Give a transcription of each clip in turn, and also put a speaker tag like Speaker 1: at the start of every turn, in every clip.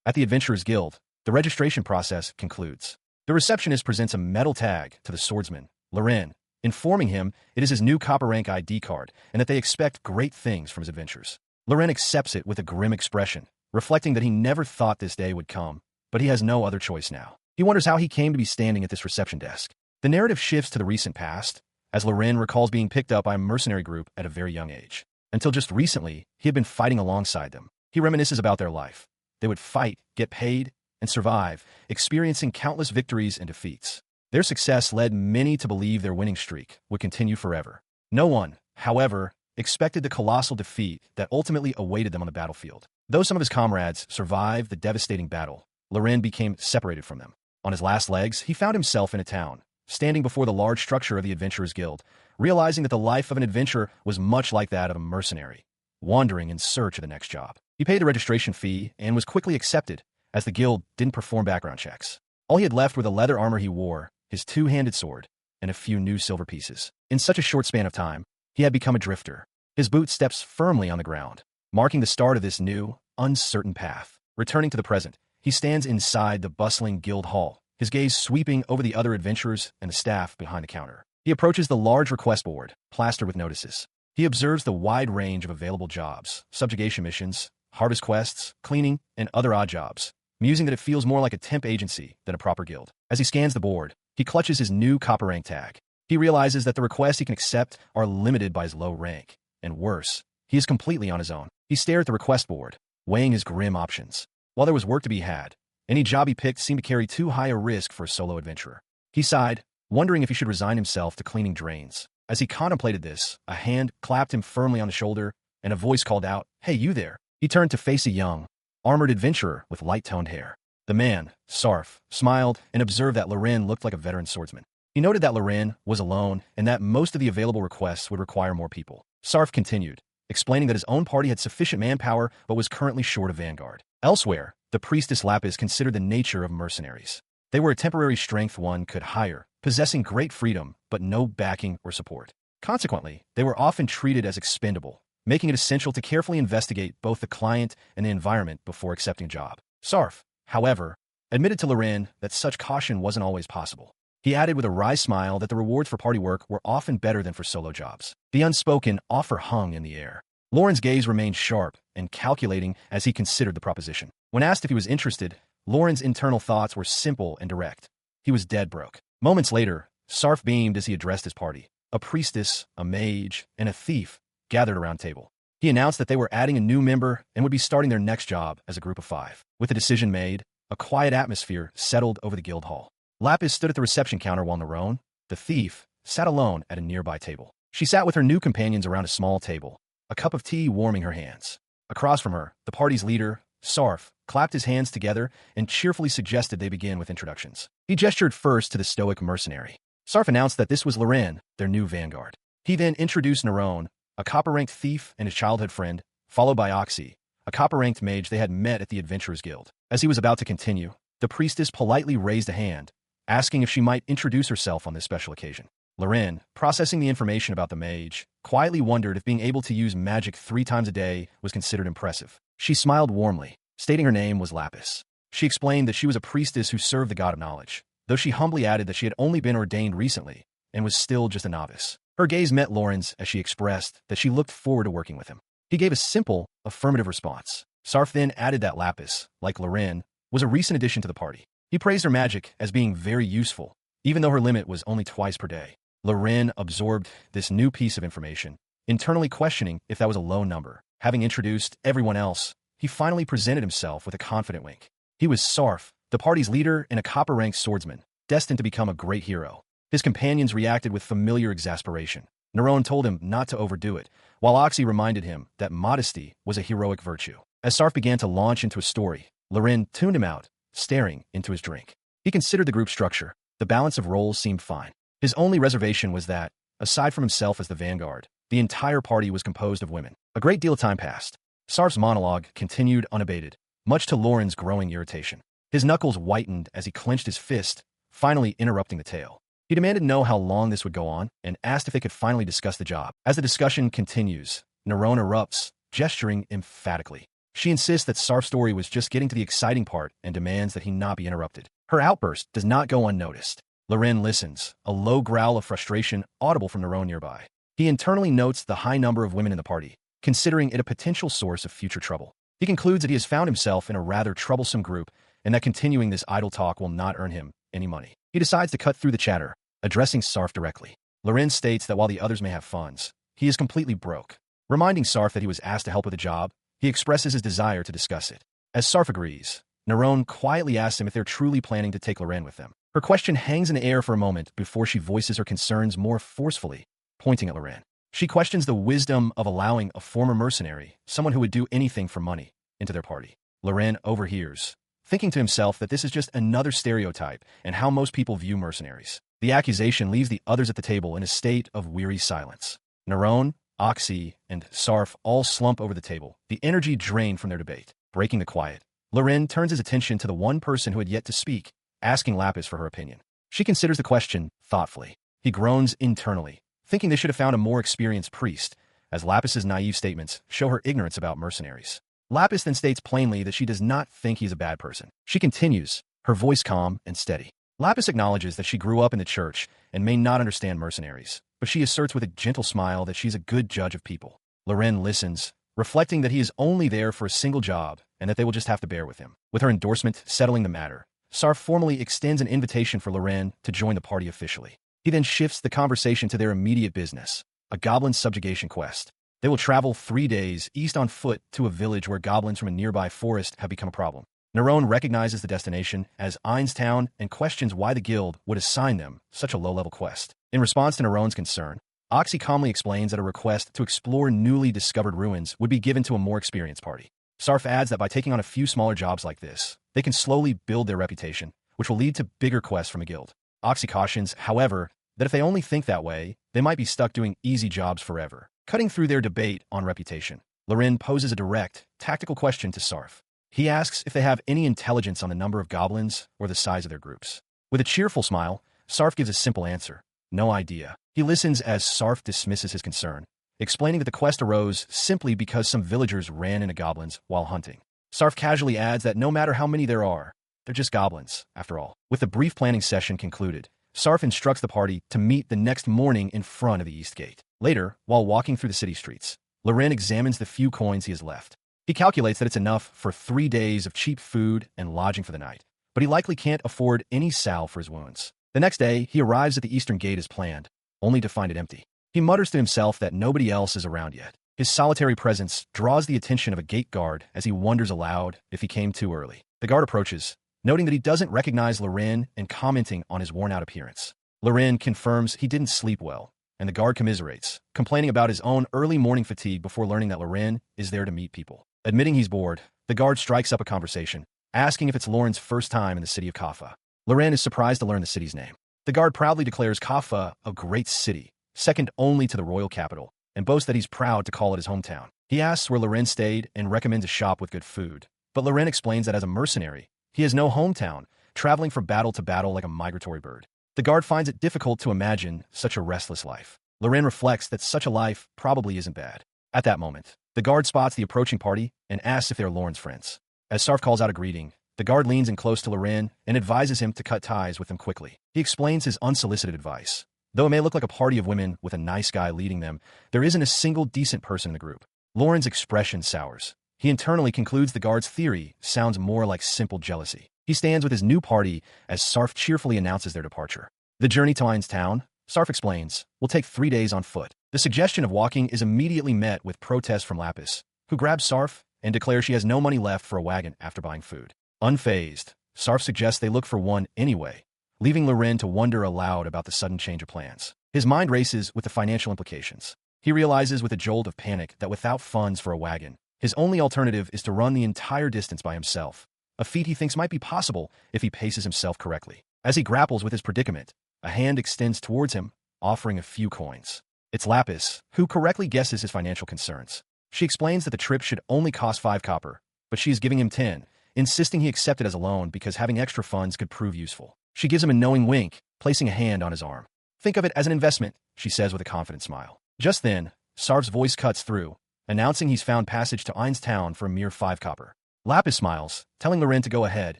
Speaker 1: At the Adventurers Guild, the registration process concludes. The receptionist presents a metal tag to the swordsman, Loren, informing him it is his new copper rank ID card and that they expect great things from his adventures. Loren accepts it with a grim expression, reflecting that he never thought this day would come, but he has no other choice now. He wonders how he came to be standing at this reception desk. The narrative shifts to the recent past, as Loren recalls being picked up by a mercenary group at a very young age. Until just recently, he had been fighting alongside them. He reminisces about their life. They would fight, get paid, and survive, experiencing countless victories and defeats. Their success led many to believe their winning streak would continue forever. No one, however, expected the colossal defeat that ultimately awaited them on the battlefield. Though some of his comrades survived the devastating battle, Loren became separated from them. On his last legs, he found himself in a town, standing before the large structure of the Adventurers Guild, realizing that the life of an adventurer was much like that of a mercenary, wandering in search of the next job. He paid the registration fee and was quickly accepted, as the guild didn't perform background checks. All he had left were the leather armor he wore, his two-handed sword, and a few new silver pieces. In such a short span of time, he had become a drifter. His boot steps firmly on the ground, marking the start of this new, uncertain path. Returning to the present, he stands inside the bustling guild hall, his gaze sweeping over the other adventurers and the staff behind the counter. He approaches the large request board, plastered with notices. He observes the wide range of available jobs, subjugation missions, harvest quests, cleaning, and other odd jobs, musing that it feels more like a temp agency than a proper guild. As he scans the board, he clutches his new copper rank tag. He realizes that the requests he can accept are limited by his low rank, and worse, he is completely on his own. He stared at the request board, weighing his grim options. While there was work to be had, any job he picked seemed to carry too high a risk for a solo adventurer. He sighed, wondering if he should resign himself to cleaning drains. As he contemplated this, a hand clapped him firmly on the shoulder, and a voice called out, "Hey, you there." He turned to face a young, armored adventurer with light-toned hair. The man, Sarf, smiled and observed that Loren looked like a veteran swordsman. He noted that Loren was alone and that most of the available requests would require more people. Sarf continued, explaining that his own party had sufficient manpower but was currently short of vanguard. Elsewhere, the priestess Lapis considered the nature of mercenaries. They were a temporary strength one could hire, possessing great freedom but no backing or support. Consequently, they were often treated as expendable, making it essential to carefully investigate both the client and the environment before accepting a job. Sarf, however, admitted to Loren that such caution wasn't always possible. He added with a wry smile that the rewards for party work were often better than for solo jobs. The unspoken offer hung in the air. Loren's gaze remained sharp and calculating as he considered the proposition. When asked if he was interested, Loren's internal thoughts were simple and direct. He was dead broke. Moments later, Sarf beamed as he addressed his party. A priestess, a mage, and a thief gathered around the table. He announced that they were adding a new member and would be starting their next job as a group of 5. With the decision made, a quiet atmosphere settled over the guild hall. Lapis stood at the reception counter while Neron, the thief, sat alone at a nearby table. She sat with her new companions around a small table, a cup of tea warming her hands. Across from her, the party's leader, Sarf, clapped his hands together and cheerfully suggested they begin with introductions. He gestured first to the stoic mercenary. Sarf announced that this was Loren, their new vanguard. He then introduced Neron, a copper-ranked thief and his childhood friend, followed by Oxy, a copper-ranked mage they had met at the Adventurers Guild. As he was about to continue, the priestess politely raised a hand, asking if she might introduce herself on this special occasion. Loren, processing the information about the mage, quietly wondered if being able to use magic 3 times a day was considered impressive. She smiled warmly, stating her name was Lapis. She explained that she was a priestess who served the god of knowledge, though she humbly added that she had only been ordained recently and was still just a novice. Her gaze met Loren's as she expressed that she looked forward to working with him. He gave a simple, affirmative response. Sarf then added that Lapis, like Loren, was a recent addition to the party. He praised her magic as being very useful, even though her limit was only twice per day. Loren absorbed this new piece of information, internally questioning if that was a low number. Having introduced everyone else, he finally presented himself with a confident wink. He was Sarf, the party's leader and a copper-ranked swordsman, destined to become a great hero. His companions reacted with familiar exasperation. Neron told him not to overdo it, while Oxy reminded him that modesty was a heroic virtue. As Sarf began to launch into a story, Loren tuned him out, staring into his drink. He considered the group structure. The balance of roles seemed fine. His only reservation was that, aside from himself as the vanguard, the entire party was composed of women. A great deal of time passed. Sarf's monologue continued unabated, much to Loren's growing irritation. His knuckles whitened as he clenched his fist, finally interrupting the tale. He demanded to know how long this would go on and asked if they could finally discuss the job. As the discussion continues, Neron erupts, gesturing emphatically. She insists that Sarf's story was just getting to the exciting part and demands that he not be interrupted. Her outburst does not go unnoticed. Loren listens, a low growl of frustration audible from Neron nearby. He internally notes the high number of women in the party, considering it a potential source of future trouble. He concludes that he has found himself in a rather troublesome group and that continuing this idle talk will not earn him any money. He decides to cut through the chatter, addressing Sarf directly. Loren states that while the others may have funds, he is completely broke. Reminding Sarf that he was asked to help with a job, he expresses his desire to discuss it. As Sarf agrees, Neron quietly asks him if they're truly planning to take Loren with them. Her question hangs in the air for a moment before she voices her concerns more forcefully, pointing at Loren. She questions the wisdom of allowing a former mercenary, someone who would do anything for money, into their party. Loren overhears, thinking to himself that this is just another stereotype and how most people view mercenaries. The accusation leaves the others at the table in a state of weary silence. Neron, Oxy, and Sarf all slump over the table, the energy drained from their debate. Breaking the quiet, Loren turns his attention to the one person who had yet to speak, asking Lapis for her opinion. She considers the question thoughtfully. He groans internally, thinking they should have found a more experienced priest, as Lapis's naive statements show her ignorance about mercenaries. Lapis then states plainly that she does not think he's a bad person. She continues, her voice calm and steady. Lapis acknowledges that she grew up in the church and may not understand mercenaries, but she asserts with a gentle smile that she's a good judge of people. Loren listens, reflecting that he is only there for a single job and that they will just have to bear with him. With her endorsement settling the matter, Sarf formally extends an invitation for Loren to join the party officially. He then shifts the conversation to their immediate business, a goblin subjugation quest. They will travel 3 days east on foot to a village where goblins from a nearby forest have become a problem. Neron recognizes the destination as Einstown and questions why the guild would assign them such a low-level quest. In response to Neron's concern, Oxy calmly explains that a request to explore newly discovered ruins would be given to a more experienced party. Sarf adds that by taking on a few smaller jobs like this, they can slowly build their reputation, which will lead to bigger quests from a guild. Oxy cautions, however, that if they only think that way, they might be stuck doing easy jobs forever. Cutting through their debate on reputation, Loren poses a direct, tactical question to Sarf. He asks if they have any intelligence on the number of goblins or the size of their groups. With a cheerful smile, Sarf gives a simple answer: no idea. He listens as Sarf dismisses his concern, explaining that the quest arose simply because some villagers ran into goblins while hunting. Sarf casually adds that no matter how many there are, they're just goblins, after all. With the brief planning session concluded, Sarf instructs the party to meet the next morning in front of the East Gate. Later, while walking through the city streets, Loren examines the few coins he has left. He calculates that it's enough for 3 days of cheap food and lodging for the night, but he likely can't afford any salve for his wounds. The next day, he arrives at the Eastern Gate as planned, only to find it empty. He mutters to himself that nobody else is around yet. His solitary presence draws the attention of a gate guard as he wonders aloud if he came too early. The guard approaches, noting that he doesn't recognize Loren and commenting on his worn-out appearance. Loren confirms he didn't sleep well, and the guard commiserates, complaining about his own early morning fatigue before learning that Loren is there to meet people. Admitting he's bored, the guard strikes up a conversation, asking if it's Loren's first time in the city of Kaffa. Loren is surprised to learn the city's name. The guard proudly declares Kaffa a great city, second only to the royal capital, and boasts that he's proud to call it his hometown. He asks where Loren stayed and recommends a shop with good food, but Loren explains that as a mercenary, he has no hometown, traveling from battle to battle like a migratory bird. The guard finds it difficult to imagine such a restless life. Loren reflects that such a life probably isn't bad. At that moment, the guard spots the approaching party and asks if they're Loren's friends. As Sarf calls out a greeting, the guard leans in close to Loren and advises him to cut ties with them quickly. He explains his unsolicited advice. Though it may look like a party of women with a nice guy leading them, there isn't a single decent person in the group. Loren's expression sours. He internally concludes the guard's theory sounds more like simple jealousy. He stands with his new party as Sarf cheerfully announces their departure. The journey to Einstown, Sarf explains, will take 3 days on foot. The suggestion of walking is immediately met with protest from Lapis, who grabs Sarf and declares she has no money left for a wagon after buying food. Unfazed, Sarf suggests they look for one anyway, leaving Loren to wonder aloud about the sudden change of plans. His mind races with the financial implications. He realizes with a jolt of panic that without funds for a wagon, his only alternative is to run the entire distance by himself, a feat he thinks might be possible if he paces himself correctly. As he grapples with his predicament, a hand extends towards him, offering a few coins. It's Lapis, who correctly guesses his financial concerns. She explains that the trip should only cost 5 copper, but she is giving him 10, insisting he accept it as a loan because having extra funds could prove useful. She gives him a knowing wink, placing a hand on his arm. Think of it as an investment, she says with a confident smile. Just then, Sarf's voice cuts through, announcing he's found passage to Ein's town for a mere 5 copper. Lapis smiles, telling Loren to go ahead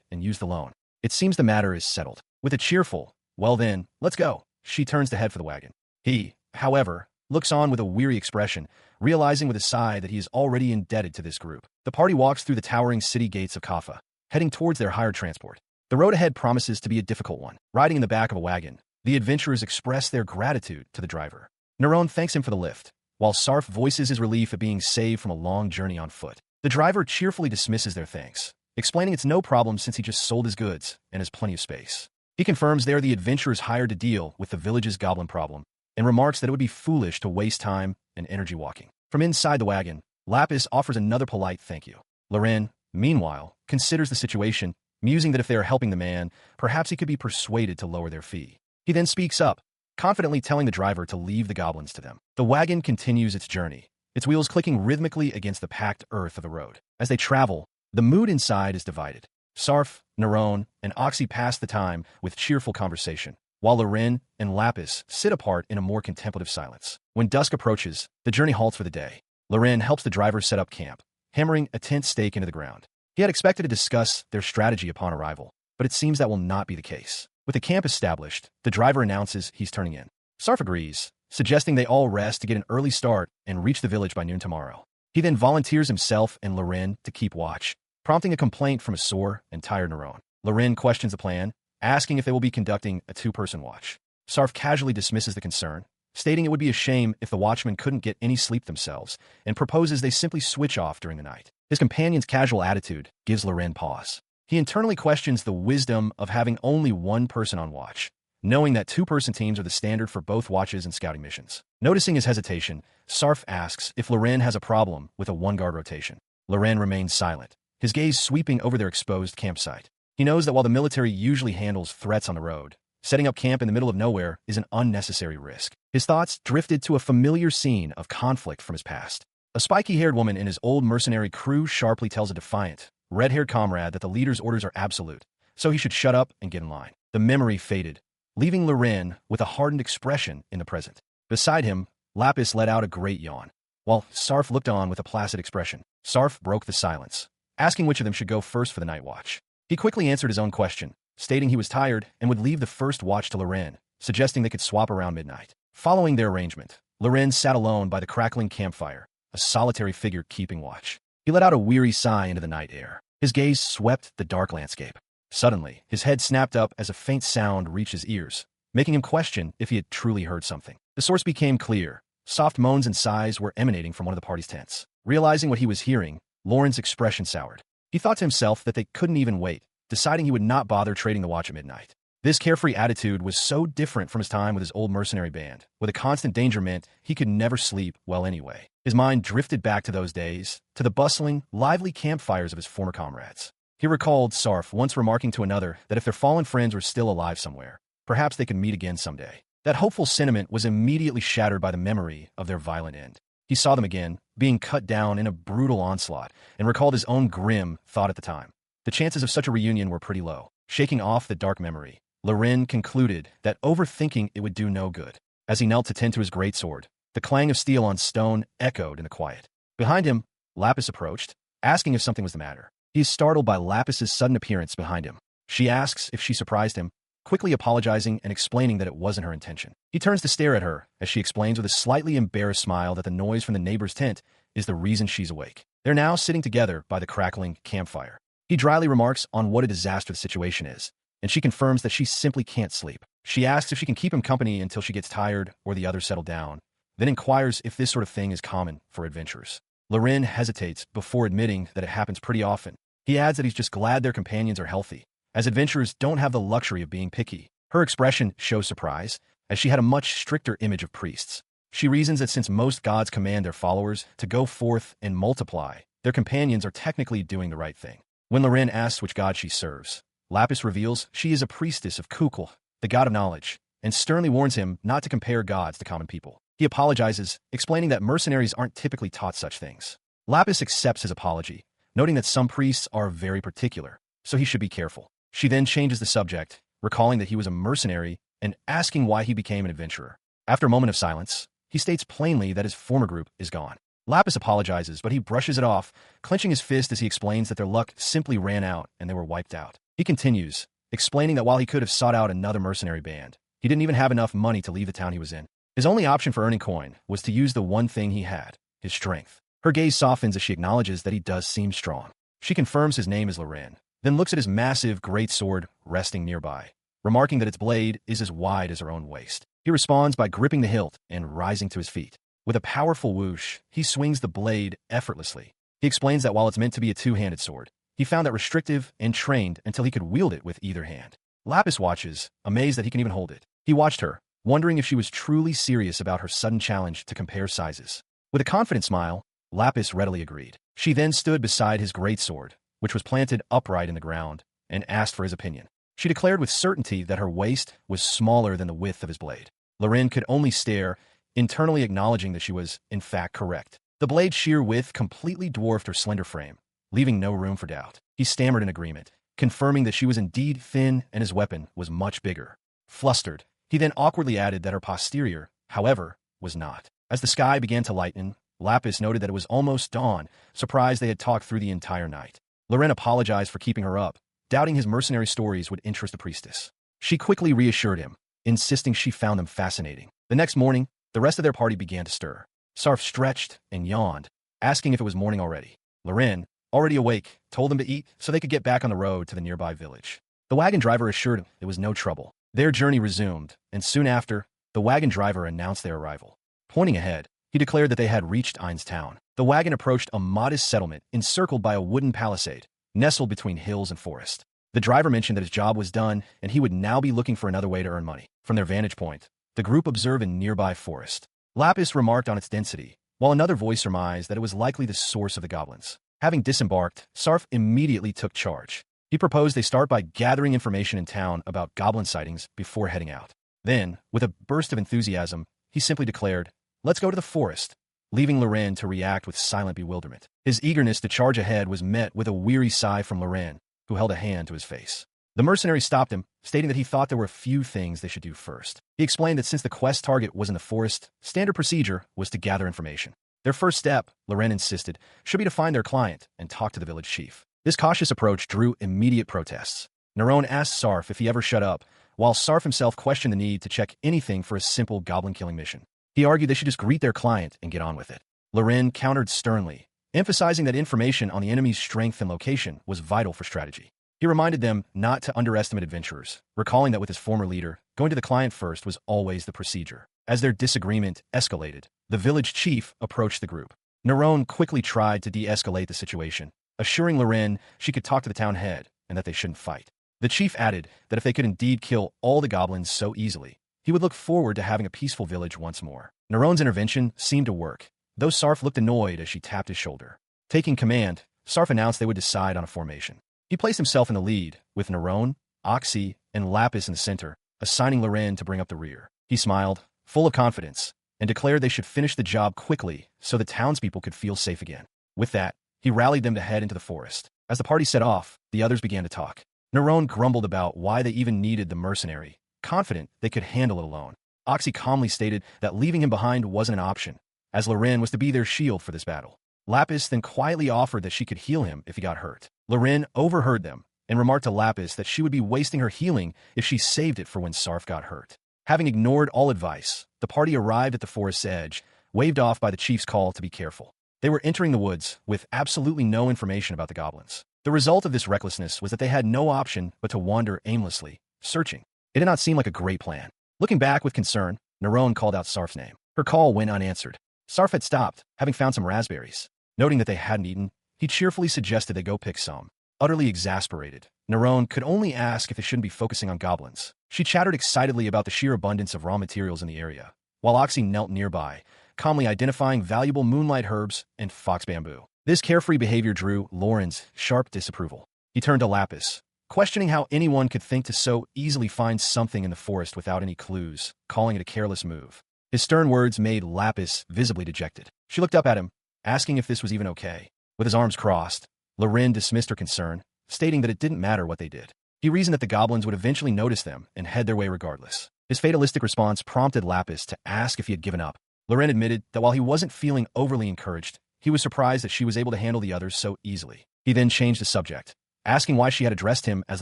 Speaker 1: and use the loan. It seems the matter is settled. With a cheerful, "Well then, let's go," she turns to head for the wagon. He, however, looks on with a weary expression, realizing with a sigh that he is already indebted to this group. The party walks through the towering city gates of Kaffa, heading towards their hired transport. The road ahead promises to be a difficult one. Riding in the back of a wagon, the adventurers express their gratitude to the driver. Neron thanks him for the lift, while Sarf voices his relief at being saved from a long journey on foot. The driver cheerfully dismisses their thanks, explaining it's no problem since he just sold his goods and has plenty of space. He confirms they are the adventurers hired to deal with the village's goblin problem, and remarks that it would be foolish to waste time and energy walking. From inside the wagon, Lapis offers another polite thank you. Loren, meanwhile, considers the situation, musing that if they are helping the man, perhaps he could be persuaded to lower their fee. He then speaks up, confidently telling the driver to leave the goblins to them. The wagon continues its journey, its wheels clicking rhythmically against the packed earth of the road. As they travel, the mood inside is divided. Sarf, Neron, and Oxy pass the time with cheerful conversation, while Loren and Lapis sit apart in a more contemplative silence. When dusk approaches, the journey halts for the day. Loren helps the driver set up camp, hammering a tent stake into the ground. He had expected to discuss their strategy upon arrival, but it seems that will not be the case. With the camp established, the driver announces he's turning in. Sarf agrees, suggesting they all rest to get an early start and reach the village by noon tomorrow. He then volunteers himself and Loren to keep watch, prompting a complaint from a sore and tired Neron. Loren questions the plan, asking if they will be conducting a 2-person watch. Sarf casually dismisses the concern, stating it would be a shame if the watchmen couldn't get any sleep themselves, and proposes they simply switch off during the night. His companion's casual attitude gives Loren pause. He internally questions the wisdom of having only 1 person on watch, knowing that 2-person teams are the standard for both watches and scouting missions. Noticing his hesitation, Sarf asks if Loren has a problem with a 1-guard rotation. Loren remains silent, his gaze sweeping over their exposed campsite. He knows that while the military usually handles threats on the road, setting up camp in the middle of nowhere is an unnecessary risk. His thoughts drifted to a familiar scene of conflict from his past. A spiky-haired woman in his old mercenary crew sharply tells a defiant, red-haired comrade that the leader's orders are absolute, so he should shut up and get in line. The memory faded, leaving Loren with a hardened expression in the present. Beside him, Lapis let out a great yawn, while Sarf looked on with a placid expression. Sarf broke the silence, asking which of them should go first for the night watch. He quickly answered his own question, stating he was tired and would leave the first watch to Loren, suggesting they could swap around midnight. Following their arrangement, Loren sat alone by the crackling campfire, a solitary figure keeping watch. He let out a weary sigh into the night air. His gaze swept the dark landscape. Suddenly, his head snapped up as a faint sound reached his ears, making him question if he had truly heard something. The source became clear. Soft moans and sighs were emanating from one of the party's tents. Realizing what he was hearing, Loren's expression soured. He thought to himself that they couldn't even wait, deciding he would not bother trading the watch at midnight. This carefree attitude was so different from his time with his old mercenary band, where the constant danger meant he could never sleep well anyway. His mind drifted back to those days, to the bustling, lively campfires of his former comrades. He recalled Sarf once remarking to another that if their fallen friends were still alive somewhere, perhaps they could meet again someday. That hopeful sentiment was immediately shattered by the memory of their violent end. He saw them again, being cut down in a brutal onslaught, and recalled his own grim thought at the time. The chances of such a reunion were pretty low. Shaking off the dark memory, Loren concluded that overthinking it would do no good. As he knelt to tend to his greatsword, the clang of steel on stone echoed in the quiet. Behind him, Lapis approached, asking if something was the matter. He is startled by Lapis's sudden appearance behind him. She asks if she surprised him, quickly apologizing and explaining that it wasn't her intention. He turns to stare at her as she explains with a slightly embarrassed smile that the noise from the neighbor's tent is the reason she's awake. They're now sitting together by the crackling campfire. He dryly remarks on what a disaster the situation is, and she confirms that she simply can't sleep. She asks if she can keep him company until she gets tired or the others settle down, then inquires if this sort of thing is common for adventurers. Loren hesitates before admitting that it happens pretty often. He adds that he's just glad their companions are healthy, as adventurers don't have the luxury of being picky. Her expression shows surprise, as she had a much stricter image of priests. She reasons that since most gods command their followers to go forth and multiply, their companions are technically doing the right thing. When Loren asks which god she serves, Lapis reveals she is a priestess of Kukul, the god of knowledge, and sternly warns him not to compare gods to common people. He apologizes, explaining that mercenaries aren't typically taught such things. Lapis accepts his apology, noting that some priests are very particular, so he should be careful. She then changes the subject, recalling that he was a mercenary and asking why he became an adventurer. After a moment of silence, he states plainly that his former group is gone. Lapis apologizes, but he brushes it off, clenching his fist as he explains that their luck simply ran out and they were wiped out. He continues, explaining that while he could have sought out another mercenary band, he didn't even have enough money to leave the town he was in. His only option for earning coin was to use the one thing he had, his strength. Her gaze softens as she acknowledges that he does seem strong. She confirms his name is Loren, then looks at his massive great sword resting nearby, remarking that its blade is as wide as her own waist. He responds by gripping the hilt and rising to his feet. With a powerful whoosh, he swings the blade effortlessly. He explains that while it's meant to be a two-handed sword, he found that restrictive and trained until he could wield it with either hand. Lapis watches, amazed that he can even hold it. He watched her, wondering if she was truly serious about her sudden challenge to compare sizes. With a confident smile, Lapis readily agreed. She then stood beside his greatsword, which was planted upright in the ground, and asked for his opinion. She declared with certainty that her waist was smaller than the width of his blade. Loren could only stare, internally acknowledging that she was, in fact, correct. The blade's sheer width completely dwarfed her slender frame, leaving no room for doubt. He stammered in agreement, confirming that she was indeed thin and his weapon was much bigger. Flustered, he then awkwardly added that her posterior, however, was not. As the sky began to lighten, Lapis noted that it was almost dawn, surprised they had talked through the entire night. Loren apologized for keeping her up, doubting his mercenary stories would interest the priestess. She quickly reassured him, insisting she found them fascinating. The next morning, the rest of their party began to stir. Sarf stretched and yawned, asking if it was morning already. Loren, already awake, told them to eat so they could get back on the road to the nearby village. The wagon driver assured him it was no trouble. Their journey resumed, and soon after, the wagon driver announced their arrival. Pointing ahead, he declared that they had reached Ein's town. The wagon approached a modest settlement encircled by a wooden palisade, nestled between hills and forest. The driver mentioned that his job was done, and he would now be looking for another way to earn money. From their vantage point, the group observed a nearby forest. Lapis remarked on its density, while another voice surmised that it was likely the source of the goblins. Having disembarked, Sarf immediately took charge. He proposed they start by gathering information in town about goblin sightings before heading out. Then, with a burst of enthusiasm, he simply declared, "Let's go to the forest," leaving Loren to react with silent bewilderment. His eagerness to charge ahead was met with a weary sigh from Loren, who held a hand to his face. The mercenary stopped him, stating that he thought there were a few things they should do first. He explained that since the quest target was in the forest, standard procedure was to gather information. Their first step, Loren insisted, should be to find their client and talk to the village chief. This cautious approach drew immediate protests. Neron asked Sarf if he ever shut up, while Sarf himself questioned the need to check anything for a simple goblin-killing mission. He argued they should just greet their client and get on with it. Loren countered sternly, emphasizing that information on the enemy's strength and location was vital for strategy. He reminded them not to underestimate adventurers, recalling that with his former leader, going to the client first was always the procedure. As their disagreement escalated, the village chief approached the group. Neron quickly tried to de-escalate the situation, assuring Loren she could talk to the town head and that they shouldn't fight. The chief added that if they could indeed kill all the goblins so easily, he would look forward to having a peaceful village once more. Neron's intervention seemed to work, though Sarf looked annoyed as she tapped his shoulder. Taking command, Sarf announced they would decide on a formation. He placed himself in the lead, with Neron, Oxy, and Lapis in the center, assigning Loren to bring up the rear. He smiled, full of confidence, and declared they should finish the job quickly so the townspeople could feel safe again. With that, he rallied them to head into the forest. As the party set off, the others began to talk. Neron grumbled about why they even needed the mercenary, confident they could handle it alone. Oxy calmly stated that leaving him behind wasn't an option, as Loren was to be their shield for this battle. Lapis then quietly offered that she could heal him if he got hurt. Loren overheard them and remarked to Lapis that she would be wasting her healing if she saved it for when Sarf got hurt. Having ignored all advice, the party arrived at the forest's edge, waved off by the chief's call to be careful. They were entering the woods with absolutely no information about the goblins. The result of this recklessness was that they had no option but to wander aimlessly, searching. It did not seem like a great plan. Looking back with concern, Neron called out Sarf's name. Her call went unanswered. Sarf had stopped, having found some raspberries. Noting that they hadn't eaten, he cheerfully suggested they go pick some. Utterly exasperated, Neron could only ask if they shouldn't be focusing on goblins. She chattered excitedly about the sheer abundance of raw materials in the area, while Oxy knelt nearby, calmly identifying valuable moonlight herbs and fox bamboo. This carefree behavior drew Loren's sharp disapproval. He turned to Lapis, questioning how anyone could think to so easily find something in the forest without any clues, calling it a careless move. His stern words made Lapis visibly dejected. She looked up at him, asking if this was even okay. With his arms crossed, Loren dismissed her concern, stating that it didn't matter what they did. He reasoned that the goblins would eventually notice them and head their way regardless. His fatalistic response prompted Lapis to ask if he had given up. Loren admitted that while he wasn't feeling overly encouraged, he was surprised that she was able to handle the others so easily. He then changed the subject, asking why she had addressed him as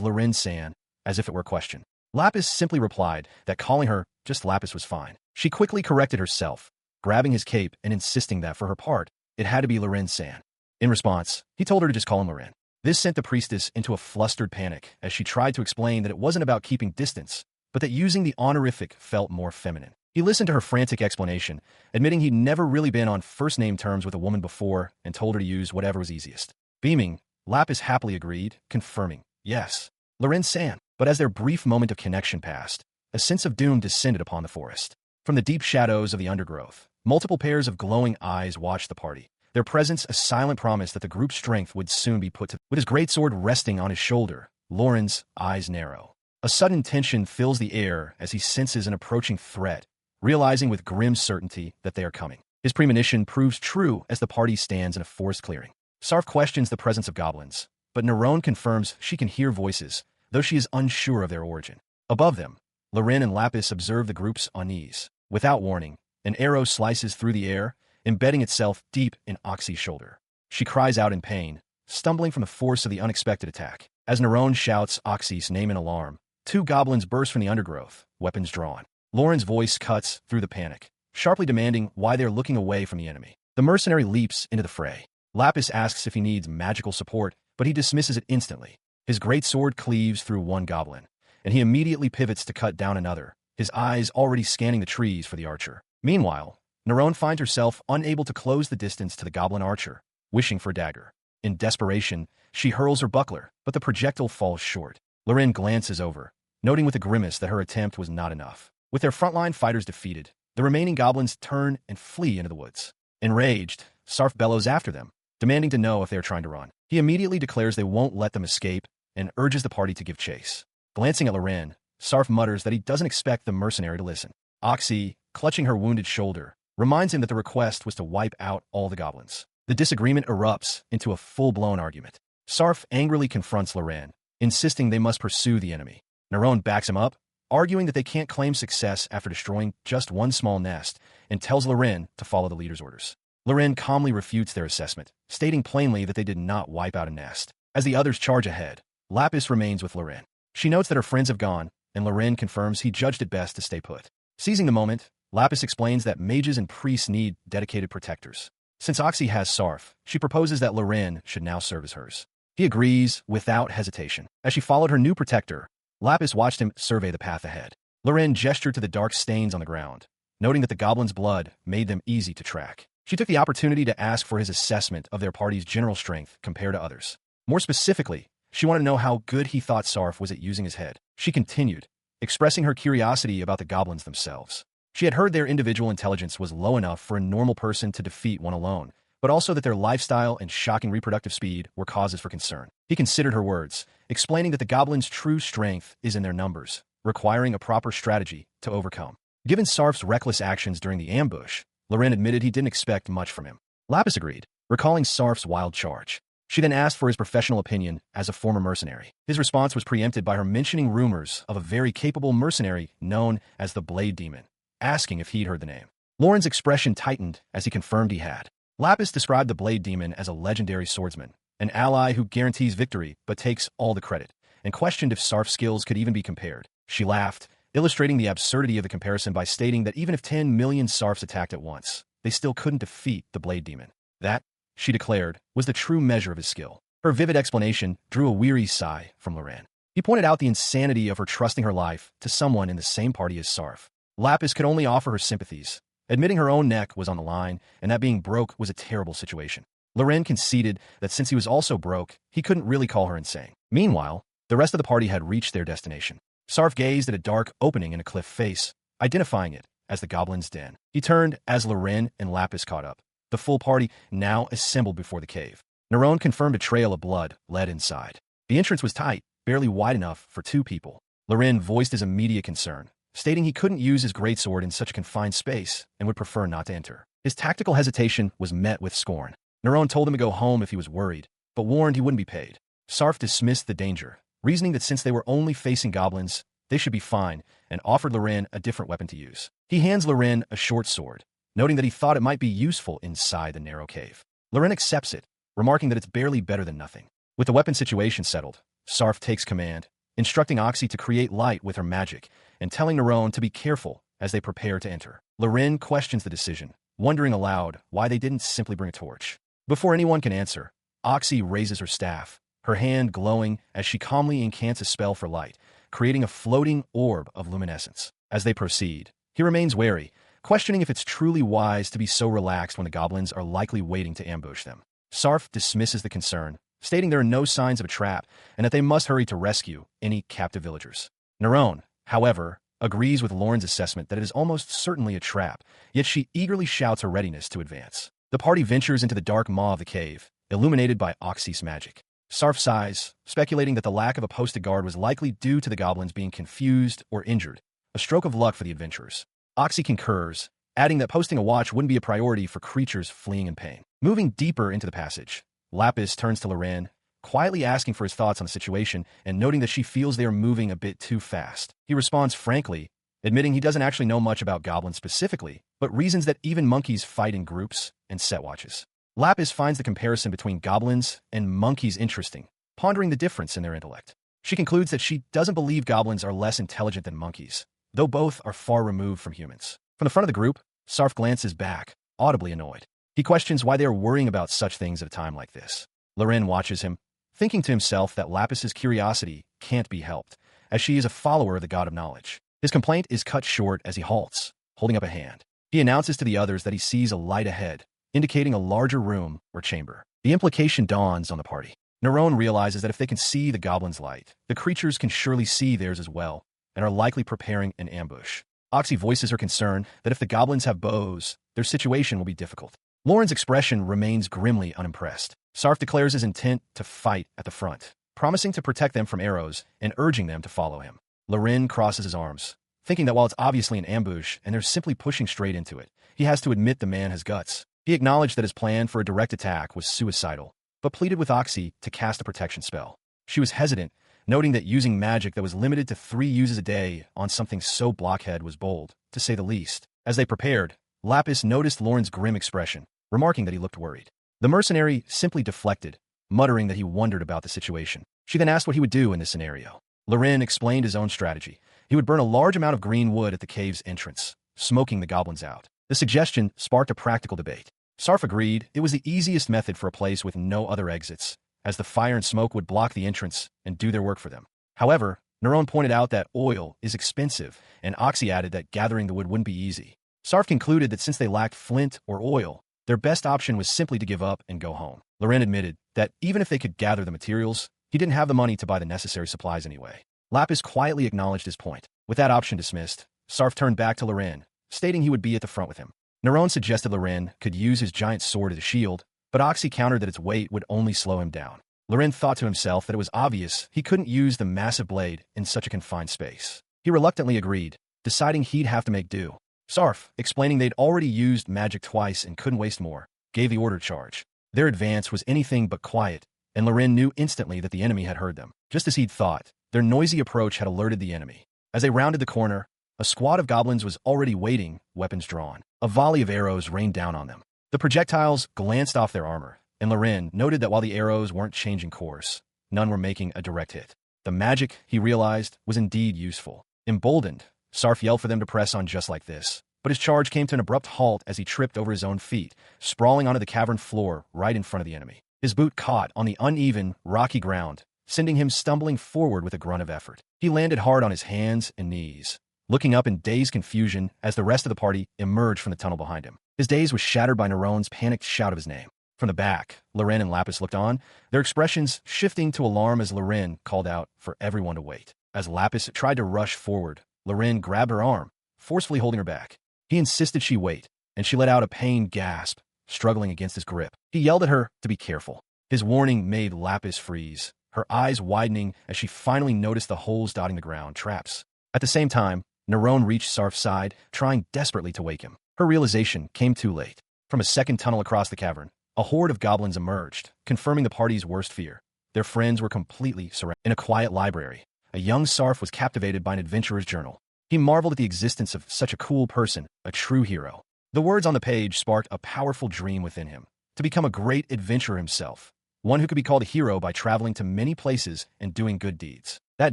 Speaker 1: Lorin-san, as if it were a question. Lapis simply replied that calling her just Lapis was fine. She quickly corrected herself, grabbing his cape and insisting that for her part, it had to be Lorin-san. In response, he told her to just call him Lorin. This sent the priestess into a flustered panic as she tried to explain that it wasn't about keeping distance, but that using the honorific felt more feminine. He listened to her frantic explanation, admitting he'd never really been on first-name terms with a woman before and told her to use whatever was easiest. Beaming, Lapis happily agreed, confirming, yes, Lorin-san. But as their brief moment of connection passed, a sense of doom descended upon the forest. From the deep shadows of the undergrowth, multiple pairs of glowing eyes watched the party, their presence a silent promise that the group's strength would soon be put to. With his greatsword resting on his shoulder, Lorin's eyes narrow. A sudden tension fills the air as he senses an approaching threat, realizing with grim certainty that they are coming. His premonition proves true as the party stands in a forest clearing. Sarf questions the presence of goblins, but Neron confirms she can hear voices, though she is unsure of their origin. Above them, Lorin and Lapis observe the group's unease. Without warning, an arrow slices through the air, embedding itself deep in Oxy's shoulder. She cries out in pain, stumbling from the force of the unexpected attack. As Neron shouts Oxy's name in alarm, two goblins burst from the undergrowth, weapons drawn. Lauren's voice cuts through the panic, sharply demanding why they're looking away from the enemy. The mercenary leaps into the fray. Lapis asks if he needs magical support, but he dismisses it instantly. His great sword cleaves through one goblin, and he immediately pivots to cut down another, his eyes already scanning the trees for the archer. Meanwhile, Neron finds herself unable to close the distance to the goblin archer, wishing for a dagger. In desperation, she hurls her buckler, but the projectile falls short. Lorin glances over, noting with a grimace that her attempt was not enough. With their frontline fighters defeated, the remaining goblins turn and flee into the woods. Enraged, Sarf bellows after them, demanding to know if they are trying to run. He immediately declares they won't let them escape and urges the party to give chase. Glancing at Lorin, Sarf mutters that he doesn't expect the mercenary to listen. Oxy, clutching her wounded shoulder, reminds him that the request was to wipe out all the goblins. The disagreement erupts into a full-blown argument. Sarf angrily confronts Lorin, insisting they must pursue the enemy. Neron backs him up, arguing that they can't claim success after destroying just one small nest, and tells Lorin to follow the leader's orders. Lorin calmly refutes their assessment, stating plainly that they did not wipe out a nest. As the others charge ahead, Lapis remains with Lorin. She notes that her friends have gone, and Lorin confirms he judged it best to stay put. Seizing the moment, Lapis explains that mages and priests need dedicated protectors. Since Oxy has Sarf, she proposes that Lorin should now serve as hers. He agrees without hesitation. As she followed her new protector, Lapis watched him survey the path ahead. Lorin gestured to the dark stains on the ground, noting that the goblin's blood made them easy to track. She took the opportunity to ask for his assessment of their party's general strength compared to others. More specifically, she wanted to know how good he thought Sarf was at using his head. She continued, expressing her curiosity about the goblins themselves. She had heard their individual intelligence was low enough for a normal person to defeat one alone, but also that their lifestyle and shocking reproductive speed were causes for concern. He considered her words, explaining that the goblins' true strength is in their numbers, requiring a proper strategy to overcome. Given Sarf's reckless actions during the ambush, Lorin admitted he didn't expect much from him. Lapis agreed, recalling Sarf's wild charge. She then asked for his professional opinion as a former mercenary. His response was preempted by her mentioning rumors of a very capable mercenary known as the Blade Demon, asking if he'd heard the name. Lorin's expression tightened as he confirmed he had. Lapis described the Blade Demon as a legendary swordsman, an ally who guarantees victory but takes all the credit, and questioned if Sarf's skills could even be compared. She laughed, illustrating the absurdity of the comparison by stating that even if 10 million Sarfs attacked at once, they still couldn't defeat the Blade Demon. That, she declared, was the true measure of his skill. Her vivid explanation drew a weary sigh from Lorin. He pointed out the insanity of her trusting her life to someone in the same party as Sarf. Lapis could only offer her sympathies, admitting her own neck was on the line and that being broke was a terrible situation. Lorin conceded that since he was also broke, he couldn't really call her insane. Meanwhile, the rest of the party had reached their destination. Sarf gazed at a dark opening in a cliff face, identifying it as the Goblin's Den. He turned as Lorin and Lapis caught up. The full party now assembled before the cave. Neron confirmed a trail of blood led inside. The entrance was tight, barely wide enough for two people. Lorin voiced his immediate concern, stating he couldn't use his greatsword in such a confined space and would prefer not to enter. His tactical hesitation was met with scorn. Neron told him to go home if he was worried, but warned he wouldn't be paid. Sarf dismissed the danger, reasoning that since they were only facing goblins, they should be fine, and offered Lorin a different weapon to use. He hands Lorin a short sword, noting that he thought it might be useful inside the narrow cave. Loren accepts it, remarking that it's barely better than nothing. With the weapon situation settled, Sarf takes command, instructing Oxy to create light with her magic and telling Neron to be careful as they prepare to enter. Loren questions the decision, wondering aloud why they didn't simply bring a torch. Before anyone can answer, Oxy raises her staff, her hand glowing as she calmly incants a spell for light, creating a floating orb of luminescence. As they proceed, he remains wary, questioning if it's truly wise to be so relaxed when the goblins are likely waiting to ambush them. Sarf dismisses the concern, stating there are no signs of a trap and that they must hurry to rescue any captive villagers. Neron, however, agrees with Lauren's assessment that it is almost certainly a trap, yet she eagerly shouts her readiness to advance. The party ventures into the dark maw of the cave, illuminated by Oxy's magic. Sarf sighs, speculating that the lack of a posted guard was likely due to the goblins being confused or injured, a stroke of luck for the adventurers. Oxy concurs, adding that posting a watch wouldn't be a priority for creatures fleeing in pain. Moving deeper into the passage, Lapis turns to Loren, quietly asking for his thoughts on the situation and noting that she feels they are moving a bit too fast. He responds frankly, admitting he doesn't actually know much about goblins specifically, but reasons that even monkeys fight in groups and set watches. Lapis finds the comparison between goblins and monkeys interesting, pondering the difference in their intellect. She concludes that she doesn't believe goblins are less intelligent than monkeys, though both are far removed from humans. From the front of the group, Sarf glances back, audibly annoyed. He questions why they are worrying about such things at a time like this. Loren watches him, thinking to himself that Lapis's curiosity can't be helped, as she is a follower of the god of knowledge. His complaint is cut short as he halts, holding up a hand. He announces to the others that he sees a light ahead, indicating a larger room or chamber. The implication dawns on the party. Neron realizes that if they can see the goblin's light, the creatures can surely see theirs as well, and are likely preparing an ambush. Oxy voices her concern that if the goblins have bows, their situation will be difficult. Lauren's expression remains grimly unimpressed. Sarf declares his intent to fight at the front, promising to protect them from arrows and urging them to follow him. Loren crosses his arms, thinking that while it's obviously an ambush and they're simply pushing straight into it, he has to admit the man has guts. He acknowledged that his plan for a direct attack was suicidal, but pleaded with Oxy to cast a protection spell. She was hesitant, noting that using magic that was limited to 3 uses a day on something so blockhead was bold, to say the least. As they prepared, Lapis noticed Lauren's grim expression, remarking that he looked worried. The mercenary simply deflected, muttering that he wondered about the situation. She then asked what he would do in this scenario. Loren explained his own strategy. He would burn a large amount of green wood at the cave's entrance, smoking the goblins out. The suggestion sparked a practical debate. Sarf agreed it was the easiest method for a place with no other exits, as the fire and smoke would block the entrance and do their work for them. However, Neron pointed out that oil is expensive, and Oxy added that gathering the wood wouldn't be easy. Sarf concluded that since they lacked flint or oil, their best option was simply to give up and go home. Loren admitted that even if they could gather the materials, he didn't have the money to buy the necessary supplies anyway. Lapis quietly acknowledged his point. With that option dismissed, Sarf turned back to Loren, stating he would be at the front with him. Neron suggested Loren could use his giant sword as a shield, but Oxy countered that its weight would only slow him down. Loren thought to himself that it was obvious he couldn't use the massive blade in such a confined space. He reluctantly agreed, deciding he'd have to make do. Sarf, explaining they'd already used magic twice and couldn't waste more, gave the order to charge. Their advance was anything but quiet, and Loren knew instantly that the enemy had heard them. Just as he'd thought, their noisy approach had alerted the enemy. As they rounded the corner, a squad of goblins was already waiting, weapons drawn. A volley of arrows rained down on them. The projectiles glanced off their armor, and Loren noted that while the arrows weren't changing course, none were making a direct hit. The magic, he realized, was indeed useful. Emboldened, Sarf yelled for them to press on just like this, but his charge came to an abrupt halt as he tripped over his own feet, sprawling onto the cavern floor right in front of the enemy. His boot caught on the uneven, rocky ground, sending him stumbling forward with a grunt of effort. He landed hard on his hands and knees, looking up in dazed confusion as the rest of the party emerged from the tunnel behind him. His daze was shattered by Neron's panicked shout of his name. From the back, Loren and Lapis looked on, their expressions shifting to alarm as Loren called out for everyone to wait. As Lapis tried to rush forward, Loren grabbed her arm, forcefully holding her back. He insisted she wait, and she let out a pained gasp, struggling against his grip. He yelled at her to be careful. His warning made Lapis freeze, her eyes widening as she finally noticed the holes dotting the ground, traps. At the same time, Neron reached Sarf's side, trying desperately to wake him. Her realization came too late. From a second tunnel across the cavern, a horde of goblins emerged, confirming the party's worst fear. Their friends were completely surrounded. In a quiet library, a young Sarf was captivated by an adventurer's journal. He marveled at the existence of such a cool person, a true hero. The words on the page sparked a powerful dream within him, to become a great adventurer himself, one who could be called a hero by traveling to many places and doing good deeds. That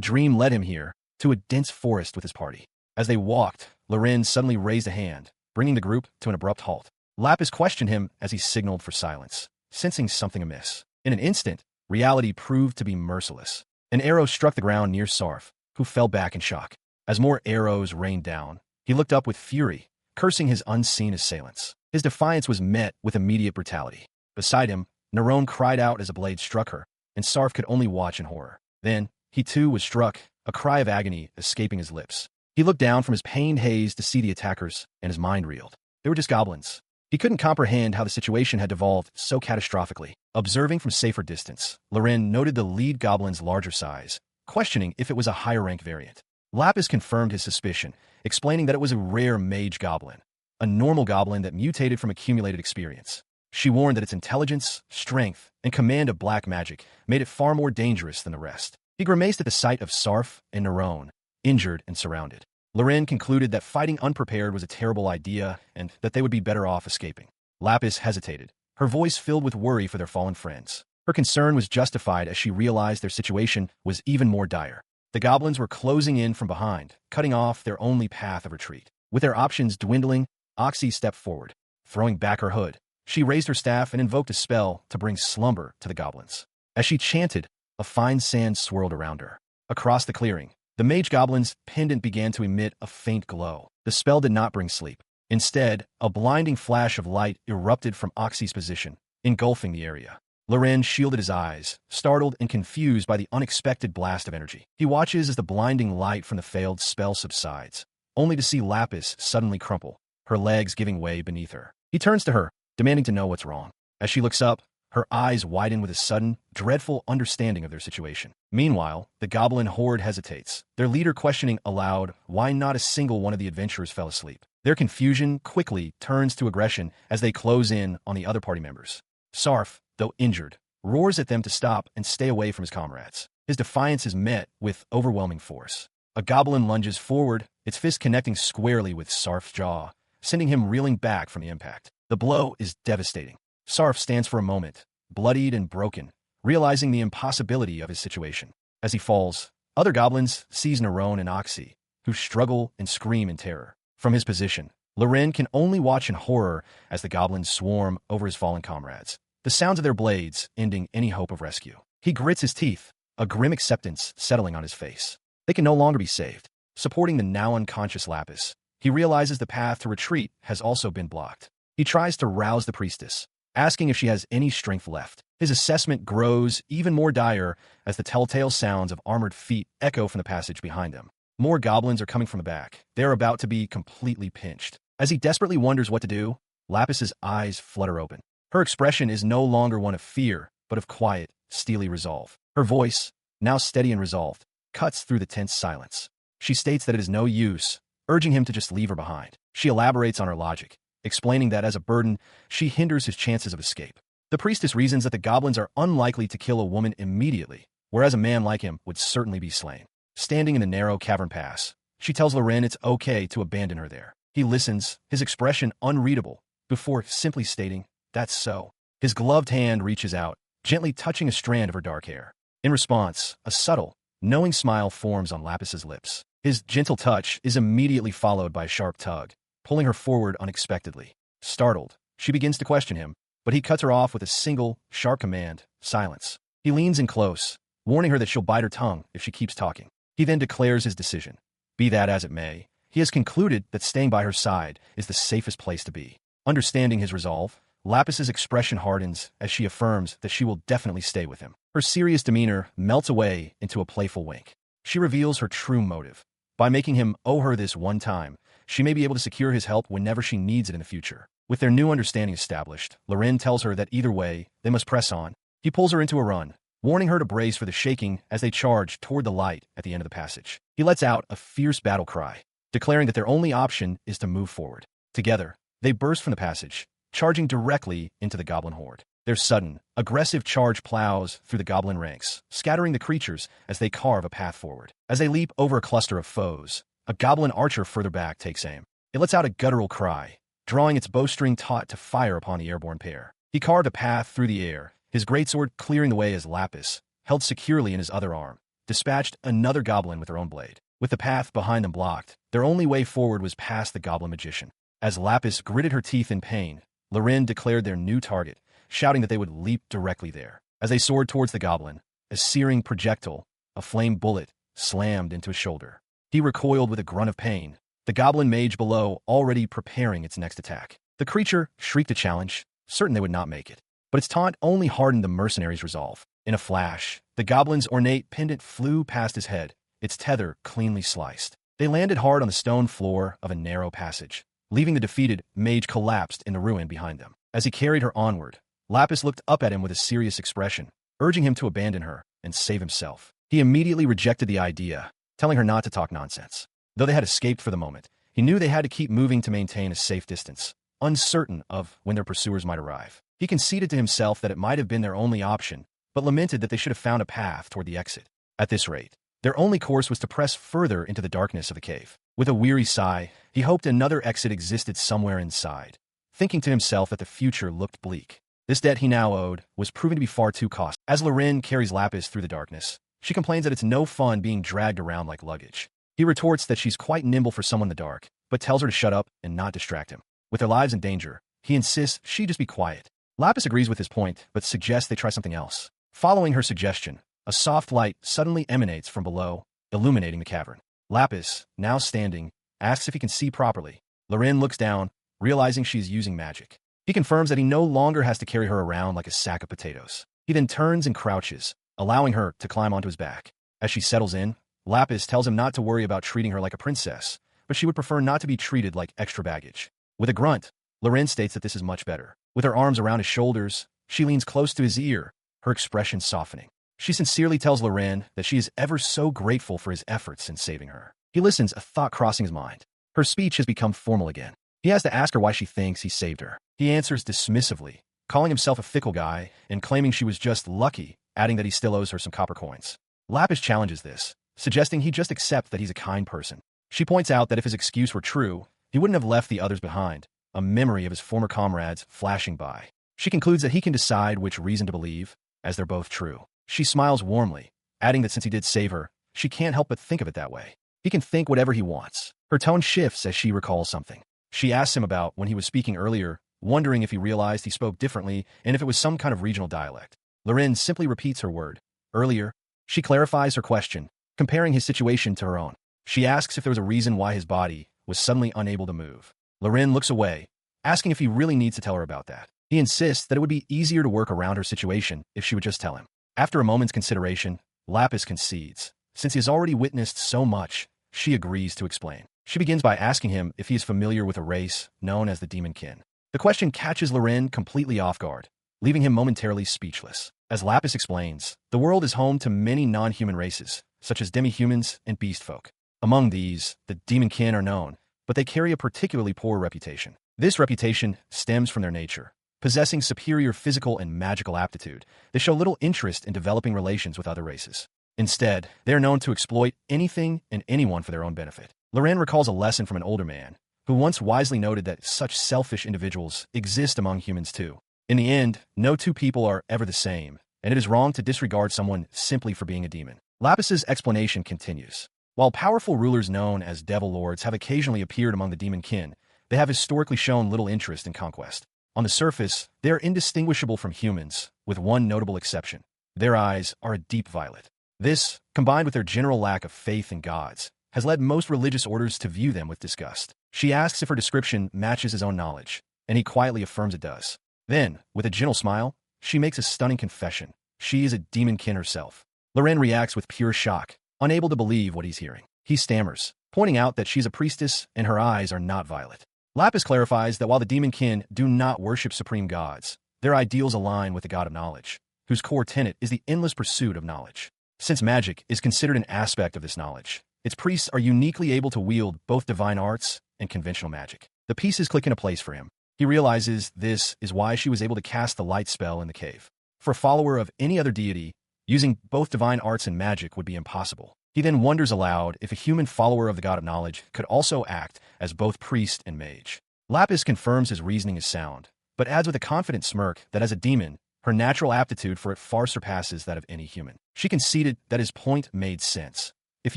Speaker 1: dream led him here, to a dense forest with his party. As they walked, Loren suddenly raised a hand, bringing the group to an abrupt halt. Lapis questioned him as he signaled for silence, sensing something amiss. In an instant, reality proved to be merciless. An arrow struck the ground near Sarf, who fell back in shock. As more arrows rained down, he looked up with fury, cursing his unseen assailants. His defiance was met with immediate brutality. Beside him, Nerone cried out as a blade struck her, and Sarf could only watch in horror. Then, he too was struck, a cry of agony escaping his lips. He looked down from his pained haze to see the attackers, and his mind reeled. They were just goblins. He couldn't comprehend how the situation had devolved so catastrophically. Observing from safer distance, Loren noted the lead goblin's larger size, questioning if it was a higher-rank variant. Lapis confirmed his suspicion, explaining that it was a rare mage goblin, a normal goblin that mutated from accumulated experience. She warned that its intelligence, strength, and command of black magic made it far more dangerous than the rest. He grimaced at the sight of Sarf and Nerone, injured and surrounded. Loren concluded that fighting unprepared was a terrible idea and that they would be better off escaping. Lapis hesitated, her voice filled with worry for their fallen friends. Her concern was justified as she realized their situation was even more dire. The goblins were closing in from behind, cutting off their only path of retreat. With their options dwindling, Oxy stepped forward. Throwing back her hood, she raised her staff and invoked a spell to bring slumber to the goblins. As she chanted, a fine sand swirled around her. Across the clearing, the mage goblin's pendant began to emit a faint glow. The spell did not bring sleep. Instead, a blinding flash of light erupted from Oxy's position, engulfing the area. Loren shielded his eyes, startled and confused by the unexpected blast of energy. He watches as the blinding light from the failed spell subsides, only to see Lapis suddenly crumple, her legs giving way beneath her. He turns to her, demanding to know what's wrong. As she looks up, her eyes widen with a sudden, dreadful understanding of their situation. Meanwhile, the goblin horde hesitates, their leader questioning aloud why not a single one of the adventurers fell asleep. Their confusion quickly turns to aggression as they close in on the other party members. Sarf, though injured, roars at them to stop and stay away from his comrades. His defiance is met with overwhelming force. A goblin lunges forward, its fist connecting squarely with Sarf's jaw, sending him reeling back from the impact. The blow is devastating. Sarf stands for a moment, bloodied and broken, realizing the impossibility of his situation. As he falls, other goblins seize Nerone and Oxy, who struggle and scream in terror. From his position, Loren can only watch in horror as the goblins swarm over his fallen comrades, the sounds of their blades ending any hope of rescue. He grits his teeth, a grim acceptance settling on his face. They can no longer be saved. Supporting the now unconscious Lapis, he realizes the path to retreat has also been blocked. He tries to rouse the priestess, asking if she has any strength left. His assessment grows even more dire as the telltale sounds of armored feet echo from the passage behind him. More goblins are coming from the back. They are about to be completely pinched. As he desperately wonders what to do, Lapis's eyes flutter open. Her expression is no longer one of fear, but of quiet, steely resolve. Her voice, now steady and resolved, cuts through the tense silence. She states that it is no use, urging him to just leave her behind. She elaborates on her logic, explaining that as a burden, she hinders his chances of escape. The priestess reasons that the goblins are unlikely to kill a woman immediately, whereas a man like him would certainly be slain. Standing in the narrow cavern pass, she tells Loren it's okay to abandon her there. He listens, his expression unreadable, before simply stating, "That's so." His gloved hand reaches out, gently touching a strand of her dark hair. In response, a subtle, knowing smile forms on Lapis's lips. His gentle touch is immediately followed by a sharp tug, pulling her forward unexpectedly. Startled, she begins to question him, but he cuts her off with a single, sharp command, silence. He leans in close, warning her that she'll bite her tongue if she keeps talking. He then declares his decision. Be that as it may, he has concluded that staying by her side is the safest place to be. Understanding his resolve, Lapis's expression hardens as she affirms that she will definitely stay with him. Her serious demeanor melts away into a playful wink. She reveals her true motive. By making him owe her this one time, she may be able to secure his help whenever she needs it in the future. With their new understanding established, Loren tells her that either way, they must press on. He pulls her into a run, warning her to brace for the shaking as they charge toward the light at the end of the passage. He lets out a fierce battle cry, declaring that their only option is to move forward. Together, they burst from the passage, charging directly into the goblin horde. Their sudden, aggressive charge plows through the goblin ranks, scattering the creatures as they carve a path forward. As they leap over a cluster of foes, a goblin archer further back takes aim. It lets out a guttural cry, drawing its bowstring taut to fire upon the airborne pair. He carved a path through the air, his greatsword clearing the way as Lapis, held securely in his other arm, dispatched another goblin with her own blade. With the path behind them blocked, their only way forward was past the goblin magician. As Lapis gritted her teeth in pain, Loren declared their new target, shouting that they would leap directly there. As they soared towards the goblin, a searing projectile, a flame bullet, slammed into his shoulder. He recoiled with a grunt of pain, the goblin mage below already preparing its next attack. The creature shrieked a challenge, certain they would not make it. But its taunt only hardened the mercenary's resolve. In a flash, the goblin's ornate pendant flew past his head, its tether cleanly sliced. They landed hard on the stone floor of a narrow passage, leaving the defeated mage collapsed in the ruin behind them. As he carried her onward, Lapis looked up at him with a serious expression, urging him to abandon her and save himself. He immediately rejected the idea, telling her not to talk nonsense. Though they had escaped for the moment, he knew they had to keep moving to maintain a safe distance, uncertain of when their pursuers might arrive. He conceded to himself that it might have been their only option, but lamented that they should have found a path toward the exit. At this rate, their only course was to press further into the darkness of the cave. With a weary sigh, he hoped another exit existed somewhere inside, thinking to himself that the future looked bleak. This debt he now owed was proving to be far too costly. As Loren carries Lapis through the darkness, she complains that it's no fun being dragged around like luggage. He retorts that she's quite nimble for someone in the dark, but tells her to shut up and not distract him. With their lives in danger, he insists she just be quiet. Lapis agrees with his point, but suggests they try something else. Following her suggestion, a soft light suddenly emanates from below, illuminating the cavern. Lapis, now standing, asks if he can see properly. Loren looks down, realizing she is using magic. He confirms that he no longer has to carry her around like a sack of potatoes. He then turns and crouches, allowing her to climb onto his back. As she settles in, Lapis tells him not to worry about treating her like a princess, but she would prefer not to be treated like extra baggage. With a grunt, Loren states that this is much better. With her arms around his shoulders, she leans close to his ear, her expression softening. She sincerely tells Loren that she is ever so grateful for his efforts in saving her. He listens, a thought crossing his mind. Her speech has become formal again. He has to ask her why she thinks he saved her. He answers dismissively, calling himself a fickle guy and claiming she was just lucky, adding that he still owes her some copper coins. Lapis challenges this, suggesting he just accept that he's a kind person. She points out that if his excuse were true, he wouldn't have left the others behind, a memory of his former comrades flashing by. She concludes that he can decide which reason to believe, as they're both true. She smiles warmly, adding that since he did save her, she can't help but think of it that way. He can think whatever he wants. Her tone shifts as she recalls something. She asks him about when he was speaking earlier, wondering if he realized he spoke differently and if it was some kind of regional dialect. Loren simply repeats her word. Earlier, she clarifies her question, comparing his situation to her own. She asks if there was a reason why his body was suddenly unable to move. Loren looks away, asking if he really needs to tell her about that. He insists that it would be easier to work around her situation if she would just tell him. After a moment's consideration, Lapis concedes. Since he has already witnessed so much, she agrees to explain. She begins by asking him if he is familiar with a race known as the Demon Kin. The question catches Loren completely off guard, leaving him momentarily speechless. As Lapis explains, the world is home to many non-human races, such as demi-humans and beast folk. Among these, the Demon Kin are known, but they carry a particularly poor reputation. This reputation stems from their nature. Possessing superior physical and magical aptitude, they show little interest in developing relations with other races. Instead, they are known to exploit anything and anyone for their own benefit. Loren recalls a lesson from an older man, who once wisely noted that such selfish individuals exist among humans too. In the end, no two people are ever the same, and it is wrong to disregard someone simply for being a demon. Lapis's explanation continues. While powerful rulers known as devil lords have occasionally appeared among the demon kin, they have historically shown little interest in conquest. On the surface, they are indistinguishable from humans, with one notable exception. Their eyes are a deep violet. This, combined with their general lack of faith in gods, has led most religious orders to view them with disgust. She asks if her description matches his own knowledge, and he quietly affirms it does. Then, with a gentle smile, she makes a stunning confession. She is a demon kin herself. Loren reacts with pure shock, unable to believe what he's hearing. He stammers, pointing out that she's a priestess and her eyes are not violet. Lapis clarifies that while the demon kin do not worship supreme gods, their ideals align with the god of knowledge, whose core tenet is the endless pursuit of knowledge. Since magic is considered an aspect of this knowledge, its priests are uniquely able to wield both divine arts and conventional magic. The pieces click into place for him. He realizes this is why she was able to cast the light spell in the cave. For a follower of any other deity, using both divine arts and magic would be impossible. He then wonders aloud if a human follower of the god of knowledge could also act as both priest and mage. Lapis confirms his reasoning is sound, but adds with a confident smirk that as a demon, her natural aptitude for it far surpasses that of any human. She conceded that his point made sense. If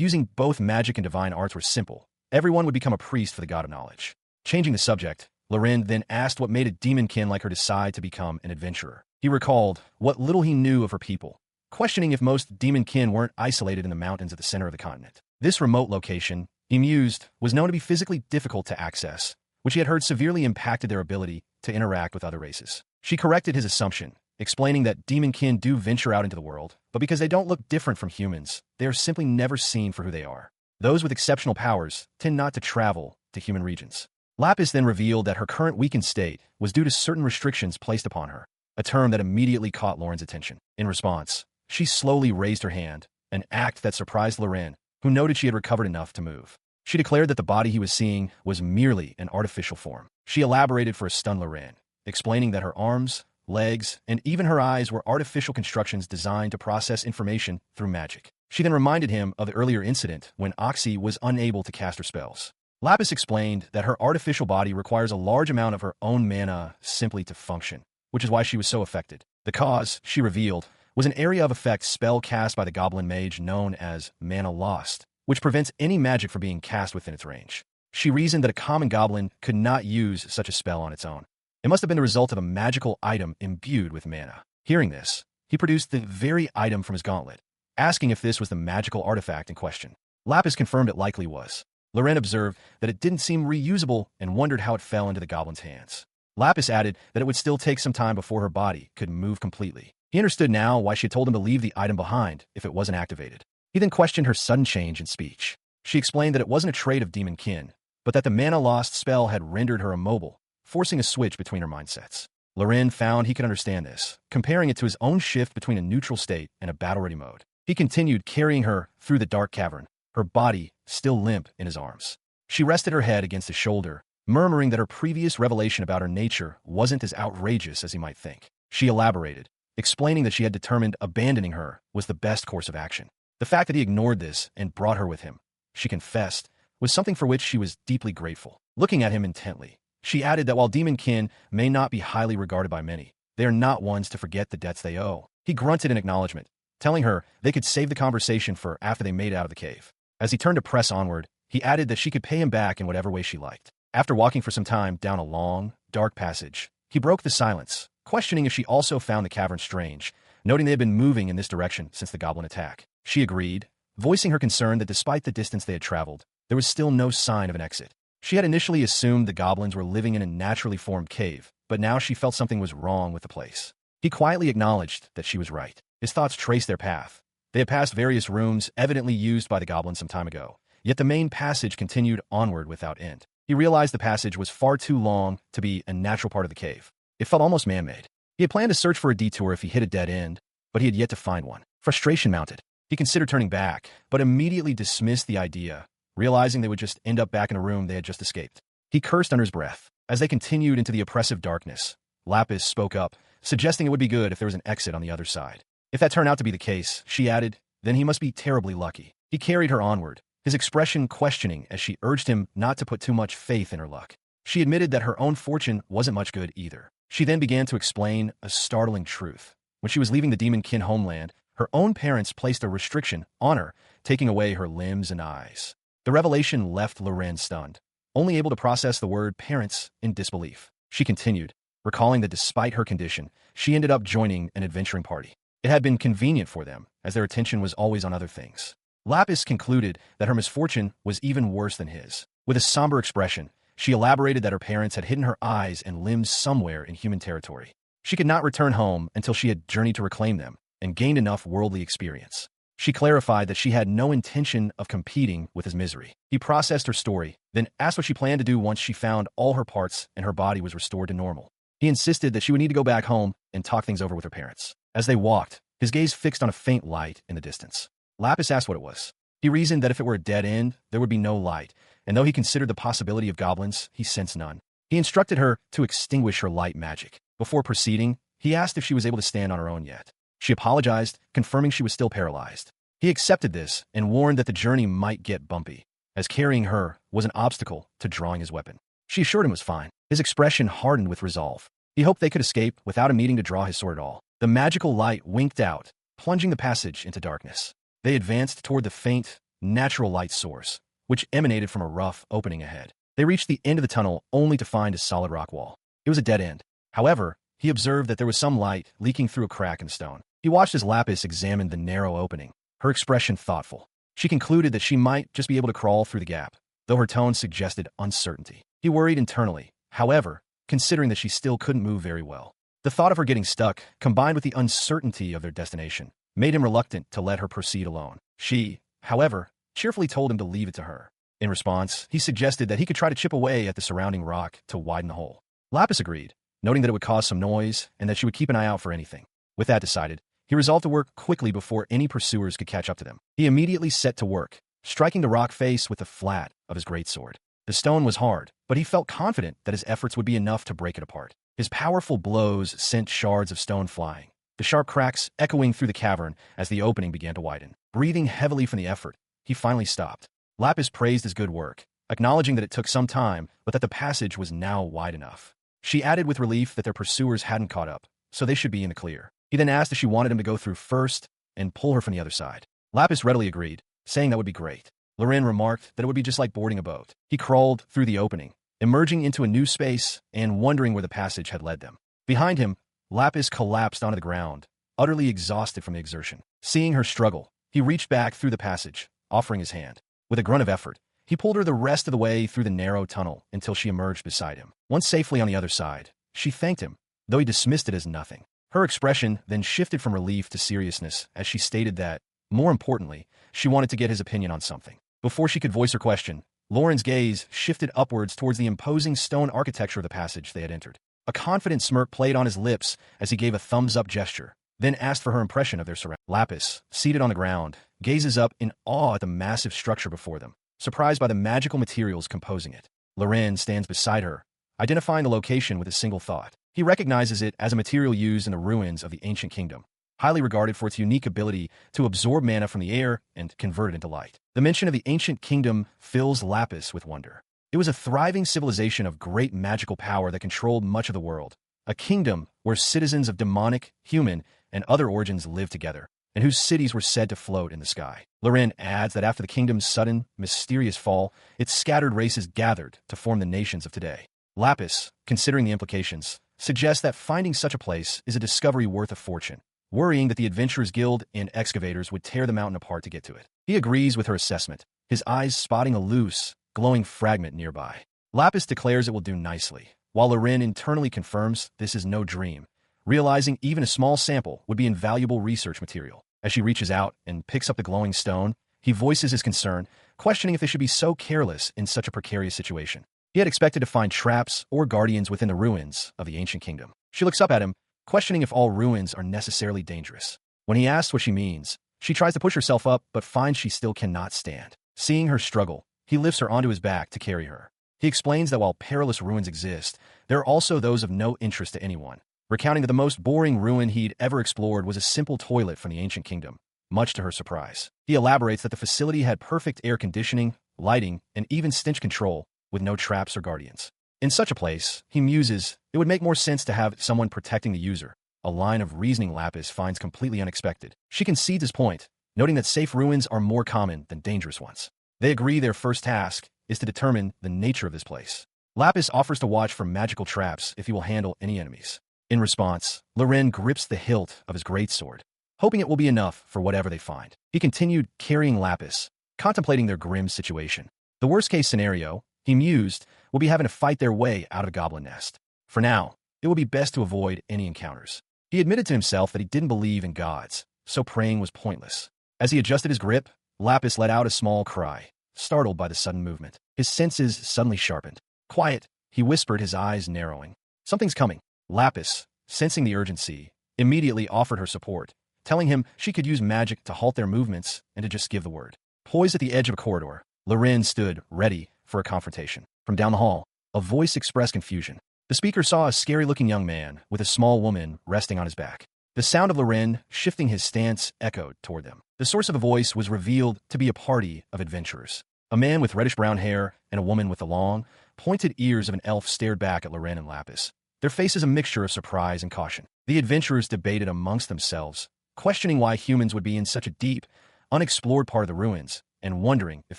Speaker 1: using both magic and divine arts were simple, everyone would become a priest for the god of knowledge. Changing the subject, Loren then asked what made a demonkin like her decide to become an adventurer. He recalled what little he knew of her people, questioning if most demonkin weren't isolated in the mountains at the center of the continent. This remote location, he mused, was known to be physically difficult to access, which he had heard severely impacted their ability to interact with other races. She corrected his assumption, explaining that demonkin do venture out into the world, but because they don't look different from humans, they are simply never seen for who they are. Those with exceptional powers tend not to travel to human regions. Lapis then revealed that her current weakened state was due to certain restrictions placed upon her, a term that immediately caught Lauren's attention. In response, she slowly raised her hand, an act that surprised Loren, who noted she had recovered enough to move. She declared that the body he was seeing was merely an artificial form. She elaborated for a stunned Loren, explaining that her arms, legs, and even her eyes were artificial constructions designed to process information through magic. She then reminded him of the earlier incident when Oxy was unable to cast her spells. Lapis explained that her artificial body requires a large amount of her own mana simply to function, which is why she was so affected. The cause, she revealed, was an area of effect spell cast by the goblin mage known as Mana Lost, which prevents any magic from being cast within its range. She reasoned that a common goblin could not use such a spell on its own. It must have been the result of a magical item imbued with mana. Hearing this, he produced the very item from his gauntlet, asking if this was the magical artifact in question. Lapis confirmed it likely was. Loren observed that it didn't seem reusable and wondered how it fell into the goblin's hands. Lapis added that it would still take some time before her body could move completely. He understood now why she had told him to leave the item behind if it wasn't activated. He then questioned her sudden change in speech. She explained that it wasn't a trait of demon kin, but that the Mana Lost spell had rendered her immobile, forcing a switch between her mindsets. Loren found he could understand this, comparing it to his own shift between a neutral state and a battle-ready mode. He continued carrying her through the dark cavern, her body still limp in his arms. She rested her head against his shoulder, murmuring that her previous revelation about her nature wasn't as outrageous as he might think. She elaborated, explaining that she had determined abandoning her was the best course of action. The fact that he ignored this and brought her with him, she confessed, was something for which she was deeply grateful. Looking at him intently, she added that while demon kin may not be highly regarded by many, they are not ones to forget the debts they owe. He grunted in acknowledgement, telling her they could save the conversation for after they made it out of the cave. As he turned to press onward, he added that she could pay him back in whatever way she liked. After walking for some time down a long, dark passage, he broke the silence, questioning if she also found the cavern strange, noting they had been moving in this direction since the goblin attack. She agreed, voicing her concern that despite the distance they had traveled, there was still no sign of an exit. She had initially assumed the goblins were living in a naturally formed cave, but now she felt something was wrong with the place. He quietly acknowledged that she was right. His thoughts traced their path. They had passed various rooms evidently used by the goblins some time ago, yet the main passage continued onward without end. He realized the passage was far too long to be a natural part of the cave. It felt almost man-made. He had planned to search for a detour if he hit a dead end, but he had yet to find one. Frustration mounted. He considered turning back, but immediately dismissed the idea, realizing they would just end up back in the room they had just escaped. He cursed under his breath. As they continued into the oppressive darkness, Lapis spoke up, suggesting it would be good if there was an exit on the other side. If that turned out to be the case, she added, then he must be terribly lucky. He carried her onward, his expression questioning as she urged him not to put too much faith in her luck. She admitted that her own fortune wasn't much good either. She then began to explain a startling truth. When she was leaving the demon kin homeland, her own parents placed a restriction on her, taking away her limbs and eyes. The revelation left Loren stunned, only able to process the word parents in disbelief. She continued, recalling that despite her condition, she ended up joining an adventuring party. It had been convenient for them, as their attention was always on other things. Lapis concluded that her misfortune was even worse than his. With a somber expression, she elaborated that her parents had hidden her eyes and limbs somewhere in human territory. She could not return home until she had journeyed to reclaim them and gained enough worldly experience. She clarified that she had no intention of competing with his misery. He processed her story, then asked what she planned to do once she found all her parts and her body was restored to normal. He insisted that she would need to go back home and talk things over with her parents. As they walked, his gaze fixed on a faint light in the distance. Lapis asked what it was. He reasoned that if it were a dead end, there would be no light, and though he considered the possibility of goblins, he sensed none. He instructed her to extinguish her light magic. Before proceeding, he asked if she was able to stand on her own yet. She apologized, confirming she was still paralyzed. He accepted this and warned that the journey might get bumpy, as carrying her was an obstacle to drawing his weapon. She assured him it was fine. His expression hardened with resolve. He hoped they could escape without him needing to draw his sword at all. The magical light winked out, plunging the passage into darkness. They advanced toward the faint, natural light source, which emanated from a rough opening ahead. They reached the end of the tunnel only to find a solid rock wall. It was a dead end. However, he observed that there was some light leaking through a crack in the stone. He watched as Lapis examined the narrow opening, her expression thoughtful. She concluded that she might just be able to crawl through the gap, though her tone suggested uncertainty. He worried internally, however, considering that she still couldn't move very well. The thought of her getting stuck, combined with the uncertainty of their destination, made him reluctant to let her proceed alone. She, however, cheerfully told him to leave it to her. In response, he suggested that he could try to chip away at the surrounding rock to widen the hole. Lapis agreed, noting that it would cause some noise and that she would keep an eye out for anything. With that decided, he resolved to work quickly before any pursuers could catch up to them. He immediately set to work, striking the rock face with the flat of his greatsword. The stone was hard, but he felt confident that his efforts would be enough to break it apart. His powerful blows sent shards of stone flying, the sharp cracks echoing through the cavern as the opening began to widen. Breathing heavily from the effort, he finally stopped. Lapis praised his good work, acknowledging that it took some time, but that the passage was now wide enough. She added with relief that their pursuers hadn't caught up, so they should be in the clear. He then asked if she wanted him to go through first and pull her from the other side. Lapis readily agreed, saying that would be great. Loren remarked that it would be just like boarding a boat. He crawled through the opening, emerging into a new space and wondering where the passage had led them. Behind him, Lapis collapsed onto the ground, utterly exhausted from the exertion. Seeing her struggle, he reached back through the passage, offering his hand. With a grunt of effort, he pulled her the rest of the way through the narrow tunnel until she emerged beside him. Once safely on the other side, she thanked him, though he dismissed it as nothing. Her expression then shifted from relief to seriousness as she stated that, more importantly, she wanted to get his opinion on something. Before she could voice her question, Lauren's gaze shifted upwards towards the imposing stone architecture of the passage they had entered. A confident smirk played on his lips as he gave a thumbs-up gesture, then asked for her impression of their surroundings. Lapis, seated on the ground, gazes up in awe at the massive structure before them, surprised by the magical materials composing it. Loren stands beside her, identifying the location with a single thought. He recognizes it as a material used in the ruins of the ancient kingdom, highly regarded for its unique ability to absorb mana from the air and convert it into light. The mention of the ancient kingdom fills Lapis with wonder. It was a thriving civilization of great magical power that controlled much of the world, a kingdom where citizens of demonic, human, and other origins lived together, and whose cities were said to float in the sky. Loren adds that after the kingdom's sudden, mysterious fall, its scattered races gathered to form the nations of today. Lapis, considering the implications, suggests that finding such a place is a discovery worth a fortune, worrying that the Adventurers Guild and excavators would tear the mountain apart to get to it. He agrees with her assessment, his eyes spotting a loose, glowing fragment nearby. Lapis declares it will do nicely, while Loren internally confirms this is no dream, realizing even a small sample would be invaluable research material. As she reaches out and picks up the glowing stone, he voices his concern, questioning if they should be so careless in such a precarious situation. He had expected to find traps or guardians within the ruins of the ancient kingdom. She looks up at him, questioning if all ruins are necessarily dangerous. When he asks what she means, she tries to push herself up but finds she still cannot stand. Seeing her struggle, he lifts her onto his back to carry her. He explains that while perilous ruins exist, there are also those of no interest to anyone, recounting that the most boring ruin he'd ever explored was a simple toilet from the ancient kingdom, much to her surprise. He elaborates that the facility had perfect air conditioning, lighting, and even stench control, with no traps or guardians. In such a place, he muses, it would make more sense to have someone protecting the user, a line of reasoning Lapis finds completely unexpected. She concedes his point, noting that safe ruins are more common than dangerous ones. They agree their first task is to determine the nature of this place. Lapis offers to watch for magical traps if he will handle any enemies. In response, Loren grips the hilt of his greatsword, hoping it will be enough for whatever they find. He continued carrying Lapis, contemplating their grim situation. The worst-case scenario, he mused, will be having to fight their way out of the goblin nest. For now, it would be best to avoid any encounters. He admitted to himself that he didn't believe in gods, so praying was pointless. As he adjusted his grip, Lapis let out a small cry, startled by the sudden movement. His senses suddenly sharpened. Quiet, he whispered, his eyes narrowing. Something's coming. Lapis, sensing the urgency, immediately offered her support, telling him she could use magic to halt their movements and to just give the word. Poised at the edge of a corridor, Loren stood ready for a confrontation. From down the hall, a voice expressed confusion. The speaker saw a scary-looking young man with a small woman resting on his back. The sound of Loren shifting his stance echoed toward them. The source of the voice was revealed to be a party of adventurers. A man with reddish-brown hair and a woman with the long, pointed ears of an elf stared back at Loren and Lapis, their faces a mixture of surprise and caution. The adventurers debated amongst themselves, questioning why humans would be in such a deep, unexplored part of the ruins, and wondering if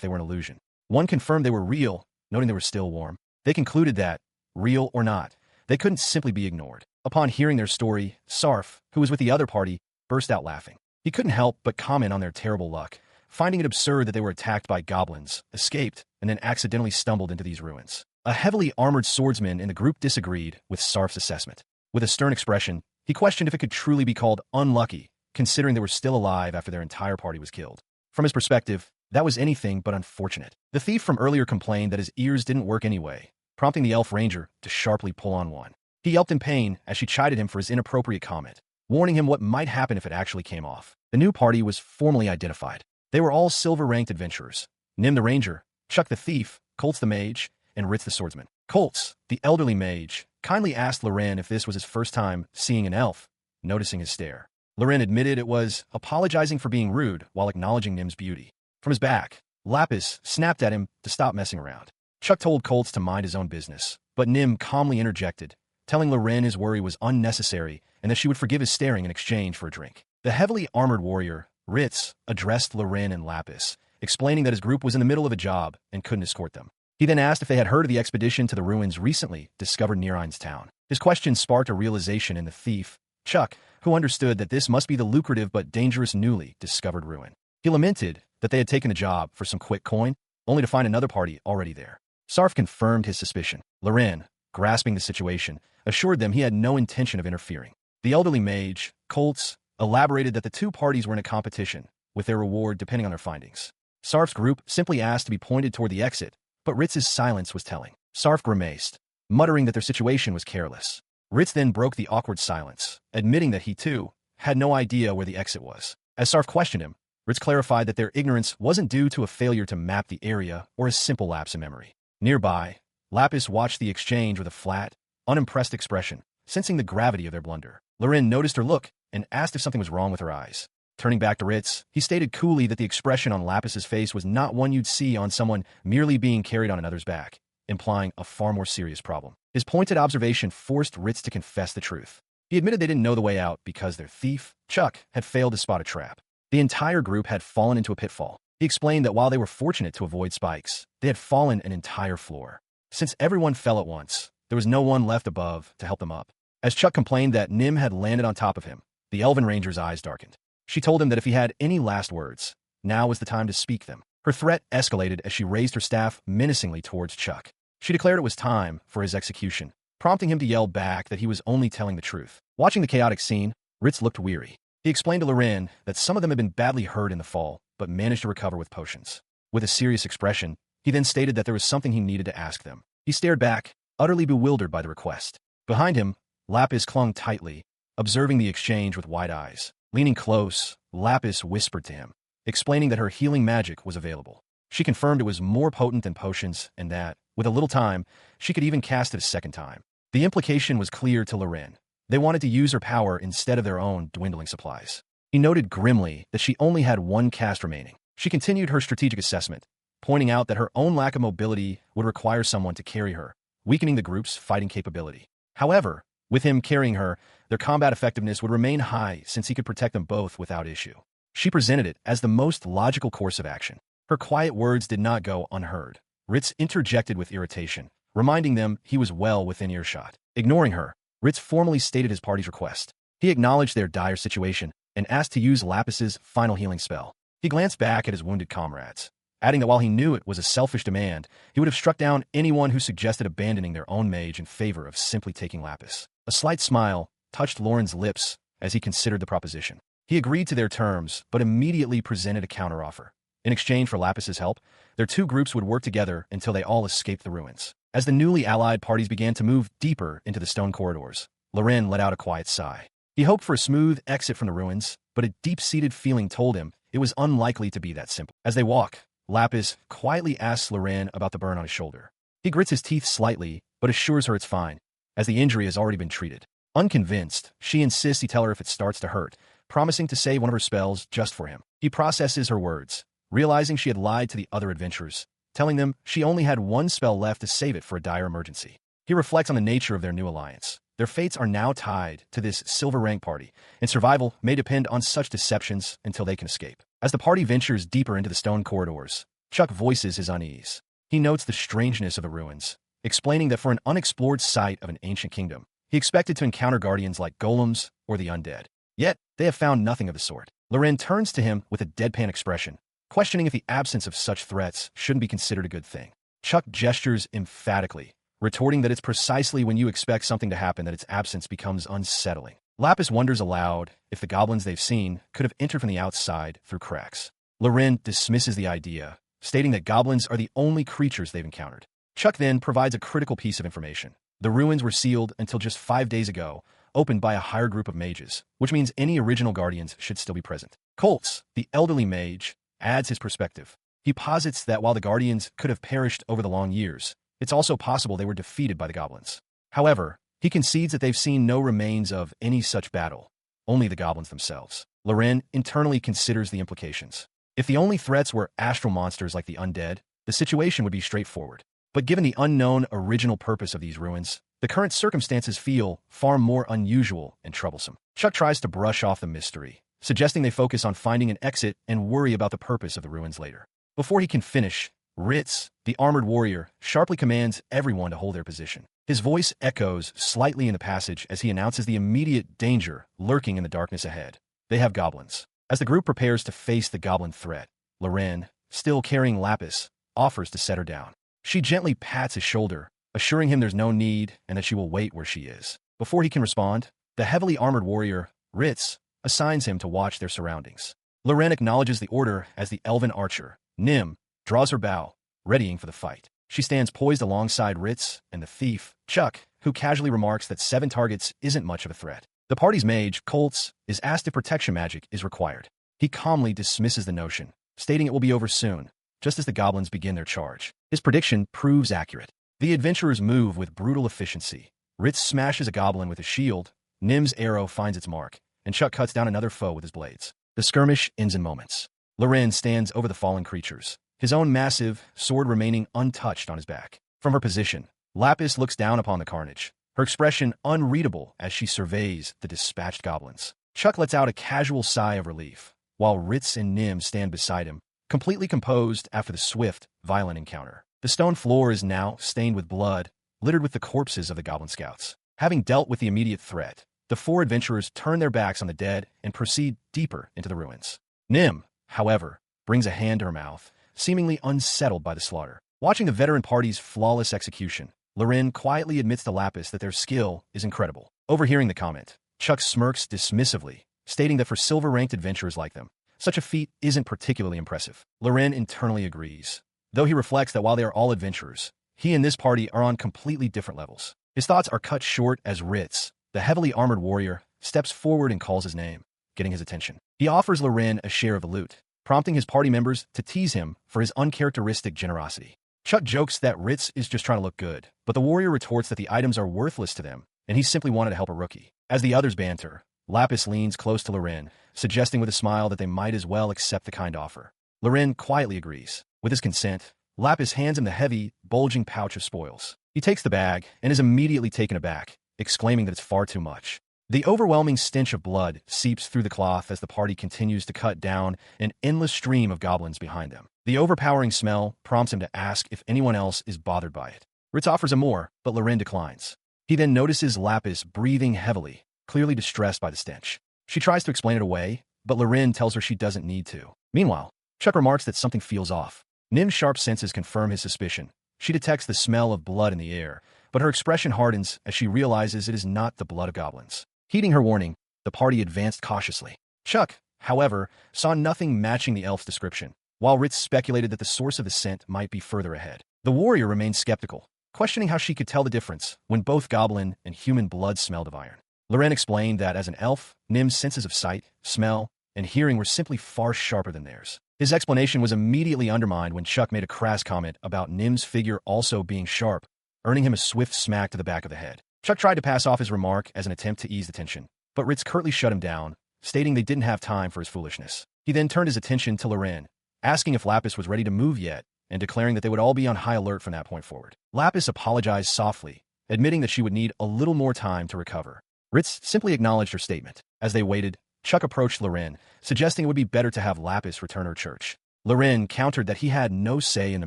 Speaker 1: they were an illusion. One confirmed they were real, noting they were still warm. They concluded that, real or not, they couldn't simply be ignored. Upon hearing their story, Sarf, who was with the other party, burst out laughing. He couldn't help but comment on their terrible luck, finding it absurd that they were attacked by goblins, escaped, and then accidentally stumbled into these ruins. A heavily armored swordsman in the group disagreed with Sarf's assessment. With a stern expression, he questioned if it could truly be called unlucky, considering they were still alive after their entire party was killed. From his perspective, that was anything but unfortunate. The thief from earlier complained that his ears didn't work anyway, prompting the elf ranger to sharply pull on one. He yelped in pain as she chided him for his inappropriate comment, warning him what might happen if it actually came off. The new party was formally identified. They were all silver-ranked adventurers. Nim the ranger, Chuck the thief, Colts the mage, and Ritz the swordsman. Colts, the elderly mage, kindly asked Loren if this was his first time seeing an elf, noticing his stare. Loren admitted it was, apologizing for being rude while acknowledging Nim's beauty. From his back, Lapis snapped at him to stop messing around. Chuck told Colts to mind his own business, but Nim calmly interjected, telling Loren his worry was unnecessary and that she would forgive his staring in exchange for a drink. The heavily armored warrior, Ritz, addressed Loren and Lapis, explaining that his group was in the middle of a job and couldn't escort them. He then asked if they had heard of the expedition to the ruins recently discovered near Ein's town. His question sparked a realization in the thief, Chuck, who understood that this must be the lucrative but dangerous newly discovered ruin. He lamented that they had taken the job for some quick coin, only to find another party already there. Sarf confirmed his suspicion. Loren, grasping the situation, assured them he had no intention of interfering. The elderly mage, Colts, elaborated that the two parties were in a competition, with their reward depending on their findings. Sarf's group simply asked to be pointed toward the exit, but Ritz's silence was telling. Sarf grimaced, muttering that their situation was careless. Ritz then broke the awkward silence, admitting that he, too, had no idea where the exit was. As Sarf questioned him, Ritz clarified that their ignorance wasn't due to a failure to map the area or a simple lapse in memory. Nearby, Lapis watched the exchange with a flat, unimpressed expression, sensing the gravity of their blunder. Loren noticed her look and asked if something was wrong with her eyes. Turning back to Ritz, he stated coolly that the expression on Lapis's face was not one you'd see on someone merely being carried on another's back, implying a far more serious problem. His pointed observation forced Ritz to confess the truth. He admitted they didn't know the way out because their thief, Chuck, had failed to spot a trap. The entire group had fallen into a pitfall. He explained that while they were fortunate to avoid spikes, they had fallen an entire floor. Since everyone fell at once, there was no one left above to help them up. As Chuck complained that Nim had landed on top of him, the Elven Ranger's eyes darkened. She told him that if he had any last words, now was the time to speak them. Her threat escalated as she raised her staff menacingly towards Chuck. She declared it was time for his execution, prompting him to yell back that he was only telling the truth. Watching the chaotic scene, Ritz looked weary. He explained to Loren that some of them had been badly hurt in the fall, but managed to recover with potions. With a serious expression, he then stated that there was something he needed to ask them. He stared back, utterly bewildered by the request. Behind him, Lapis clung tightly, observing the exchange with wide eyes. Leaning close, Lapis whispered to him, explaining that her healing magic was available. She confirmed it was more potent than potions and that, with a little time, she could even cast it a second time. The implication was clear to Loren. They wanted to use her power instead of their own dwindling supplies. He noted grimly that she only had one cast remaining. She continued her strategic assessment, pointing out that her own lack of mobility would require someone to carry her, weakening the group's fighting capability. However, with him carrying her, their combat effectiveness would remain high since he could protect them both without issue. She presented it as the most logical course of action. Her quiet words did not go unheard. Ritz interjected with irritation, reminding them he was well within earshot. Ignoring her, Ritz formally stated his party's request. He acknowledged their dire situation and asked to use Lapis's final healing spell. He glanced back at his wounded comrades, adding that while he knew it was a selfish demand, he would have struck down anyone who suggested abandoning their own mage in favor of simply taking Lapis. A slight smile touched Loren's lips as he considered the proposition. He agreed to their terms, but immediately presented a counteroffer. In exchange for Lapis's help, their two groups would work together until they all escaped the ruins. As the newly allied parties began to move deeper into the stone corridors, Loren let out a quiet sigh. He hoped for a smooth exit from the ruins, but a deep-seated feeling told him it was unlikely to be that simple. As they walk, Lapis quietly asks Loren about the burn on his shoulder. He grits his teeth slightly, but assures her it's fine, as the injury has already been treated. Unconvinced, she insists he tell her if it starts to hurt, promising to save one of her spells just for him. He processes her words, realizing she had lied to the other adventurers, telling them she only had one spell left to save it for a dire emergency. He reflects on the nature of their new alliance. Their fates are now tied to this silver rank party, and survival may depend on such deceptions until they can escape. As the party ventures deeper into the stone corridors, Chuck voices his unease. He notes the strangeness of the ruins, explaining that for an unexplored site of an ancient kingdom, he expected to encounter guardians like golems or the undead. Yet, they have found nothing of the sort. Loren turns to him with a deadpan expression, questioning if the absence of such threats shouldn't be considered a good thing. Chuck gestures emphatically, retorting that it's precisely when you expect something to happen that its absence becomes unsettling. Lapis wonders aloud if the goblins they've seen could have entered from the outside through cracks. Loren dismisses the idea, stating that goblins are the only creatures they've encountered. Chuck then provides a critical piece of information. The ruins were sealed until just 5 days ago, opened by a higher group of mages, which means any original guardians should still be present. Colts, the elderly mage, adds his perspective. He posits that while the guardians could have perished over the long years, it's also possible they were defeated by the goblins. However, he concedes that they've seen no remains of any such battle, only the goblins themselves. Loren internally considers the implications. If the only threats were astral monsters like the undead, the situation would be straightforward. But given the unknown original purpose of these ruins, the current circumstances feel far more unusual and troublesome. Chuck tries to brush off the mystery, suggesting they focus on finding an exit and worry about the purpose of the ruins later. Before he can finish, Ritz, the armored warrior, sharply commands everyone to hold their position. His voice echoes slightly in the passage as he announces the immediate danger lurking in the darkness ahead. They have goblins. As the group prepares to face the goblin threat, Loren, still carrying Lapis, offers to set her down. She gently pats his shoulder, assuring him there's no need and that she will wait where she is. Before he can respond, the heavily armored warrior, Ritz, assigns him to watch their surroundings. Loren acknowledges the order as the elven archer, Nim, draws her bow, readying for the fight. She stands poised alongside Ritz and the thief, Chuck, who casually remarks that 7 targets isn't much of a threat. The party's mage, Colts, is asked if protection magic is required. He calmly dismisses the notion, stating it will be over soon, just as the goblins begin their charge. His prediction proves accurate. The adventurers move with brutal efficiency. Ritz smashes a goblin with his shield, Nim's arrow finds its mark, and Chuck cuts down another foe with his blades. The skirmish ends in moments. Loren stands over the fallen creatures, his own massive sword remaining untouched on his back. From her position, Lapis looks down upon the carnage, her expression unreadable as she surveys the dispatched goblins. Chuck lets out a casual sigh of relief, while Ritz and Nim stand beside him, completely composed after the swift, violent encounter. The stone floor is now stained with blood, littered with the corpses of the goblin scouts. Having dealt with the immediate threat, the 4 adventurers turn their backs on the dead and proceed deeper into the ruins. Nim, however, brings a hand to her mouth, seemingly unsettled by the slaughter. Watching the veteran party's flawless execution, Loren quietly admits to Lapis that their skill is incredible. Overhearing the comment, Chuck smirks dismissively, stating that for silver-ranked adventurers like them, such a feat isn't particularly impressive. Loren internally agrees, though he reflects that while they are all adventurers, he and this party are on completely different levels. His thoughts are cut short as Ritz, the heavily armored warrior, steps forward and calls his name, getting his attention. He offers Loren a share of the loot, prompting his party members to tease him for his uncharacteristic generosity. Chuck jokes that Ritz is just trying to look good, but the warrior retorts that the items are worthless to them, and he simply wanted to help a rookie. As the others banter, Lapis leans close to Loren, suggesting with a smile that they might as well accept the kind offer. Loren quietly agrees. With his consent, Lapis hands him the heavy, bulging pouch of spoils. He takes the bag and is immediately taken aback, exclaiming that it's far too much. The overwhelming stench of blood seeps through the cloth as the party continues to cut down an endless stream of goblins behind them. The overpowering smell prompts him to ask if anyone else is bothered by it. Ritz offers him more, but Loren declines. He then notices Lapis breathing heavily, clearly distressed by the stench. She tries to explain it away, but Loren tells her she doesn't need to. Meanwhile, Chuck remarks that something feels off. Nim's sharp senses confirm his suspicion. She detects the smell of blood in the air, but her expression hardens as she realizes it is not the blood of goblins. Heeding her warning, the party advanced cautiously. Chuck, however, saw nothing matching the elf's description, while Ritz speculated that the source of the scent might be further ahead. The warrior remained skeptical, questioning how she could tell the difference when both goblin and human blood smelled of iron. Loren explained that as an elf, Nim's senses of sight, smell, and hearing were simply far sharper than theirs. His explanation was immediately undermined when Chuck made a crass comment about Nim's figure also being sharp, earning him a swift smack to the back of the head. Chuck tried to pass off his remark as an attempt to ease the tension, but Ritz curtly shut him down, stating they didn't have time for his foolishness. He then turned his attention to Loren, asking if Lapis was ready to move yet, and declaring that they would all be on high alert from that point forward. Lapis apologized softly, admitting that she would need a little more time to recover. Ritz simply acknowledged her statement. As they waited, Chuck approached Loren, suggesting it would be better to have Lapis return her church. Loren countered that he had no say in the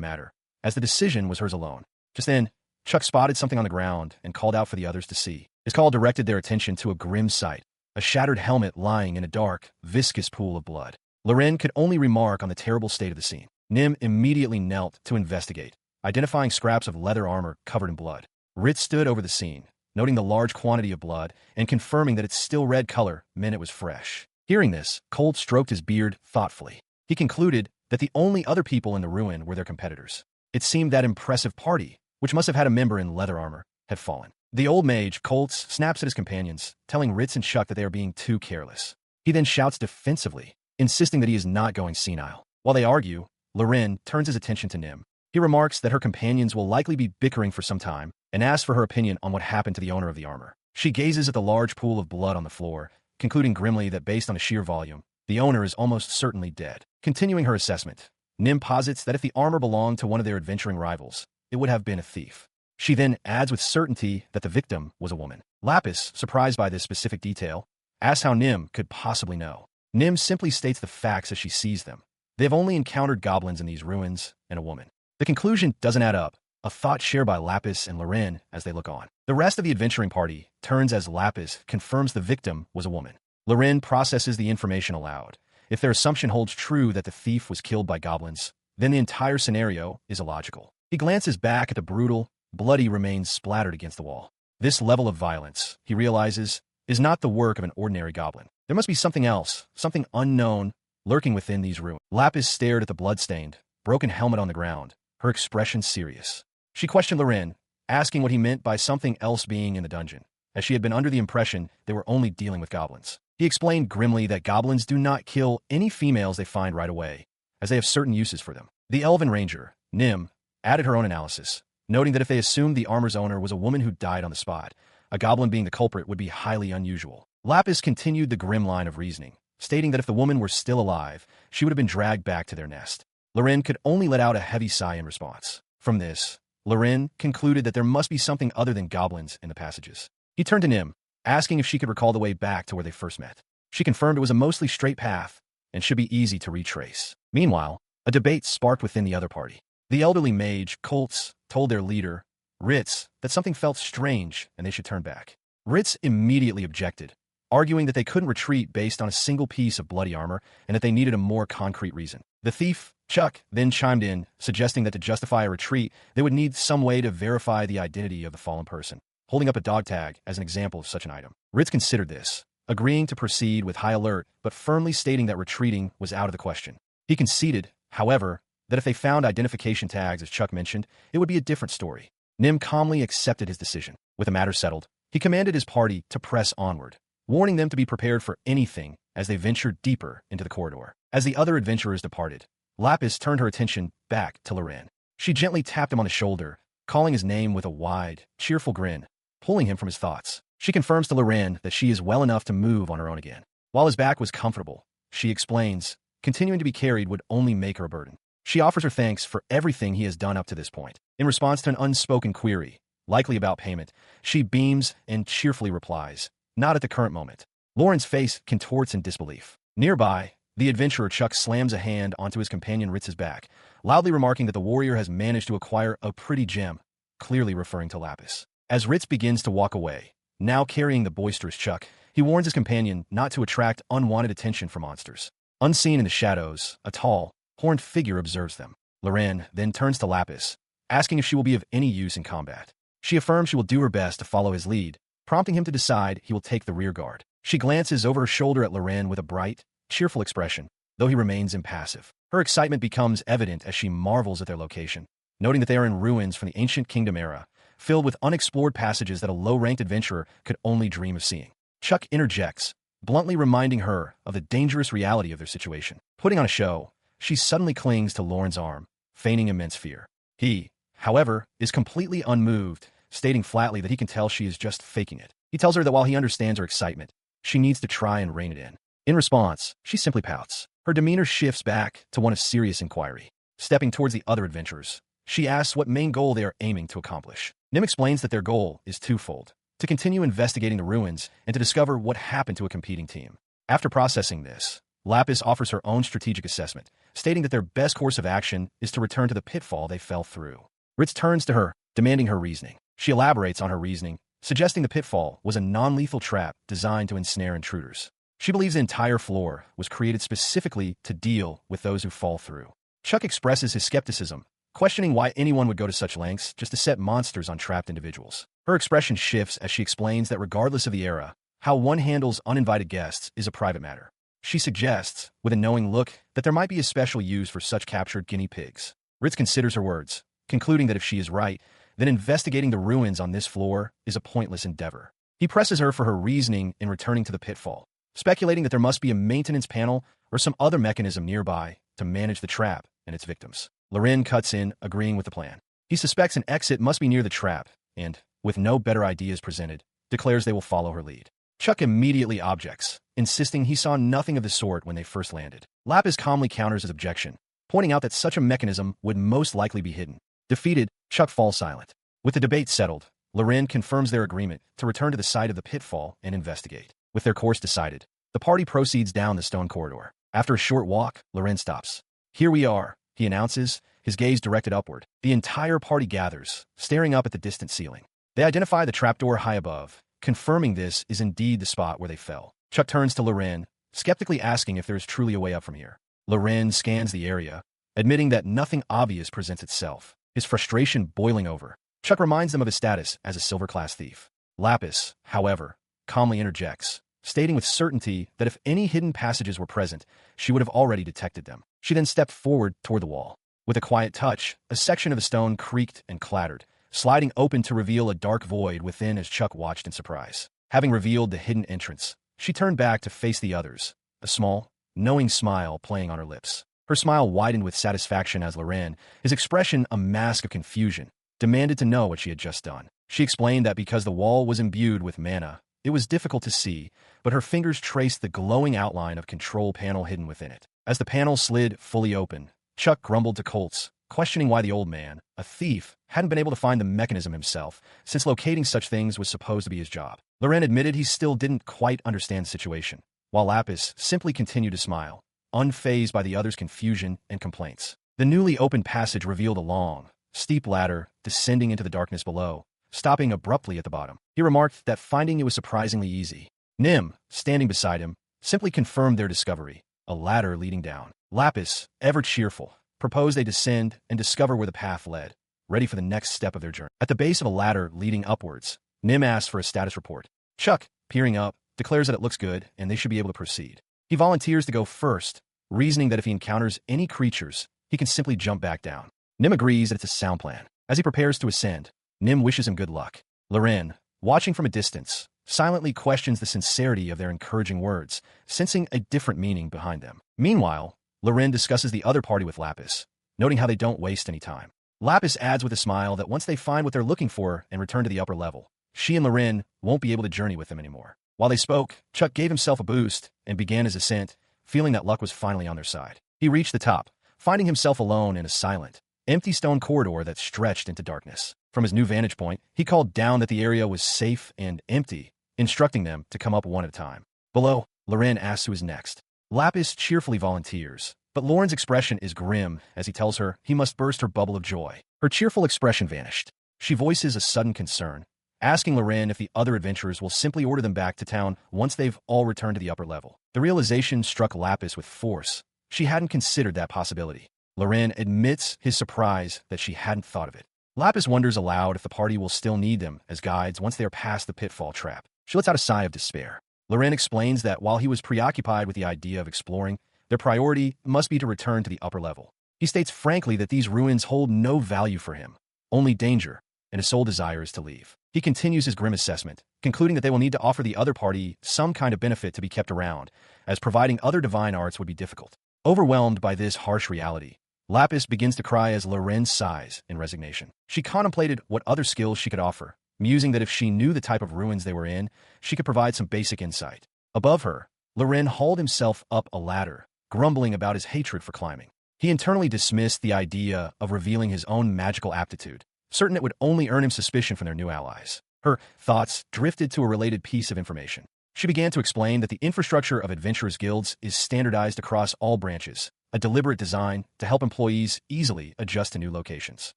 Speaker 1: matter, as the decision was hers alone. Just then, Chuck spotted something on the ground and called out for the others to see. His call directed their attention to a grim sight, a shattered helmet lying in a dark, viscous pool of blood. Loren could only remark on the terrible state of the scene. Nim immediately knelt to investigate, identifying scraps of leather armor covered in blood. Ritz stood over the scene, noting the large quantity of blood and confirming that its still red color meant it was fresh. Hearing this, Colt stroked his beard thoughtfully. He concluded that the only other people in the ruin were their competitors. It seemed that impressive party, which must have had a member in leather armor, had fallen. The old mage, Colts, snaps at his companions, telling Ritz and Chuck that they are being too careless. He then shouts defensively, insisting that he is not going senile. While they argue, Loren turns his attention to Nim. He remarks that her companions will likely be bickering for some time and asks for her opinion on what happened to the owner of the armor. She gazes at the large pool of blood on the floor, concluding grimly that based on the sheer volume, the owner is almost certainly dead. Continuing her assessment, Nim posits that if the armor belonged to one of their adventuring rivals, it would have been a thief. She then adds with certainty that the victim was a woman. Lapis, surprised by this specific detail, asks how Nim could possibly know. Nim simply states the facts as she sees them. They have only encountered goblins in these ruins and a woman. The conclusion doesn't add up, a thought shared by Lapis and Loren as they look on. The rest of the adventuring party turns as Lapis confirms the victim was a woman. Loren processes the information aloud. If their assumption holds true that the thief was killed by goblins, then the entire scenario is illogical. He glances back at the brutal, bloody remains splattered against the wall. This level of violence, he realizes, is not the work of an ordinary goblin. There must be something else, something unknown, lurking within these ruins. Lapis stared at the blood-stained, broken helmet on the ground, her expression serious. She questioned Loren, asking what he meant by something else being in the dungeon, as she had been under the impression they were only dealing with goblins. He explained grimly that goblins do not kill any females they find right away, as they have certain uses for them. The elven ranger, Nim, added her own analysis, noting that if they assumed the armor's owner was a woman who died on the spot, a goblin being the culprit would be highly unusual. Lapis continued the grim line of reasoning, stating that if the woman were still alive, she would have been dragged back to their nest. Loren could only let out a heavy sigh in response. From this, Loren concluded that there must be something other than goblins in the passages. He turned to Nim, asking if she could recall the way back to where they first met. She confirmed it was a mostly straight path and should be easy to retrace. Meanwhile, a debate sparked within the other party. The elderly mage, Colts, told their leader, Ritz, that something felt strange and they should turn back. Ritz immediately objected, arguing that they couldn't retreat based on a single piece of bloody armor and that they needed a more concrete reason. The thief, Chuck, then chimed in, suggesting that to justify a retreat, they would need some way to verify the identity of the fallen person, holding up a dog tag as an example of such an item. Ritz considered this, agreeing to proceed with high alert, but firmly stating that retreating was out of the question. He conceded, however, that if they found identification tags, as Chuck mentioned, it would be a different story. Nim calmly accepted his decision. With the matter settled, he commanded his party to press onward, warning them to be prepared for anything as they ventured deeper into the corridor. As the other adventurers departed, Lapis turned her attention back to Loren. She gently tapped him on the shoulder, calling his name with a wide, cheerful grin, pulling him from his thoughts. She confirms to Loren that she is well enough to move on her own again. While his back was comfortable, she explains, continuing to be carried would only make her a burden. She offers her thanks for everything he has done up to this point. In response to an unspoken query, likely about payment, she beams and cheerfully replies, not at the current moment. Lauren's face contorts in disbelief. Nearby, the adventurer Chuck slams a hand onto his companion Ritz's back, loudly remarking that the warrior has managed to acquire a pretty gem, clearly referring to Lapis. As Ritz begins to walk away, now carrying the boisterous Chuck, he warns his companion not to attract unwanted attention from monsters. Unseen in the shadows, a tall, horned figure observes them. Loren then turns to Lapis, asking if she will be of any use in combat. She affirms she will do her best to follow his lead, prompting him to decide he will take the rear guard. She glances over her shoulder at Loren with a bright, cheerful expression, though he remains impassive. Her excitement becomes evident as she marvels at their location, noting that they are in ruins from the ancient kingdom era, filled with unexplored passages that a low-ranked adventurer could only dream of seeing. Chuck interjects, bluntly reminding her of the dangerous reality of their situation. Putting on a show, she suddenly clings to Lauren's arm, feigning immense fear. He, however, is completely unmoved, stating flatly that he can tell she is just faking it. He tells her that while he understands her excitement, she needs to try and rein it in. In response, she simply pouts. Her demeanor shifts back to one of serious inquiry. Stepping towards the other adventurers, She asks what main goal they are aiming to accomplish. Nim explains that their goal is twofold: to continue investigating the ruins and to discover what happened to a competing team. After processing this, Lapis offers her own strategic assessment, stating that their best course of action is to return to the pitfall they fell through. Ritz turns to her, demanding her reasoning. She elaborates on her reasoning, suggesting the pitfall was a non-lethal trap designed to ensnare intruders. She believes the entire floor was created specifically to deal with those who fall through. Chuck expresses his skepticism, questioning why anyone would go to such lengths just to set monsters on trapped individuals. Her expression shifts as she explains that regardless of the era, how one handles uninvited guests is a private matter. She suggests, with a knowing look, that there might be a special use for such captured guinea pigs. Ritz considers her words, concluding that if she is right, then investigating the ruins on this floor is a pointless endeavor. He presses her for her reasoning in returning to the pitfall, speculating that there must be a maintenance panel or some other mechanism nearby to manage the trap and its victims. Loren cuts in, agreeing with the plan. He suspects an exit must be near the trap, and, with no better ideas presented, declares they will follow her lead. Chuck immediately objects, insisting he saw nothing of the sort when they first landed. Lapis calmly counters his objection, pointing out that such a mechanism would most likely be hidden. Defeated, Chuck falls silent. With the debate settled, Loren confirms their agreement to return to the site of the pitfall and investigate. With their course decided, the party proceeds down the stone corridor. After a short walk, Loren stops. "Here we are," he announces, his gaze directed upward. The entire party gathers, staring up at the distant ceiling. They identify the trapdoor high above, confirming this is indeed the spot where they fell. Chuck turns to Loren, skeptically asking if there is truly a way up from here. Loren scans the area, admitting that nothing obvious presents itself, his frustration boiling over. Chuck reminds them of his status as a silver-class thief. Lapis, however, calmly interjects, stating with certainty that if any hidden passages were present, she would have already detected them. She then stepped forward toward the wall. With a quiet touch, a section of the stone creaked and clattered, sliding open to reveal a dark void within as Chuck watched in surprise. Having revealed the hidden entrance, she turned back to face the others, a small, knowing smile playing on her lips. Her smile widened with satisfaction as Loren, his expression a mask of confusion, demanded to know what she had just done. She explained that because the wall was imbued with mana, it was difficult to see, but her fingers traced the glowing outline of control panel hidden within it. As the panel slid fully open, Chuck grumbled to Colts, questioning why the old man, a thief, hadn't been able to find the mechanism himself, since locating such things was supposed to be his job. Loren admitted he still didn't quite understand the situation, while Lapis simply continued to smile, unfazed by the others' confusion and complaints. The newly opened passage revealed a long, steep ladder descending into the darkness below, stopping abruptly at the bottom. He remarked that finding it was surprisingly easy. Nim, standing beside him, simply confirmed their discovery, a ladder leading down. Lapis, ever cheerful, proposed they descend and discover where the path led, ready for the next step of their journey. At the base of a ladder leading upwards, Nim asks for a status report. Chuck, peering up, declares that it looks good and they should be able to proceed. He volunteers to go first, reasoning that if he encounters any creatures, he can simply jump back down. Nim agrees that it's a sound plan. As he prepares to ascend, Nim wishes him good luck. Loren, watching from a distance, silently questions the sincerity of their encouraging words, sensing a different meaning behind them. Meanwhile, Loren discusses the other party with Lapis, noting how they don't waste any time. Lapis adds with a smile that once they find what they're looking for and return to the upper level, she and Loren won't be able to journey with them anymore. While they spoke, Chuck gave himself a boost and began his ascent, feeling that luck was finally on their side. He reached the top, finding himself alone in a silent, empty stone corridor that stretched into darkness. From his new vantage point, he called down that the area was safe and empty, instructing them to come up one at a time. Below, Loren asks who is next. Lapis cheerfully volunteers, but Lauren's expression is grim as he tells her he must burst her bubble of joy. Her cheerful expression vanished. She voices a sudden concern, asking Loren if the other adventurers will simply order them back to town once they've all returned to the upper level. The realization struck Lapis with force. She hadn't considered that possibility. Loren admits his surprise that she hadn't thought of it. Lapis wonders aloud if the party will still need them as guides once they are past the pitfall trap. She lets out a sigh of despair. Loren explains that while he was preoccupied with the idea of exploring, their priority must be to return to the upper level. He states frankly that these ruins hold no value for him, only danger, and his sole desire is to leave. He continues his grim assessment, concluding that they will need to offer the other party some kind of benefit to be kept around, as providing other divine arts would be difficult. Overwhelmed by this harsh reality, Lapis begins to cry as Loren sighs in resignation. She contemplated what other skills she could offer, musing that if she knew the type of ruins they were in, she could provide some basic insight. Above her, Loren hauled himself up a ladder, grumbling about his hatred for climbing. He internally dismissed the idea of revealing his own magical aptitude, certain it would only earn him suspicion from their new allies. Her thoughts drifted to a related piece of information. She began to explain that the infrastructure of adventurers' guilds is standardized across all branches, a deliberate design to help employees easily adjust to new locations.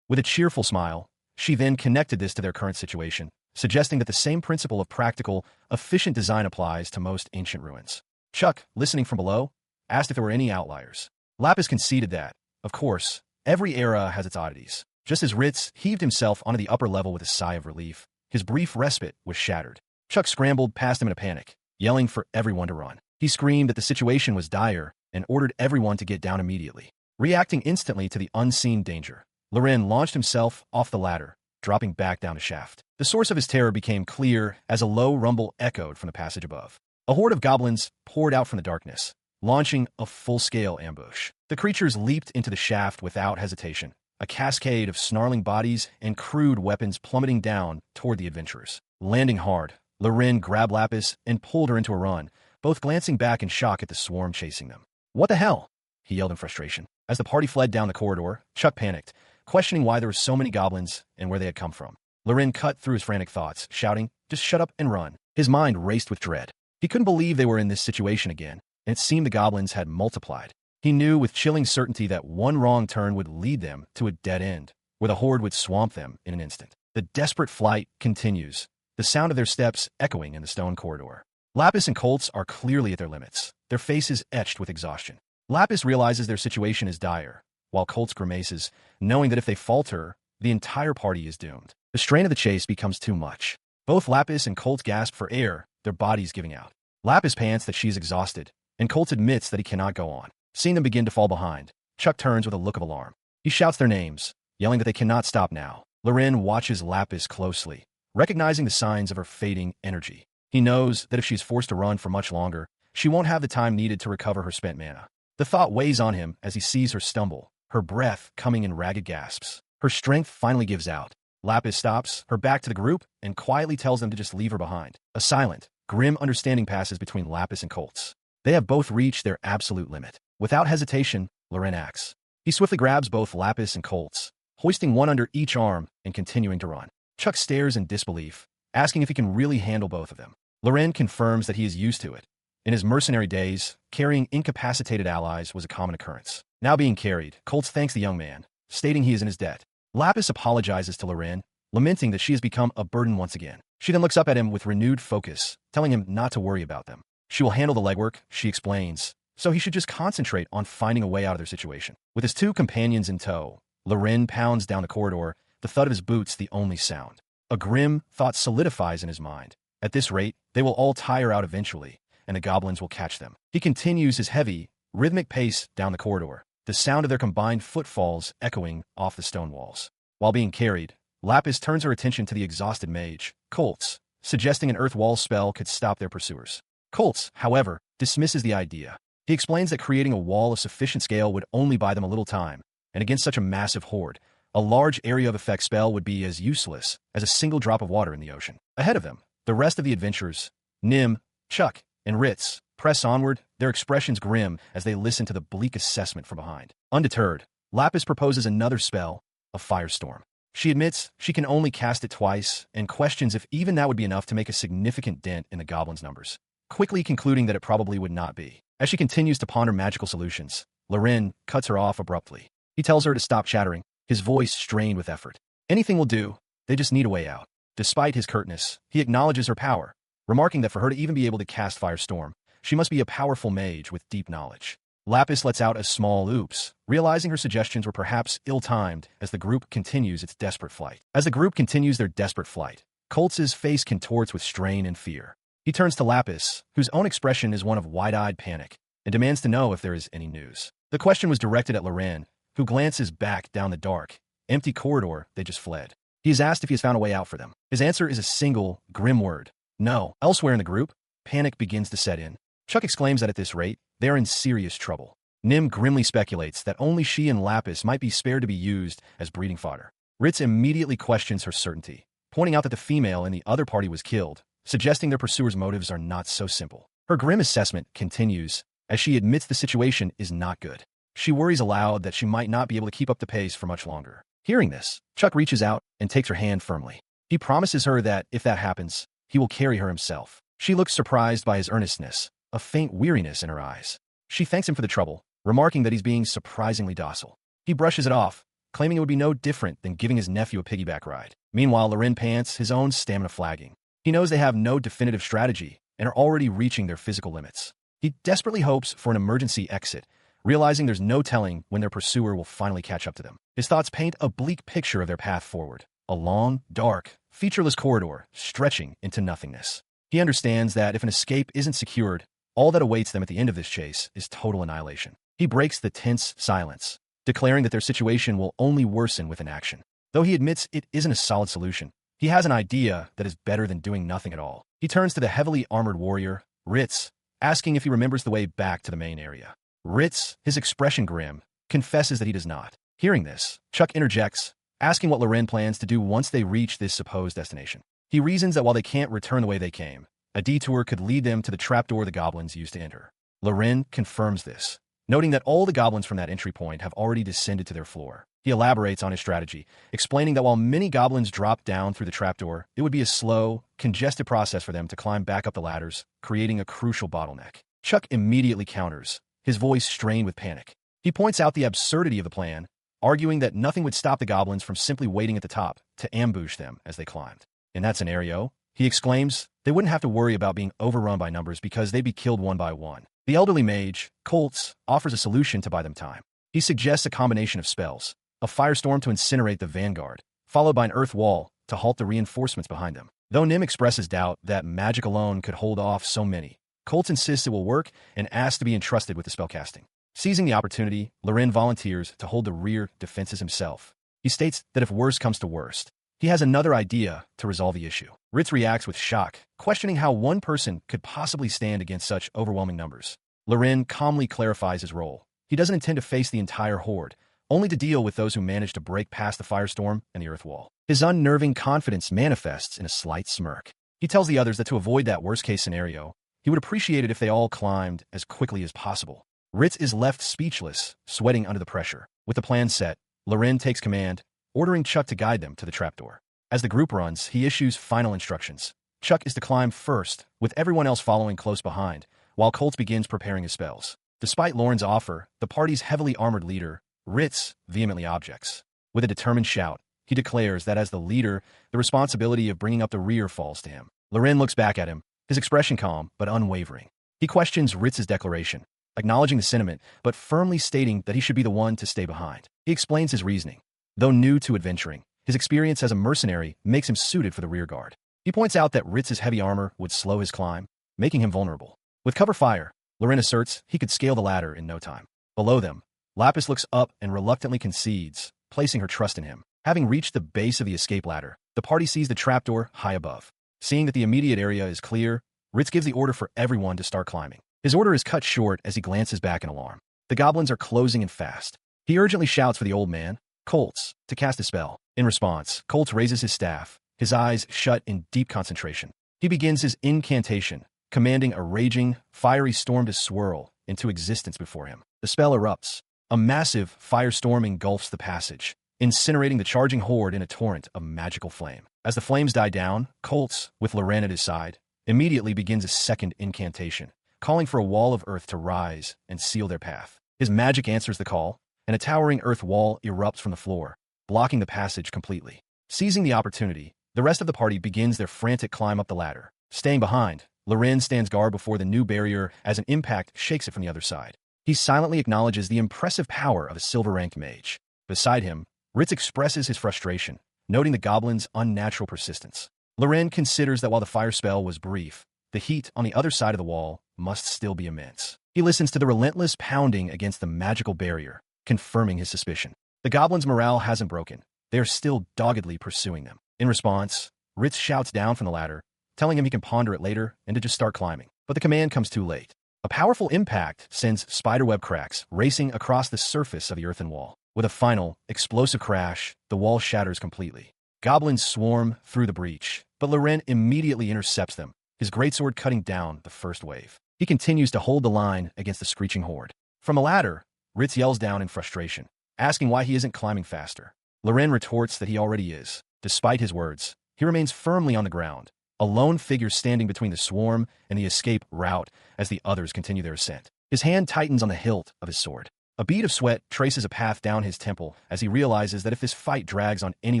Speaker 1: With a cheerful smile, she then connected this to their current situation, suggesting that the same principle of practical, efficient design applies to most ancient ruins. Chuck, listening from below, asked if there were any outliers. Lapis conceded that, of course, every era has its oddities. Just as Ritz heaved himself onto the upper level with a sigh of relief, his brief respite was shattered. Chuck scrambled past him in a panic, yelling for everyone to run. He screamed that the situation was dire and ordered everyone to get down immediately. Reacting instantly to the unseen danger, Loren launched himself off the ladder, dropping back down the shaft. The source of his terror became clear as a low rumble echoed from the passage above. A horde of goblins poured out from the darkness, launching a full-scale ambush. The creatures leaped into the shaft without hesitation, a cascade of snarling bodies and crude weapons plummeting down toward the adventurers. Landing hard, Loren grabbed Lapis and pulled her into a run, both glancing back in shock at the swarm chasing them. "What the hell?" he yelled in frustration. As the party fled down the corridor, Chuck panicked, questioning why there were so many goblins and where they had come from. Loren cut through his frantic thoughts, shouting, "Just shut up and run." His mind raced with dread. He couldn't believe they were in this situation again, and it seemed the goblins had multiplied. He knew with chilling certainty that one wrong turn would lead them to a dead end, where the horde would swamp them in an instant. The desperate flight continues, the sound of their steps echoing in the stone corridor. Lapis and Colts are clearly at their limits, their faces etched with exhaustion. Lapis realizes their situation is dire, while Colts grimaces, knowing that if they falter, the entire party is doomed. The strain of the chase becomes too much. Both Lapis and Colts gasp for air, their bodies giving out. Lapis pants that she is exhausted, and Colts admits that he cannot go on. Seeing them begin to fall behind, Chuck turns with a look of alarm. He shouts their names, yelling that they cannot stop now. Loren watches Lapis closely, recognizing the signs of her fading energy. He knows that if she's forced to run for much longer, she won't have the time needed to recover her spent mana. The thought weighs on him as he sees her stumble, her breath coming in ragged gasps. Her strength finally gives out. Lapis stops, her back to the group, and quietly tells them to just leave her behind. A silent, grim understanding passes between Lapis and Colts. They have both reached their absolute limit. Without hesitation, Loren acts. He swiftly grabs both Lapis and Colts, hoisting one under each arm and continuing to run. Chuck stares in disbelief, asking if he can really handle both of them. Loren confirms that he is used to it. In his mercenary days, carrying incapacitated allies was a common occurrence. Now being carried, Colts thanks the young man, stating he is in his debt. Lapis apologizes to Loren, lamenting that she has become a burden once again. She then looks up at him with renewed focus, telling him not to worry about them. She will handle the legwork, she explains, so he should just concentrate on finding a way out of their situation. With his two companions in tow, Loren pounds down the corridor, the thud of his boots the only sound. A grim thought solidifies in his mind. At this rate, they will all tire out eventually, and the goblins will catch them. He continues his heavy, rhythmic pace down the corridor, the sound of their combined footfalls echoing off the stone walls. While being carried, Lapis turns her attention to the exhausted mage, Colts, suggesting an earth wall spell could stop their pursuers. Colts, however, dismisses the idea. He explains that creating a wall of sufficient scale would only buy them a little time, and against such a massive horde, a large area of effect spell would be as useless as a single drop of water in the ocean. Ahead of them, the rest of the adventurers, Nim, Chuck, and Ritz, press onward, their expressions grim as they listen to the bleak assessment from behind. Undeterred, Lapis proposes another spell, a firestorm. She admits she can only cast it twice and questions if even that would be enough to make a significant dent in the goblins' numbers, quickly concluding that it probably would not be. As she continues to ponder magical solutions, Loren cuts her off abruptly. He tells her to stop chattering, his voice strained with effort. Anything will do, they just need a way out. Despite his curtness, he acknowledges her power, remarking that for her to even be able to cast Firestorm, she must be a powerful mage with deep knowledge. Lapis lets out a small oops, realizing her suggestions were perhaps ill-timed as the group continues its desperate flight. As the group continues their desperate flight, Colts' face contorts with strain and fear. He turns to Lapis, whose own expression is one of wide-eyed panic, and demands to know if there is any news. The question was directed at Loren, who glances back down the dark, empty corridor they just fled. He is asked if he has found a way out for them. His answer is a single, grim word. No. Elsewhere in the group, panic begins to set in. Chuck exclaims that at this rate, they are in serious trouble. Nim grimly speculates that only she and Lapis might be spared to be used as breeding fodder. Ritz immediately questions her certainty, pointing out that the female in the other party was killed, suggesting their pursuers' motives are not so simple. Her grim assessment continues, as she admits the situation is not good. She worries aloud that she might not be able to keep up the pace for much longer. Hearing this, Chuck reaches out and takes her hand firmly. He promises her that if that happens, he will carry her himself. She looks surprised by his earnestness, a faint weariness in her eyes. She thanks him for the trouble, remarking that he's being surprisingly docile. He brushes it off, claiming it would be no different than giving his nephew a piggyback ride. Meanwhile, Loren pants, his own stamina flagging. He knows they have no definitive strategy and are already reaching their physical limits. He desperately hopes for an emergency exit, realizing there's no telling when their pursuer will finally catch up to them. His thoughts paint a bleak picture of their path forward, a long, dark, featureless corridor stretching into nothingness. He understands that if an escape isn't secured, all that awaits them at the end of this chase is total annihilation. He breaks the tense silence, declaring that their situation will only worsen with inaction. Though he admits it isn't a solid solution, he has an idea that is better than doing nothing at all. He turns to the heavily armored warrior, Ritz, asking if he remembers the way back to the main area. Ritz, his expression grim, confesses that he does not. Hearing this, Chuck interjects, asking what Loren plans to do once they reach this supposed destination. He reasons that while they can't return the way they came, a detour could lead them to the trapdoor the goblins used to enter. Loren confirms this, noting that all the goblins from that entry point have already descended to their floor. He elaborates on his strategy, explaining that while many goblins drop down through the trapdoor, it would be a slow, congested process for them to climb back up the ladders, creating a crucial bottleneck. Chuck immediately counters, his voice strained with panic. He points out the absurdity of the plan, arguing that nothing would stop the goblins from simply waiting at the top to ambush them as they climbed. In that scenario, he exclaims, they wouldn't have to worry about being overrun by numbers because they'd be killed one by one. The elderly mage, Colts, offers a solution to buy them time. He suggests a combination of spells, a firestorm to incinerate the vanguard, followed by an earth wall to halt the reinforcements behind them. Though Nim expresses doubt that magic alone could hold off so many, Colts insists it will work and asks to be entrusted with the spellcasting. Seizing the opportunity, Loren volunteers to hold the rear defenses himself. He states that if worst comes to worst, he has another idea to resolve the issue. Ritz reacts with shock, questioning how one person could possibly stand against such overwhelming numbers. Loren calmly clarifies his role. He doesn't intend to face the entire horde, only to deal with those who manage to break past the firestorm and the earth wall. His unnerving confidence manifests in a slight smirk. He tells the others that to avoid that worst-case scenario, he would appreciate it if they all climbed as quickly as possible. Ritz is left speechless, sweating under the pressure. With the plan set, Loren takes command, ordering Chuck to guide them to the trapdoor. As the group runs, he issues final instructions. Chuck is to climb first, with everyone else following close behind, while Colts begins preparing his spells. Despite Loren's offer, the party's heavily armored leader, Ritz, vehemently objects. With a determined shout, he declares that as the leader, the responsibility of bringing up the rear falls to him. Loren looks back at him, his expression calm but unwavering. He questions Ritz's declaration, acknowledging the sentiment, but firmly stating that he should be the one to stay behind. He explains his reasoning. Though new to adventuring, his experience as a mercenary makes him suited for the rear guard. He points out that Ritz's heavy armor would slow his climb, making him vulnerable. With cover fire, Loren asserts he could scale the ladder in no time. Below them, Lapis looks up and reluctantly concedes, placing her trust in him. Having reached the base of the escape ladder, the party sees the trapdoor high above. Seeing that the immediate area is clear, Ritz gives the order for everyone to start climbing. His order is cut short as he glances back in alarm. The goblins are closing in fast. He urgently shouts for the old man, Colts, to cast a spell. In response, Colts raises his staff, his eyes shut in deep concentration. He begins his incantation, commanding a raging, fiery storm to swirl into existence before him. The spell erupts. A massive firestorm engulfs the passage, incinerating the charging horde in a torrent of magical flame. As the flames die down, Colts, with Loren at his side, immediately begins a second incantation, calling for a wall of earth to rise and seal their path. His magic answers the call, and a towering earth wall erupts from the floor, blocking the passage completely. Seizing the opportunity, the rest of the party begins their frantic climb up the ladder. Staying behind, Loren stands guard before the new barrier as an impact shakes it from the other side. He silently acknowledges the impressive power of a silver-ranked mage. Beside him, Ritz expresses his frustration, noting the goblin's unnatural persistence. Loren considers that while the fire spell was brief, the heat on the other side of the wall must still be immense. He listens to the relentless pounding against the magical barrier, confirming his suspicion. The goblins' morale hasn't broken. They are still doggedly pursuing them. In response, Ritz shouts down from the ladder, telling him he can ponder it later and to just start climbing. But the command comes too late. A powerful impact sends spiderweb cracks racing across the surface of the earthen wall. With a final, explosive crash, the wall shatters completely. Goblins swarm through the breach, but Loren immediately intercepts them, his greatsword cutting down the first wave. He continues to hold the line against the screeching horde. From a ladder, Ritz yells down in frustration, asking why he isn't climbing faster. Loren retorts that he already is. Despite his words, he remains firmly on the ground, a lone figure standing between the swarm and the escape route as the others continue their ascent. His hand tightens on the hilt of his sword. A bead of sweat traces a path down his temple as he realizes that if this fight drags on any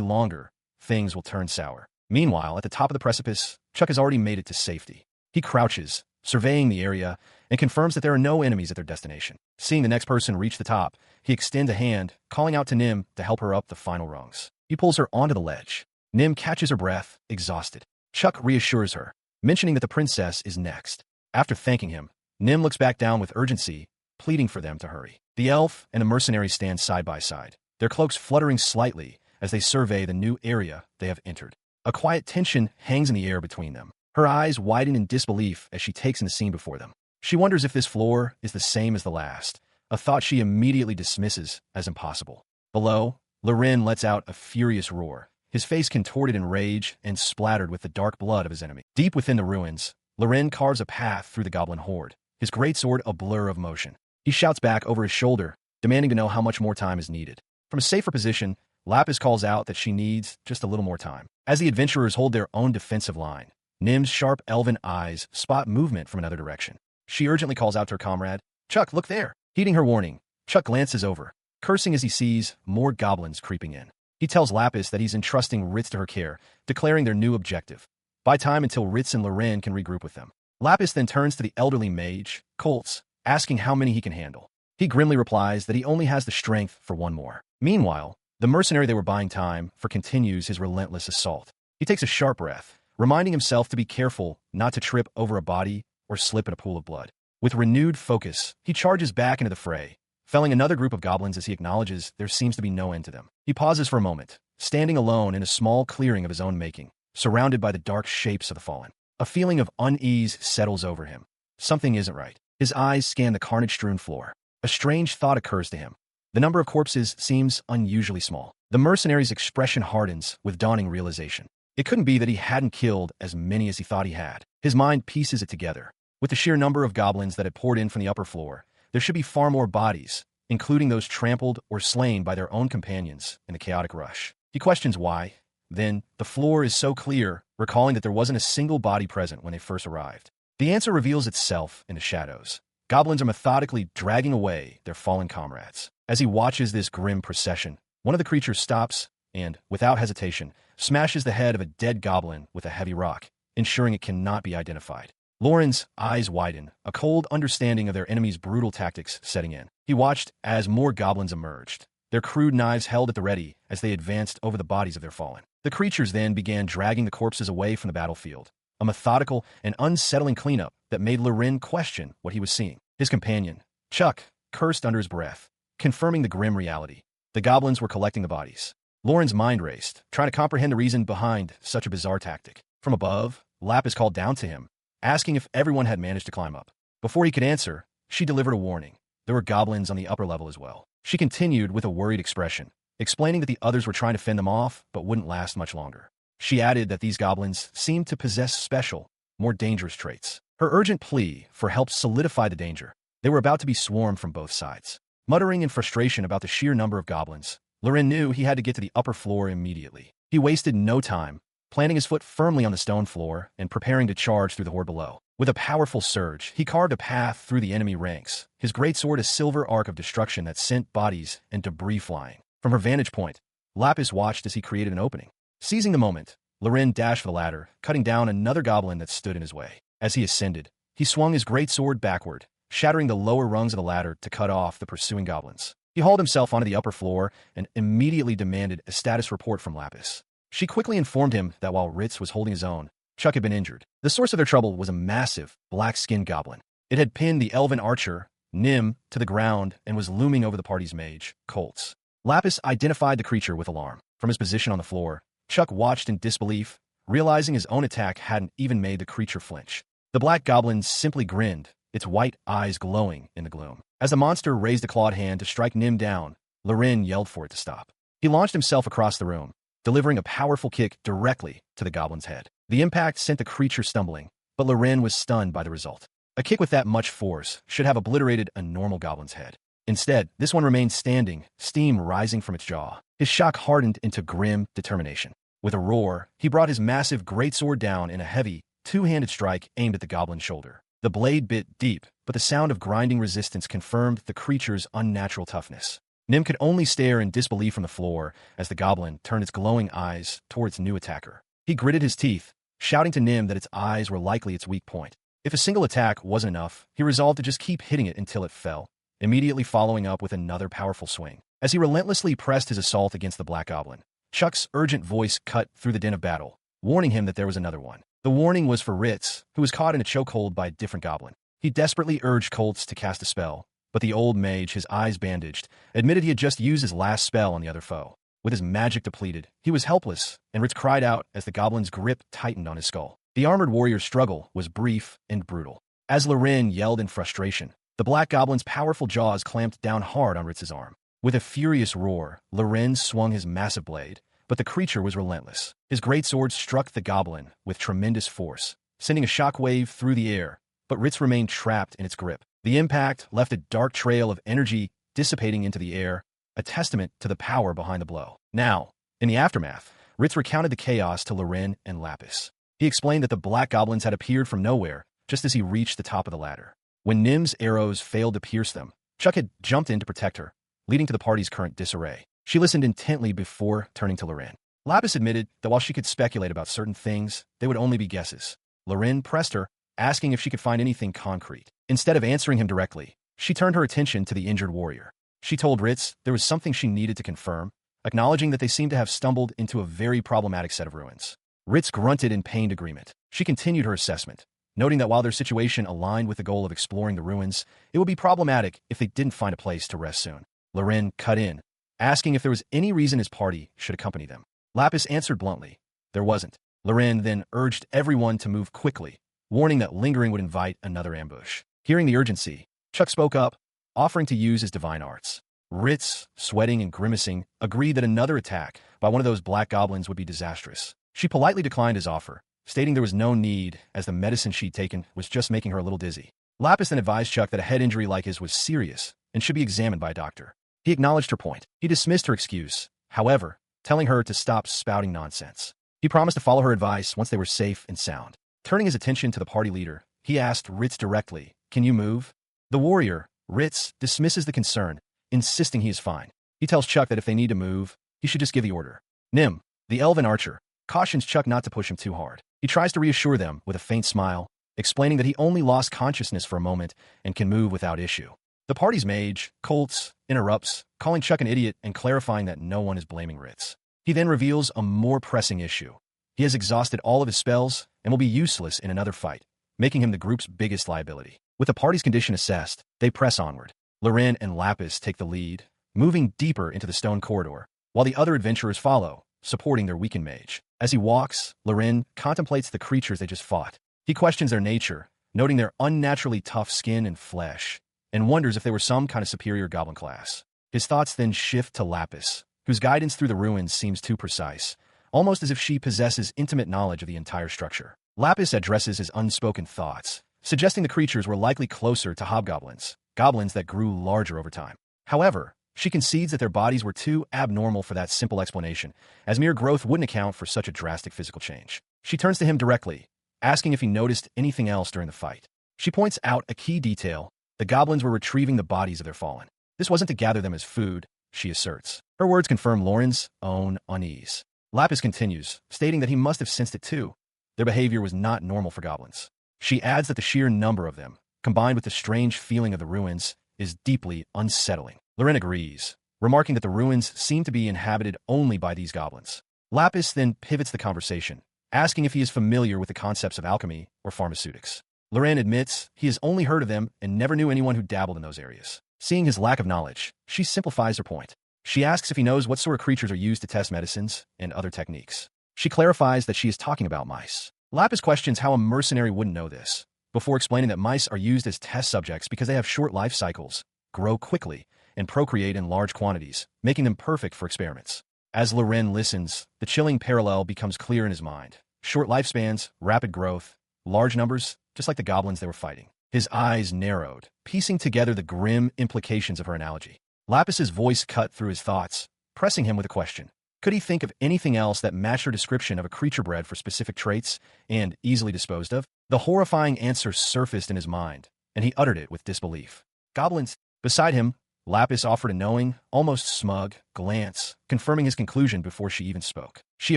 Speaker 1: longer, things will turn sour. Meanwhile, at the top of the precipice, Chuck has already made it to safety. He crouches, surveying the area, and confirms that there are no enemies at their destination. Seeing the next person reach the top, he extends a hand, calling out to Nim to help her up the final rungs. He pulls her onto the ledge. Nim catches her breath, exhausted. Chuck reassures her, mentioning that the princess is next. After thanking him, Nim looks back down with urgency, pleading for them to hurry. The elf and the mercenary stand side by side, their cloaks fluttering slightly as they survey the new area they have entered. A quiet tension hangs in the air between them. Her eyes widen in disbelief as she takes in the scene before them. She wonders if this floor is the same as the last, a thought she immediately dismisses as impossible. Below, Loren lets out a furious roar, his face contorted in rage and splattered with the dark blood of his enemy. Deep within the ruins, Loren carves a path through the goblin horde, his greatsword a blur of motion. He shouts back over his shoulder, demanding to know how much more time is needed. From a safer position, Lapis calls out that she needs just a little more time. As the adventurers hold their own defensive line, Nim's sharp elven eyes spot movement from another direction. She urgently calls out to her comrade, "Chuck, look there!" Heeding her warning, Chuck glances over, cursing as he sees more goblins creeping in. He tells Lapis that he's entrusting Ritz to her care, declaring their new objective: buy time until Ritz and Loren can regroup with them. Lapis then turns to the elderly mage, Colts, asking how many he can handle. He grimly replies that he only has the strength for one more. Meanwhile, the mercenary they were buying time for continues his relentless assault. He takes a sharp breath, reminding himself to be careful not to trip over a body or slip in a pool of blood. With renewed focus, he charges back into the fray, felling another group of goblins as he acknowledges there seems to be no end to them. He pauses for a moment, standing alone in a small clearing of his own making, surrounded by the dark shapes of the fallen. A feeling of unease settles over him. Something isn't right. His eyes scan the carnage-strewn floor. A strange thought occurs to him. The number of corpses seems unusually small. The mercenary's expression hardens with dawning realization. It couldn't be that he hadn't killed as many as he thought he had. His mind pieces it together. With the sheer number of goblins that had poured in from the upper floor, there should be far more bodies, including those trampled or slain by their own companions in the chaotic rush. He questions why. Then, the floor is so clear, recalling that there wasn't a single body present when they first arrived. The answer reveals itself in the shadows. Goblins are methodically dragging away their fallen comrades. As he watches this grim procession, one of the creatures stops and, without hesitation, smashes the head of a dead goblin with a heavy rock, ensuring it cannot be identified. Loren's eyes widen, a cold understanding of their enemy's brutal tactics setting in. He watched as more goblins emerged, their crude knives held at the ready as they advanced over the bodies of their fallen. The creatures then began dragging the corpses away from the battlefield, a methodical and unsettling cleanup that made Loren question what he was seeing. His companion, Chuck, cursed under his breath, confirming the grim reality. The goblins were collecting the bodies. Loren's mind raced, trying to comprehend the reason behind such a bizarre tactic. From above, Lapis called down to him, asking if everyone had managed to climb up. Before he could answer, she delivered a warning. There were goblins on the upper level as well. She continued with a worried expression, explaining that the others were trying to fend them off but wouldn't last much longer. She added that these goblins seemed to possess special, more dangerous traits. Her urgent plea for help solidified the danger. They were about to be swarmed from both sides. Muttering in frustration about the sheer number of goblins, Loren knew he had to get to the upper floor immediately. He wasted no time, planting his foot firmly on the stone floor and preparing to charge through the horde below. With a powerful surge, he carved a path through the enemy ranks, his greatsword a silver arc of destruction that sent bodies and debris flying. From her vantage point, Lapis watched as he created an opening. Seizing the moment, Loren dashed for the ladder, cutting down another goblin that stood in his way. As he ascended, he swung his greatsword backward, shattering the lower rungs of the ladder to cut off the pursuing goblins. He hauled himself onto the upper floor and immediately demanded a status report from Lapis. She quickly informed him that while Ritz was holding his own, Chuck had been injured. The source of their trouble was a massive, black-skinned goblin. It had pinned the elven archer, Nim, to the ground and was looming over the party's mage, Colts. Lapis identified the creature with alarm. From his position on the floor, Chuck watched in disbelief, realizing his own attack hadn't even made the creature flinch. The black goblin simply grinned, its white eyes glowing in the gloom. As the monster raised a clawed hand to strike Nim down, Loren yelled for it to stop. He launched himself across the room, delivering a powerful kick directly to the goblin's head. The impact sent the creature stumbling, but Loren was stunned by the result. A kick with that much force should have obliterated a normal goblin's head. Instead, this one remained standing, steam rising from its jaw. His shock hardened into grim determination. With a roar, he brought his massive greatsword down in a heavy, two-handed strike aimed at the goblin's shoulder. The blade bit deep, but the sound of grinding resistance confirmed the creature's unnatural toughness. Nim could only stare in disbelief from the floor as the goblin turned its glowing eyes toward its new attacker. He gritted his teeth, shouting to Nim that its eyes were likely its weak point. If a single attack wasn't enough, he resolved to just keep hitting it until it fell, immediately following up with another powerful swing. As he relentlessly pressed his assault against the black goblin, Chuck's urgent voice cut through the din of battle, warning him that there was another one. The warning was for Ritz, who was caught in a chokehold by a different goblin. He desperately urged Colts to cast a spell, but the old mage, his eyes bandaged, admitted he had just used his last spell on the other foe. With his magic depleted, he was helpless, and Ritz cried out as the goblin's grip tightened on his skull. The armored warrior's struggle was brief and brutal. As Loren yelled in frustration, the black goblin's powerful jaws clamped down hard on Ritz's arm. With a furious roar, Loren swung his massive blade, but the creature was relentless. His greatsword struck the goblin with tremendous force, sending a shockwave through the air, but Ritz remained trapped in its grip. The impact left a dark trail of energy dissipating into the air, a testament to the power behind the blow. Now, in the aftermath, Ritz recounted the chaos to Loren and Lapis. He explained that the black goblins had appeared from nowhere just as he reached the top of the ladder. When Nim's arrows failed to pierce them, Chuck had jumped in to protect her, leading to the party's current disarray. She listened intently before turning to Loren. Lapis admitted that while she could speculate about certain things, they would only be guesses. Loren pressed her, asking if she could find anything concrete. Instead of answering him directly, she turned her attention to the injured warrior. She told Ritz there was something she needed to confirm, acknowledging that they seemed to have stumbled into a very problematic set of ruins. Ritz grunted in pained agreement. She continued her assessment, noting that while their situation aligned with the goal of exploring the ruins, it would be problematic if they didn't find a place to rest soon. Loren cut in, asking if there was any reason his party should accompany them. Lapis answered bluntly, there wasn't. Loren then urged everyone to move quickly, warning that lingering would invite another ambush. Hearing the urgency, Chuck spoke up, offering to use his divine arts. Ritz, sweating and grimacing, agreed that another attack by one of those black goblins would be disastrous. She politely declined his offer, stating there was no need as the medicine she'd taken was just making her a little dizzy. Lapis then advised Chuck that a head injury like his was serious and should be examined by a doctor. He acknowledged her point. He dismissed her excuse, however, telling her to stop spouting nonsense. He promised to follow her advice once they were safe and sound. Turning his attention to the party leader, he asked Ritz directly, "Can you move?" The warrior, Ritz, dismisses the concern, insisting he is fine. He tells Chuck that if they need to move, he should just give the order. Nim, the elven archer, cautions Chuck not to push him too hard. He tries to reassure them with a faint smile, explaining that he only lost consciousness for a moment and can move without issue. The party's mage, Colts, interrupts, calling Chuck an idiot and clarifying that no one is blaming Ritz. He then reveals a more pressing issue. He has exhausted all of his spells and will be useless in another fight, making him the group's biggest liability. With the party's condition assessed, they press onward. Loren and Lapis take the lead, moving deeper into the stone corridor, while the other adventurers follow, supporting their weakened mage. As he walks, Loren contemplates the creatures they just fought. He questions their nature, noting their unnaturally tough skin and flesh, and wonders if they were some kind of superior goblin class. His thoughts then shift to Lapis, whose guidance through the ruins seems too precise, almost as if she possesses intimate knowledge of the entire structure. Lapis addresses his unspoken thoughts, suggesting the creatures were likely closer to hobgoblins, goblins that grew larger over time. However, she concedes that their bodies were too abnormal for that simple explanation, as mere growth wouldn't account for such a drastic physical change. She turns to him directly, asking if he noticed anything else during the fight. She points out a key detail: the goblins were retrieving the bodies of their fallen. This wasn't to gather them as food, she asserts. Her words confirm Lauren's own unease. Lapis continues, stating that he must have sensed it too. Their behavior was not normal for goblins. She adds that the sheer number of them, combined with the strange feeling of the ruins, is deeply unsettling. Loren agrees, remarking that the ruins seem to be inhabited only by these goblins. Lapis then pivots the conversation, asking if he is familiar with the concepts of alchemy or pharmaceutics. Loren admits he has only heard of them and never knew anyone who dabbled in those areas. Seeing his lack of knowledge, she simplifies her point. She asks if he knows what sort of creatures are used to test medicines and other techniques. She clarifies that she is talking about mice. Lapis questions how a mercenary wouldn't know this, before explaining that mice are used as test subjects because they have short life cycles, grow quickly, and procreate in large quantities, making them perfect for experiments. As Loren listens, the chilling parallel becomes clear in his mind. Short lifespans, rapid growth, large numbers, just like the goblins they were fighting. His eyes narrowed, piecing together the grim implications of her analogy. Lapis's voice cut through his thoughts, pressing him with a question. Could he think of anything else that matched her description of a creature bred for specific traits and easily disposed of? The horrifying answer surfaced in his mind, and he uttered it with disbelief. Goblins. Beside him, Lapis offered a knowing, almost smug, glance, confirming his conclusion before she even spoke. She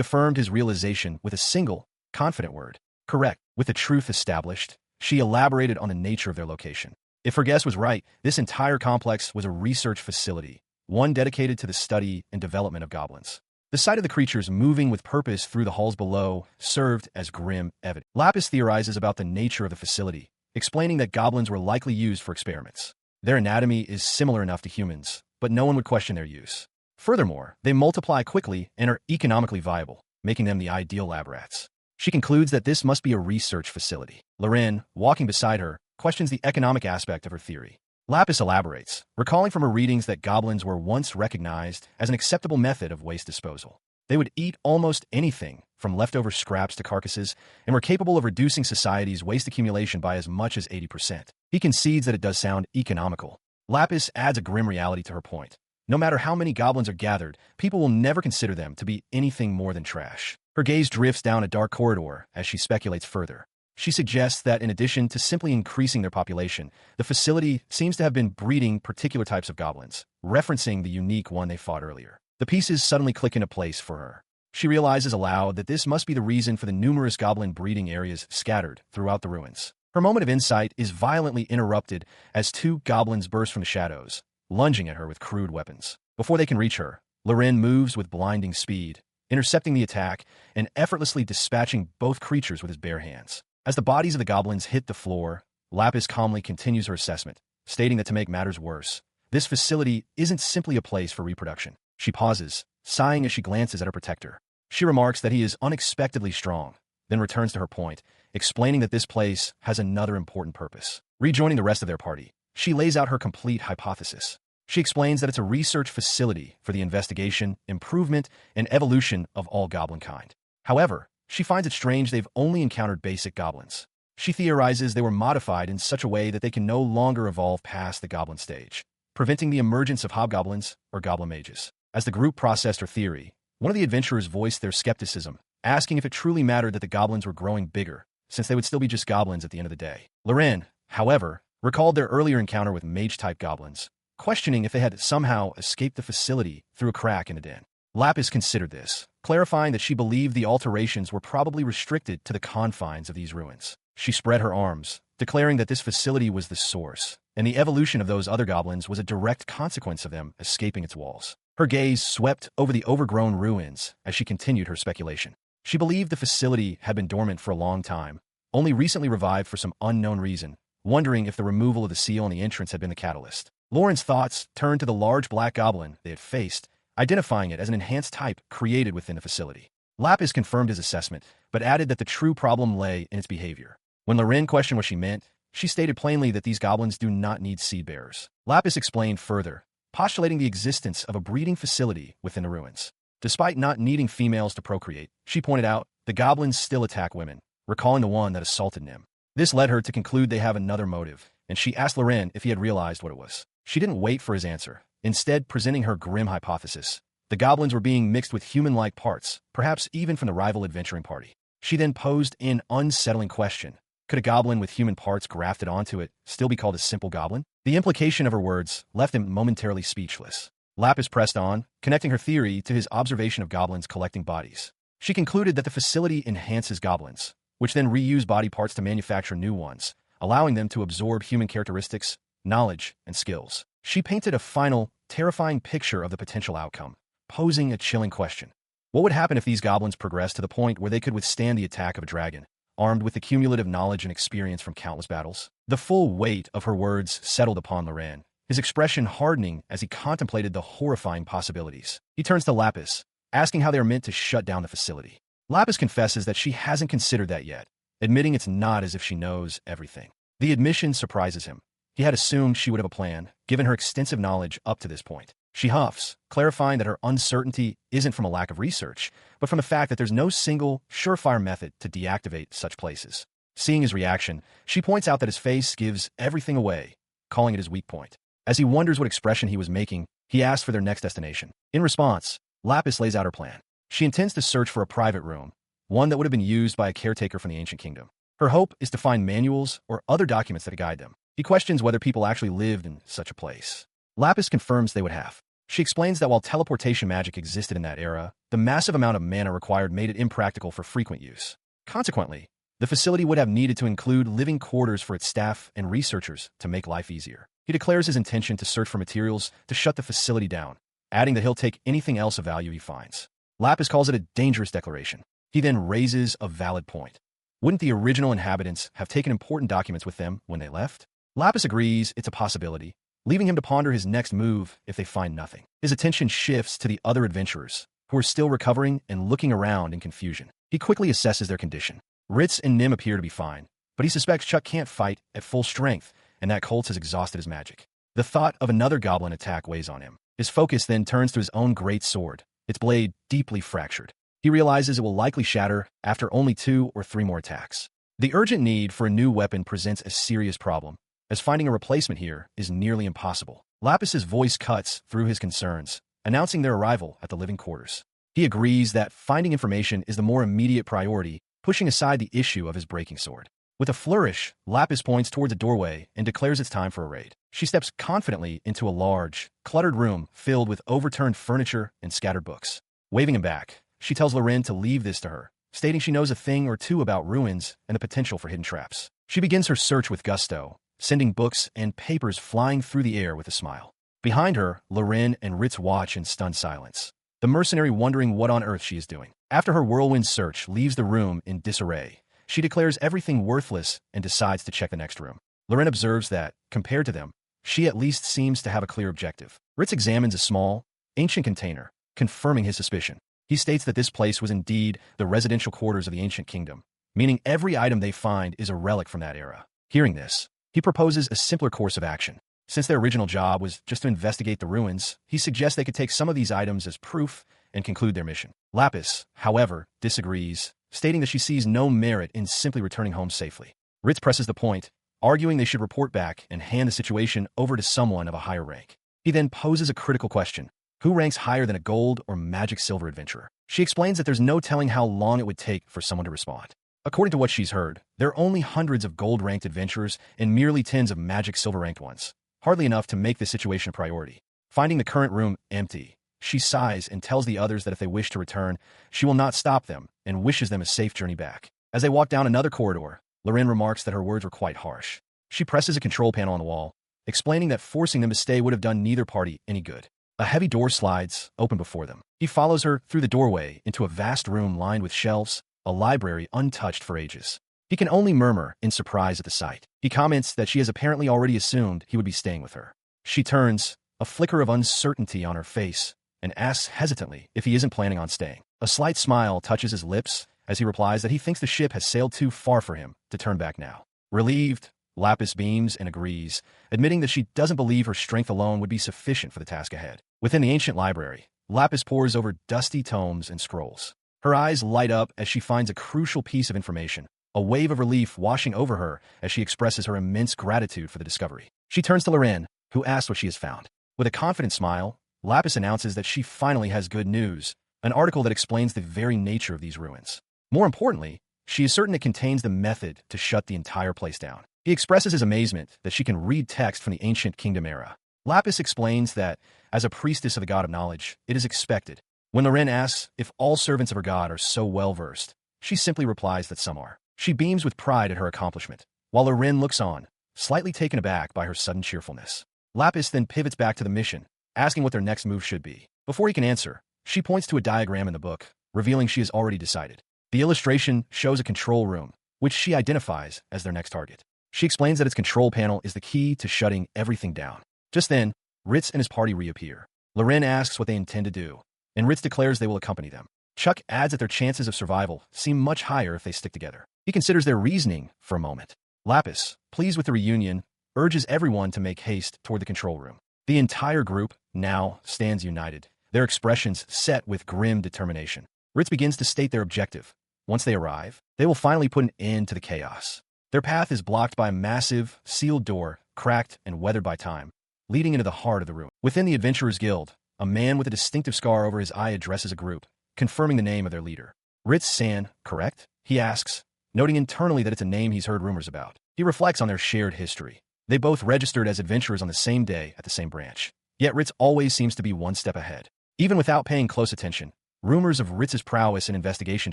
Speaker 1: affirmed his realization with a single, confident word. Correct. With the truth established, she elaborated on the nature of their location. If her guess was right, this entire complex was a research facility, one dedicated to the study and development of goblins. The sight of the creatures moving with purpose through the halls below served as grim evidence. Lapis theorizes about the nature of the facility, explaining that goblins were likely used for experiments. Their anatomy is similar enough to humans, but no one would question their use. Furthermore, they multiply quickly and are economically viable, making them the ideal lab rats. She concludes that this must be a research facility. Loren, walking beside her, questions the economic aspect of her theory. Lapis elaborates, recalling from her readings that goblins were once recognized as an acceptable method of waste disposal. They would eat almost anything, from leftover scraps to carcasses, and were capable of reducing society's waste accumulation by as much as 80%. He concedes that it does sound economical. Lapis adds a grim reality to her point. No matter how many goblins are gathered, people will never consider them to be anything more than trash. Her gaze drifts down a dark corridor as she speculates further. She suggests that in addition to simply increasing their population, the facility seems to have been breeding particular types of goblins, referencing the unique one they fought earlier. The pieces suddenly click into place for her. She realizes aloud that this must be the reason for the numerous goblin breeding areas scattered throughout the ruins. Her moment of insight is violently interrupted as two goblins burst from the shadows, lunging at her with crude weapons. Before they can reach her, Loren moves with blinding speed, intercepting the attack and effortlessly dispatching both creatures with his bare hands. As the bodies of the goblins hit the floor, Lapis calmly continues her assessment, stating that to make matters worse, this facility isn't simply a place for reproduction. She pauses, sighing as she glances at her protector. She remarks that he is unexpectedly strong, then returns to her point, explaining that this place has another important purpose. Rejoining the rest of their party, she lays out her complete hypothesis. She explains that it's a research facility for the investigation, improvement, and evolution of all goblin kind. However, she finds it strange they've only encountered basic goblins. She theorizes they were modified in such a way that they can no longer evolve past the goblin stage, preventing the emergence of hobgoblins or goblin mages. As the group processed her theory, one of the adventurers voiced their skepticism, asking if it truly mattered that the goblins were growing bigger, since they would still be just goblins at the end of the day. Loren, however, recalled their earlier encounter with mage-type goblins, questioning if they had somehow escaped the facility through a crack in the den. Lapis considered this, clarifying that she believed the alterations were probably restricted to the confines of these ruins. She spread her arms, declaring that this facility was the source, and the evolution of those other goblins was a direct consequence of them escaping its walls. Her gaze swept over the overgrown ruins as she continued her speculation. She believed the facility had been dormant for a long time, only recently revived for some unknown reason, wondering if the removal of the seal on the entrance had been the catalyst. Lauren's thoughts turned to the large black goblin they had faced, identifying it as an enhanced type created within the facility. Lapis confirmed his assessment, but added that the true problem lay in its behavior. When Loren questioned what she meant, she stated plainly that these goblins do not need seed bearers. Lapis explained further, postulating the existence of a breeding facility within the ruins. Despite not needing females to procreate, she pointed out, the goblins still attack women, recalling the one that assaulted Nim. This led her to conclude they have another motive, and she asked Loren if he had realized what it was. She didn't wait for his answer, instead presenting her grim hypothesis. The goblins were being mixed with human-like parts, perhaps even from the rival adventuring party. She then posed an unsettling question. Could a goblin with human parts grafted onto it still be called a simple goblin? The implication of her words left him momentarily speechless. Lapis pressed on, connecting her theory to his observation of goblins collecting bodies. She concluded that the facility enhances goblins, which then reuse body parts to manufacture new ones, allowing them to absorb human characteristics, knowledge, and skills. She painted a final, terrifying picture of the potential outcome, posing a chilling question. What would happen if these goblins progressed to the point where they could withstand the attack of a dragon, armed with the cumulative knowledge and experience from countless battles? The full weight of her words settled upon Loren, his expression hardening as he contemplated the horrifying possibilities. He turns to Lapis, asking how they are meant to shut down the facility. Lapis confesses that she hasn't considered that yet, admitting it's not as if she knows everything. The admission surprises him. He had assumed she would have a plan, given her extensive knowledge up to this point. She huffs, clarifying that her uncertainty isn't from a lack of research, but from the fact that there's no single, surefire method to deactivate such places. Seeing his reaction, she points out that his face gives everything away, calling it his weak point. As he wonders what expression he was making, he asks for their next destination. In response, Lapis lays out her plan. She intends to search for a private room, one that would have been used by a caretaker from the ancient kingdom. Her hope is to find manuals or other documents that guide them. He questions whether people actually lived in such a place. Lapis confirms they would have. She explains that while teleportation magic existed in that era, the massive amount of mana required made it impractical for frequent use. Consequently, the facility would have needed to include living quarters for its staff and researchers to make life easier. He declares his intention to search for materials to shut the facility down, adding that he'll take anything else of value he finds. Lapis calls it a dangerous declaration. He then raises a valid point. Wouldn't the original inhabitants have taken important documents with them when they left? Lapis agrees it's a possibility, leaving him to ponder his next move if they find nothing. His attention shifts to the other adventurers, who are still recovering and looking around in confusion. He quickly assesses their condition. Ritz and Nim appear to be fine, but he suspects Chuck can't fight at full strength and that Colts has exhausted his magic. The thought of another goblin attack weighs on him. His focus then turns to his own great sword, its blade deeply fractured. He realizes it will likely shatter after only 2 or 3 more attacks. The urgent need for a new weapon presents a serious problem, as finding a replacement here is nearly impossible. Lapis's voice cuts through his concerns, announcing their arrival at the living quarters. He agrees that finding information is the more immediate priority, pushing aside the issue of his breaking sword. With a flourish, Lapis points towards a doorway and declares it's time for a raid. She steps confidently into a large, cluttered room filled with overturned furniture and scattered books. Waving him back, she tells Loren to leave this to her, stating she knows a thing or two about ruins and the potential for hidden traps. She begins her search with gusto, sending books and papers flying through the air with a smile. Behind her, Loren and Ritz watch in stunned silence, the mercenary wondering what on earth she is doing. After her whirlwind search leaves the room in disarray, she declares everything worthless and decides to check the next room. Loren observes that, compared to them, she at least seems to have a clear objective. Ritz examines a small, ancient container, confirming his suspicion. He states that this place was indeed the residential quarters of the ancient kingdom, meaning every item they find is a relic from that era. Hearing this, he proposes a simpler course of action. Since their original job was just to investigate the ruins, he suggests they could take some of these items as proof and conclude their mission. Lapis, however, disagrees, stating that she sees no merit in simply returning home safely. Ritz presses the point, arguing they should report back and hand the situation over to someone of a higher rank. He then poses a critical question. Who ranks higher than a gold or magic silver adventurer? She explains that there's no telling how long it would take for someone to respond. According to what she's heard, there are only hundreds of gold-ranked adventurers and merely tens of magic silver-ranked ones, hardly enough to make this situation a priority. Finding the current room empty, she sighs and tells the others that if they wish to return, she will not stop them and wishes them a safe journey back. As they walk down another corridor, Loren remarks that her words were quite harsh. She presses a control panel on the wall, explaining that forcing them to stay would have done neither party any good. A heavy door slides open before them. He follows her through the doorway into a vast room lined with shelves, a library untouched for ages. He can only murmur in surprise at the sight. He comments that she has apparently already assumed he would be staying with her. She turns, a flicker of uncertainty on her face, and asks hesitantly if he isn't planning on staying. A slight smile touches his lips as he replies that he thinks the ship has sailed too far for him to turn back now. Relieved, Lapis beams and agrees, admitting that she doesn't believe her strength alone would be sufficient for the task ahead. Within the ancient library, Lapis pores over dusty tomes and scrolls. Her eyes light up as she finds a crucial piece of information, a wave of relief washing over her as she expresses her immense gratitude for the discovery. She turns to Loren, who asks what she has found. With a confident smile, Lapis announces that she finally has good news, an article that explains the very nature of these ruins. More importantly, she is certain it contains the method to shut the entire place down. He expresses his amazement that she can read text from the ancient kingdom era. Lapis explains that, as a priestess of the god of knowledge, it is expected. When Loren asks if all servants of her god are so well-versed, she simply replies that some are. She beams with pride at her accomplishment, while Loren looks on, slightly taken aback by her sudden cheerfulness. Lapis then pivots back to the mission, asking what their next move should be. Before he can answer, she points to a diagram in the book, revealing she has already decided. The illustration shows a control room, which she identifies as their next target. She explains that its control panel is the key to shutting everything down. Just then, Ritz and his party reappear. Loren asks what they intend to do, and Ritz declares they will accompany them. Chuck adds that their chances of survival seem much higher if they stick together. He considers their reasoning for a moment. Lapis, pleased with the reunion, urges everyone to make haste toward the control room. The entire group now stands united, their expressions set with grim determination. Ritz begins to state their objective. Once they arrive, they will finally put an end to the chaos. Their path is blocked by a massive, sealed door, cracked and weathered by time, leading into the heart of the ruin. Within the Adventurers Guild, a man with a distinctive scar over his eye addresses a group, confirming the name of their leader. Ritz-san, correct? He asks, noting internally that it's a name he's heard rumors about. He reflects on their shared history. They both registered as adventurers on the same day at the same branch. Yet Ritz always seems to be one step ahead. Even without paying close attention, rumors of Ritz's prowess in investigation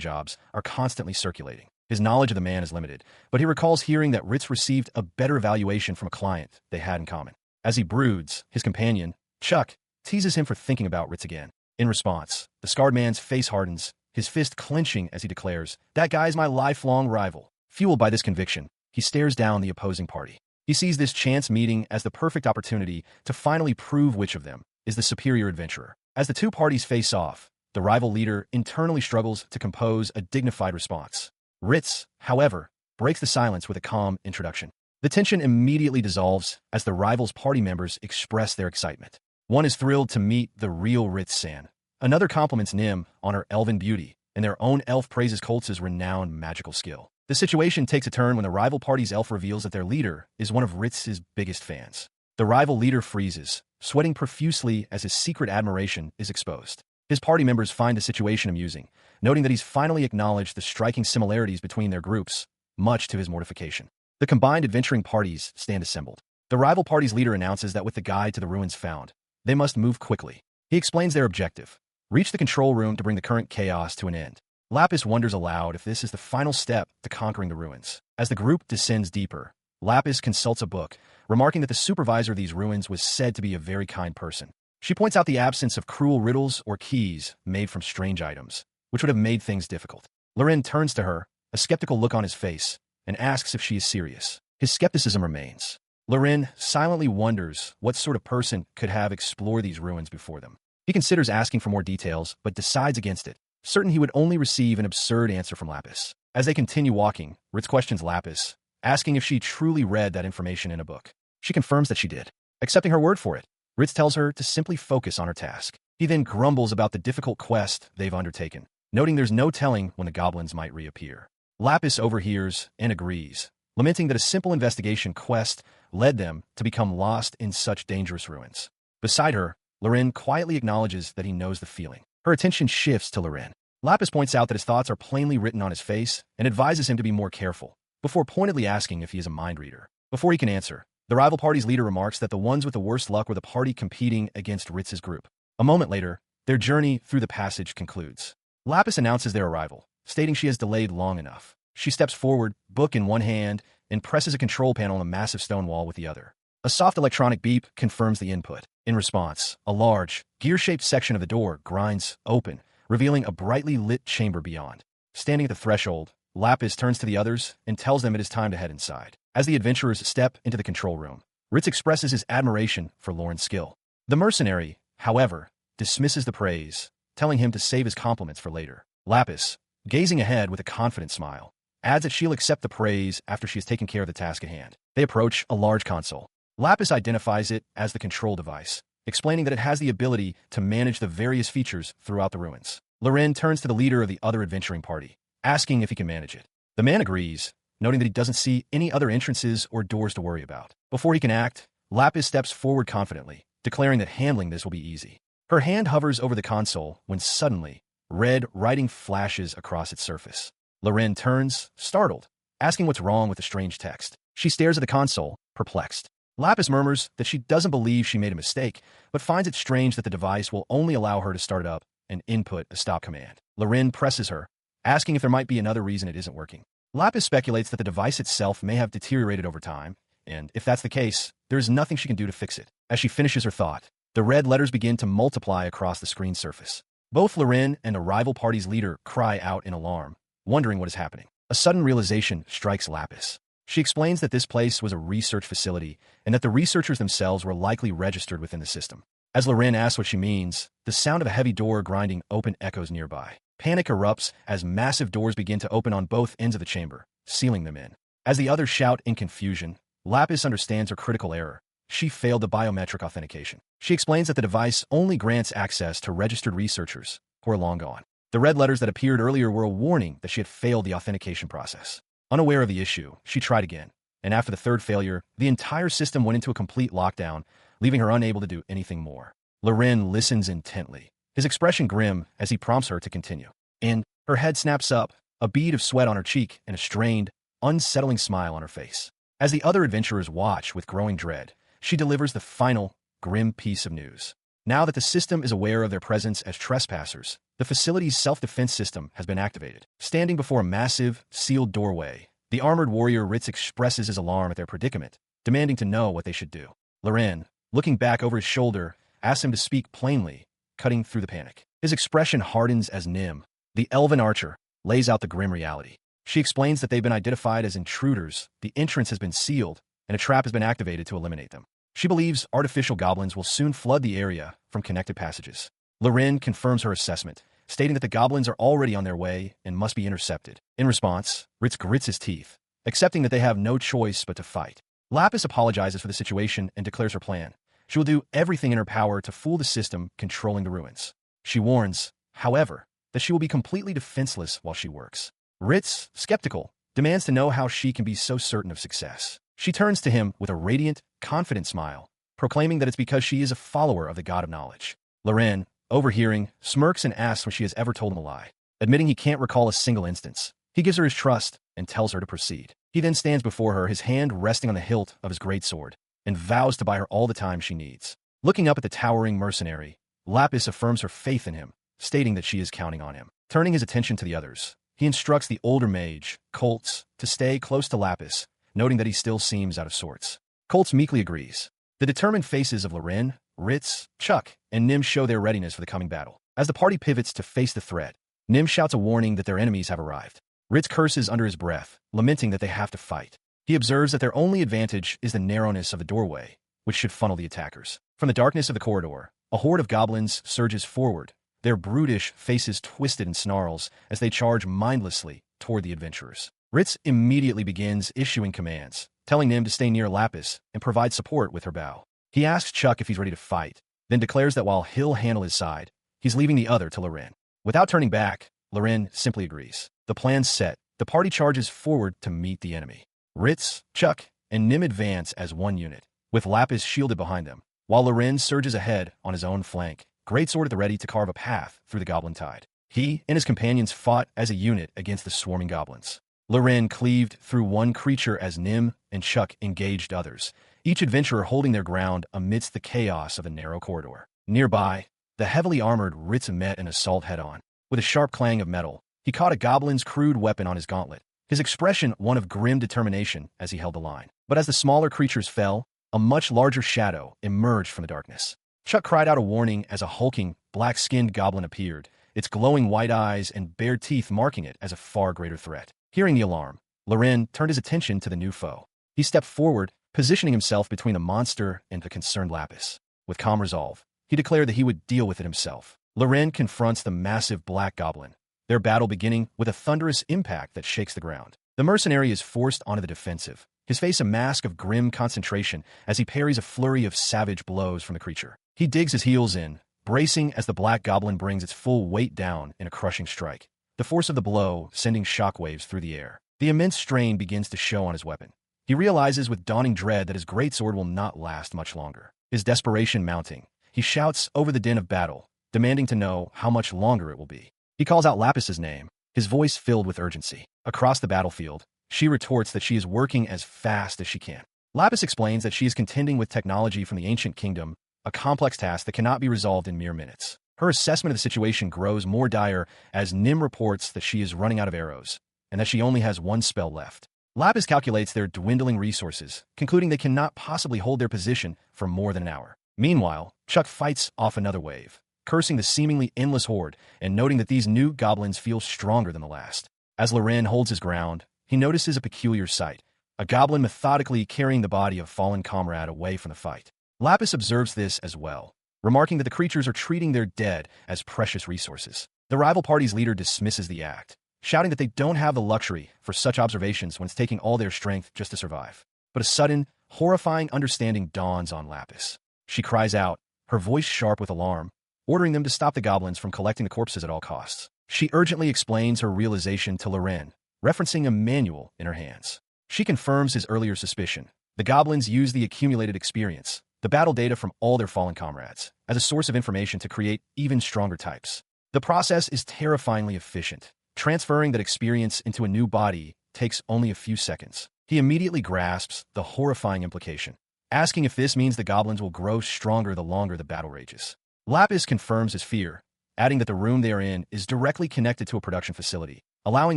Speaker 1: jobs are constantly circulating. His knowledge of the man is limited, but he recalls hearing that Ritz received a better valuation from a client they had in common. As he broods, his companion, Chuck, teases him for thinking about Ritz again. In response, the scarred man's face hardens, his fist clenching as he declares, "That guy's my lifelong rival." Fueled by this conviction, he stares down the opposing party. He sees this chance meeting as the perfect opportunity to finally prove which of them is the superior adventurer. As the two parties face off, the rival leader internally struggles to compose a dignified response. Ritz, however, breaks the silence with a calm introduction. The tension immediately dissolves as the rivals' party members express their excitement. One is thrilled to meet the real Ritz-san. Another compliments Nim on her elven beauty, and their own elf praises Coltz's renowned magical skill. The situation takes a turn when the rival party's elf reveals that their leader is one of Ritz's biggest fans. The rival leader freezes, sweating profusely as his secret admiration is exposed. His party members find the situation amusing, noting that he's finally acknowledged the striking similarities between their groups, much to his mortification. The combined adventuring parties stand assembled. The rival party's leader announces that with the guide to the ruins found, they must move quickly. He explains their objective: reach the control room to bring the current chaos to an end. Lapis wonders aloud if this is the final step to conquering the ruins. As the group descends deeper, Lapis consults a book, remarking that the supervisor of these ruins was said to be a very kind person. She points out the absence of cruel riddles or keys made from strange items, which would have made things difficult. Loren turns to her, a skeptical look on his face, and asks if she is serious. His skepticism remains. Loren silently wonders what sort of person could have explored these ruins before them. He considers asking for more details, but decides against it, certain he would only receive an absurd answer from Lapis. As they continue walking, Ritz questions Lapis, asking if she truly read that information in a book. She confirms that she did. Accepting her word for it, Ritz tells her to simply focus on her task. He then grumbles about the difficult quest they've undertaken, noting there's no telling when the goblins might reappear. Lapis overhears and agrees, lamenting that a simple investigation quest led them to become lost in such dangerous ruins. Beside her, Loren quietly acknowledges that he knows the feeling. Her attention shifts to Loren. Lapis points out that his thoughts are plainly written on his face and advises him to be more careful, before pointedly asking if he is a mind reader. Before he can answer, the rival party's leader remarks that the ones with the worst luck were the party competing against Ritz's group. A moment later, their journey through the passage concludes. Lapis announces their arrival, stating she has delayed long enough. She steps forward, book in one hand, and presses a control panel on a massive stone wall with the other. A soft electronic beep confirms the input. In response, a large, gear-shaped section of the door grinds open, revealing a brightly lit chamber beyond. Standing at the threshold, Lapis turns to the others and tells them it is time to head inside. As the adventurers step into the control room, Ritz expresses his admiration for Loren's skill. The mercenary, however, dismisses the praise, telling him to save his compliments for later. Lapis, gazing ahead with a confident smile, adds that she'll accept the praise after she has taken care of the task at hand. They approach a large console. Lapis identifies it as the control device, explaining that it has the ability to manage the various features throughout the ruins. Loren turns to the leader of the other adventuring party, asking if he can manage it. The man agrees, noting that he doesn't see any other entrances or doors to worry about. Before he can act, Lapis steps forward confidently, declaring that handling this will be easy. Her hand hovers over the console when suddenly, red writing flashes across its surface. Loren turns, startled, asking what's wrong with the strange text. She stares at the console, perplexed. Lapis murmurs that she doesn't believe she made a mistake, but finds it strange that the device will only allow her to start it up and input a stop command. Loren presses her, asking if there might be another reason it isn't working. Lapis speculates that the device itself may have deteriorated over time, and if that's the case, there is nothing she can do to fix it. As she finishes her thought, the red letters begin to multiply across the screen surface. Both Loren and the rival party's leader cry out in alarm, wondering what is happening. A sudden realization strikes Lapis. She explains that this place was a research facility and that the researchers themselves were likely registered within the system. As Loren asks what she means, the sound of a heavy door grinding open echoes nearby. Panic erupts as massive doors begin to open on both ends of the chamber, sealing them in. As the others shout in confusion, Lapis understands her critical error. She failed the biometric authentication. She explains that the device only grants access to registered researchers who are long gone. The red letters that appeared earlier were a warning that she had failed the authentication process. Unaware of the issue, she tried again, and after the third failure, the entire system went into a complete lockdown, leaving her unable to do anything more. Loren listens intently, his expression grim as he prompts her to continue. And her head snaps up, a bead of sweat on her cheek and a strained, unsettling smile on her face. As the other adventurers watch with growing dread, she delivers the final, grim piece of news. Now that the system is aware of their presence as trespassers, the facility's self-defense system has been activated. Standing before a massive, sealed doorway, the armored warrior Ritz expresses his alarm at their predicament, demanding to know what they should do. Loren, looking back over his shoulder, asks him to speak plainly, cutting through the panic. His expression hardens as Nim, the elven archer, lays out the grim reality. She explains that they've been identified as intruders, the entrance has been sealed, and a trap has been activated to eliminate them. She believes artificial goblins will soon flood the area from connected passages. Loren confirms her assessment, stating that the goblins are already on their way and must be intercepted. In response, Ritz grits his teeth, accepting that they have no choice but to fight. Lapis apologizes for the situation and declares her plan. She will do everything in her power to fool the system controlling the ruins. She warns, however, that she will be completely defenseless while she works. Ritz, skeptical, demands to know how she can be so certain of success. She turns to him with a radiant, confident smile, proclaiming that it's because she is a follower of the God of Knowledge. Loren, overhearing, smirks and asks when she has ever told him a lie. Admitting he can't recall a single instance, he gives her his trust and tells her to proceed. He then stands before her, his hand resting on the hilt of his greatsword, and vows to buy her all the time she needs. Looking up at the towering mercenary, Lapis affirms her faith in him, stating that she is counting on him. Turning his attention to the others, he instructs the older mage, Colts, to stay close to Lapis, noting that he still seems out of sorts. Colts meekly agrees. The determined faces of Loren, Ritz, Chuck, and Nim show their readiness for the coming battle. As the party pivots to face the threat, Nim shouts a warning that their enemies have arrived. Ritz curses under his breath, lamenting that they have to fight. He observes that their only advantage is the narrowness of the doorway, which should funnel the attackers. From the darkness of the corridor, a horde of goblins surges forward, their brutish faces twisted in snarls as they charge mindlessly toward the adventurers. Ritz immediately begins issuing commands, telling Nim to stay near Lapis and provide support with her bow. He asks Chuck if he's ready to fight, then declares that while he'll handle his side, he's leaving the other to Loren. Without turning back, Loren simply agrees. The plan's set, the party charges forward to meet the enemy. Ritz, Chuck, and Nim advance as one unit, with Lapis shielded behind them, while Loren surges ahead on his own flank, greatsword at the ready to carve a path through the goblin tide. He and his companions fought as a unit against the swarming goblins. Loren cleaved through one creature as Nim and Chuck engaged others, each adventurer holding their ground amidst the chaos of the narrow corridor. Nearby, the heavily armored Ritz met an assault head-on. With a sharp clang of metal, he caught a goblin's crude weapon on his gauntlet, his expression one of grim determination as he held the line. But as the smaller creatures fell, a much larger shadow emerged from the darkness. Chuck cried out a warning as a hulking, black-skinned goblin appeared, its glowing white eyes and bared teeth marking it as a far greater threat. Hearing the alarm, Loren turned his attention to the new foe. He stepped forward, positioning himself between the monster and the concerned Lapis. With calm resolve, he declared that he would deal with it himself. Loren confronts the massive black goblin, their battle beginning with a thunderous impact that shakes the ground. The mercenary is forced onto the defensive, his face a mask of grim concentration as he parries a flurry of savage blows from the creature. He digs his heels in, bracing as the black goblin brings its full weight down in a crushing strike, the force of the blow sending shockwaves through the air. The immense strain begins to show on his weapon. He realizes with dawning dread that his greatsword will not last much longer. His desperation mounting, he shouts over the din of battle, demanding to know how much longer it will be. He calls out Lapis's name, his voice filled with urgency. Across the battlefield, she retorts that she is working as fast as she can. Lapis explains that she is contending with technology from the ancient kingdom, a complex task that cannot be resolved in mere minutes. Her assessment of the situation grows more dire as Nim reports that she is running out of arrows, and that she only has one spell left. Lapis calculates their dwindling resources, concluding they cannot possibly hold their position for more than an hour. Meanwhile, Chuck fights off another wave, cursing the seemingly endless horde and noting that these new goblins feel stronger than the last. As Loren holds his ground, he notices a peculiar sight, a goblin methodically carrying the body of a fallen comrade away from the fight. Lapis observes this as well, remarking that the creatures are treating their dead as precious resources. The rival party's leader dismisses the act, shouting that they don't have the luxury for such observations when it's taking all their strength just to survive. But a sudden, horrifying understanding dawns on Lapis. She cries out, her voice sharp with alarm, ordering them to stop the goblins from collecting the corpses at all costs. She urgently explains her realization to Loren, referencing a manual in her hands. She confirms his earlier suspicion. The goblins use the accumulated experience, the battle data from all their fallen comrades, as a source of information to create even stronger types. The process is terrifyingly efficient. Transferring that experience into a new body takes only a few seconds. He immediately grasps the horrifying implication, asking if this means the goblins will grow stronger the longer the battle rages. Lapis confirms his fear, adding that the room they are in is directly connected to a production facility, allowing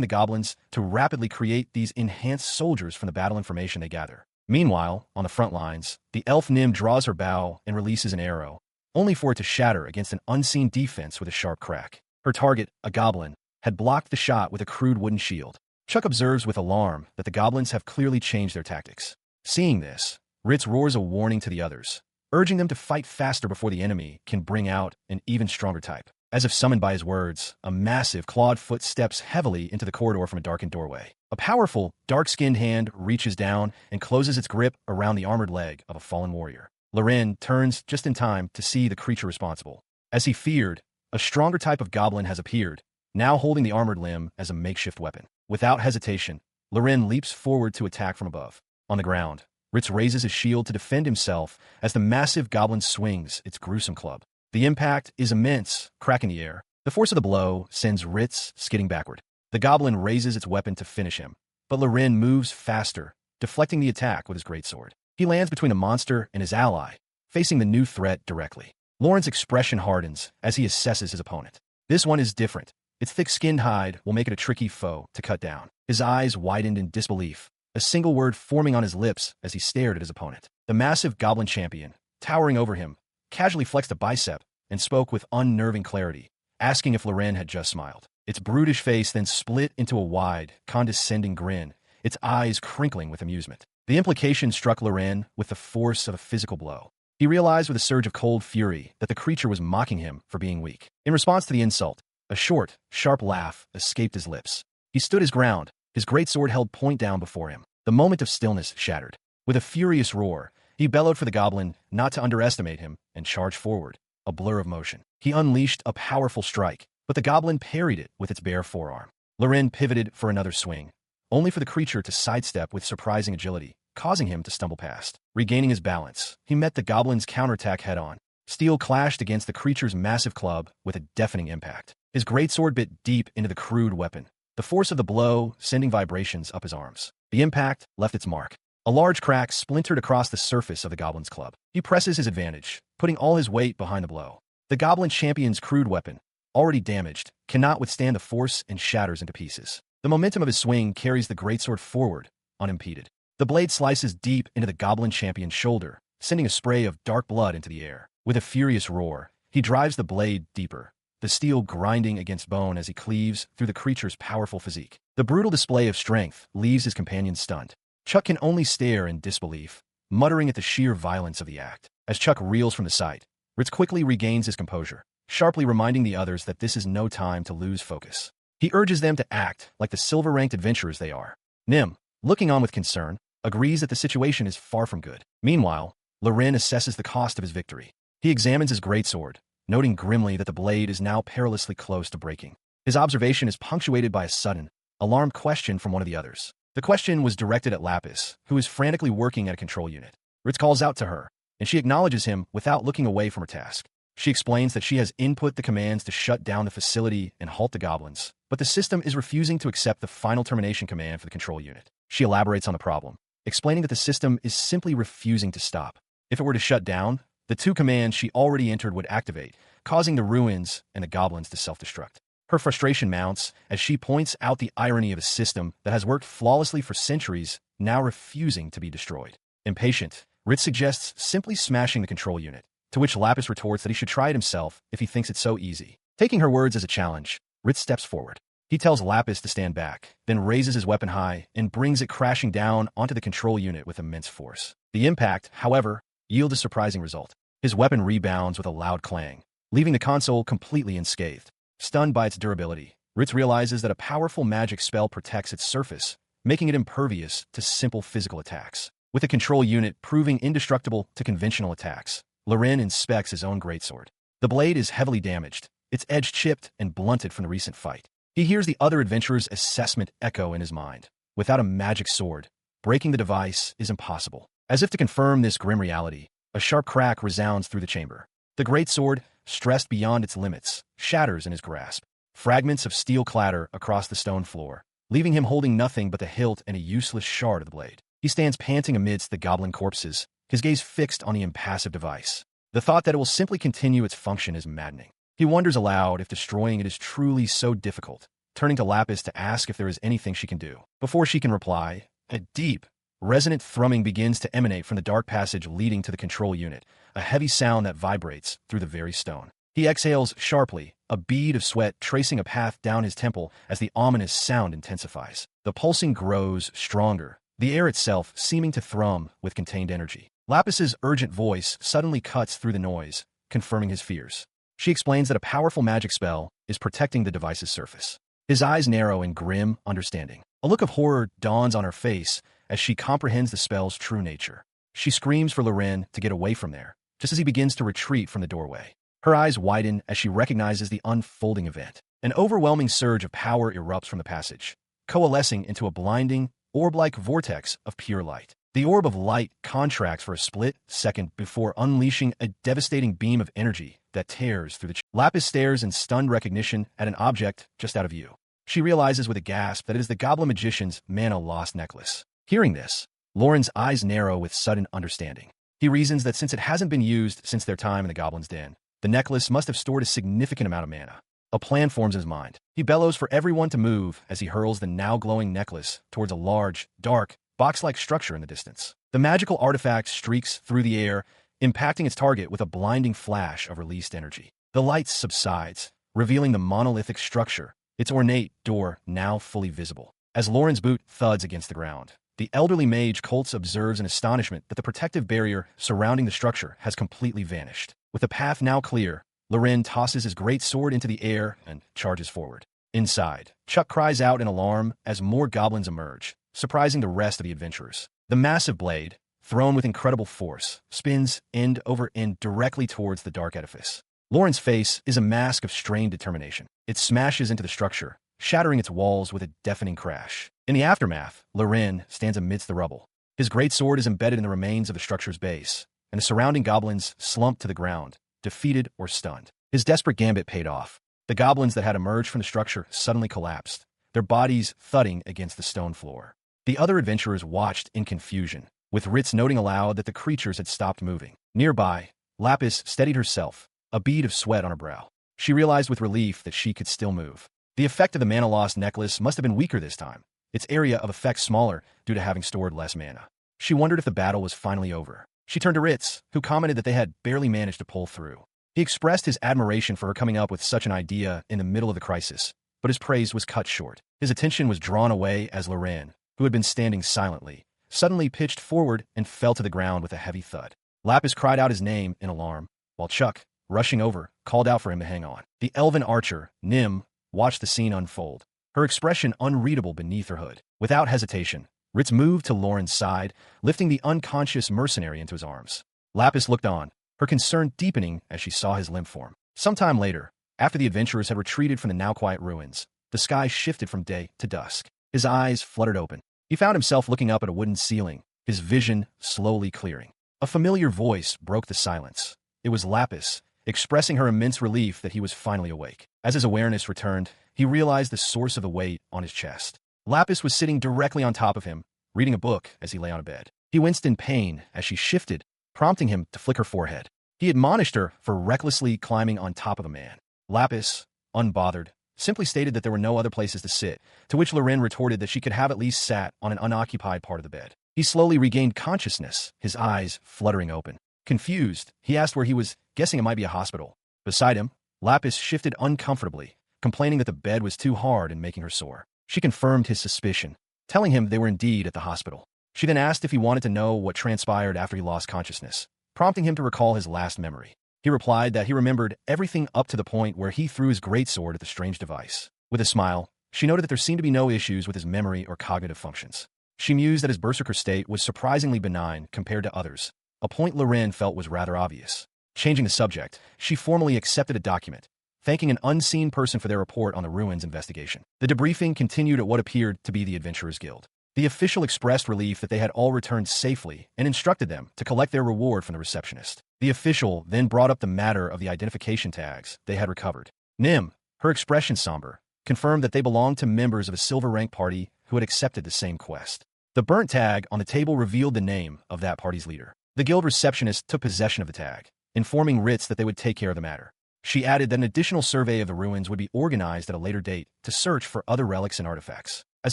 Speaker 1: the goblins to rapidly create these enhanced soldiers from the battle information they gather. Meanwhile, on the front lines, the elf Nim draws her bow and releases an arrow, only for it to shatter against an unseen defense with a sharp crack. Her target, a goblin, had blocked the shot with a crude wooden shield. Chuck observes with alarm that the goblins have clearly changed their tactics. Seeing this, Ritz roars a warning to the others, urging them to fight faster before the enemy can bring out an even stronger type. As if summoned by his words, a massive clawed foot steps heavily into the corridor from a darkened doorway. A powerful, dark-skinned hand reaches down and closes its grip around the armored leg of a fallen warrior. Loren turns just in time to see the creature responsible. As he feared, a stronger type of goblin has appeared, now holding the armored limb as a makeshift weapon. Without hesitation, Loren leaps forward to attack from above. On the ground, Ritz raises his shield to defend himself as the massive goblin swings its gruesome club. The impact is immense, cracking the air. The force of the blow sends Ritz skidding backward. The goblin raises its weapon to finish him, but Loren moves faster, deflecting the attack with his greatsword. He lands between a monster and his ally, facing the new threat directly. Lauren's expression hardens as he assesses his opponent. This one is different. Its thick-skinned hide will make it a tricky foe to cut down. His eyes widened in disbelief, a single word forming on his lips as he stared at his opponent. The massive goblin champion, towering over him, casually flexed a bicep and spoke with unnerving clarity, asking if Loren had just smiled. Its brutish face then split into a wide, condescending grin, its eyes crinkling with amusement. The implication struck Loren with the force of a physical blow. He realized with a surge of cold fury that the creature was mocking him for being weak. In response to the insult, a short, sharp laugh escaped his lips. He stood his ground, his greatsword held point down before him. The moment of stillness shattered. With a furious roar, he bellowed for the goblin not to underestimate him and charged forward, a blur of motion. He unleashed a powerful strike, but the goblin parried it with its bare forearm. Loren pivoted for another swing, only for the creature to sidestep with surprising agility, causing him to stumble past. Regaining his balance, he met the goblin's counterattack head-on. Steel clashed against the creature's massive club with a deafening impact. His greatsword bit deep into the crude weapon, the force of the blow sending vibrations up his arms. The impact left its mark. A large crack splintered across the surface of the goblin's club. He presses his advantage, putting all his weight behind the blow. The goblin champion's crude weapon, already damaged, cannot withstand the force and shatters into pieces. The momentum of his swing carries the greatsword forward, unimpeded. The blade slices deep into the goblin champion's shoulder, sending a spray of dark blood into the air. With a furious roar, he drives the blade deeper, the steel grinding against bone as he cleaves through the creature's powerful physique. The brutal display of strength leaves his companion stunned. Chuck can only stare in disbelief, muttering at the sheer violence of the act. As Chuck reels from the sight, Ritz quickly regains his composure, sharply reminding the others that this is no time to lose focus. He urges them to act like the silver-ranked adventurers they are. Nim, looking on with concern, agrees that the situation is far from good. Meanwhile, Loren assesses the cost of his victory. He examines his greatsword, noting grimly that the blade is now perilously close to breaking. His observation is punctuated by a sudden, alarmed question from one of the others. The question was directed at Lapis, who is frantically working at a control unit. Ritz calls out to her, and she acknowledges him without looking away from her task. She explains that she has input the commands to shut down the facility and halt the goblins, but the system is refusing to accept the final termination command for the control unit. She elaborates on the problem, explaining that the system is simply refusing to stop. If it were to shut down, the two commands she already entered would activate, causing the ruins and the goblins to self-destruct. Her frustration mounts as she points out the irony of a system that has worked flawlessly for centuries, now refusing to be destroyed. Impatient, Ritz suggests simply smashing the control unit, to which Lapis retorts that he should try it himself if he thinks it's so easy. Taking her words as a challenge, Ritz steps forward. He tells Lapis to stand back, then raises his weapon high and brings it crashing down onto the control unit with immense force. The impact, however, yields a surprising result. His weapon rebounds with a loud clang, leaving the console completely unscathed. Stunned by its durability, Ritz realizes that a powerful magic spell protects its surface, making it impervious to simple physical attacks. With the control unit proving indestructible to conventional attacks, Loren inspects his own greatsword. The blade is heavily damaged, its edge chipped and blunted from the recent fight. He hears the other adventurer's assessment echo in his mind. Without a magic sword, breaking the device is impossible. As if to confirm this grim reality, a sharp crack resounds through the chamber. The great sword, stressed beyond its limits, shatters in his grasp. Fragments of steel clatter across the stone floor, leaving him holding nothing but the hilt and a useless shard of the blade. He stands panting amidst the goblin corpses, his gaze fixed on the impassive device. The thought that it will simply continue its function is maddening. He wonders aloud if destroying it is truly so difficult, turning to Lapis to ask if there is anything she can do. Before she can reply, a deep, resonant thrumming begins to emanate from the dark passage leading to the control unit, a heavy sound that vibrates through the very stone. He exhales sharply, a bead of sweat tracing a path down his temple as the ominous sound intensifies. The pulsing grows stronger, the air itself seeming to thrum with contained energy. Lapis's urgent voice suddenly cuts through the noise, confirming his fears. She explains that a powerful magic spell is protecting the device's surface. His eyes narrow in grim understanding. A look of horror dawns on her face as she comprehends the spell's true nature. She screams for Loren to get away from there, just as he begins to retreat from the doorway. Her eyes widen as she recognizes the unfolding event. An overwhelming surge of power erupts from the passage, coalescing into a blinding, orb-like vortex of pure light. The orb of light contracts for a split second before unleashing a devastating beam of energy that tears through the Lapis stares in stunned recognition at an object just out of view. She realizes with a gasp that it is the Goblin Magician's mana-lost necklace. Hearing this, Lauren's eyes narrow with sudden understanding. He reasons that since it hasn't been used since their time in the Goblin's Den, the necklace must have stored a significant amount of mana. A plan forms in his mind. He bellows for everyone to move as he hurls the now-glowing necklace towards a large, dark, box-like structure in the distance. The magical artifact streaks through the air, impacting its target with a blinding flash of released energy. The light subsides, revealing the monolithic structure, its ornate door now fully visible. As Lauren's boot thuds against the ground, the elderly mage Colts observes in astonishment that the protective barrier surrounding the structure has completely vanished. With the path now clear, Loren tosses his great sword into the air and charges forward. Inside, Chuck cries out in alarm as more goblins emerge, surprising the rest of the adventurers. The massive blade, thrown with incredible force, spins end over end directly towards the dark edifice. Lauren's face is a mask of strained determination. It smashes into the structure, shattering its walls with a deafening crash. In the aftermath, Loren stands amidst the rubble. His great sword is embedded in the remains of the structure's base, and the surrounding goblins slump to the ground, defeated or stunned. His desperate gambit paid off. The goblins that had emerged from the structure suddenly collapsed, their bodies thudding against the stone floor. The other adventurers watched in confusion, with Ritz noting aloud that the creatures had stopped moving. Nearby, Lapis steadied herself, a bead of sweat on her brow. She realized with relief that she could still move. The effect of the mana-lost necklace must have been weaker this time, its area of effect smaller due to having stored less mana. She wondered if the battle was finally over. She turned to Ritz, who commented that they had barely managed to pull through. He expressed his admiration for her coming up with such an idea in the middle of the crisis, but his praise was cut short. His attention was drawn away as Loren, who had been standing silently, suddenly pitched forward and fell to the ground with a heavy thud. Lapis cried out his name in alarm, while Chuck, rushing over, called out for him to hang on. The elven archer, Nim, watched the scene unfold, her expression unreadable beneath her hood. Without hesitation, Ritz moved to Lauren's side, lifting the unconscious mercenary into his arms. Lapis looked on, her concern deepening as she saw his limp form. Sometime later, after the adventurers had retreated from the now-quiet ruins, the sky shifted from day to dusk. His eyes fluttered open. He found himself looking up at a wooden ceiling, his vision slowly clearing. A familiar voice broke the silence. It was Lapis, expressing her immense relief that he was finally awake. As his awareness returned, he realized the source of the weight on his chest. Lapis was sitting directly on top of him, reading a book as he lay on a bed. He winced in pain as she shifted, prompting him to flick her forehead. He admonished her for recklessly climbing on top of a man. Lapis, unbothered, simply stated that there were no other places to sit, to which Loren retorted that she could have at least sat on an unoccupied part of the bed. He slowly regained consciousness, his eyes fluttering open. Confused, he asked where he was, guessing it might be a hospital. Beside him, Lapis shifted uncomfortably, complaining that the bed was too hard and making her sore. She confirmed his suspicion, telling him they were indeed at the hospital. She then asked if he wanted to know what transpired after he lost consciousness, prompting him to recall his last memory. He replied that he remembered everything up to the point where he threw his greatsword at the strange device. With a smile, she noted that there seemed to be no issues with his memory or cognitive functions. She mused that his berserker state was surprisingly benign compared to others, a point Loren felt was rather obvious. Changing the subject, she formally accepted a document, thanking an unseen person for their report on the ruins investigation. The debriefing continued at what appeared to be the Adventurers Guild. The official expressed relief that they had all returned safely and instructed them to collect their reward from the receptionist. The official then brought up the matter of the identification tags they had recovered. Nim, her expression somber, confirmed that they belonged to members of a silver rank party who had accepted the same quest. The burnt tag on the table revealed the name of that party's leader. The guild receptionist took possession of the tag, informing Ritz that they would take care of the matter. She added that an additional survey of the ruins would be organized at a later date to search for other relics and artifacts. As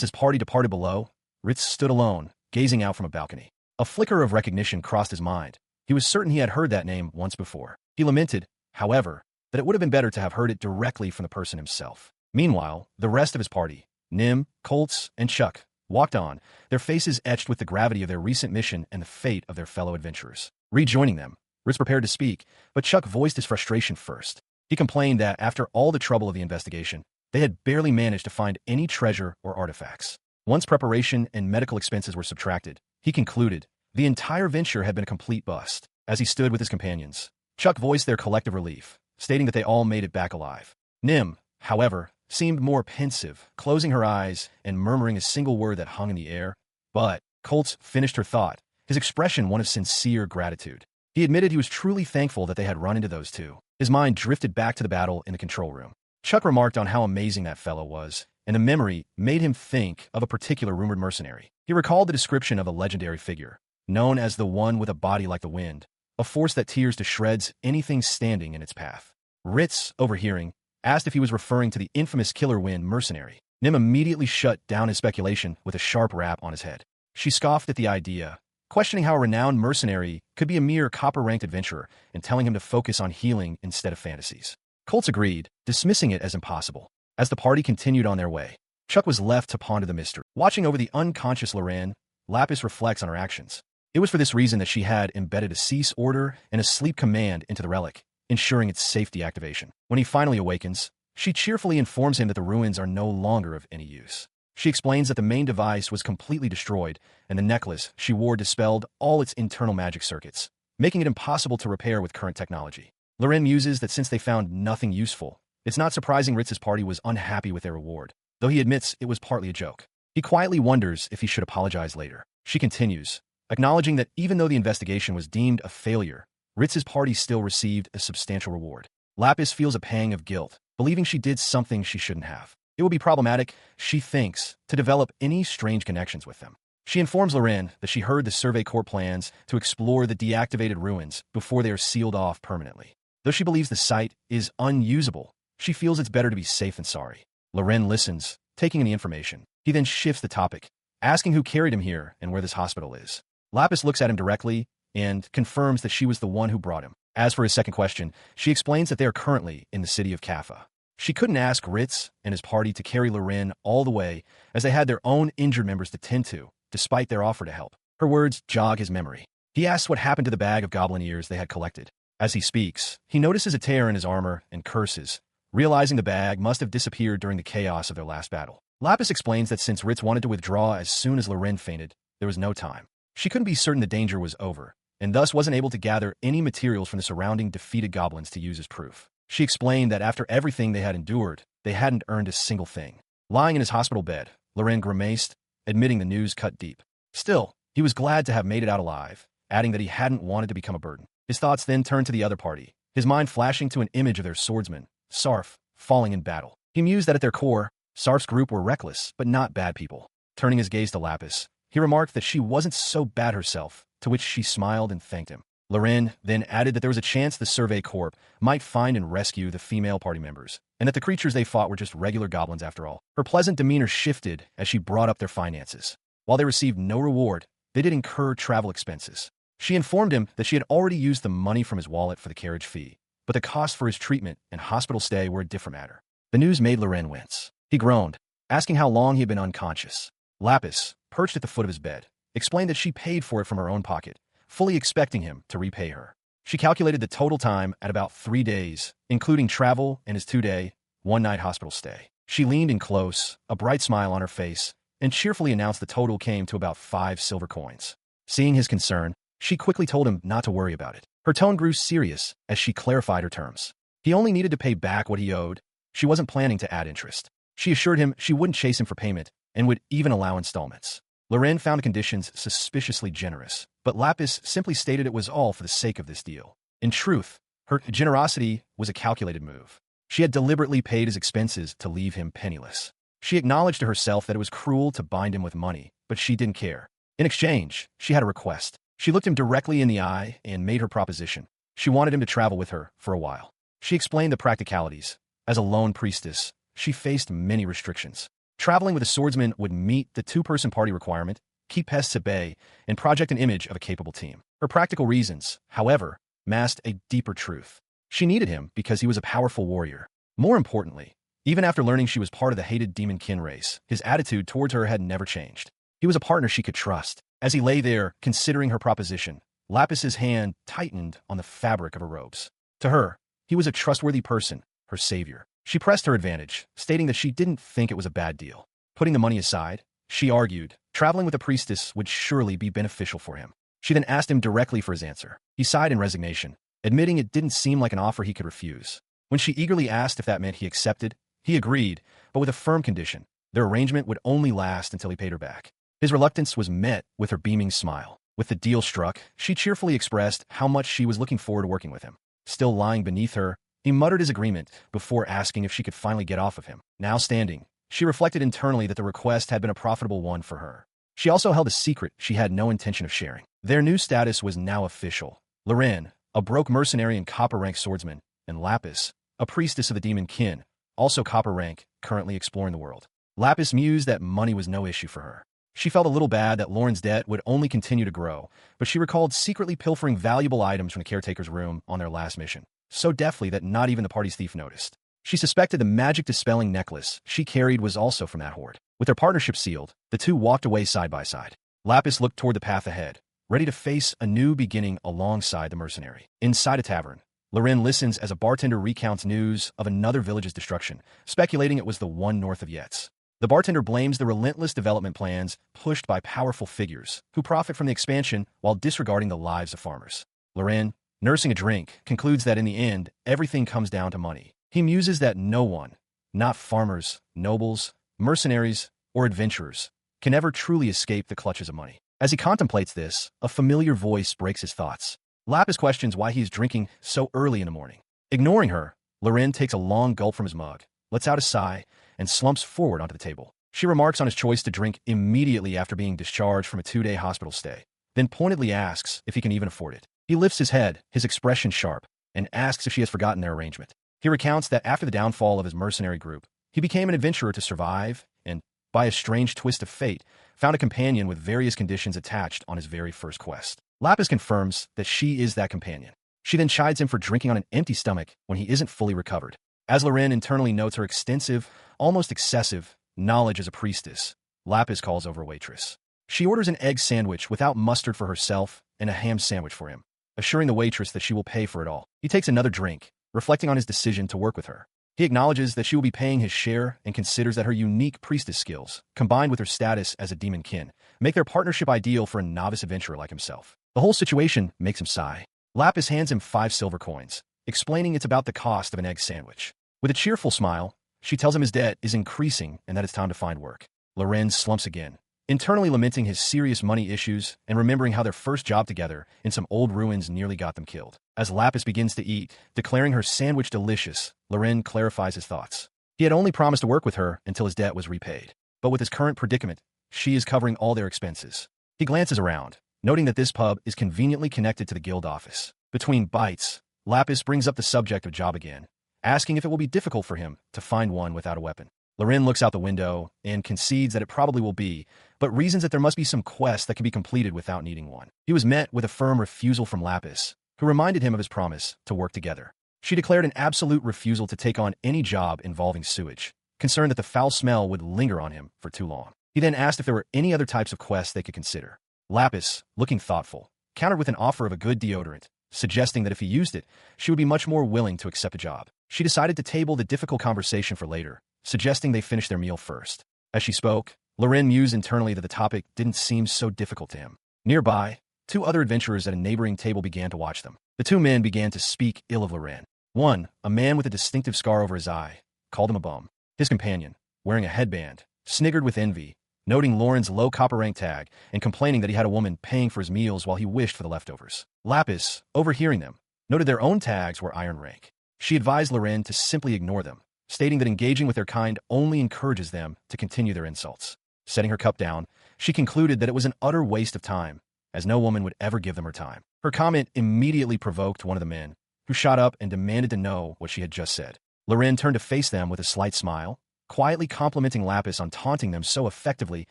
Speaker 1: his party departed below, Ritz stood alone, gazing out from a balcony. A flicker of recognition crossed his mind. He was certain he had heard that name once before. He lamented, however, that it would have been better to have heard it directly from the person himself. Meanwhile, the rest of his party, Nim, Colts, and Chuck, walked on, their faces etched with the gravity of their recent mission and the fate of their fellow adventurers. Rejoining them, Ritz prepared to speak, but Chuck voiced his frustration first. He complained that, after all the trouble of the investigation, they had barely managed to find any treasure or artifacts. Once preparation and medical expenses were subtracted, he concluded, the entire venture had been a complete bust. As he stood with his companions, Chuck voiced their collective relief, stating that they all made it back alive. Nim, however, seemed more pensive, closing her eyes and murmuring a single word that hung in the air. But Colts finished her thought, his expression one of sincere gratitude. He admitted he was truly thankful that they had run into those two. His mind drifted back to the battle in the control room. Chuck remarked on how amazing that fellow was, and the memory made him think of a particular rumored mercenary. He recalled the description of a legendary figure, known as the one with a body like the wind, a force that tears to shreds anything standing in its path. Ritz, overhearing, asked if he was referring to the infamous killer wind Mercenary. Nim immediately shut down his speculation with a sharp rap on his head. She scoffed at the idea, questioning how a renowned mercenary could be a mere copper-ranked adventurer and telling him to focus on healing instead of fantasies. Colts agreed, dismissing it as impossible. As the party continued on their way, Chuck was left to ponder the mystery. Watching over the unconscious Lorraine, Lapis reflects on her actions. It was for this reason that she had embedded a cease order and a sleep command into the relic, ensuring its safe deactivation. When he finally awakens, she cheerfully informs him that the ruins are no longer of any use. She explains that the main device was completely destroyed, and the necklace she wore dispelled all its internal magic circuits, making it impossible to repair with current technology. Lorraine muses that since they found nothing useful, it's not surprising Ritz's party was unhappy with their reward, though he admits it was partly a joke. He quietly wonders if he should apologize later. She continues, acknowledging that even though the investigation was deemed a failure, Ritz's party still received a substantial reward. Lapis feels a pang of guilt, believing she did something she shouldn't have. It will be problematic, she thinks, to develop any strange connections with them. She informs Lorraine that she heard the Survey Corps plans to explore the deactivated ruins before they are sealed off permanently. Though she believes the site is unusable, she feels it's better to be safe than sorry. Lorraine listens, taking in the information. He then shifts the topic, asking who carried him here and where this hospital is. Lapis looks at him directly and confirms that she was the one who brought him. As for his second question, she explains that they are currently in the city of Kaffa. She couldn't ask Ritz and his party to carry Lorraine all the way, as they had their own injured members to tend to, despite their offer to help. Her words jog his memory. He asks what happened to the bag of goblin ears they had collected. As he speaks, he notices a tear in his armor and curses, realizing the bag must have disappeared during the chaos of their last battle. Lapis explains that since Ritz wanted to withdraw as soon as Lorraine fainted, there was no time. She couldn't be certain the danger was over, and thus wasn't able to gather any materials from the surrounding defeated goblins to use as proof. She explained that after everything they had endured, they hadn't earned a single thing. Lying in his hospital bed, Lorraine grimaced, admitting the news cut deep. Still, he was glad to have made it out alive, adding that he hadn't wanted to become a burden. His thoughts then turned to the other party, his mind flashing to an image of their swordsman, Sarf, falling in battle. He mused that at their core, Sarf's group were reckless, but not bad people. Turning his gaze to Lapis, he remarked that she wasn't so bad herself, to which she smiled and thanked him. Lorraine then added that there was a chance the Survey Corps might find and rescue the female party members, and that the creatures they fought were just regular goblins after all. Her pleasant demeanor shifted as she brought up their finances. While they received no reward, they did incur travel expenses. She informed him that she had already used the money from his wallet for the carriage fee, but the costs for his treatment and hospital stay were a different matter. The news made Lorraine wince. He groaned, asking how long he had been unconscious. Lapis, perched at the foot of his bed, explained that she paid for it from her own pocket, fully expecting him to repay her. She calculated the total time at about 3 days, including travel and his 2-day, 1-night hospital stay. She leaned in close, a bright smile on her face, and cheerfully announced the total came to about 5 silver coins. Seeing his concern, she quickly told him not to worry about it. Her tone grew serious as she clarified her terms. He only needed to pay back what he owed. She wasn't planning to add interest. She assured him she wouldn't chase him for payment and would even allow installments. Loren found conditions suspiciously generous, but Lapis simply stated it was all for the sake of this deal. In truth, her generosity was a calculated move. She had deliberately paid his expenses to leave him penniless. She acknowledged to herself that it was cruel to bind him with money, but she didn't care. In exchange, she had a request. She looked him directly in the eye and made her proposition. She wanted him to travel with her for a while. She explained the practicalities. As a lone priestess, she faced many restrictions. Traveling with a swordsman would meet the two-person party requirement, keep pests at bay, and project an image of a capable team. Her practical reasons, however, masked a deeper truth. She needed him because he was a powerful warrior. More importantly, even after learning she was part of the hated demon kin race, his attitude towards her had never changed. He was a partner she could trust. As he lay there, considering her proposition, Lapis's hand tightened on the fabric of her robes. To her, he was a trustworthy person, her savior. She pressed her advantage, stating that she didn't think it was a bad deal. Putting the money aside, she argued, traveling with a priestess would surely be beneficial for him. She then asked him directly for his answer. He sighed in resignation, admitting it didn't seem like an offer he could refuse. When she eagerly asked if that meant he accepted, he agreed, but with a firm condition. Their arrangement would only last until he paid her back. His reluctance was met with her beaming smile. With the deal struck, she cheerfully expressed how much she was looking forward to working with him. Still lying beneath her, he muttered his agreement before asking if she could finally get off of him. Now standing, she reflected internally that the request had been a profitable one for her. She also held a secret she had no intention of sharing. Their new status was now official. Loren, a broke mercenary and copper-rank swordsman, and Lapis, a priestess of the demon kin, also copper rank, currently exploring the world. Lapis mused that money was no issue for her. She felt a little bad that Lauren's debt would only continue to grow, but she recalled secretly pilfering valuable items from the caretaker's room on their last mission, so deftly that not even the party's thief noticed. She suspected the magic-dispelling necklace she carried was also from that hoard. With their partnership sealed, the two walked away side by side. Lapis looked toward the path ahead, ready to face a new beginning alongside the mercenary. Inside a tavern, Loren listens as a bartender recounts news of another village's destruction, speculating it was the one north of Yetz. The bartender blames the relentless development plans pushed by powerful figures who profit from the expansion while disregarding the lives of farmers. Loren, nursing a drink, concludes that in the end, everything comes down to money. He muses that no one, not farmers, nobles, mercenaries, or adventurers, can ever truly escape the clutches of money. As he contemplates this, a familiar voice breaks his thoughts. Lapis questions why he is drinking so early in the morning. Ignoring her, Loren takes a long gulp from his mug, lets out a sigh, and slumps forward onto the table. She remarks on his choice to drink immediately after being discharged from a 2-day hospital stay, then pointedly asks if he can even afford it. He lifts his head, his expression sharp, and asks if she has forgotten their arrangement. He recounts that after the downfall of his mercenary group, he became an adventurer to survive and, by a strange twist of fate, found a companion with various conditions attached on his very first quest. Lapis confirms that she is that companion. She then chides him for drinking on an empty stomach when he isn't fully recovered. As Loren internally notes her extensive, almost excessive, knowledge as a priestess, Lapis calls over a waitress. She orders an egg sandwich without mustard for herself and a ham sandwich for him, assuring the waitress that she will pay for it all. He takes another drink, reflecting on his decision to work with her. He acknowledges that she will be paying his share and considers that her unique priestess skills, combined with her status as a demon kin, make their partnership ideal for a novice adventurer like himself. The whole situation makes him sigh. Lapis hands him 5 silver coins, explaining it's about the cost of an egg sandwich. With a cheerful smile, she tells him his debt is increasing and that it's time to find work. Loren slumps again, internally lamenting his serious money issues and remembering how their first job together in some old ruins nearly got them killed. As Lapis begins to eat, declaring her sandwich delicious, Loren clarifies his thoughts. He had only promised to work with her until his debt was repaid. But with his current predicament, she is covering all their expenses. He glances around, noting that this pub is conveniently connected to the guild office. Between bites, Lapis brings up the subject of job again, asking if it will be difficult for him to find one without a weapon. Loren looks out the window and concedes that it probably will be, but reasons that there must be some quest that can be completed without needing one. He was met with a firm refusal from Lapis, who reminded him of his promise to work together. She declared an absolute refusal to take on any job involving sewage, concerned that the foul smell would linger on him for too long. He then asked if there were any other types of quests they could consider. Lapis, looking thoughtful, countered with an offer of a good deodorant, suggesting that if he used it, she would be much more willing to accept a job. She decided to table the difficult conversation for later, suggesting they finish their meal first. As she spoke, Loren mused internally that the topic didn't seem so difficult to him. Nearby, 2 other adventurers at a neighboring table began to watch them. The 2 men began to speak ill of Loren. 1. A man with a distinctive scar over his eye called him a bum. His companion, wearing a headband, sniggered with envy, noting Lauren's low copper rank tag and complaining that he had a woman paying for his meals while he wished for the leftovers. Lapis, overhearing them, noted their own tags were iron rank. She advised Loren to simply ignore them, stating that engaging with their kind only encourages them to continue their insults. Setting her cup down, she concluded that it was an utter waste of time, as no woman would ever give them her time. Her comment immediately provoked one of the men, who shot up and demanded to know what she had just said. Loren turned to face them with a slight smile, quietly complimenting Lapis on taunting them so effectively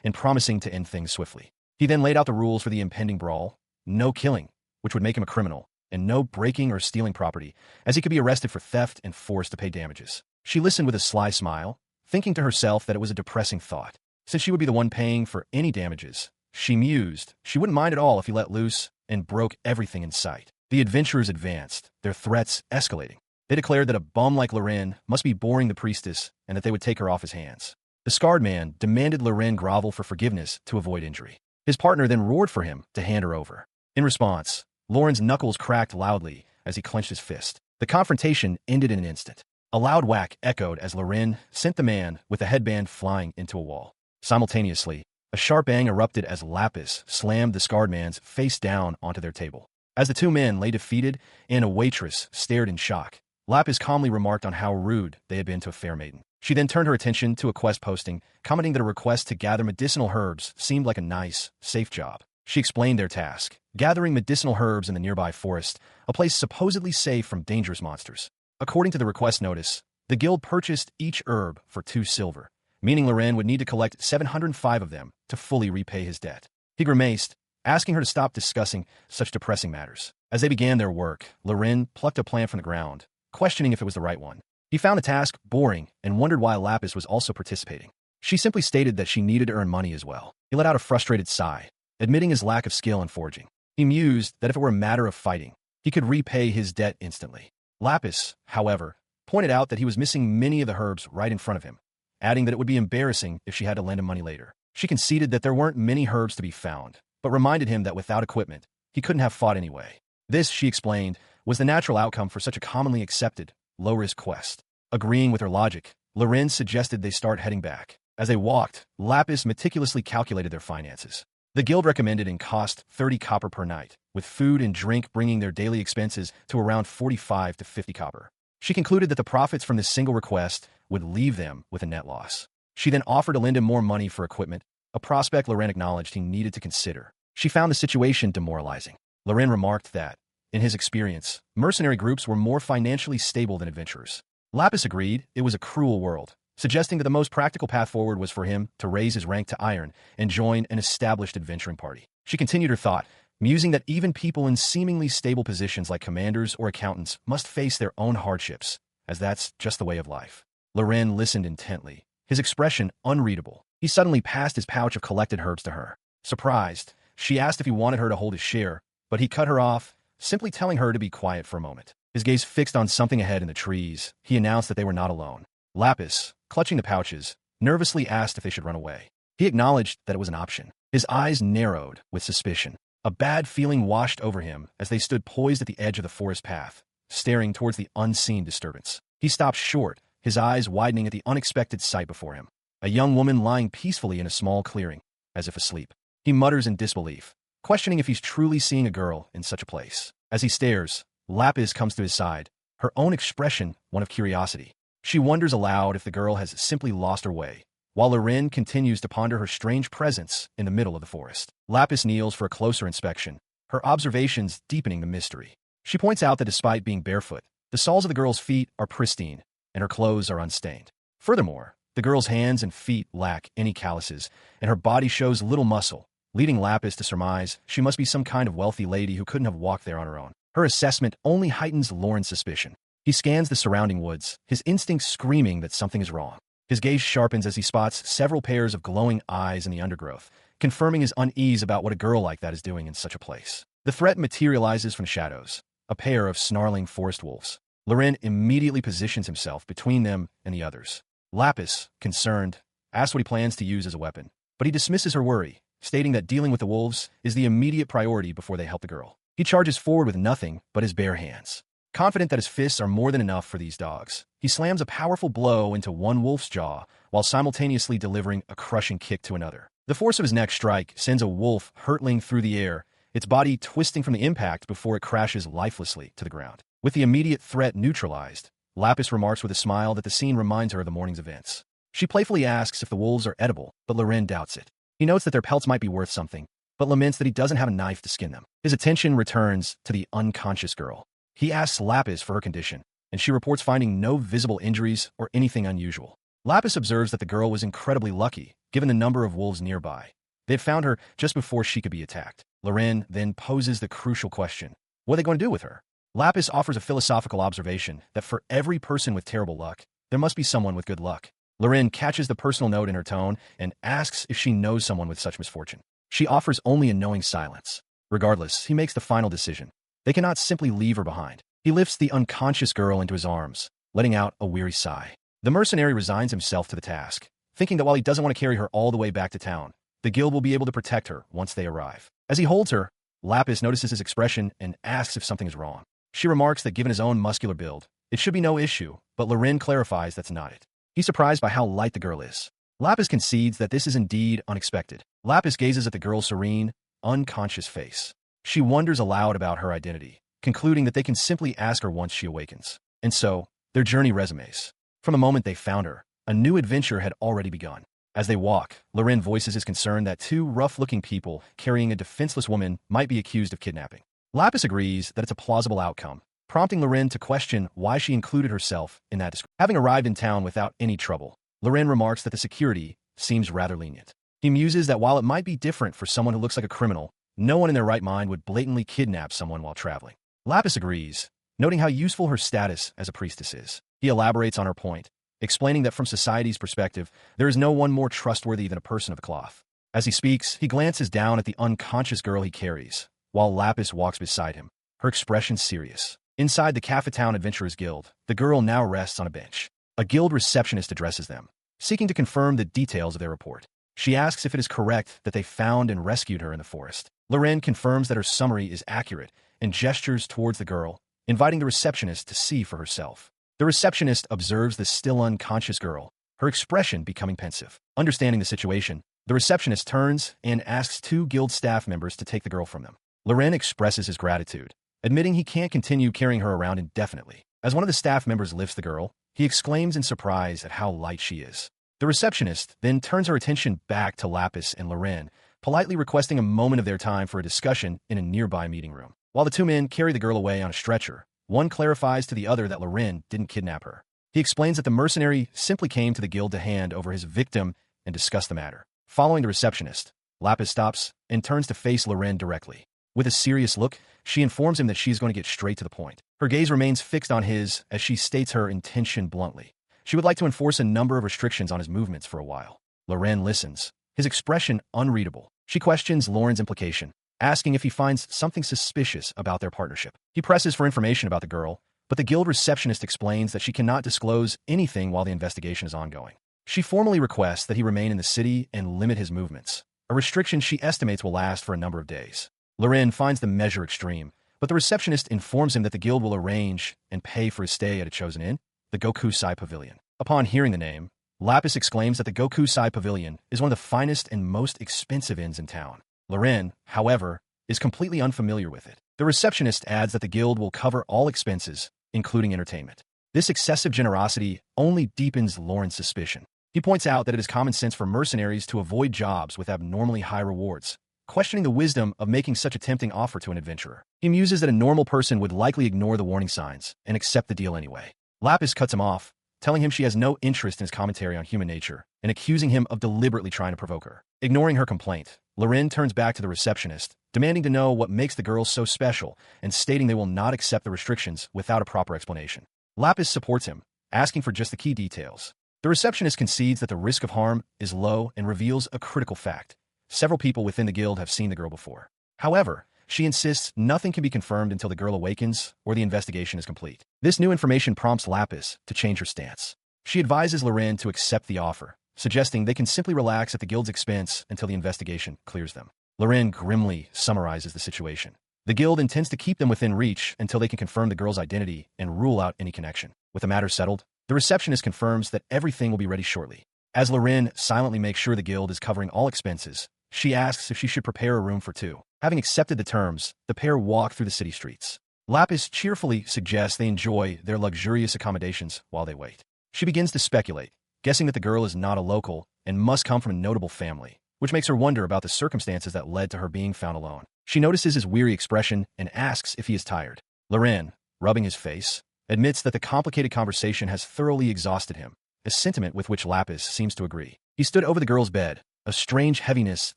Speaker 1: and promising to end things swiftly. He then laid out the rules for the impending brawl: no killing, which would make him a criminal, and no breaking or stealing property, as he could be arrested for theft and forced to pay damages. She listened with a sly smile, thinking to herself that it was a depressing thought. Since she would be the one paying for any damages, she mused she wouldn't mind at all if he let loose and broke everything in sight. The adventurers advanced, their threats escalating. They declared that a bum like Loren must be boring the priestess and that they would take her off his hands. The scarred man demanded Loren grovel for forgiveness to avoid injury. His partner then roared for him to hand her over. In response, Loren's knuckles cracked loudly as he clenched his fist. The confrontation ended in an instant. A loud whack echoed as Loren sent the man with the headband flying into a wall. Simultaneously, a sharp bang erupted as Lapis slammed the scarred man's face down onto their table. As the two men lay defeated and a waitress stared in shock, Lapis calmly remarked on how rude they had been to a fair maiden. She then turned her attention to a quest posting, commenting that a request to gather medicinal herbs seemed like a nice, safe job. She explained their task: gathering medicinal herbs in the nearby forest, a place supposedly safe from dangerous monsters. According to the request notice, the guild purchased each herb for 2 silver, meaning Loren would need to collect 705 of them to fully repay his debt. He grimaced, asking her to stop discussing such depressing matters. As they began their work, Loren plucked a plant from the ground, questioning if it was the right one. He found the task boring and wondered why Lapis was also participating. She simply stated that she needed to earn money as well. He let out a frustrated sigh, admitting his lack of skill in foraging. He mused that if it were a matter of fighting, he could repay his debt instantly. Lapis, however, pointed out that he was missing many of the herbs right in front of him, adding that it would be embarrassing if she had to lend him money later. She conceded that there weren't many herbs to be found, but reminded him that without equipment, he couldn't have fought anyway. This, she explained, was the natural outcome for such a commonly accepted, low-risk quest. Agreeing with her logic, Loren suggested they start heading back. As they walked, Lapis meticulously calculated their finances. The guild recommended and cost 30 copper per night, with food and drink bringing their daily expenses to around 45 to 50 copper. She concluded that the profits from this single request would leave them with a net loss. She then offered to lend him more money for equipment, a prospect Loren acknowledged he needed to consider. She found the situation demoralizing. Loren remarked that, in his experience, mercenary groups were more financially stable than adventurers. Lapis agreed it was a cruel world, suggesting that the most practical path forward was for him to raise his rank to iron and join an established adventuring party. She continued her thought, musing that even people in seemingly stable positions like commanders or accountants must face their own hardships, as that's just the way of life. Loren listened intently, his expression unreadable. He suddenly passed his pouch of collected herbs to her. Surprised, she asked if he wanted her to hold his share, but he cut her off, simply telling her to be quiet for a moment. His gaze fixed on something ahead in the trees. He announced that they were not alone. Lapis, clutching the pouches, nervously asked if they should run away. He acknowledged that it was an option. His eyes narrowed with suspicion. A bad feeling washed over him as they stood poised at the edge of the forest path, staring towards the unseen disturbance. He stopped short, his eyes widening at the unexpected sight before him. A young woman lying peacefully in a small clearing, as if asleep. He mutters in disbelief, questioning if he's truly seeing a girl in such a place. As he stares, Lapis comes to his side, her own expression one of curiosity. She wonders aloud if the girl has simply lost her way, while Loren continues to ponder her strange presence in the middle of the forest. Lapis kneels for a closer inspection, her observations deepening the mystery. She points out that despite being barefoot, the soles of the girl's feet are pristine, and her clothes are unstained. Furthermore, the girl's hands and feet lack any calluses, and her body shows little muscle, leading Lapis to surmise she must be some kind of wealthy lady who couldn't have walked there on her own. Her assessment only heightens Loren's suspicion. He scans the surrounding woods, his instincts screaming that something is wrong. His gaze sharpens as he spots several pairs of glowing eyes in the undergrowth, confirming his unease about what a girl like that is doing in such a place. The threat materializes from the shadows, a pair of snarling forest wolves. Loren immediately positions himself between them and the others. Lapis, concerned, asks what he plans to use as a weapon, but he dismisses her worry, stating that dealing with the wolves is the immediate priority before they help the girl. He charges forward with nothing but his bare hands. Confident that his fists are more than enough for these dogs, he slams a powerful blow into one wolf's jaw while simultaneously delivering a crushing kick to another. The force of his next strike sends a wolf hurtling through the air, its body twisting from the impact before it crashes lifelessly to the ground. With the immediate threat neutralized, Lapis remarks with a smile that the scene reminds her of the morning's events. She playfully asks if the wolves are edible, but Loren doubts it. He notes that their pelts might be worth something, but laments that he doesn't have a knife to skin them. His attention returns to the unconscious girl. He asks Lapis for her condition, and she reports finding no visible injuries or anything unusual. Lapis observes that the girl was incredibly lucky, given the number of wolves nearby. They had found her just before she could be attacked. Loren then poses the crucial question: what are they going to do with her? Lapis offers a philosophical observation that for every person with terrible luck, there must be someone with good luck. Loren catches the personal note in her tone and asks if she knows someone with such misfortune. She offers only a knowing silence. Regardless, he makes the final decision. They cannot simply leave her behind. He lifts the unconscious girl into his arms, letting out a weary sigh. The mercenary resigns himself to the task, thinking that while he doesn't want to carry her all the way back to town, the guild will be able to protect her once they arrive. As he holds her, Lapis notices his expression and asks if something is wrong. She remarks that given his own muscular build, it should be no issue, but Loren clarifies that's not it. He's surprised by how light the girl is. Lapis concedes that this is indeed unexpected. Lapis gazes at the girl's serene, unconscious face. She wonders aloud about her identity, concluding that they can simply ask her once she awakens. And so, their journey resumes. From the moment they found her, a new adventure had already begun. As they walk, Loren voices his concern that two rough-looking people carrying a defenseless woman might be accused of kidnapping. Lapis agrees that it's a plausible outcome, prompting Loren to question why she included herself in that description. Having arrived in town without any trouble, Loren remarks that the security seems rather lenient. He muses that while it might be different for someone who looks like a criminal, no one in their right mind would blatantly kidnap someone while traveling. Lapis agrees, noting how useful her status as a priestess is. He elaborates on her point, explaining that from society's perspective, there is no one more trustworthy than a person of the cloth. As he speaks, he glances down at the unconscious girl he carries, while Lapis walks beside him, her expression serious. Inside the Cafetown Adventurers Guild, the girl now rests on a bench. A guild receptionist addresses them, seeking to confirm the details of their report. She asks if it is correct that they found and rescued her in the forest. Loren confirms that her summary is accurate and gestures towards the girl, inviting the receptionist to see for herself. The receptionist observes the still unconscious girl, her expression becoming pensive. Understanding the situation, the receptionist turns and asks two guild staff members to take the girl from them. Loren expresses his gratitude, admitting he can't continue carrying her around indefinitely. As one of the staff members lifts the girl, he exclaims in surprise at how light she is. The receptionist then turns her attention back to Lapis and Loren, politely requesting a moment of their time for a discussion in a nearby meeting room. While the two men carry the girl away on a stretcher, one clarifies to the other that Loren didn't kidnap her. He explains that the mercenary simply came to the guild to hand over his victim and discuss the matter. Following the receptionist, Lapis stops and turns to face Loren directly. With a serious look, she informs him that she is going to get straight to the point. Her gaze remains fixed on his as she states her intention bluntly. She would like to enforce a number of restrictions on his movements for a while. Loren listens, his expression unreadable. She questions Loren's implication, asking if he finds something suspicious about their partnership. He presses for information about the girl, but the guild receptionist explains that she cannot disclose anything while the investigation is ongoing. She formally requests that he remain in the city and limit his movements, a restriction she estimates will last for a number of days. Loren finds the measure extreme, but the receptionist informs him that the guild will arrange and pay for his stay at a chosen inn, the Gokusai Pavilion. Upon hearing the name, Lapis exclaims that the Gokusai Pavilion is one of the finest and most expensive inns in town. Loren, however, is completely unfamiliar with it. The receptionist adds that the guild will cover all expenses, including entertainment. This excessive generosity only deepens Loren's suspicion. He points out that it is common sense for mercenaries to avoid jobs with abnormally high rewards, questioning the wisdom of making such a tempting offer to an adventurer. He muses that a normal person would likely ignore the warning signs and accept the deal anyway. Lapis cuts him off, telling him she has no interest in his commentary on human nature and accusing him of deliberately trying to provoke her. Ignoring her complaint, Loren turns back to the receptionist, demanding to know what makes the girls so special and stating they will not accept the restrictions without a proper explanation. Lapis supports him, asking for just the key details. The receptionist concedes that the risk of harm is low and reveals a critical fact. Several people within the guild have seen the girl before. However, she insists nothing can be confirmed until the girl awakens or the investigation is complete. This new information prompts Lapis to change her stance. She advises Loren to accept the offer, suggesting they can simply relax at the guild's expense until the investigation clears them. Loren grimly summarizes the situation. The guild intends to keep them within reach until they can confirm the girl's identity and rule out any connection. With the matter settled, the receptionist confirms that everything will be ready shortly. As Loren silently makes sure the guild is covering all expenses, she asks if she should prepare a room for two. Having accepted the terms, the pair walk through the city streets. Lapis cheerfully suggests they enjoy their luxurious accommodations while they wait. She begins to speculate, guessing that the girl is not a local and must come from a notable family, which makes her wonder about the circumstances that led to her being found alone. She notices his weary expression and asks if he is tired. Loren, rubbing his face, admits that the complicated conversation has thoroughly exhausted him, a sentiment with which Lapis seems to agree. He stood over the girl's bed, a strange heaviness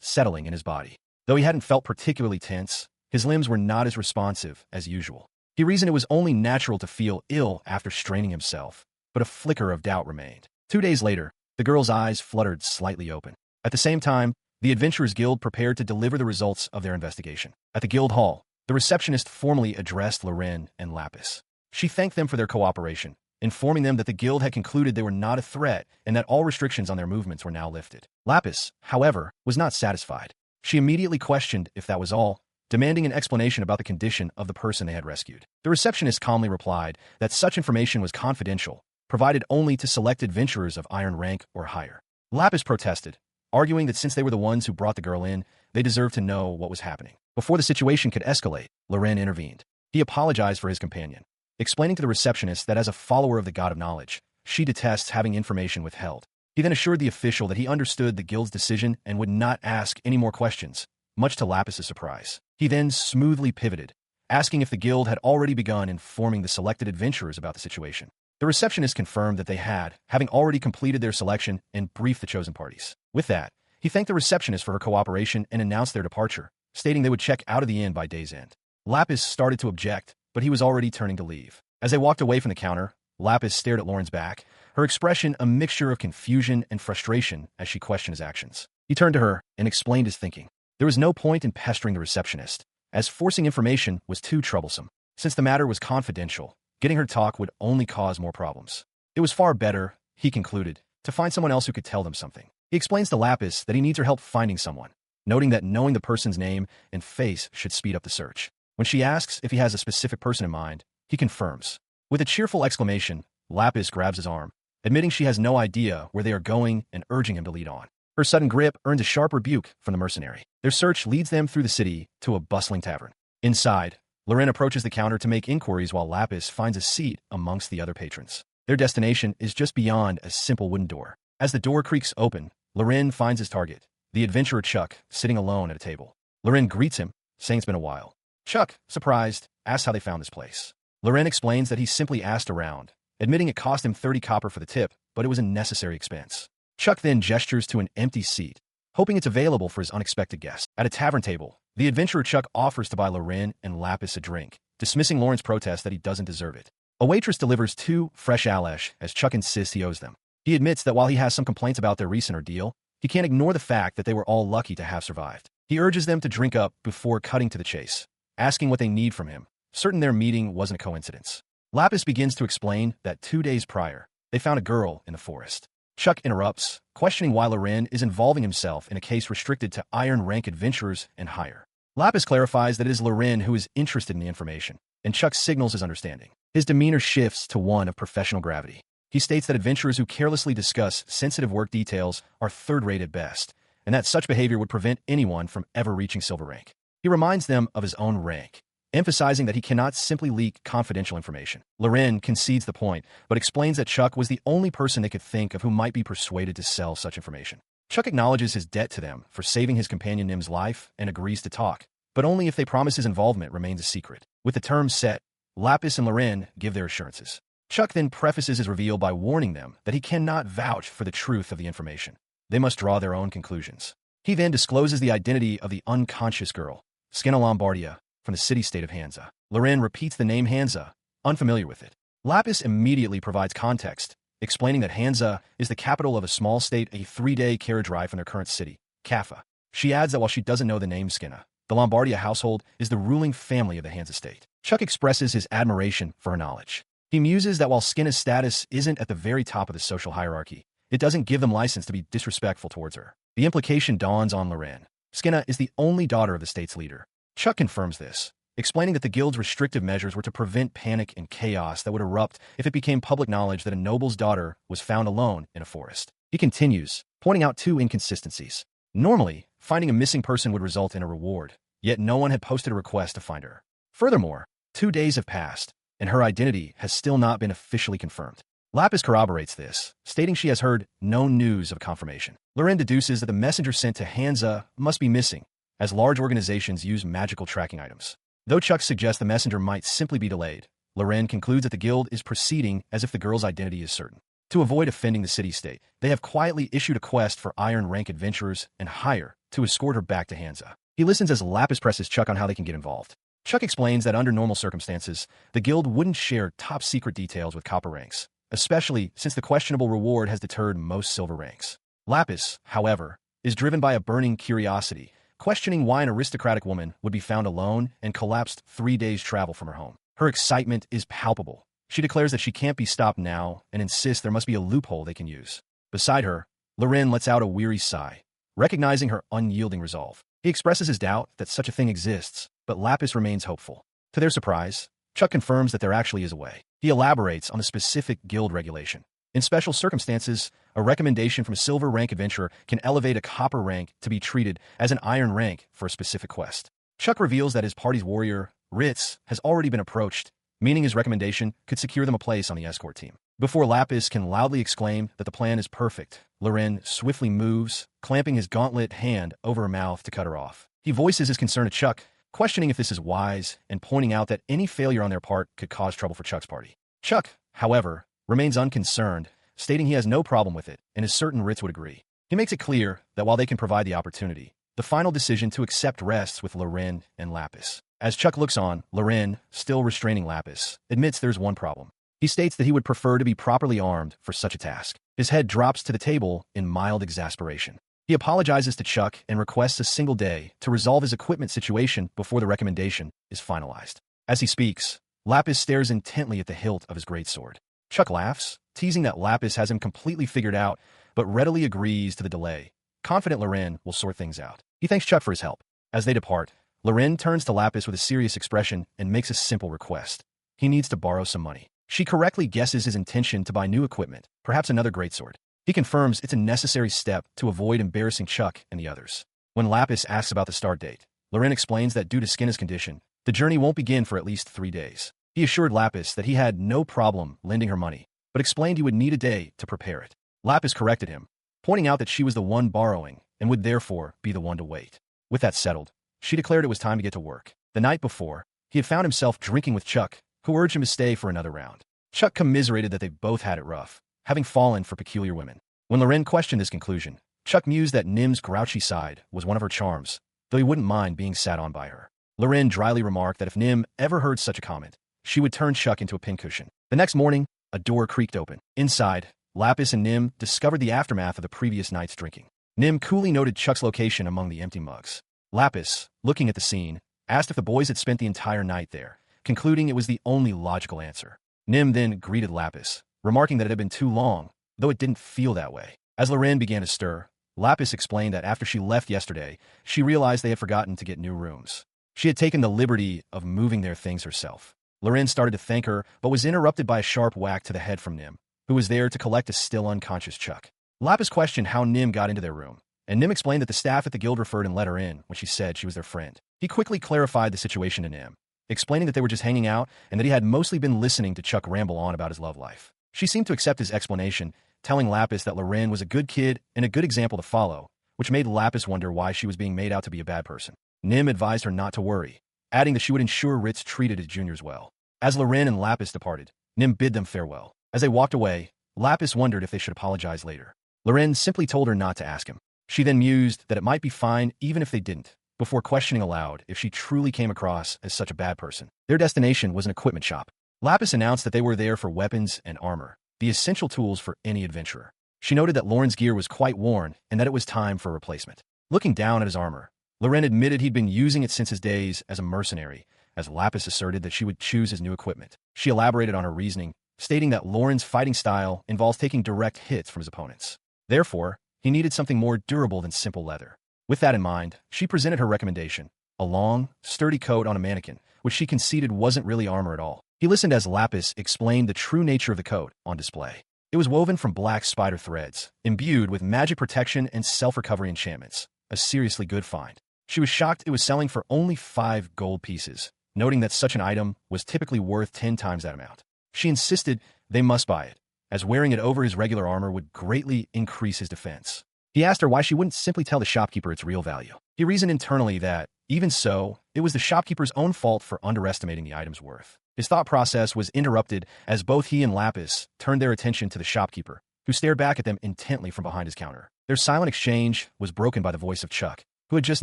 Speaker 1: settling in his body. Though he hadn't felt particularly tense, his limbs were not as responsive as usual. He reasoned it was only natural to feel ill after straining himself, but a flicker of doubt remained. 2 days later, the girl's eyes fluttered slightly open. At the same time, the Adventurers Guild prepared to deliver the results of their investigation. At the guild hall, the receptionist formally addressed Loren and Lapis. She thanked them for their cooperation, informing them that the guild had concluded they were not a threat and that all restrictions on their movements were now lifted. Lapis, however, was not satisfied. She immediately questioned if that was all, demanding an explanation about the condition of the person they had rescued. The receptionist calmly replied that such information was confidential, provided only to select adventurers of iron rank or higher. Lapis protested, arguing that since they were the ones who brought the girl in, they deserved to know what was happening. Before the situation could escalate, Loren intervened. He apologized for his companion, explaining to the receptionist that as a follower of the God of Knowledge, she detests having information withheld. He then assured the official that he understood the guild's decision and would not ask any more questions, much to Lapis's surprise. He then smoothly pivoted, asking if the guild had already begun informing the selected adventurers about the situation. The receptionist confirmed that they had, having already completed their selection and briefed the chosen parties. With that, he thanked the receptionist for her cooperation and announced their departure, stating they would check out of the inn by day's end. Lapis started to object, but he was already turning to leave. As they walked away from the counter, Lapis stared at Lauren's back, her expression a mixture of confusion and frustration as she questioned his actions. He turned to her and explained his thinking. There was no point in pestering the receptionist, as forcing information was too troublesome. Since the matter was confidential, getting her to talk would only cause more problems. It was far better, he concluded, to find someone else who could tell them something. He explains to Lapis that he needs her help finding someone, noting that knowing the person's name and face should speed up the search. When she asks if he has a specific person in mind, he confirms. With a cheerful exclamation, Lapis grabs his arm, admitting she has no idea where they are going and urging him to lead on. Her sudden grip earns a sharp rebuke from the mercenary. Their search leads them through the city to a bustling tavern. Inside, Loren approaches the counter to make inquiries while Lapis finds a seat amongst the other patrons. Their destination is just beyond a simple wooden door. As the door creaks open, Loren finds his target, the adventurer Chuck, sitting alone at a table. Loren greets him, saying it's been a while. Chuck, surprised, asks how they found this place. Loren explains that he simply asked around, admitting it cost him 30 copper for the tip, but it was a necessary expense. Chuck then gestures to an empty seat, hoping it's available for his unexpected guest. At a tavern table, the adventurer Chuck offers to buy Loren and Lapis a drink, dismissing Lauren's protest that he doesn't deserve it. A waitress delivers 2 fresh Alesh as Chuck insists he owes them. He admits that while he has some complaints about their recent ordeal, he can't ignore the fact that they were all lucky to have survived. He urges them to drink up before cutting to the chase, asking what they need from him, certain their meeting wasn't a coincidence. Lapis begins to explain that 2 days prior, they found a girl in the forest. Chuck interrupts, questioning why Loren is involving himself in a case restricted to iron rank adventurers and higher. Lapis clarifies that it is Loren who is interested in the information, and Chuck signals his understanding. His demeanor shifts to one of professional gravity. He states that adventurers who carelessly discuss sensitive work details are third-rate at best, and that such behavior would prevent anyone from ever reaching silver rank. He reminds them of his own rank, emphasizing that he cannot simply leak confidential information. Loren concedes the point, but explains that Chuck was the only person they could think of who might be persuaded to sell such information. Chuck acknowledges his debt to them for saving his companion Nim's life and agrees to talk, but only if they promise his involvement remains a secret. With the terms set, Lapis and Loren give their assurances. Chuck then prefaces his reveal by warning them that he cannot vouch for the truth of the information. They must draw their own conclusions. He then discloses the identity of the unconscious girl, Skinna Lombardia, from the city-state of Hansa. Loren repeats the name Hansa, unfamiliar with it. Lapis immediately provides context, explaining that Hansa is the capital of a small state a 3-day carriage ride from their current city, Kaffa. She adds that while she doesn't know the name Skinna, the Lombardia household is the ruling family of the Hansa state. Chuck expresses his admiration for her knowledge. He muses that while Skinna's status isn't at the very top of the social hierarchy, it doesn't give them license to be disrespectful towards her. The implication dawns on Loren. Skinna is the only daughter of the state's leader. Chuck confirms this, explaining that the guild's restrictive measures were to prevent panic and chaos that would erupt if it became public knowledge that a noble's daughter was found alone in a forest. He continues, pointing out two inconsistencies. Normally, finding a missing person would result in a reward, yet no one had posted a request to find her. Furthermore, 2 days have passed, and her identity has still not been officially confirmed. Lapis corroborates this, stating she has heard no news of confirmation. Loren deduces that the messenger sent to Hansa must be missing, as large organizations use magical tracking items. Though Chuck suggests the messenger might simply be delayed, Loren concludes that the guild is proceeding as if the girl's identity is certain. To avoid offending the city-state, they have quietly issued a quest for Iron Rank adventurers and hire to escort her back to Hansa. He listens as Lapis presses Chuck on how they can get involved. Chuck explains that under normal circumstances, the guild wouldn't share top-secret details with copper ranks, especially since the questionable reward has deterred most silver ranks. Lapis, however, is driven by a burning curiosity, questioning why an aristocratic woman would be found alone and collapsed 3 days' travel from her home. Her excitement is palpable. She declares that she can't be stopped now and insists there must be a loophole they can use. Beside her, Loren lets out a weary sigh, recognizing her unyielding resolve. He expresses his doubt that such a thing exists, but Lapis remains hopeful. To their surprise, Chuck confirms that there actually is a way. He elaborates on the specific guild regulation. In special circumstances, a recommendation from a silver rank adventurer can elevate a copper rank to be treated as an iron rank for a specific quest. Chuck reveals that his party's warrior, Ritz, has already been approached, meaning his recommendation could secure them a place on the escort team. Before Lapis can loudly exclaim that the plan is perfect, Loren swiftly moves, clamping his gauntlet hand over her mouth to cut her off. He voices his concern to Chuck, questioning if this is wise and pointing out that any failure on their part could cause trouble for Chuck's party. Chuck, however, remains unconcerned, stating he has no problem with it and is certain Ritz would agree. He makes it clear that while they can provide the opportunity, the final decision to accept rests with Loren and Lapis. As Chuck looks on, Loren, still restraining Lapis, admits there's one problem. He states that he would prefer to be properly armed for such a task. His head drops to the table in mild exasperation. He apologizes to Chuck and requests a single day to resolve his equipment situation before the recommendation is finalized. As he speaks, Lapis stares intently at the hilt of his greatsword. Chuck laughs, teasing that Lapis has him completely figured out, but readily agrees to the delay, confident Loren will sort things out. He thanks Chuck for his help. As they depart, Loren turns to Lapis with a serious expression and makes a simple request. He needs to borrow some money. She correctly guesses his intention to buy new equipment, perhaps another greatsword. He confirms it's a necessary step to avoid embarrassing Chuck and the others. When Lapis asks about the start date, Loren explains that due to Skinner's condition, the journey won't begin for at least 3 days. He assured Lapis that he had no problem lending her money, but explained he would need a day to prepare it. Lapis corrected him, pointing out that she was the one borrowing and would therefore be the one to wait. With that settled, she declared it was time to get to work. The night before, he had found himself drinking with Chuck, who urged him to stay for another round. Chuck commiserated that they both had it rough, having fallen for peculiar women. When Loren questioned this conclusion, Chuck mused that Nim's grouchy side was one of her charms, though he wouldn't mind being sat on by her. Loren dryly remarked that if Nim ever heard such a comment, she would turn Chuck into a pincushion. The next morning, a door creaked open. Inside, Lapis and Nim discovered the aftermath of the previous night's drinking. Nim coolly noted Chuck's location among the empty mugs. Lapis, looking at the scene, asked if the boys had spent the entire night there, concluding it was the only logical answer. Nim then greeted Lapis, remarking that it had been too long, though it didn't feel that way. As Loren began to stir, Lapis explained that after she left yesterday, she realized they had forgotten to get new rooms. She had taken the liberty of moving their things herself. Loren started to thank her, but was interrupted by a sharp whack to the head from Nim, who was there to collect a still unconscious Chuck. Lapis questioned how Nim got into their room, and Nim explained that the staff at the guild referred and let her in when she said she was their friend. He quickly clarified the situation to Nim, explaining that they were just hanging out and that he had mostly been listening to Chuck ramble on about his love life. She seemed to accept his explanation, telling Lapis that Loren was a good kid and a good example to follow, which made Lapis wonder why she was being made out to be a bad person. Nim advised her not to worry, adding that she would ensure Ritz treated his juniors well. As Loren and Lapis departed, Nim bid them farewell. As they walked away, Lapis wondered if they should apologize later. Loren simply told her not to ask him. She then mused that it might be fine even if they didn't, before questioning aloud if she truly came across as such a bad person. Their destination was an equipment shop. Lapis announced that they were there for weapons and armor, the essential tools for any adventurer. She noted that Loren's gear was quite worn and that it was time for a replacement. Looking down at his armor, Loren admitted he'd been using it since his days as a mercenary, as Lapis asserted that she would choose his new equipment. She elaborated on her reasoning, stating that Loren's fighting style involves taking direct hits from his opponents. Therefore, he needed something more durable than simple leather. With that in mind, she presented her recommendation, a long, sturdy coat on a mannequin, which which she conceded wasn't really armor at all. He listened as Lapis explained the true nature of the coat on display. It was woven from black spider threads, imbued with magic protection and self-recovery enchantments. A seriously good find. She was shocked it was selling for only 5 gold pieces, noting that such an item was typically worth 10 times that amount. She insisted they must buy it, as wearing it over his regular armor would greatly increase his defense. He asked her why she wouldn't simply tell the shopkeeper its real value. He reasoned internally that, even so, it was the shopkeeper's own fault for underestimating the item's worth. His thought process was interrupted as both he and Lapis turned their attention to the shopkeeper, who stared back at them intently from behind his counter. Their silent exchange was broken by the voice of Chuck, who had just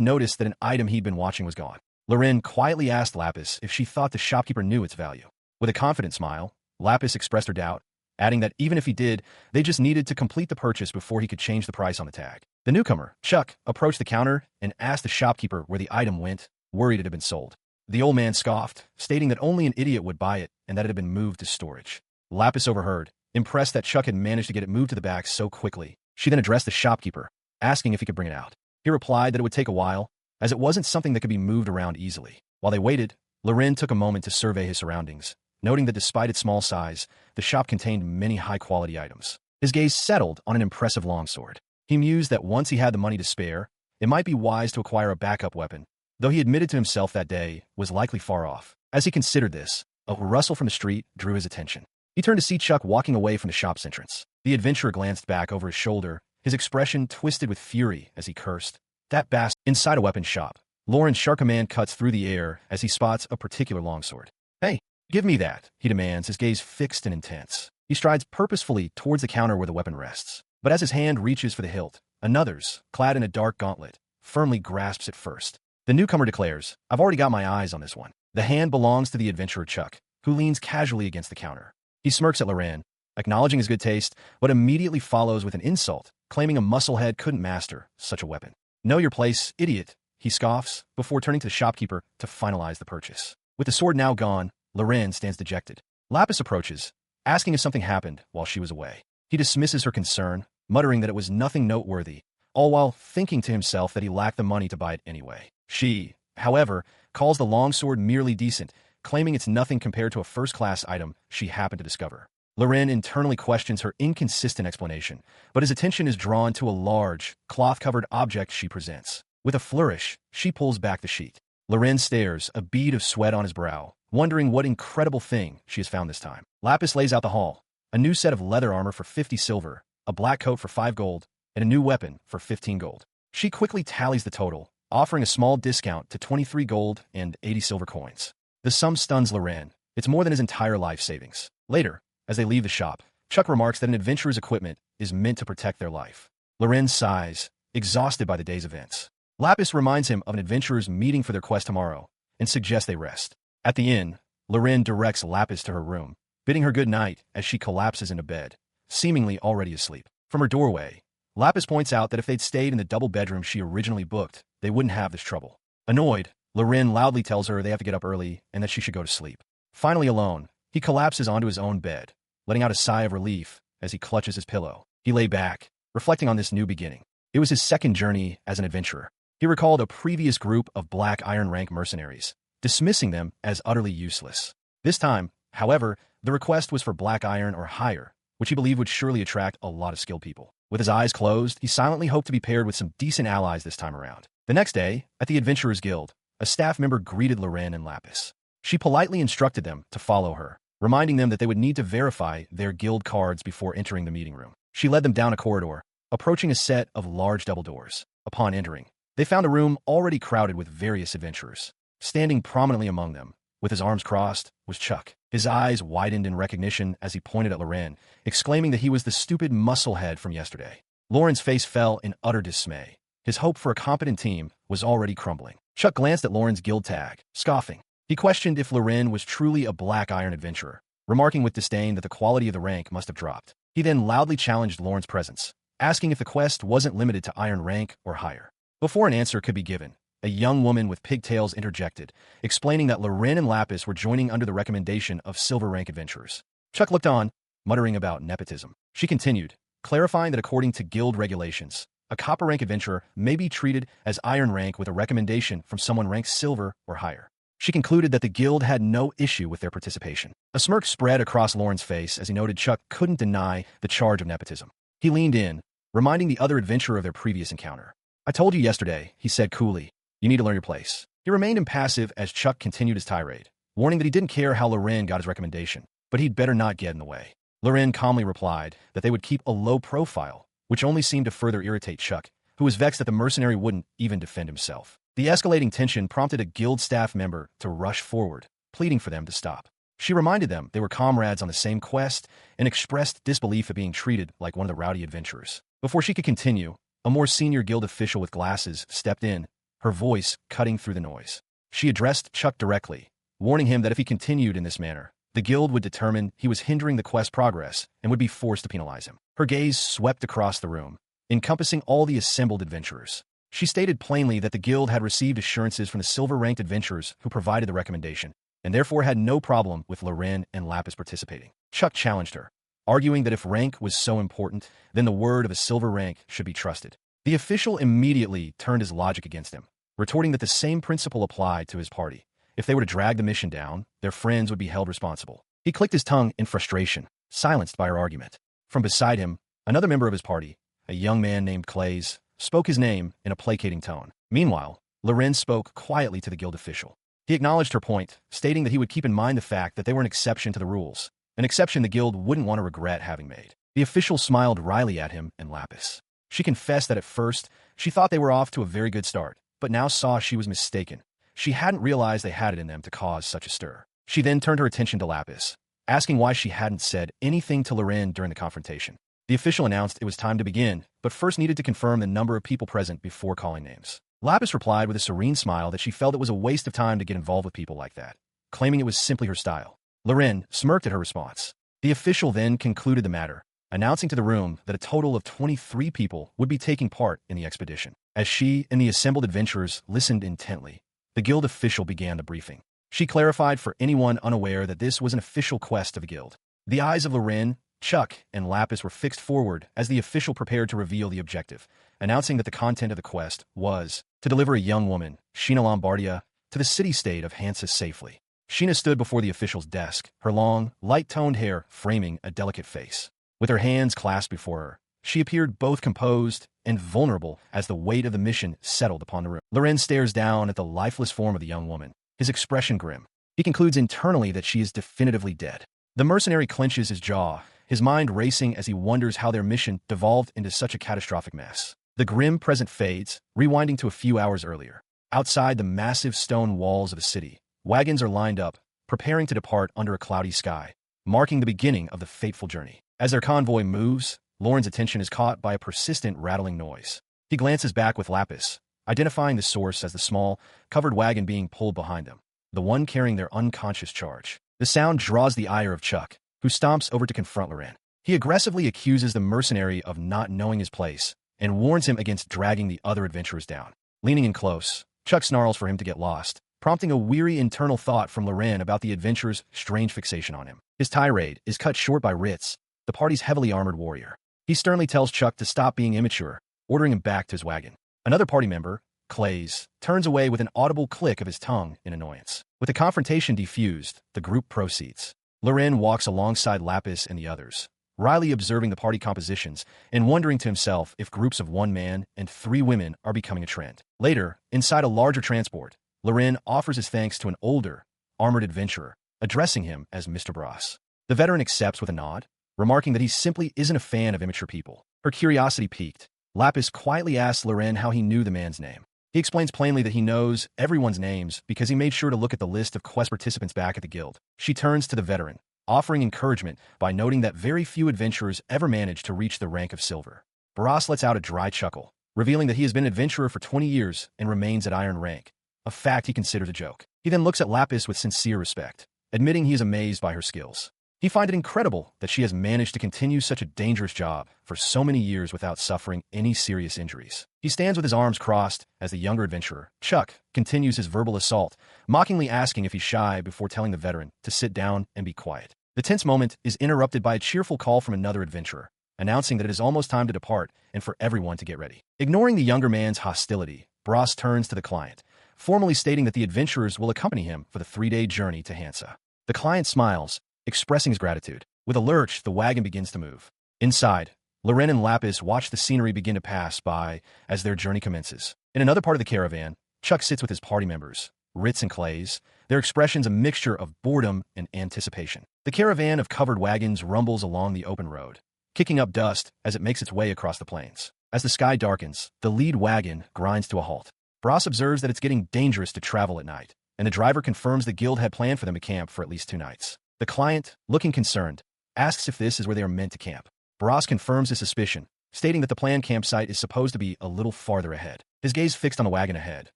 Speaker 1: noticed that an item he'd been watching was gone. Loren quietly asked Lapis if she thought the shopkeeper knew its value. With a confident smile, Lapis expressed her doubt, adding that even if he did, they just needed to complete the purchase before he could change the price on the tag. The newcomer, Chuck, approached the counter and asked the shopkeeper where the item went, worried it had been sold. The old man scoffed, stating that only an idiot would buy it and that it had been moved to storage. Lapis overheard, impressed that Chuck had managed to get it moved to the back so quickly. She then addressed the shopkeeper, asking if he could bring it out. He replied that it would take a while, as it wasn't something that could be moved around easily. While they waited, Loren took a moment to survey his surroundings, noting that despite its small size, the shop contained many high-quality items. His gaze settled on an impressive longsword. He mused that once he had the money to spare, it might be wise to acquire a backup weapon, though he admitted to himself that day was likely far off. As he considered this, a rustle from the street drew his attention. He turned to see Chuck walking away from the shop's entrance. The adventurer glanced back over his shoulder, his expression twisted with fury as he cursed. That bastard. Inside a weapon shop, Lauren's sharp command cuts through the air as he spots a particular longsword. Hey, give me that, he demands, his gaze fixed and intense. He strides purposefully towards the counter where the weapon rests. But as his hand reaches for the hilt, another's, clad in a dark gauntlet, firmly grasps it first. The newcomer declares, I've already got my eyes on this one. The hand belongs to the adventurer Chuck, who leans casually against the counter. He smirks at Loren, acknowledging his good taste, but immediately follows with an insult, claiming a musclehead couldn't master such a weapon. Know your place, idiot, he scoffs, before turning to the shopkeeper to finalize the purchase. With the sword now gone, Loren stands dejected. Lapis approaches, asking if something happened while she was away. He dismisses her concern, muttering that it was nothing noteworthy, all while thinking to himself that he lacked the money to buy it anyway. She, however, calls the longsword merely decent, claiming it's nothing compared to a first-class item she happened to discover. Loren internally questions her inconsistent explanation, but his attention is drawn to a large, cloth-covered object she presents. With a flourish, she pulls back the sheet. Loren stares, a bead of sweat on his brow, wondering what incredible thing she has found this time. Lapis lays out the haul. A new set of leather armor for 50 silver, a black coat for 5 gold, and a new weapon for 15 gold. She quickly tallies the total, offering a small discount to 23 gold and 80 silver coins. The sum stuns Loren. It's more than his entire life savings. Later, as they leave the shop, Chuck remarks that an adventurer's equipment is meant to protect their life. Loren sighs, exhausted by the day's events. Lapis reminds him of an adventurer's meeting for their quest tomorrow and suggests they rest. At the inn, Loren directs Lapis to her room, bidding her good night as she collapses into bed, seemingly already asleep. From her doorway, Lapis points out that if they'd stayed in the double bedroom she originally booked, they wouldn't have this trouble. Annoyed, Loren loudly tells her they have to get up early and that she should go to sleep. Finally alone, he collapses onto his own bed, letting out a sigh of relief as he clutches his pillow. He lay back, reflecting on this new beginning. It was his second journey as an adventurer. He recalled a previous group of black iron rank mercenaries, dismissing them as utterly useless. This time, however, the request was for black iron or higher, which he believed would surely attract a lot of skilled people. With his eyes closed, he silently hoped to be paired with some decent allies this time around. The next day, at the Adventurers Guild, a staff member greeted Loren and Lapis. She politely instructed them to follow her, reminding them that they would need to verify their guild cards before entering the meeting room. She led them down a corridor, approaching a set of large double doors. Upon entering, they found a room already crowded with various adventurers. Standing prominently among them, with his arms crossed, was Chuck. His eyes widened in recognition as he pointed at Loren, exclaiming that he was the stupid musclehead from yesterday. Lauren's face fell in utter dismay. His hope for a competent team was already crumbling. Chuck glanced at Lauren's guild tag, scoffing. He questioned if Loren was truly a black iron adventurer, remarking with disdain that the quality of the rank must have dropped. He then loudly challenged Lauren's presence, asking if the quest wasn't limited to iron rank or higher. Before an answer could be given, a young woman with pigtails interjected, explaining that Loren and Lapis were joining under the recommendation of silver rank adventurers. Chuck looked on, muttering about nepotism. She continued, clarifying that according to guild regulations, a copper rank adventurer may be treated as iron rank with a recommendation from someone ranked silver or higher. She concluded that the guild had no issue with their participation. A smirk spread across Lauren's face as he noted Chuck couldn't deny the charge of nepotism. He leaned in, reminding the other adventurer of their previous encounter. "I told you yesterday," he said coolly. "You need to learn your place." He remained impassive as Chuck continued his tirade, warning that he didn't care how Loren got his recommendation, but he'd better not get in the way. Loren calmly replied that they would keep a low profile, which only seemed to further irritate Chuck, who was vexed that the mercenary wouldn't even defend himself. The escalating tension prompted a guild staff member to rush forward, pleading for them to stop. She reminded them they were comrades on the same quest and expressed disbelief at being treated like one of the rowdy adventurers. Before she could continue, a more senior guild official with glasses stepped in, her voice cutting through the noise. She addressed Chuck directly, warning him that if he continued in this manner, the guild would determine he was hindering the quest's progress and would be forced to penalize him. Her gaze swept across the room, encompassing all the assembled adventurers. She stated plainly that the guild had received assurances from the silver-ranked adventurers who provided the recommendation, and therefore had no problem with Loren and Lapis participating. Chuck challenged her, arguing that if rank was so important, then the word of a silver rank should be trusted. The official immediately turned his logic against him, retorting that the same principle applied to his party. If they were to drag the mission down, their friends would be held responsible. He clicked his tongue in frustration, silenced by her argument. From beside him, another member of his party, a young man named Clays, spoke his name in a placating tone. Meanwhile, Loren spoke quietly to the guild official. He acknowledged her point, stating that he would keep in mind the fact that they were an exception to the rules, an exception the guild wouldn't want to regret having made. The official smiled wryly at him and Lapis. She confessed that at first, she thought they were off to a very good start, but now saw she was mistaken. She hadn't realized they had it in them to cause such a stir. She then turned her attention to Lapis, asking why she hadn't said anything to Loren during the confrontation. The official announced it was time to begin, but first needed to confirm the number of people present before calling names. Lapis replied with a serene smile that she felt it was a waste of time to get involved with people like that, claiming it was simply her style. Loren smirked at her response. The official then concluded the matter, announcing to the room that a total of 23 people would be taking part in the expedition. As she and the assembled adventurers listened intently, the guild official began the briefing. She clarified for anyone unaware that this was an official quest of the guild. The eyes of Loren, Chuck, and Lapis were fixed forward as the official prepared to reveal the objective, announcing that the content of the quest was to deliver a young woman, Sheena Lombardia, to the city-state of Hansa safely. Sheena stood before the official's desk, her long, light-toned hair framing a delicate face. With her hands clasped before her, she appeared both composed and vulnerable as the weight of the mission settled upon the room. Loren stares down at the lifeless form of the young woman, his expression grim. He concludes internally that she is definitively dead. The mercenary clenches his jaw, his mind racing as he wonders how their mission devolved into such a catastrophic mess. The grim present fades, rewinding to a few hours earlier. Outside the massive stone walls of the city, wagons are lined up, preparing to depart under a cloudy sky, marking the beginning of the fateful journey. As their convoy moves, Lauren's attention is caught by a persistent rattling noise. He glances back with Lapis, identifying the source as the small, covered wagon being pulled behind them, the one carrying their unconscious charge. The sound draws the ire of Chuck, who stomps over to confront Loren. He aggressively accuses the mercenary of not knowing his place and warns him against dragging the other adventurers down. Leaning in close, Chuck snarls for him to get lost, prompting a weary internal thought from Loren about the adventurer's strange fixation on him. His tirade is cut short by Ritz, the party's heavily armored warrior. He sternly tells Chuck to stop being immature, ordering him back to his wagon. Another party member, Clays, turns away with an audible click of his tongue in annoyance. With the confrontation defused, the group proceeds. Loren walks alongside Lapis and the others, wryly observing the party compositions and wondering to himself if groups of 1 man and 3 women are becoming a trend. Later, inside a larger transport, Loren offers his thanks to an older, armored adventurer, addressing him as Mr. Brass. The veteran accepts with a nod, remarking that he simply isn't a fan of immature people. Her curiosity piqued. Lapis quietly asks Loren how he knew the man's name. He explains plainly that he knows everyone's names because he made sure to look at the list of quest participants back at the guild. She turns to the veteran, offering encouragement by noting that very few adventurers ever manage to reach the rank of silver. Barras lets out a dry chuckle, revealing that he has been an adventurer for 20 years and remains at iron rank, a fact he considers a joke. He then looks at Lapis with sincere respect, admitting he is amazed by her skills. He finds it incredible that she has managed to continue such a dangerous job for so many years without suffering any serious injuries. He stands with his arms crossed as the younger adventurer, Chuck, continues his verbal assault, mockingly asking if he's shy before telling the veteran to sit down and be quiet. The tense moment is interrupted by a cheerful call from another adventurer, announcing that it is almost time to depart and for everyone to get ready. Ignoring the younger man's hostility, Bros turns to the client, formally stating that the adventurers will accompany him for the 3-day journey to Hansa. The client smiles, expressing his gratitude. With a lurch, the wagon begins to move. Inside, Loren and Lapis watch the scenery begin to pass by as their journey commences. In another part of the caravan, Chuck sits with his party members, Ritz and Clays, their expressions a mixture of boredom and anticipation. The caravan of covered wagons rumbles along the open road, kicking up dust as it makes its way across the plains. As the sky darkens, the lead wagon grinds to a halt. Bros observes that it's getting dangerous to travel at night, and the driver confirms the guild had planned for them to camp for at least 2 nights. The client, looking concerned, asks if this is where they are meant to camp. Bros confirms his suspicion, stating that the planned campsite is supposed to be a little farther ahead. His gaze fixed on the wagon ahead.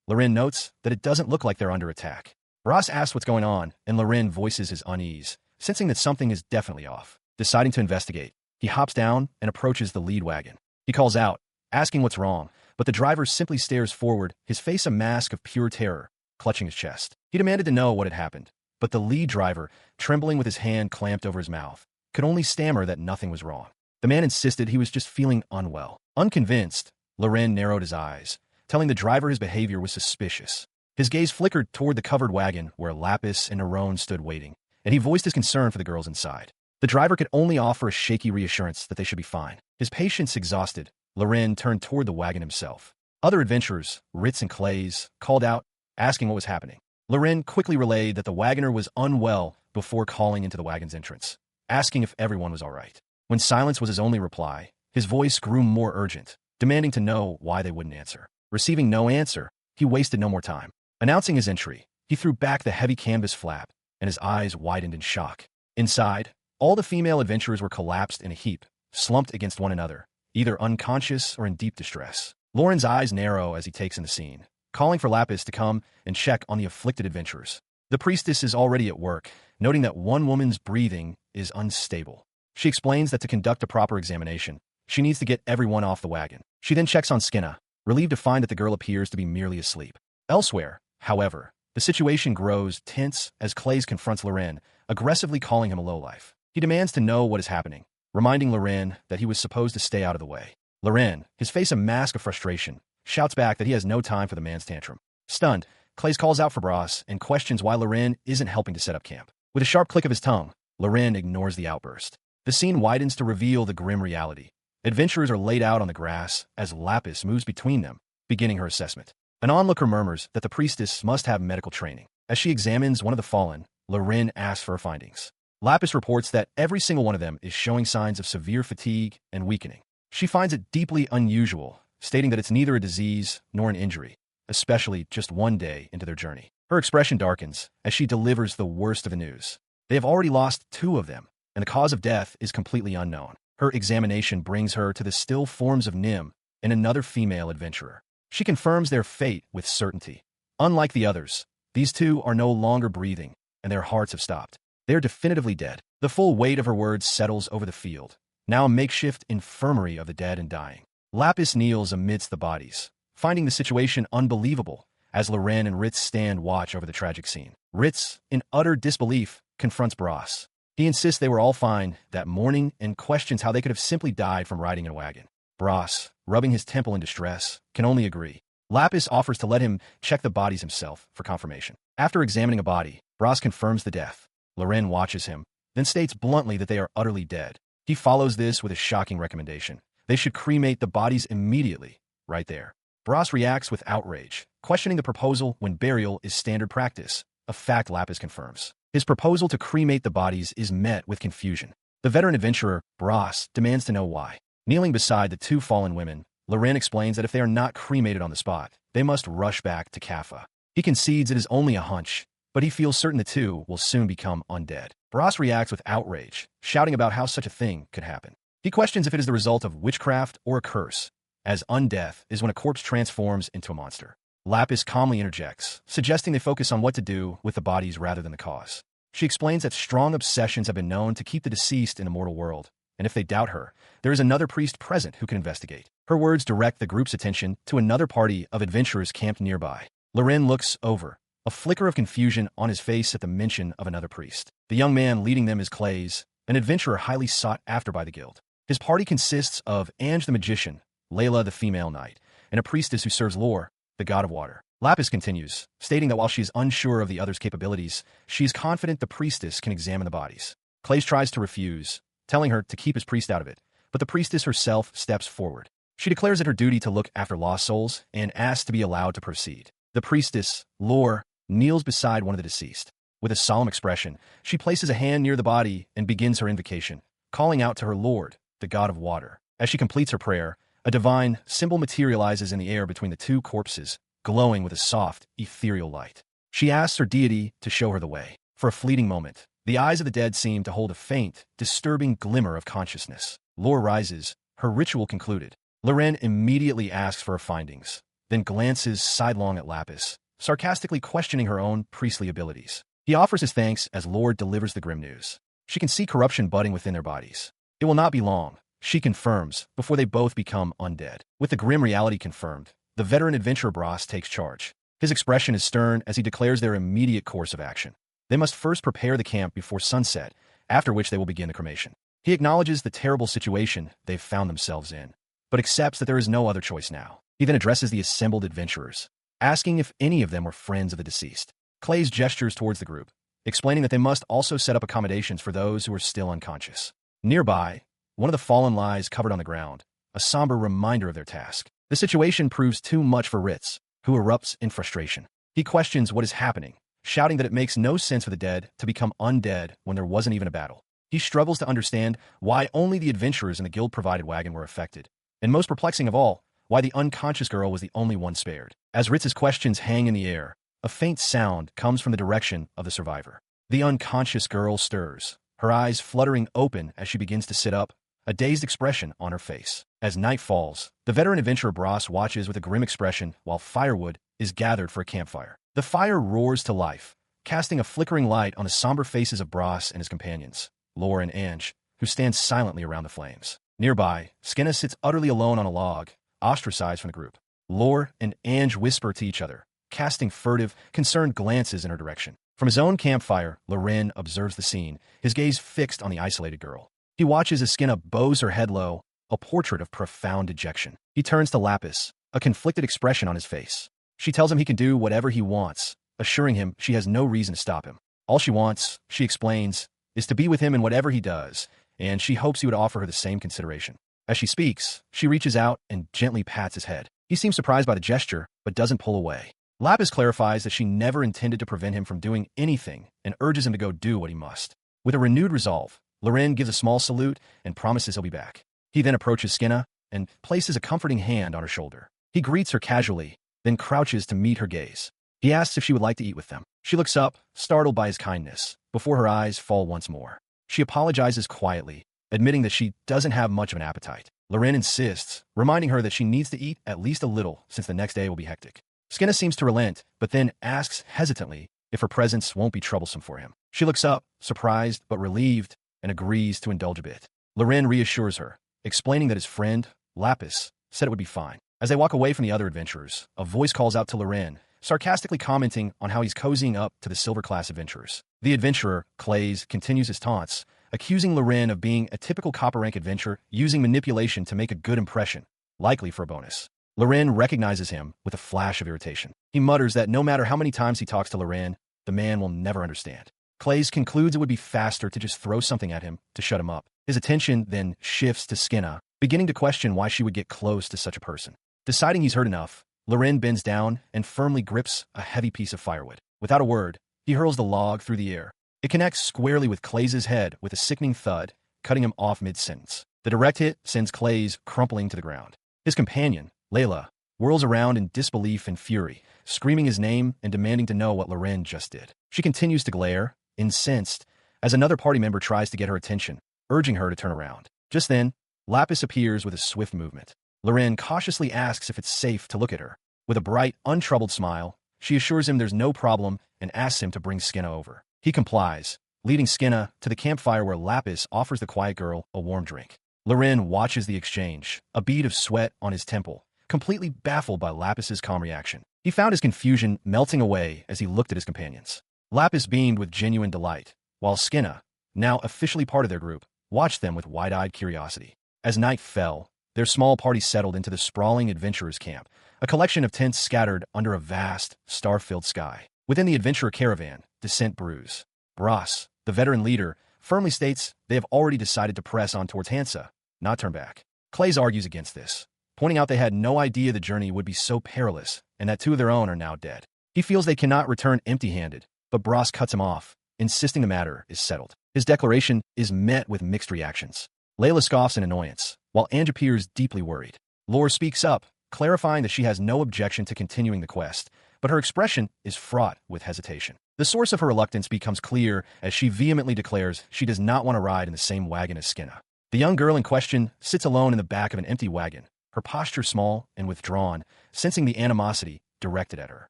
Speaker 1: Loren notes that it doesn't look like they're under attack. Bros asks what's going on, and Loren voices his unease, sensing that something is definitely off. Deciding to investigate, he hops down and approaches the lead wagon. He calls out, asking what's wrong, but the driver simply stares forward, his face a mask of pure terror, clutching his chest. He demanded to know what had happened, but the lead driver, trembling with his hand clamped over his mouth, could only stammer that nothing was wrong. The man insisted he was just feeling unwell. Unconvinced, Loren narrowed his eyes, telling the driver his behavior was suspicious. His gaze flickered toward the covered wagon where Lapis and Nerone stood waiting, and he voiced his concern for the girls inside. The driver could only offer a shaky reassurance that they should be fine. His patience exhausted, Loren turned toward the wagon himself. Other adventurers, Ritz and Clays, called out, asking what was happening. Loren quickly relayed that the wagoner was unwell before calling into the wagon's entrance, asking if everyone was all right. When silence was his only reply, his voice grew more urgent, demanding to know why they wouldn't answer. Receiving no answer, he wasted no more time. Announcing his entry, he threw back the heavy canvas flap, and his eyes widened in shock. Inside, all the female adventurers were collapsed in a heap, slumped against one another, either unconscious or in deep distress. Loren's eyes narrow as he takes in the scene, calling for Lapis to come and check on the afflicted adventurers. The priestess is already at work, noting that one woman's breathing is unstable. She explains that to conduct a proper examination, she needs to get everyone off the wagon. She then checks on Skinna, relieved to find that the girl appears to be merely asleep. Elsewhere, however, the situation grows tense as Clays confronts Loren, aggressively calling him a lowlife. He demands to know what is happening, reminding Loren that he was supposed to stay out of the way. Loren, his face a mask of frustration, shouts back that he has no time for the man's tantrum. Stunned, Clays calls out for Bros and questions why Loren isn't helping to set up camp. With a sharp click of his tongue, Loren ignores the outburst. The scene widens to reveal the grim reality. Adventurers are laid out on the grass as Lapis moves between them, beginning her assessment. An onlooker murmurs that the priestess must have medical training. As she examines one of the fallen, Loren asks for her findings. Lapis reports that every single one of them is showing signs of severe fatigue and weakening. She finds it deeply unusual, stating that it's neither a disease nor an injury, especially just 1 day into their journey. Her expression darkens as she delivers the worst of the news. They have already lost 2 of them, and the cause of death is completely unknown. Her examination brings her to the still forms of Nim and another female adventurer. She confirms their fate with certainty. Unlike the others, these 2 are no longer breathing, and their hearts have stopped. They are definitively dead. The full weight of her words settles over the field, now a makeshift infirmary of the dead and dying. Lapis kneels amidst the bodies, finding the situation unbelievable as Loren and Ritz stand watch over the tragic scene. Ritz, in utter disbelief, confronts Bros. He insists they were all fine that morning and questions how they could have simply died from riding in a wagon. Bros, rubbing his temple in distress, can only agree. Lapis offers to let him check the bodies himself for confirmation. After examining a body, Bros confirms the death. Loren watches him, then states bluntly that they are utterly dead. He follows this with a shocking recommendation. They should cremate the bodies immediately, right there. Bros reacts with outrage, questioning the proposal when burial is standard practice, a fact Lapis confirms. His proposal to cremate the bodies is met with confusion. The veteran adventurer, Bros, demands to know why. Kneeling beside the 2 fallen women, Loren explains that if they are not cremated on the spot, they must rush back to Kaffa. He concedes it is only a hunch, but he feels certain the 2 will soon become undead. Bros reacts with outrage, shouting about how such a thing could happen. He questions if it is the result of witchcraft or a curse, as undeath is when a corpse transforms into a monster. Lapis calmly interjects, suggesting they focus on what to do with the bodies rather than the cause. She explains that strong obsessions have been known to keep the deceased in the mortal world, and if they doubt her, there is another priest present who can investigate. Her words direct the group's attention to another party of adventurers camped nearby. Loren looks over, a flicker of confusion on his face at the mention of another priest. The young man leading them is Clays, an adventurer highly sought after by the guild. His party consists of Ange the magician, Layla the female knight, and a priestess who serves Lore, the god of water. Lapis continues, stating that while she is unsure of the other's capabilities, she is confident the priestess can examine the bodies. Clays tries to refuse, telling her to keep his priest out of it, but the priestess herself steps forward. She declares it her duty to look after lost souls and asks to be allowed to proceed. The priestess, Lore, kneels beside one of the deceased. With a solemn expression, she places a hand near the body and begins her invocation, calling out to her Lord, the god of water. As she completes her prayer, a divine symbol materializes in the air between the two corpses, glowing with a soft, ethereal light. She asks her deity to show her the way. For a fleeting moment, the eyes of the dead seem to hold a faint, disturbing glimmer of consciousness. Lore rises, her ritual concluded. Loren immediately asks for her findings, then glances sidelong at Lapis, sarcastically questioning her own priestly abilities. He offers his thanks as Lore delivers the grim news. She can see corruption budding within their bodies. It will not be long, she confirms, before they both become undead. With the grim reality confirmed, the veteran adventurer Bros takes charge. His expression is stern as he declares their immediate course of action. They must first prepare the camp before sunset, after which they will begin the cremation. He acknowledges the terrible situation they've found themselves in, but accepts that there is no other choice now. He then addresses the assembled adventurers, asking if any of them were friends of the deceased. Clays gestures towards the group, explaining that they must also set up accommodations for those who are still unconscious. Nearby, one of the fallen lies covered on the ground, a somber reminder of their task. The situation proves too much for Ritz, who erupts in frustration. He questions what is happening, shouting that it makes no sense for the dead to become undead when there wasn't even a battle. He struggles to understand why only the adventurers in the guild-provided wagon were affected, and most perplexing of all, why the unconscious girl was the only one spared. As Ritz's questions hang in the air, a faint sound comes from the direction of the survivor. The unconscious girl stirs, her eyes fluttering open as she begins to sit up, a dazed expression on her face. As night falls, the veteran adventurer Bros watches with a grim expression while firewood is gathered for a campfire. The fire roars to life, casting a flickering light on the somber faces of Bros and his companions, Lore and Ange, who stand silently around the flames. Nearby, Skinna sits utterly alone on a log, ostracized from the group. Lore and Ange whisper to each other, casting furtive, concerned glances in her direction. From his own campfire, Loren observes the scene, his gaze fixed on the isolated girl. He watches as Skinna bows her head low, a portrait of profound dejection. He turns to Lapis, a conflicted expression on his face. She tells him he can do whatever he wants, assuring him she has no reason to stop him. All she wants, she explains, is to be with him in whatever he does, and she hopes he would offer her the same consideration. As she speaks, she reaches out and gently pats his head. He seems surprised by the gesture, but doesn't pull away. Lapis clarifies that she never intended to prevent him from doing anything and urges him to go do what he must. With a renewed resolve, Loren gives a small salute and promises he'll be back. He then approaches Skinna and places a comforting hand on her shoulder. He greets her casually, then crouches to meet her gaze. He asks if she would like to eat with them. She looks up, startled by his kindness, before her eyes fall once more. She apologizes quietly, admitting that she doesn't have much of an appetite. Loren insists, reminding her that she needs to eat at least a little since the next day will be hectic. Skinna seems to relent, but then asks hesitantly if her presence won't be troublesome for him. She looks up, surprised but relieved, and agrees to indulge a bit. Loren reassures her, explaining that his friend, Lapis, said it would be fine. As they walk away from the other adventurers, a voice calls out to Loren, sarcastically commenting on how he's cozying up to the silver-class adventurers. The adventurer, Clays, continues his taunts, accusing Loren of being a typical copper-rank adventurer using manipulation to make a good impression, likely for a bonus. Loren recognizes him with a flash of irritation. He mutters that no matter how many times he talks to Loren, the man will never understand. Clays concludes it would be faster to just throw something at him to shut him up. His attention then shifts to Skinna, beginning to question why she would get close to such a person. Deciding he's heard enough, Loren bends down and firmly grips a heavy piece of firewood. Without a word, he hurls the log through the air. It connects squarely with Clays' head with a sickening thud, cutting him off mid-sentence. The direct hit sends Clays crumpling to the ground. His companion, Layla, whirls around in disbelief and fury, screaming his name and demanding to know what Loren just did. She continues to glare, incensed, as another party member tries to get her attention, urging her to turn around. Just then, Lapis appears with a swift movement. Loren cautiously asks if it's safe to look at her. With a bright, untroubled smile, she assures him there's no problem and asks him to bring Skinna over. He complies, leading Skinna to the campfire where Lapis offers the quiet girl a warm drink. Loren watches the exchange, a bead of sweat on his temple, completely baffled by Lapis's calm reaction. He found his confusion melting away as he looked at his companions. Lapis beamed with genuine delight, while Skinna, now officially part of their group, watched them with wide-eyed curiosity. As night fell, Their small party settled into the sprawling adventurers' camp, a collection of tents scattered under a vast, star-filled sky. Within the adventurer caravan, dissent brews. Bras, the veteran leader, firmly states they have already decided to press on towards Hansa, not turn back. Clays argues against this, pointing out they had no idea the journey would be so perilous and that two of their own are now dead. He feels they cannot return empty-handed, but Bras cuts him off, insisting the matter is settled. His declaration is met with mixed reactions. Layla scoffs in annoyance, while Ange appears deeply worried. Lore speaks up, clarifying that she has no objection to continuing the quest, but her expression is fraught with hesitation. The source of her reluctance becomes clear as she vehemently declares she does not want to ride in the same wagon as Skinna. The young girl in question sits alone in the back of an empty wagon, her posture small and withdrawn, sensing the animosity directed at her.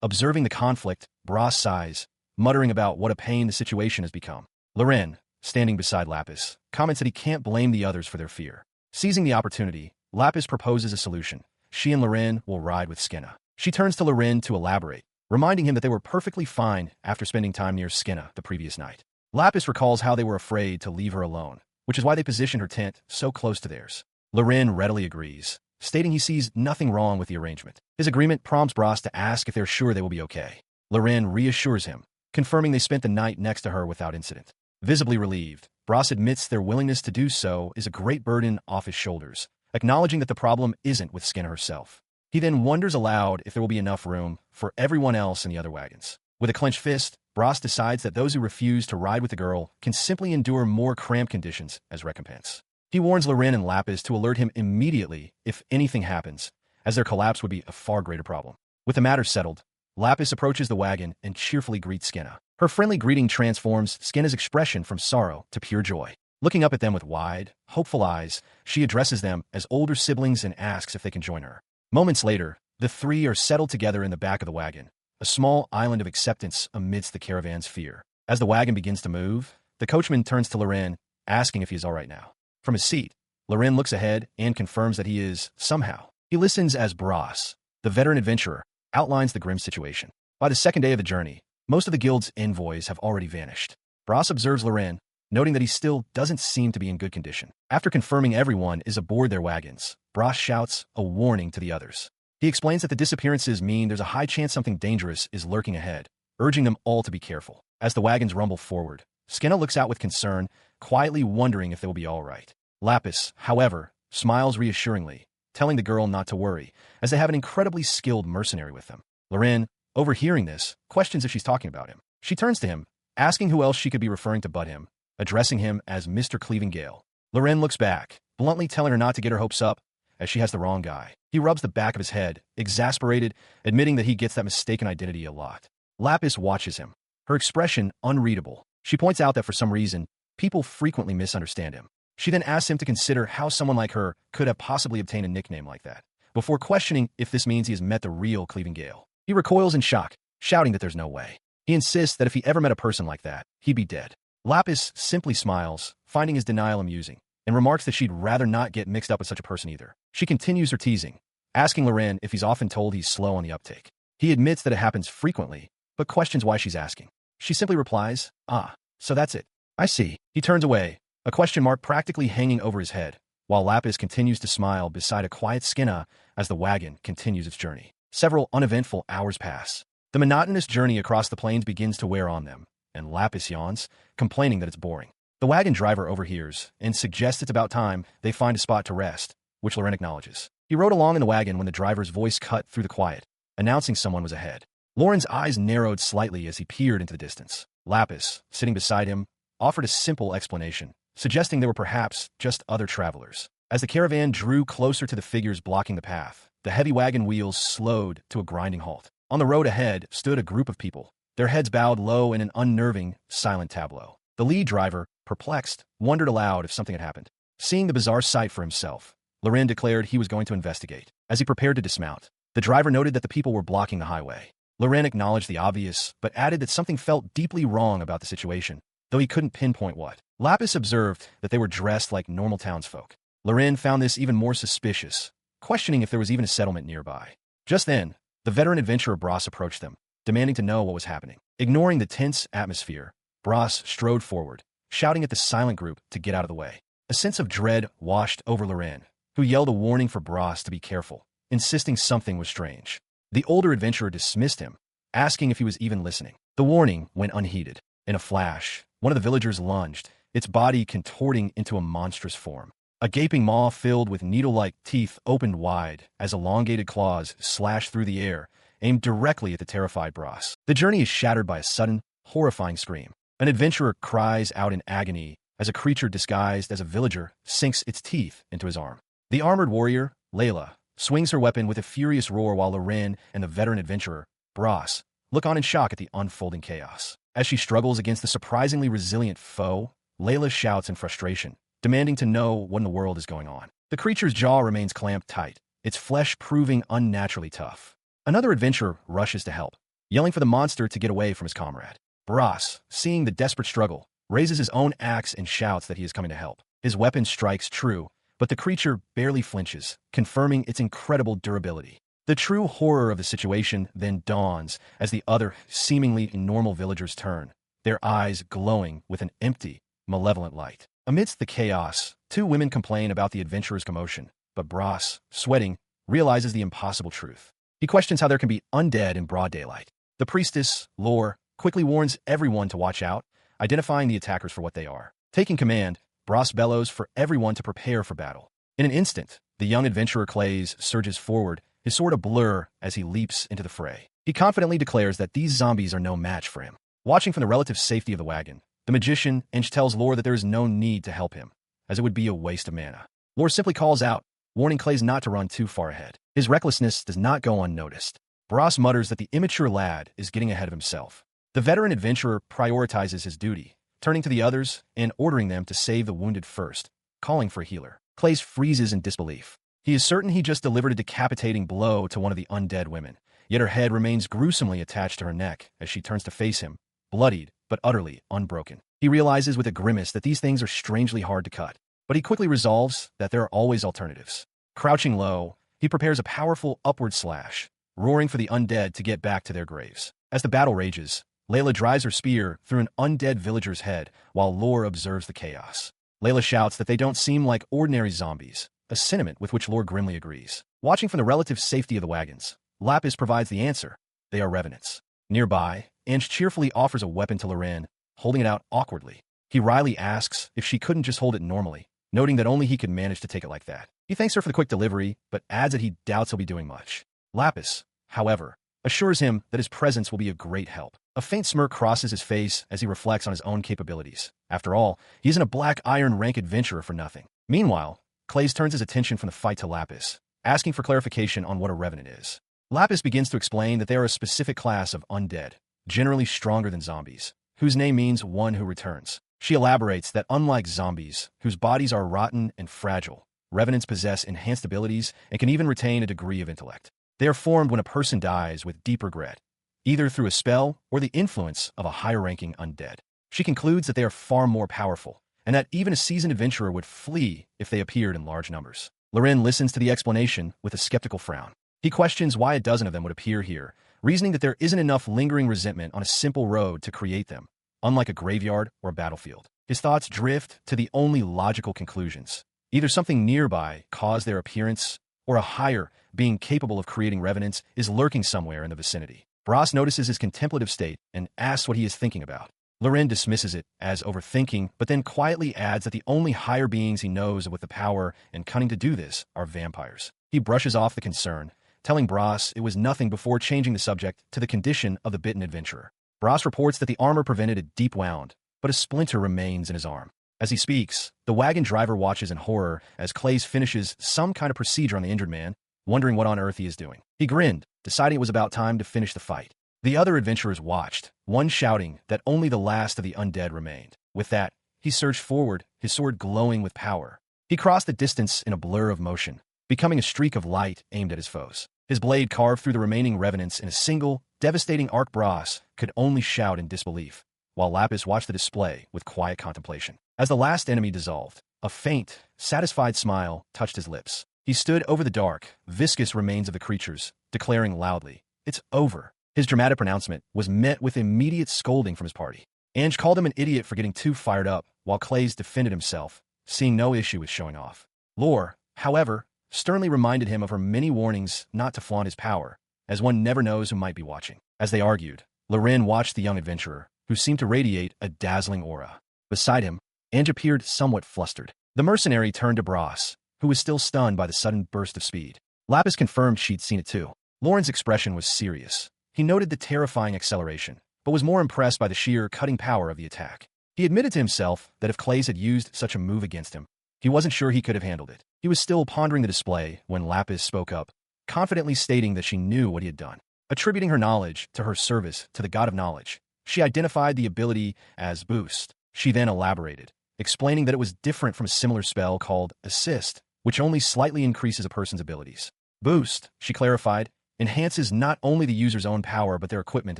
Speaker 1: Observing the conflict, Bras sighs, muttering about what a pain the situation has become. Loren, standing beside Lapis, comments that he can't blame the others for their fear. Seizing the opportunity, Lapis proposes a solution. She and Loren will ride with Skinna. She turns to Loren to elaborate, reminding him that they were perfectly fine after spending time near Skinna the previous night. Lapis recalls how they were afraid to leave her alone, which is why they positioned her tent so close to theirs. Loren readily agrees, stating he sees nothing wrong with the arrangement. His agreement prompts Bras to ask if they're sure they will be okay. Loren reassures him, confirming they spent the night next to her without incident. Visibly relieved, Bras admits their willingness to do so is a great burden off his shoulders, acknowledging that the problem isn't with Skinna herself. He then wonders aloud if there will be enough room for everyone else in the other wagons. With a clenched fist, Bras decides that those who refuse to ride with the girl can simply endure more cramped conditions as recompense. He warns Loren and Lapis to alert him immediately if anything happens, as their collapse would be a far greater problem. With the matter settled, Lapis approaches the wagon and cheerfully greets Skinna. Her friendly greeting transforms Skinna's expression from sorrow to pure joy. Looking up at them with wide, hopeful eyes, she addresses them as older siblings and asks if they can join her. Moments later, the three are settled together in the back of the wagon, a small island of acceptance amidst the caravan's fear. As the wagon begins to move, the coachman turns to Loren, asking if he is all right now. From his seat, Loren looks ahead and confirms that he is, somehow. He listens as Bras, the veteran adventurer, outlines the grim situation. By the second day of the journey, most of the guild's envoys have already vanished. Bras observes Loren, noting that he still doesn't seem to be in good condition. After confirming everyone is aboard their wagons, Bras shouts a warning to the others. He explains that the disappearances mean there's a high chance something dangerous is lurking ahead, urging them all to be careful. As the wagons rumble forward, Skinna looks out with concern, quietly wondering if they will be all right. Lapis, however, smiles reassuringly, telling the girl not to worry, as they have an incredibly skilled mercenary with them. Loren, overhearing this, questions if she's talking about him. She turns to him, asking who else she could be referring to but him, addressing him as Mr. Cleaving Gale. Loren looks back, bluntly telling her not to get her hopes up, as she has the wrong guy. He rubs the back of his head, exasperated, admitting that he gets that mistaken identity a lot. Lapis watches him, her expression unreadable. She points out that for some reason, people frequently misunderstand him. She then asks him to consider how someone like her could have possibly obtained a nickname like that, before questioning if this means he has met the real Cleaving Gale. He recoils in shock, shouting that there's no way. He insists that if he ever met a person like that, he'd be dead. Lapis simply smiles, finding his denial amusing, and remarks that she'd rather not get mixed up with such a person either. She continues her teasing, asking Loren if he's often told he's slow on the uptake. He admits that it happens frequently, but questions why she's asking. She simply replies, "Ah, so that's it. I see." He turns away, a question mark practically hanging over his head, while Lapis continues to smile beside a quiet Skinna as the wagon continues its journey. Several uneventful hours pass. The monotonous journey across the plains begins to wear on them, and Lapis yawns, complaining that it's boring. The wagon driver overhears and suggests it's about time they find a spot to rest, which Loren acknowledges. He rode along in the wagon when the driver's voice cut through the quiet, announcing someone was ahead. Loren's eyes narrowed slightly as he peered into the distance. Lapis, sitting beside him, offered a simple explanation, suggesting they were perhaps just other travelers. As the caravan drew closer to the figures blocking the path, the heavy wagon wheels slowed to a grinding halt. On the road ahead stood a group of people, their heads bowed low in an unnerving, silent tableau. The lead driver, perplexed, wondered aloud if something had happened. Seeing the bizarre sight for himself, Loren declared he was going to investigate. As he prepared to dismount, the driver noted that the people were blocking the highway. Loren acknowledged the obvious, but added that something felt deeply wrong about the situation, though he couldn't pinpoint what. Lapis observed that they were dressed like normal townsfolk. Loren found this even more suspicious, questioning if there was even a settlement nearby. Just then, the veteran adventurer Bras approached them, demanding to know what was happening. Ignoring the tense atmosphere, Bras strode forward, shouting at the silent group to get out of the way. A sense of dread washed over Loren, who yelled a warning for Bros to be careful, insisting something was strange. The older adventurer dismissed him, asking if he was even listening. The warning went unheeded. In a flash, one of the villagers lunged, its body contorting into a monstrous form. A gaping maw filled with needle-like teeth opened wide as elongated claws slashed through the air, aimed directly at the terrified Bros. The journey is shattered by a sudden, horrifying scream. An adventurer cries out in agony as a creature disguised as a villager sinks its teeth into his arm. The armored warrior, Layla, swings her weapon with a furious roar while Loren and the veteran adventurer, Bros, look on in shock at the unfolding chaos. As she struggles against the surprisingly resilient foe, Layla shouts in frustration, demanding to know what in the world is going on. The creature's jaw remains clamped tight, its flesh proving unnaturally tough. Another adventurer rushes to help, yelling for the monster to get away from his comrade. Bros, seeing the desperate struggle, raises his own axe and shouts that he is coming to help. His weapon strikes true, but the creature barely flinches, confirming its incredible durability. The true horror of the situation then dawns as the other, seemingly normal villagers turn, their eyes glowing with an empty, malevolent light. Amidst the chaos, two women complain about the adventurer's commotion, but Bros, sweating, realizes the impossible truth. He questions how there can be undead in broad daylight. The priestess, Lore, quickly warns everyone to watch out, identifying the attackers for what they are. Taking command, Bros bellows for everyone to prepare for battle. In an instant, the young adventurer Clays surges forward, his sword a blur as he leaps into the fray. He confidently declares that these zombies are no match for him. Watching from the relative safety of the wagon, the magician Ench tells Lore that there is no need to help him, as it would be a waste of mana. Lore simply calls out, warning Clays not to run too far ahead. His recklessness does not go unnoticed. Bros mutters that the immature lad is getting ahead of himself. The veteran adventurer prioritizes his duty, turning to the others and ordering them to save the wounded first, calling for a healer. Clays freezes in disbelief. He is certain he just delivered a decapitating blow to one of the undead women, yet her head remains gruesomely attached to her neck as she turns to face him, bloodied but utterly unbroken. He realizes with a grimace that these things are strangely hard to cut, but he quickly resolves that there are always alternatives. Crouching low, he prepares a powerful upward slash, roaring for the undead to get back to their graves. As the battle rages, Layla drives her spear through an undead villager's head while Lore observes the chaos. Layla shouts that they don't seem like ordinary zombies, a sentiment with which Lore grimly agrees. Watching from the relative safety of the wagons, Lapis provides the answer. They are revenants. Nearby, Ench cheerfully offers a weapon to Loren, holding it out awkwardly. He wryly asks if she couldn't just hold it normally, noting that only he could manage to take it like that. He thanks her for the quick delivery, but adds that he doubts he'll be doing much. Lapis, however, assures him that his presence will be a great help. A faint smirk crosses his face as he reflects on his own capabilities. After all, he isn't a black iron rank adventurer for nothing. Meanwhile, Clays turns his attention from the fight to Lapis, asking for clarification on what a revenant is. Lapis begins to explain that they are a specific class of undead, generally stronger than zombies, whose name means one who returns. She elaborates that unlike zombies, whose bodies are rotten and fragile, revenants possess enhanced abilities and can even retain a degree of intellect. They are formed when a person dies with deep regret, either through a spell or the influence of a higher-ranking undead. She concludes that they are far more powerful, and that even a seasoned adventurer would flee if they appeared in large numbers. Loren listens to the explanation with a skeptical frown. He questions why a dozen of them would appear here, reasoning that there isn't enough lingering resentment on a simple road to create them, unlike a graveyard or a battlefield. His thoughts drift to the only logical conclusions. Either something nearby caused their appearance, or a higher being capable of creating revenants is lurking somewhere in the vicinity. Bros notices his contemplative state and asks what he is thinking about. Loren dismisses it as overthinking, but then quietly adds that the only higher beings he knows with the power and cunning to do this are vampires. He brushes off the concern, telling Bros it was nothing before changing the subject to the condition of the bitten adventurer. Bros reports that the armor prevented a deep wound, but a splinter remains in his arm. As he speaks, the wagon driver watches in horror as Clays finishes some kind of procedure on the injured man, wondering what on earth he is doing. He grinned, deciding it was about time to finish the fight. The other adventurers watched, one shouting that only the last of the undead remained. With that, he surged forward, his sword glowing with power. He crossed the distance in a blur of motion, becoming a streak of light aimed at his foes. His blade carved through the remaining revenants in a single, devastating arc. Bros could only shout in disbelief, while Lapis watched the display with quiet contemplation. As the last enemy dissolved, a faint, satisfied smile touched his lips. He stood over the dark, viscous remains of the creatures, declaring loudly, "It's over." His dramatic pronouncement was met with immediate scolding from his party. Ange called him an idiot for getting too fired up, while Clays defended himself, seeing no issue with showing off. Lore, however, sternly reminded him of her many warnings not to flaunt his power, as one never knows who might be watching. As they argued, Loren watched the young adventurer, who seemed to radiate a dazzling aura. Beside him, Ange appeared somewhat flustered. The mercenary turned to Brass, who was still stunned by the sudden burst of speed. Lapis confirmed she'd seen it too. Lauren's expression was serious. He noted the terrifying acceleration, but was more impressed by the sheer cutting power of the attack. He admitted to himself that if Clays had used such a move against him, he wasn't sure he could have handled it. He was still pondering the display when Lapis spoke up, confidently stating that she knew what he had done. Attributing her knowledge to her service to the god of knowledge, she identified the ability as Boost. She then elaborated, explaining that it was different from a similar spell called Assist, which only slightly increases a person's abilities. Boost, she clarified, enhances not only the user's own power but their equipment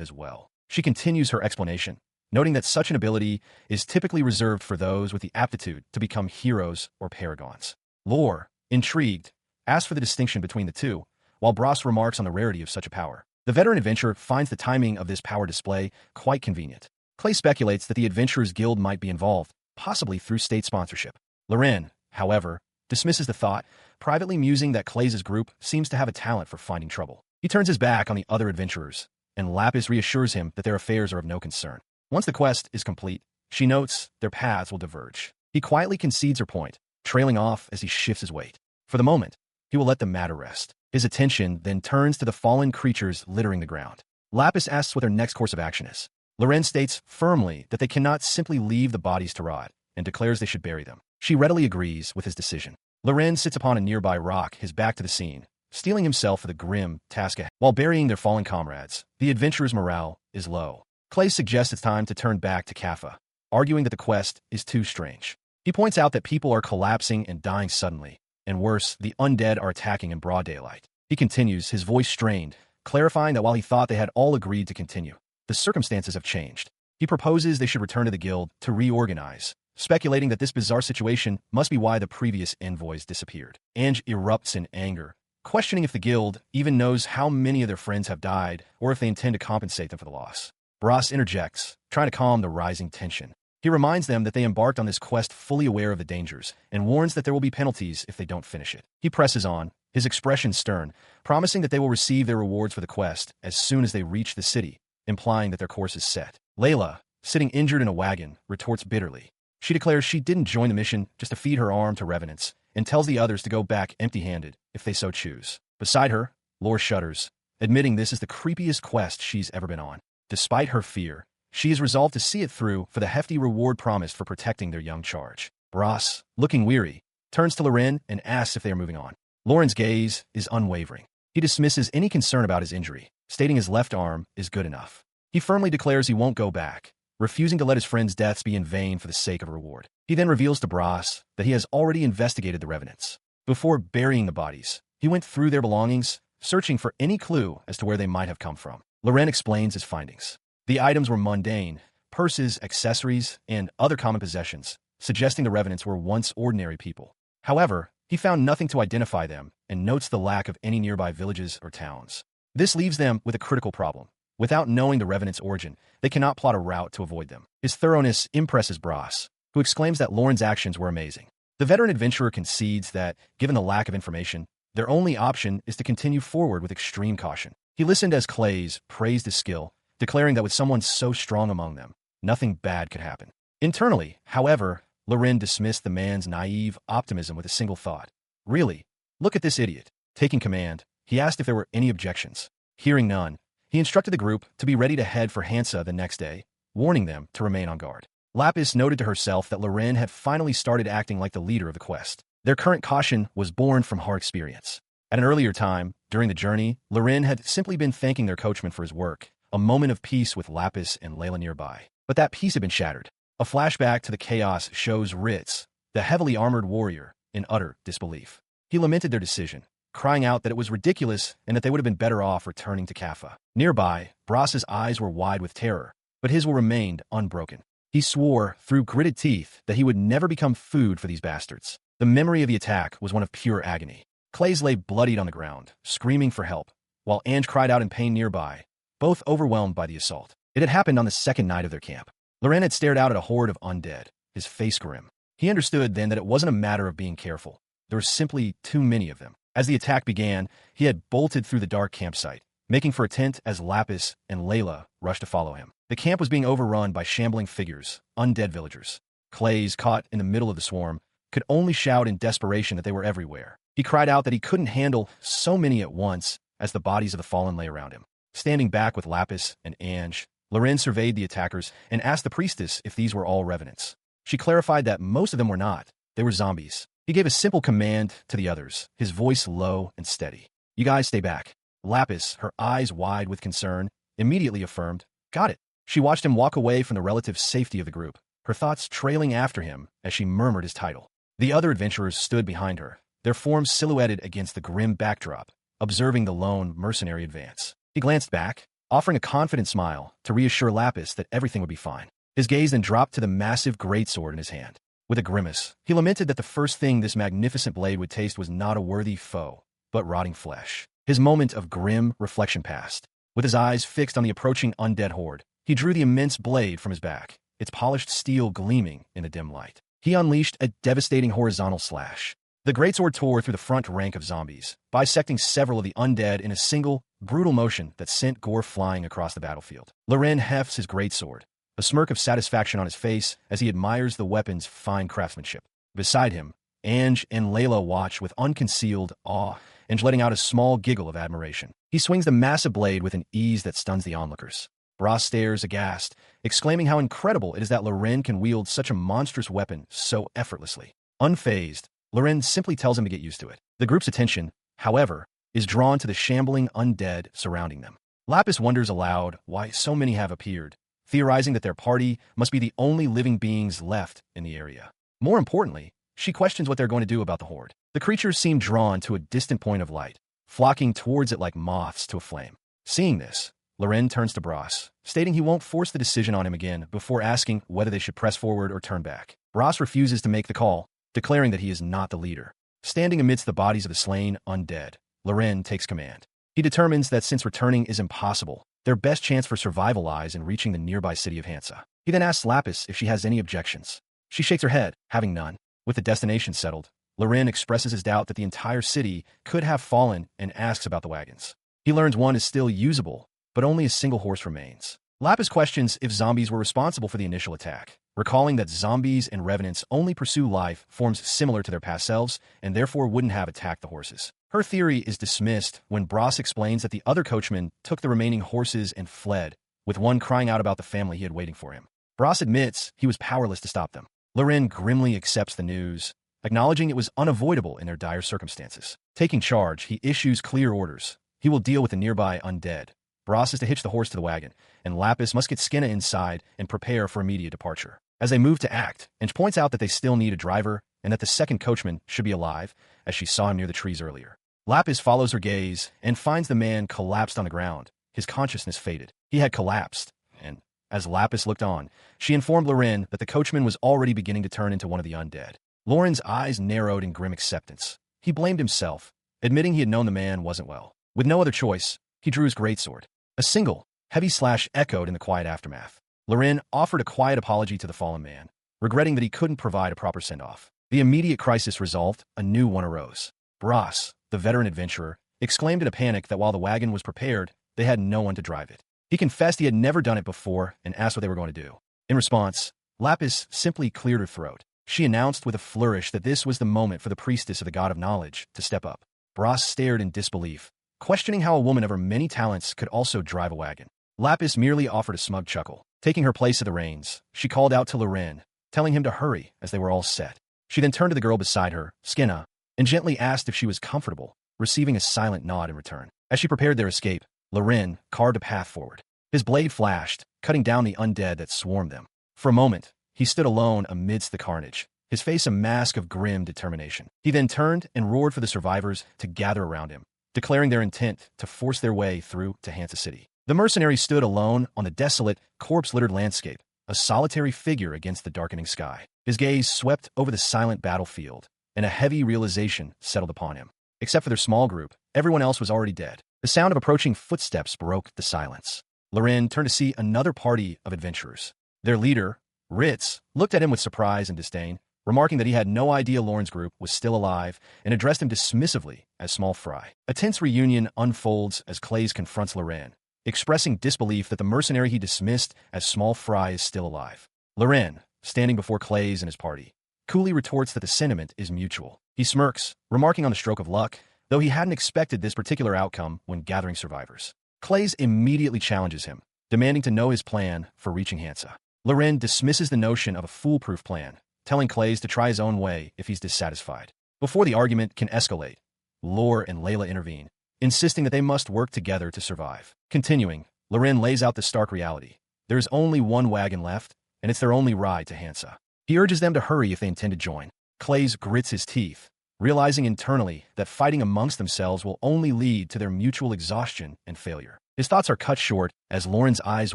Speaker 1: as well. She continues her explanation, noting that such an ability is typically reserved for those with the aptitude to become heroes or paragons. Lore, intrigued, asked for the distinction between the two, while Brass remarks on the rarity of such a power. The veteran adventurer finds the timing of this power display quite convenient. Clay speculates that the Adventurers Guild might be involved, possibly through state sponsorship. Loren, however, dismisses the thought, privately musing that Clay's group seems to have a talent for finding trouble. He turns his back on the other adventurers, and Lapis reassures him that their affairs are of no concern. Once the quest is complete, she notes their paths will diverge. He quietly concedes her point, trailing off as he shifts his weight. For the moment, he will let the matter rest. His attention then turns to the fallen creatures littering the ground. Lapis asks what their next course of action is. Loren states firmly that they cannot simply leave the bodies to rot, and declares they should bury them. She readily agrees with his decision. Loren sits upon a nearby rock, his back to the scene, steeling himself for the grim task ahead. While burying their fallen comrades, the adventurers' morale is low. Clay suggests it's time to turn back to Kaffa, arguing that the quest is too strange. He points out that people are collapsing and dying suddenly, and worse, the undead are attacking in broad daylight. He continues, his voice strained, clarifying that while he thought they had all agreed to continue, the circumstances have changed. He proposes they should return to the guild to reorganize, speculating that this bizarre situation must be why the previous envoys disappeared. Ange erupts in anger, questioning if the guild even knows how many of their friends have died or if they intend to compensate them for the loss. Brass interjects, trying to calm the rising tension. He reminds them that they embarked on this quest fully aware of the dangers, and warns that there will be penalties if they don't finish it. He presses on, his expression stern, promising that they will receive their rewards for the quest as soon as they reach the city, implying that their course is set. Layla, sitting injured in a wagon, retorts bitterly. She declares she didn't join the mission just to feed her arm to revenants, and tells the others to go back empty-handed if they so choose. Beside her, Lore shudders, admitting this is the creepiest quest she's ever been on. Despite her fear, she is resolved to see it through for the hefty reward promised for protecting their young charge. Brass, looking weary, turns to Loren and asks if they are moving on. Loren's gaze is unwavering. He dismisses any concern about his injury, stating his left arm is good enough. He firmly declares he won't go back, refusing to let his friends' deaths be in vain for the sake of a reward. He then reveals to Brass that he has already investigated the revenants. Before burying the bodies, he went through their belongings, searching for any clue as to where they might have come from. Loren explains his findings. The items were mundane, purses, accessories, and other common possessions, suggesting the revenants were once ordinary people. However, he found nothing to identify them and notes the lack of any nearby villages or towns. This leaves them with a critical problem. Without knowing the revenants' origin, they cannot plot a route to avoid them. His thoroughness impresses Brass, who exclaims that Loren's actions were amazing. The veteran adventurer concedes that, given the lack of information, their only option is to continue forward with extreme caution. He listened as Clays praised his skill, declaring that with someone so strong among them, nothing bad could happen. Internally, however, Loren dismissed the man's naive optimism with a single thought. Really? Look at this idiot. Taking command, he asked if there were any objections. Hearing none, he instructed the group to be ready to head for Hansa the next day, warning them to remain on guard. Lapis noted to herself that Loren had finally started acting like the leader of the quest. Their current caution was born from hard experience. At an earlier time, during the journey, Loren had simply been thanking their coachman for his work, a moment of peace with Lapis and Layla nearby. But that peace had been shattered. A flashback to the chaos shows Ritz, the heavily armored warrior, in utter disbelief. He lamented their decision, crying out that it was ridiculous and that they would have been better off returning to Kaffa. Nearby, Brass's eyes were wide with terror, but his will remained unbroken. He swore, through gritted teeth, that he would never become food for these bastards. The memory of the attack was one of pure agony. Clays lay bloodied on the ground, screaming for help, while Ange cried out in pain nearby, both overwhelmed by the assault. It had happened on the second night of their camp. Loren had stared out at a horde of undead, his face grim. He understood then that it wasn't a matter of being careful, There were simply too many of them. As the attack began, he had bolted through the dark campsite, making for a tent as Lapis and Layla rushed to follow him. The camp was being overrun by shambling figures, undead villagers. Clays, caught in the middle of the swarm, could only shout in desperation that they were everywhere. He cried out that he couldn't handle so many at once as the bodies of the fallen lay around him. Standing back with Lapis and Ange, Loren surveyed the attackers and asked the priestess if these were all revenants. She clarified that most of them were not. They were zombies. He gave a simple command to the others, his voice low and steady. "You guys stay back." Lapis, her eyes wide with concern, immediately affirmed, "Got it." She watched him walk away from the relative safety of the group, her thoughts trailing after him as she murmured his title. The other adventurers stood behind her, their forms silhouetted against the grim backdrop, observing the lone mercenary advance. He glanced back, offering a confident smile to reassure Lapis that everything would be fine. His gaze then dropped to the massive greatsword in his hand. With a grimace, he lamented that the first thing this magnificent blade would taste was not a worthy foe, but rotting flesh. His moment of grim reflection passed. With his eyes fixed on the approaching undead horde, he drew the immense blade from his back, its polished steel gleaming in the dim light. He unleashed a devastating horizontal slash. The greatsword tore through the front rank of zombies, bisecting several of the undead in a single, brutal motion that sent gore flying across the battlefield. Loren hefts his greatsword, a smirk of satisfaction on his face as he admires the weapon's fine craftsmanship. Beside him, Ange and Layla watch with unconcealed awe, Ange letting out a small giggle of admiration. He swings the massive blade with an ease that stuns the onlookers. Bras stares aghast, exclaiming how incredible it is that Loren can wield such a monstrous weapon so effortlessly. Unfazed, Loren simply tells him to get used to it. The group's attention, however, is drawn to the shambling undead surrounding them. Lapis wonders aloud why so many have appeared, theorizing that their party must be the only living beings left in the area. More importantly, she questions what they're going to do about the horde. The creatures seem drawn to a distant point of light, flocking towards it like moths to a flame. Seeing this, Loren turns to Bras, stating he won't force the decision on him again before asking whether they should press forward or turn back. Bras refuses to make the call, declaring that he is not the leader. Standing amidst the bodies of the slain undead, Loren takes command. He determines that since returning is impossible, their best chance for survival lies in reaching the nearby city of Hansa. He then asks Lapis if she has any objections. She shakes her head, having none. With the destination settled, Loren expresses his doubt that the entire city could have fallen and asks about the wagons. He learns one is still usable, but only a single horse remains. Lapis questions if zombies were responsible for the initial attack, recalling that zombies and revenants only pursue life forms similar to their past selves and therefore wouldn't have attacked the horses. Her theory is dismissed when Bras explains that the other coachman took the remaining horses and fled, with one crying out about the family he had waiting for him. Bras admits he was powerless to stop them. Loren grimly accepts the news, acknowledging it was unavoidable in their dire circumstances. Taking charge, he issues clear orders. He will deal with the nearby undead. Bras is to hitch the horse to the wagon, and Lapis must get Skinna inside and prepare for immediate departure. As they move to act, Ange points out that they still need a driver and that the second coachman should be alive, as she saw him near the trees earlier. Lapis follows her gaze and finds the man collapsed on the ground, his consciousness faded. He had collapsed, and as Lapis looked on, she informed Loren that the coachman was already beginning to turn into one of the undead. Loren's eyes narrowed in grim acceptance. He blamed himself, admitting he had known the man wasn't well. With no other choice, he drew his greatsword. A single, heavy slash echoed in the quiet aftermath. Loren offered a quiet apology to the fallen man, regretting that he couldn't provide a proper send-off. The immediate crisis resolved, a new one arose. Bras, the veteran adventurer, exclaimed in a panic that while the wagon was prepared, they had no one to drive it. He confessed he had never done it before and asked what they were going to do. In response, Lapis simply cleared her throat. She announced with a flourish that this was the moment for the priestess of the god of knowledge to step up. Bras stared in disbelief, questioning how a woman of her many talents could also drive a wagon. Lapis merely offered a smug chuckle. Taking her place at the reins, she called out to Loren, telling him to hurry as they were all set. She then turned to the girl beside her, Skinna, and gently asked if she was comfortable, receiving a silent nod in return. As she prepared their escape, Loren carved a path forward. His blade flashed, cutting down the undead that swarmed them. For a moment, he stood alone amidst the carnage, his face a mask of grim determination. He then turned and roared for the survivors to gather around him, declaring their intent to force their way through to Hansa City. The mercenary stood alone on the desolate, corpse-littered landscape, a solitary figure against the darkening sky. His gaze swept over the silent battlefield, and a heavy realization settled upon him. Except for their small group, everyone else was already dead. The sound of approaching footsteps broke the silence. Loren turned to see another party of adventurers. Their leader, Ritz, looked at him with surprise and disdain, remarking that he had no idea Lauren's group was still alive and addressed him dismissively as Small Fry. A tense reunion unfolds as Clays confronts Loren, expressing disbelief that the mercenary he dismissed as Small Fry is still alive. Loren, standing before Clays and his party, coolly retorts that the sentiment is mutual. He smirks, remarking on the stroke of luck, though he hadn't expected this particular outcome when gathering survivors. Clays immediately challenges him, demanding to know his plan for reaching Hansa. Loren dismisses the notion of a foolproof plan, telling Clays to try his own way if he's dissatisfied. Before the argument can escalate, Lore and Layla intervene, insisting that they must work together to survive. Continuing, Loren lays out the stark reality. There is only one wagon left, and it's their only ride to Hansa. He urges them to hurry if they intend to join. Clays grits his teeth, realizing internally that fighting amongst themselves will only lead to their mutual exhaustion and failure. His thoughts are cut short as Lauren's eyes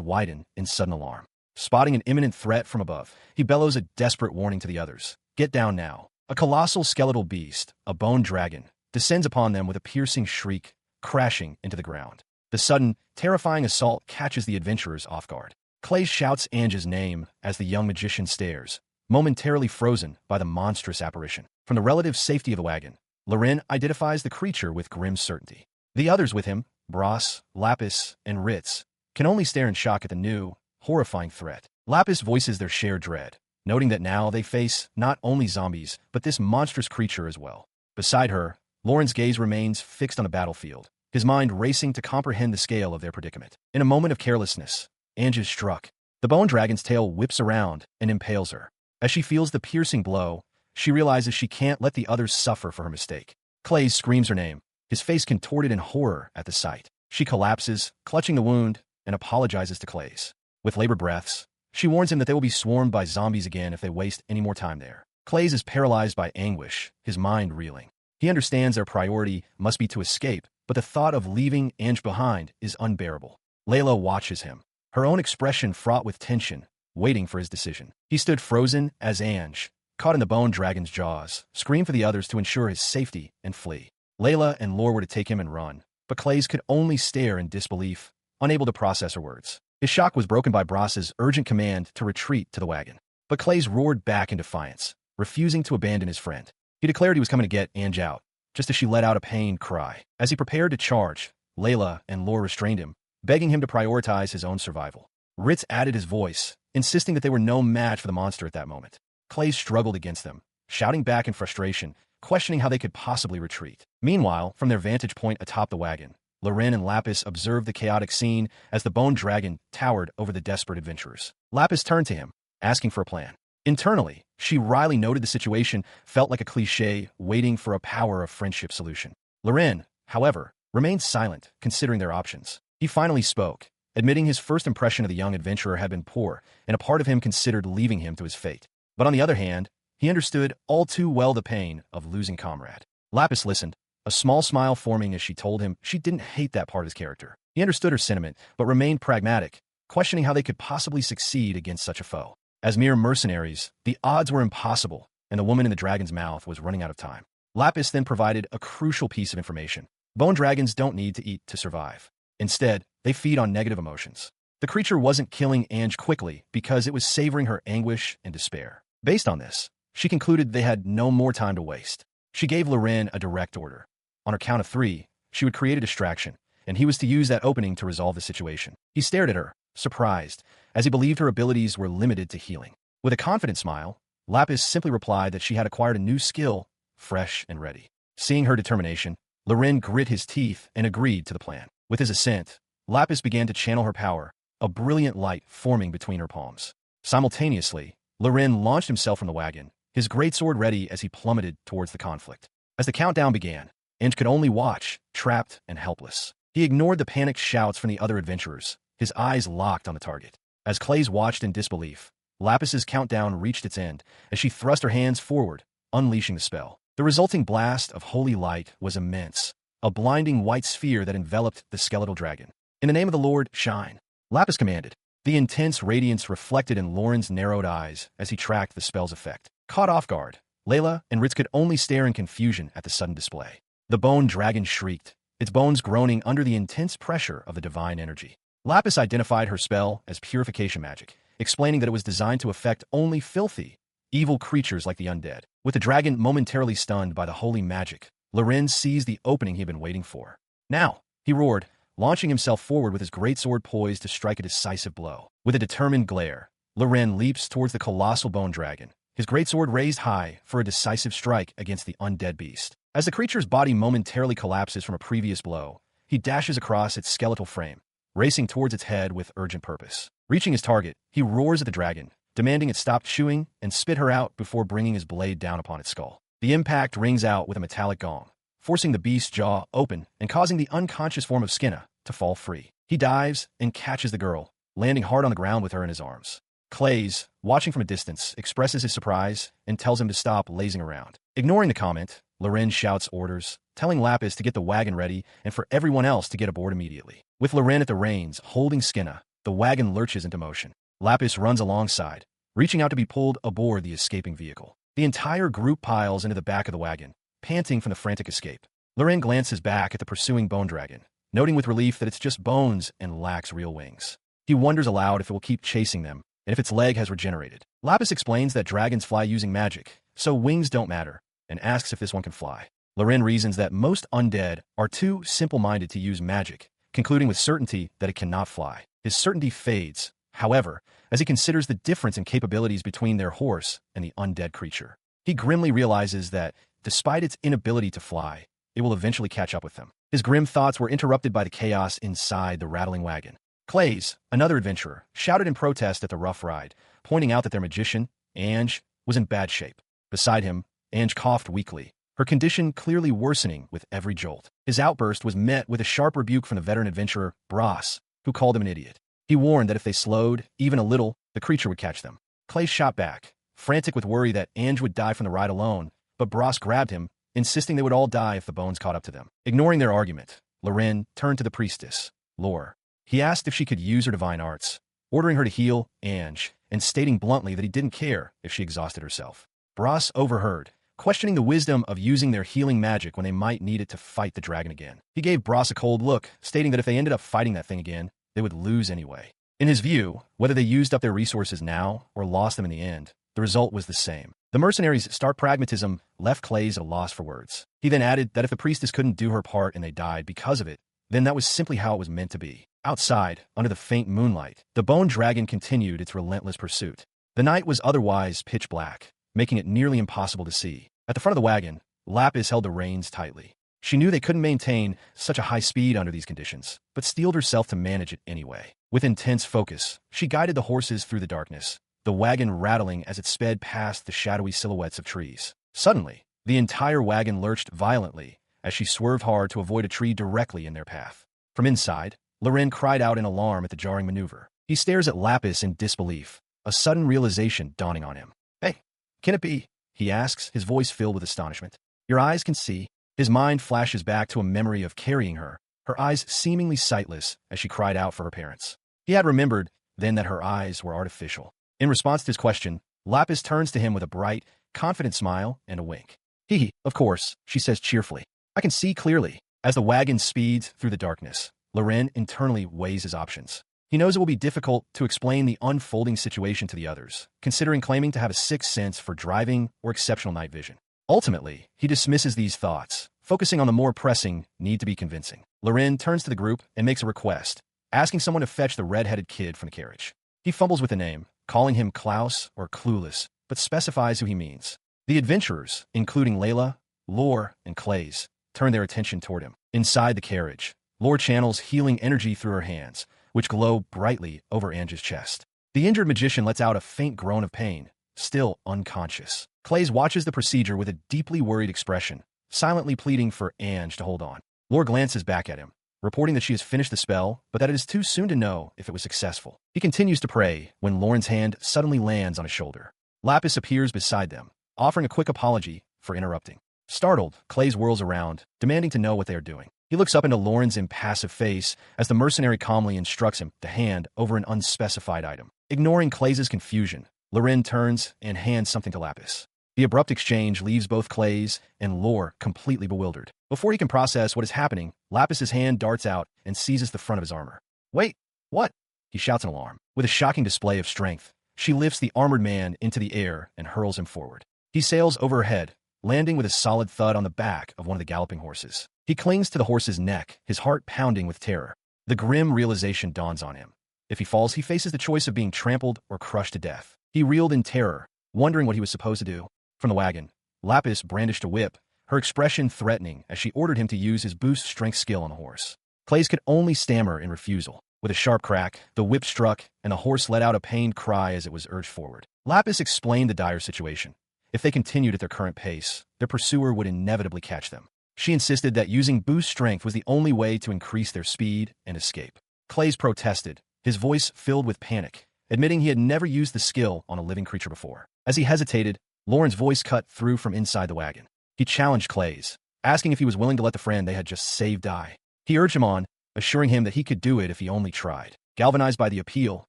Speaker 1: widen in sudden alarm. Spotting an imminent threat from above, he bellows a desperate warning to the others. Get down now. A colossal skeletal beast, a bone dragon, descends upon them with a piercing shriek, crashing into the ground. The sudden, terrifying assault catches the adventurers off guard. Clays shouts Ange's name as the young magician stares, momentarily frozen by the monstrous apparition. From the relative safety of the wagon, Loren identifies the creature with grim certainty. The others with him, Bras, Lapis, and Ritz, can only stare in shock at the new, horrifying threat. Lapis voices their shared dread, noting that now they face not only zombies, but this monstrous creature as well. Beside her, Lauren's gaze remains fixed on the battlefield, his mind racing to comprehend the scale of their predicament. In a moment of carelessness, Ange is struck. The bone dragon's tail whips around and impales her. As she feels the piercing blow, she realizes she can't let the others suffer for her mistake. Clays screams her name, his face contorted in horror at the sight. She collapses, clutching the wound, and apologizes to Clays. With labored breaths, she warns him that they will be swarmed by zombies again if they waste any more time there. Clays is paralyzed by anguish, his mind reeling. He understands their priority must be to escape, but the thought of leaving Ange behind is unbearable. Layla watches him, her own expression fraught with tension, waiting for his decision. He stood frozen as Ange, caught in the bone dragon's jaws, screamed for the others to ensure his safety and flee. Layla and Lore were to take him and run, but Clays could only stare in disbelief, unable to process her words. His shock was broken by Bras's urgent command to retreat to the wagon. But Clays roared back in defiance, refusing to abandon his friend. He declared he was coming to get Ange out, just as she let out a pained cry. As he prepared to charge, Layla and Lore restrained him, begging him to prioritize his own survival. Ritz added his voice, insisting that they were no match for the monster at that moment. Clays struggled against them, shouting back in frustration, questioning how they could possibly retreat. Meanwhile, from their vantage point atop the wagon, Loren and Lapis observed the chaotic scene as the bone dragon towered over the desperate adventurers. Lapis turned to him, asking for a plan. Internally, she wryly noted the situation felt like a cliché waiting for a power of friendship solution. Loren, however, remained silent, considering their options. He finally spoke, admitting his first impression of the young adventurer had been poor, and a part of him considered leaving him to his fate. But on the other hand, he understood all too well the pain of losing comrade. Lapis listened, a small smile forming as she told him she didn't hate that part of his character. He understood her sentiment, but remained pragmatic, questioning how they could possibly succeed against such a foe. As mere mercenaries, the odds were impossible, and the woman in the dragon's mouth was running out of time. Lapis then provided a crucial piece of information. Bone dragons don't need to eat to survive. Instead, they feed on negative emotions. The creature wasn't killing Ange quickly because it was savoring her anguish and despair. Based on this, she concluded they had no more time to waste. She gave Loren a direct order. On her count of 3, she would create a distraction, and he was to use that opening to resolve the situation. He stared at her, surprised, as he believed her abilities were limited to healing. With a confident smile, Lapis simply replied that she had acquired a new skill, fresh and ready. Seeing her determination, Loren grit his teeth and agreed to the plan. With his assent, Lapis began to channel her power, a brilliant light forming between her palms. Simultaneously, Loren launched himself from the wagon, his greatsword ready as he plummeted towards the conflict. As the countdown began, Ange could only watch, trapped and helpless. He ignored the panicked shouts from the other adventurers, his eyes locked on the target. As Clays watched in disbelief, Lapis's countdown reached its end as she thrust her hands forward, unleashing the spell. The resulting blast of holy light was immense, a blinding white sphere that enveloped the skeletal dragon. In the name of the Lord, shine, Lapis commanded. The intense radiance reflected in Lauren's narrowed eyes as he tracked the spell's effect. Caught off guard, Layla and Ritz could only stare in confusion at the sudden display. The bone dragon shrieked, its bones groaning under the intense pressure of the divine energy. Lapis identified her spell as purification magic, explaining that it was designed to affect only filthy, evil creatures like the undead. With the dragon momentarily stunned by the holy magic, Loren seized the opening he had been waiting for. Now, he roared, launching himself forward with his greatsword poised to strike a decisive blow. With a determined glare, Loren leaps towards the colossal bone dragon, his greatsword raised high for a decisive strike against the undead beast. As the creature's body momentarily collapses from a previous blow, he dashes across its skeletal frame, racing towards its head with urgent purpose. Reaching his target, he roars at the dragon, demanding it stop chewing and spit her out before bringing his blade down upon its skull. The impact rings out with a metallic gong, forcing the beast's jaw open and causing the unconscious form of Skinna to fall free. He dives and catches the girl, landing hard on the ground with her in his arms. Clays, watching from a distance, expresses his surprise and tells him to stop lazing around. Ignoring the comment, Loren shouts orders, telling Lapis to get the wagon ready and for everyone else to get aboard immediately. With Loren at the reins, holding Skinna, the wagon lurches into motion. Lapis runs alongside, reaching out to be pulled aboard the escaping vehicle. The entire group piles into the back of the wagon, panting from the frantic escape. Loren glances back at the pursuing bone dragon, noting with relief that it's just bones and lacks real wings. He wonders aloud if it will keep chasing them, and if its leg has regenerated. Lapis explains that dragons fly using magic, so wings don't matter, and asks if this one can fly. Loren reasons that most undead are too simple-minded to use magic, concluding with certainty that it cannot fly. His certainty fades, however, as he considers the difference in capabilities between their horse and the undead creature. He grimly realizes that, despite its inability to fly, it will eventually catch up with them. His grim thoughts were interrupted by the chaos inside the rattling wagon. Clays, another adventurer, shouted in protest at the rough ride, pointing out that their magician, Ange, was in bad shape. Beside him, Ange coughed weakly, her condition clearly worsening with every jolt. His outburst was met with a sharp rebuke from the veteran adventurer, Brass, who called him an idiot. He warned that if they slowed, even a little, the creature would catch them. Clays shot back, frantic with worry that Ange would die from the ride alone, but Brass grabbed him, insisting they would all die if the bones caught up to them. Ignoring their argument, Loren turned to the priestess, Lore. He asked if she could use her divine arts, ordering her to heal Ange, and stating bluntly that he didn't care if she exhausted herself. Brass overheard, questioning the wisdom of using their healing magic when they might need it to fight the dragon again. He gave Brass a cold look, stating that if they ended up fighting that thing again, they would lose anyway. In his view, whether they used up their resources now or lost them in the end, the result was the same. The mercenary's stark pragmatism left Clays at a loss for words. He then added that if the priestess couldn't do her part and they died because of it, then that was simply how it was meant to be. Outside, under the faint moonlight, the bone dragon continued its relentless pursuit. The night was otherwise pitch black, making it nearly impossible to see. At the front of the wagon, Lapis held the reins tightly. She knew they couldn't maintain such a high speed under these conditions, but steeled herself to manage it anyway. With intense focus, she guided the horses through the darkness, the wagon rattling as it sped past the shadowy silhouettes of trees. Suddenly, the entire wagon lurched violently as she swerved hard to avoid a tree directly in their path. From inside, Loren cried out in alarm at the jarring maneuver. He stares at Lapis in disbelief, a sudden realization dawning on him. "Hey, can it be?" he asks, his voice filled with astonishment. "Your eyes can see." His mind flashes back to a memory of carrying her, her eyes seemingly sightless as she cried out for her parents. He had remembered then that her eyes were artificial. In response to his question, Lapis turns to him with a bright, confident smile and a wink. "Hee, of course," she says cheerfully. "I can see clearly." As the wagon speeds through the darkness, Loren internally weighs his options. He knows it will be difficult to explain the unfolding situation to the others, considering claiming to have a sixth sense for driving or exceptional night vision. Ultimately, he dismisses these thoughts, focusing on the more pressing need to be convincing. Loren turns to the group and makes a request, asking someone to fetch the red-headed kid from the carriage. He fumbles with the name, calling him Klaus or Clueless, but specifies who he means. The adventurers, including Layla, Lore, and Clays, turn their attention toward him. Inside the carriage, Lore channels healing energy through her hands, which glow brightly over Ange's chest. The injured magician lets out a faint groan of pain, still unconscious. Clays watches the procedure with a deeply worried expression, silently pleading for Ange to hold on. Lore glances back at him, reporting that she has finished the spell, but that it is too soon to know if it was successful. He continues to pray when Lauren's hand suddenly lands on his shoulder. Lapis appears beside them, offering a quick apology for interrupting. Startled, Clays whirls around, demanding to know what they are doing. He looks up into Lauren's impassive face as the mercenary calmly instructs him to hand over an unspecified item. Ignoring Clays' confusion, Loren turns and hands something to Lapis. The abrupt exchange leaves both Clays and Lore completely bewildered. Before he can process what is happening, Lapis's hand darts out and seizes the front of his armor. "Wait, what?" he shouts in alarm. With a shocking display of strength, She lifts the armored man into the air and hurls him forward. He sails over her head, landing with a solid thud on the back of one of the galloping horses. He clings to the horse's neck, his heart pounding with terror. The grim realization dawns on him. If he falls, he faces the choice of being trampled or crushed to death. He reeled in terror, wondering what he was supposed to do. From the wagon, Lapis brandished a whip, her expression threatening as she ordered him to use his boost strength skill on the horse. Clays could only stammer in refusal. With a sharp crack, the whip struck, and the horse let out a pained cry as it was urged forward. Lapis explained the dire situation. If they continued at their current pace, their pursuer would inevitably catch them. She insisted that using boost strength was the only way to increase their speed and escape. Clays protested, his voice filled with panic, admitting he had never used the skill on a living creature before. As he hesitated, Lauren's voice cut through from inside the wagon. He challenged Clays, asking if he was willing to let the friend they had just saved die. He urged him on, assuring him that he could do it if he only tried. Galvanized by the appeal,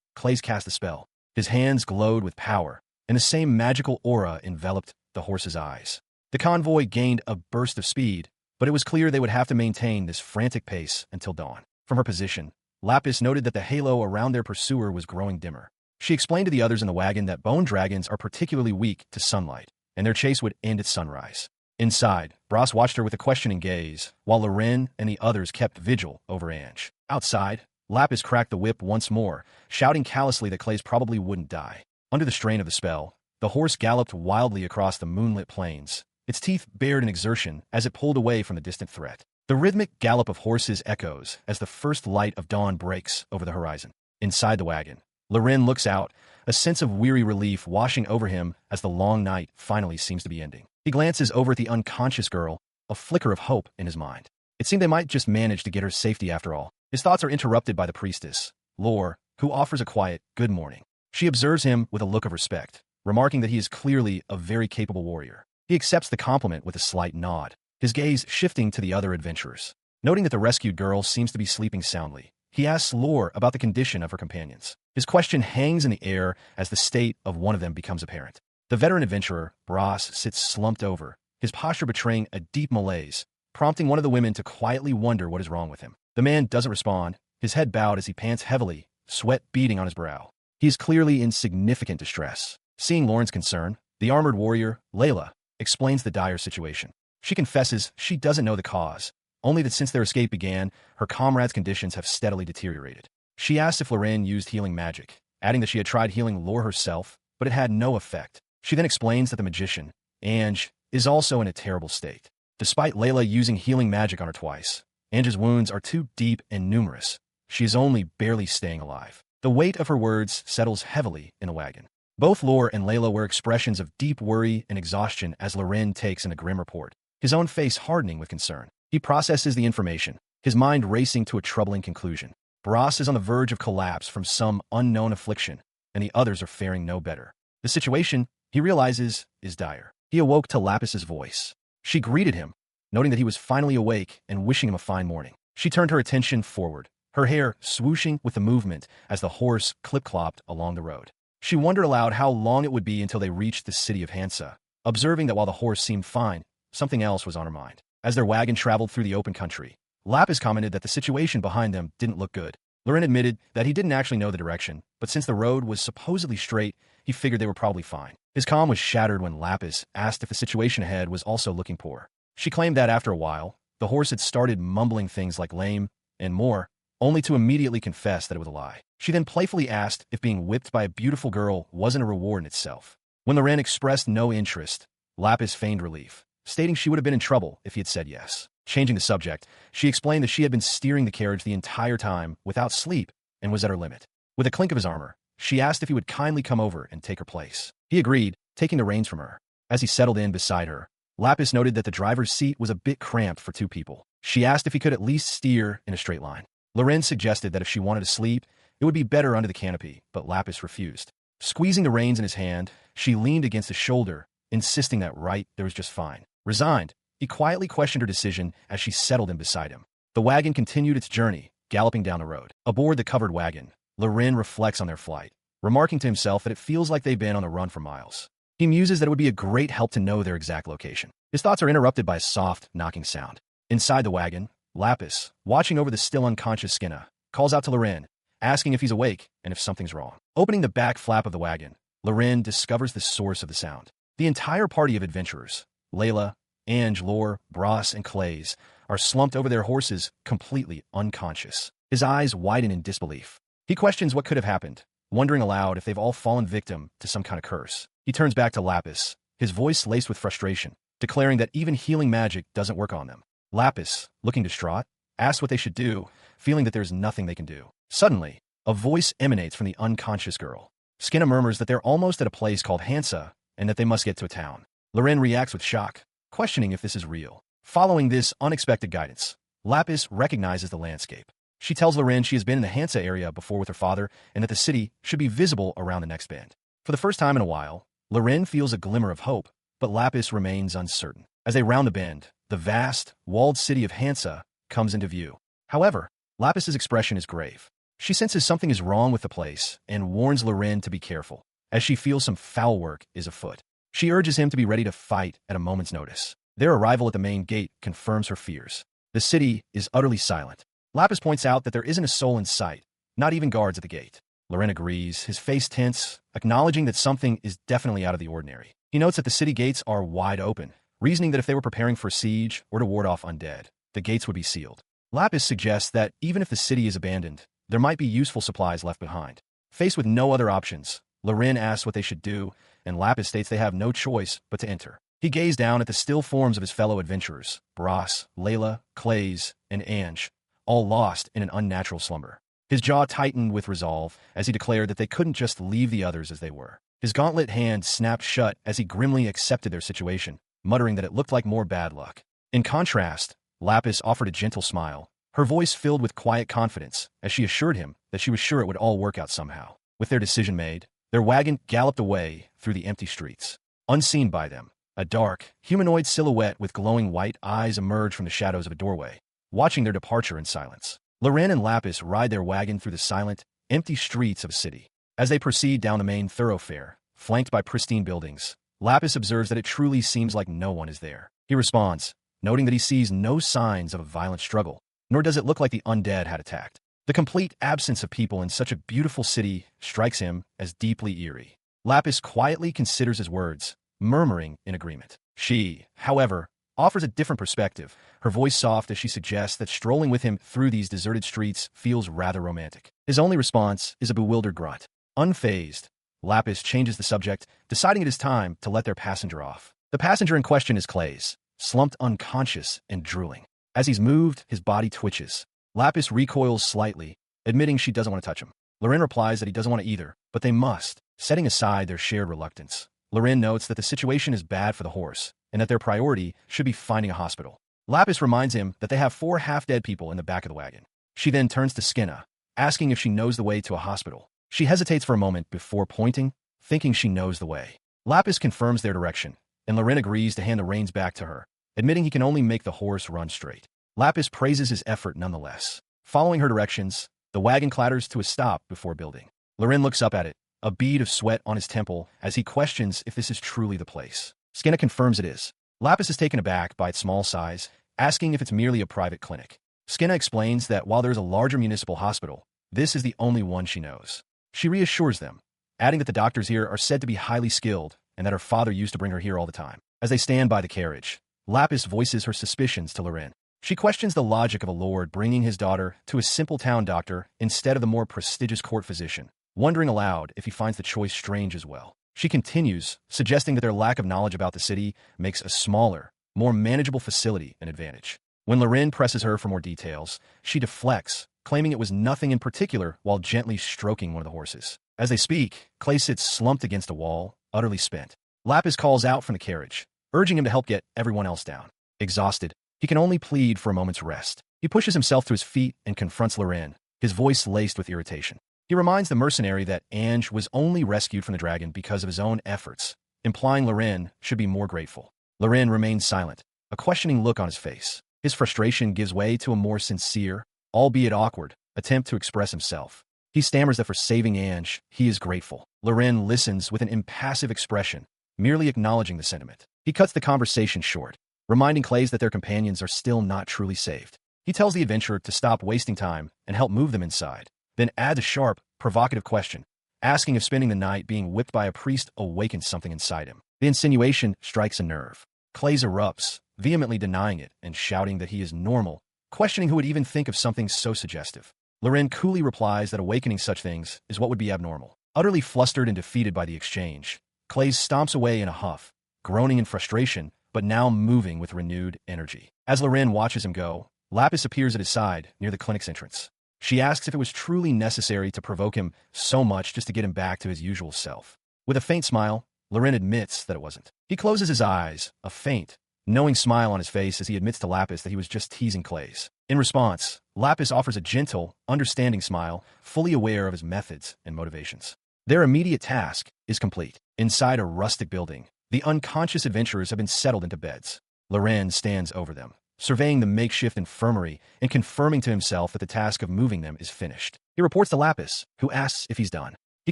Speaker 1: Clays cast a spell. His hands glowed with power, and the same magical aura enveloped the horse's eyes. The convoy gained a burst of speed, but it was clear they would have to maintain this frantic pace until dawn. From her position, Lapis noted that the halo around their pursuer was growing dimmer. She explained to the others in the wagon that bone dragons are particularly weak to sunlight, and their chase would end at sunrise. Inside, Bras watched her with a questioning gaze, while Loren and the others kept vigil over Ange. Outside, Lapis cracked the whip once more, shouting callously that Clays probably wouldn't die. Under the strain of the spell, the horse galloped wildly across the moonlit plains, its teeth bared in exertion as it pulled away from the distant threat. The rhythmic gallop of horses echoes as the first light of dawn breaks over the horizon. Inside the wagon, Loren looks out, a sense of weary relief washing over him as the long night finally seems to be ending. He glances over at the unconscious girl, a flicker of hope in his mind. It seemed they might just manage to get her safety after all. His thoughts are interrupted by the priestess, Lore, who offers a quiet good morning. She observes him with a look of respect, remarking that he is clearly a very capable warrior. He accepts the compliment with a slight nod, his gaze shifting to the other adventurers. Noting that the rescued girl seems to be sleeping soundly, he asks Lore about the condition of her companions. His question hangs in the air as the state of one of them becomes apparent. The veteran adventurer, Bras, sits slumped over, his posture betraying a deep malaise, prompting one of the women to quietly wonder what is wrong with him. The man doesn't respond, his head bowed as he pants heavily, sweat beading on his brow. He is clearly in significant distress. Seeing Lauren's concern, the armored warrior, Layla, explains the dire situation. She confesses she doesn't know the cause, only that since their escape began, her comrades' conditions have steadily deteriorated. She asks if Loren used healing magic, adding that she had tried healing Lore herself, but it had no effect. She then explains that the magician, Ange, is also in a terrible state. Despite Layla using healing magic on her twice, Ange's wounds are too deep and numerous. She is only barely staying alive. The weight of her words settles heavily in the wagon. Both Lore and Layla wear expressions of deep worry and exhaustion as Loren takes in a grim report, his own face hardening with concern. He processes the information, his mind racing to a troubling conclusion. Bras is on the verge of collapse from some unknown affliction, and the others are faring no better. The situation, he realizes, is dire. He awoke to Lapis's voice. She greeted him, noting that he was finally awake and wishing him a fine morning. She turned her attention forward, her hair swooshing with the movement as the horse clip-clopped along the road. She wondered aloud how long it would be until they reached the city of Hansa. Observing that while the horse seemed fine, something else was on her mind. As their wagon traveled through the open country, Lapis commented that the situation behind them didn't look good. Loren admitted that he didn't actually know the direction, but since the road was supposedly straight, he figured they were probably fine. His calm was shattered when Lapis asked if the situation ahead was also looking poor. She claimed that after a while, the horse had started mumbling things like lame and more, only to immediately confess that it was a lie. She then playfully asked if being whipped by a beautiful girl wasn't a reward in itself. When Loren expressed no interest, Lapis feigned relief, stating she would have been in trouble if he had said yes. Changing the subject, she explained that she had been steering the carriage the entire time without sleep and was at her limit. With a clink of his armor, she asked if he would kindly come over and take her place. He agreed, taking the reins from her. As he settled in beside her, Lapis noted that the driver's seat was a bit cramped for two people. She asked if he could at least steer in a straight line. Loren suggested that if she wanted to sleep, it would be better under the canopy, but Lapis refused. Squeezing the reins in his hand, she leaned against his shoulder, insisting that there was just fine. Resigned, he quietly questioned her decision as she settled in beside him. The wagon continued its journey, galloping down the road. Aboard the covered wagon, Loren reflects on their flight, remarking to himself that it feels like they've been on the run for miles. He muses that it would be a great help to know their exact location. His thoughts are interrupted by a soft, knocking sound. Inside the wagon, Lapis, watching over the still unconscious Skinna, calls out to Loren, asking if he's awake and if something's wrong. Opening the back flap of the wagon, Loren discovers the source of the sound. The entire party of adventurers, Layla, Ange, Lore, Bras, and Clays, are slumped over their horses, completely unconscious. His eyes widen in disbelief. He questions what could have happened, wondering aloud if they've all fallen victim to some kind of curse. He turns back to Lapis, his voice laced with frustration, declaring that even healing magic doesn't work on them. Lapis, looking distraught, asks what they should do, feeling that there's nothing they can do. Suddenly, a voice emanates from the unconscious girl. Skinna murmurs that they're almost at a place called Hansa and that they must get to a town. Loren reacts with shock, questioning if this is real. Following this unexpected guidance, Lapis recognizes the landscape. She tells Loren she has been in the Hansa area before with her father and that the city should be visible around the next bend. For the first time in a while, Loren feels a glimmer of hope, but Lapis remains uncertain. As they round the bend, the vast, walled city of Hansa comes into view. However, Lapis's expression is grave. She senses something is wrong with the place and warns Loren to be careful, as she feels some foul work is afoot. She urges him to be ready to fight at a moment's notice. Their arrival at the main gate confirms her fears. The city is utterly silent. Lapis points out that there isn't a soul in sight, not even guards at the gate. Loren agrees, his face tense, acknowledging that something is definitely out of the ordinary. He notes that the city gates are wide open, reasoning that if they were preparing for a siege or to ward off undead, the gates would be sealed. Lapis suggests that even if the city is abandoned, there might be useful supplies left behind. Faced with no other options, Loren asks what they should do, and Lapis states they have no choice but to enter. He gazes down at the still forms of his fellow adventurers, Bras, Layla, Clays, and Ange, all lost in an unnatural slumber. His jaw tightened with resolve as he declared that they couldn't just leave the others as they were. His gauntlet hand snapped shut as he grimly accepted their situation, muttering that it looked like more bad luck. In contrast, Lapis offered a gentle smile, her voice filled with quiet confidence as she assured him that she was sure it would all work out somehow. With their decision made, their wagon galloped away through the empty streets. Unseen by them, a dark, humanoid silhouette with glowing white eyes emerged from the shadows of a doorway, watching their departure in silence. Loren and Lapis ride their wagon through the silent, empty streets of a city. As they proceed down the main thoroughfare, flanked by pristine buildings, Lapis observes that it truly seems like no one is there. He responds, noting that he sees no signs of a violent struggle, nor does it look like the undead had attacked. The complete absence of people in such a beautiful city strikes him as deeply eerie. Lapis quietly considers his words, murmuring in agreement. She, however, offers a different perspective, her voice soft as she suggests that strolling with him through these deserted streets feels rather romantic. His only response is a bewildered grunt. Unfazed, Lapis changes the subject, deciding it is time to let their passenger off. The passenger in question is Clays, slumped unconscious and drooling. As he's moved, his body twitches. Lapis recoils slightly, admitting she doesn't want to touch him. Loren replies that he doesn't want to either, but they must, setting aside their shared reluctance. Loren notes that the situation is bad for the horse, and that their priority should be finding a hospital. Lapis reminds him that they have 4 half-dead people in the back of the wagon. She then turns to Skinna, asking if she knows the way to a hospital. She hesitates for a moment before pointing, thinking she knows the way. Lapis confirms their direction, and Loren agrees to hand the reins back to her, admitting he can only make the horse run straight. Lapis praises his effort nonetheless. Following her directions, the wagon clatters to a stop before building. Loren looks up at it, a bead of sweat on his temple as he questions if this is truly the place. Skinna confirms it is. Lapis is taken aback by its small size, asking if it's merely a private clinic. Skinna explains that while there is a larger municipal hospital, this is the only one she knows. She reassures them, adding that the doctors here are said to be highly skilled and that her father used to bring her here all the time. As they stand by the carriage, Lapis voices her suspicions to Loren. She questions the logic of a lord bringing his daughter to a simple town doctor instead of the more prestigious court physician, wondering aloud if he finds the choice strange as well. She continues, suggesting that their lack of knowledge about the city makes a smaller, more manageable facility an advantage. When Loren presses her for more details, she deflects, claiming it was nothing in particular while gently stroking one of the horses. As they speak, Clay sits slumped against a wall, utterly spent. Lapis calls out from the carriage, urging him to help get everyone else down. Exhausted, he can only plead for a moment's rest. He pushes himself to his feet and confronts Loren, his voice laced with irritation. He reminds the mercenary that Ange was only rescued from the dragon because of his own efforts, implying Loren should be more grateful. Loren remains silent, a questioning look on his face. His frustration gives way to a more sincere, albeit awkward, attempt to express himself. He stammers that for saving Ange, he is grateful. Loren listens with an impassive expression, merely acknowledging the sentiment. He cuts the conversation short, reminding Clays that their companions are still not truly saved. He tells the adventurer to stop wasting time and help move them inside, then adds a sharp, provocative question, asking if spending the night being whipped by a priest awakens something inside him. The insinuation strikes a nerve. Clays erupts, vehemently denying it and shouting that he is normal, questioning who would even think of something so suggestive. Loren coolly replies that awakening such things is what would be abnormal. Utterly flustered and defeated by the exchange, Clays stomps away in a huff, groaning in frustration, but now moving with renewed energy. As Loren watches him go, Lapis appears at his side near the clinic's entrance. She asks if it was truly necessary to provoke him so much just to get him back to his usual self. With a faint smile, Loren admits that it wasn't. He closes his eyes, a faint, knowing smile on his face as he admits to Lapis that he was just teasing Clays. In response, Lapis offers a gentle, understanding smile, fully aware of his methods and motivations. Their immediate task is complete. Inside a rustic building, the unconscious adventurers have been settled into beds. Loren stands over them, surveying the makeshift infirmary and confirming to himself that the task of moving them is finished. He reports to Lapis, who asks if he's done. He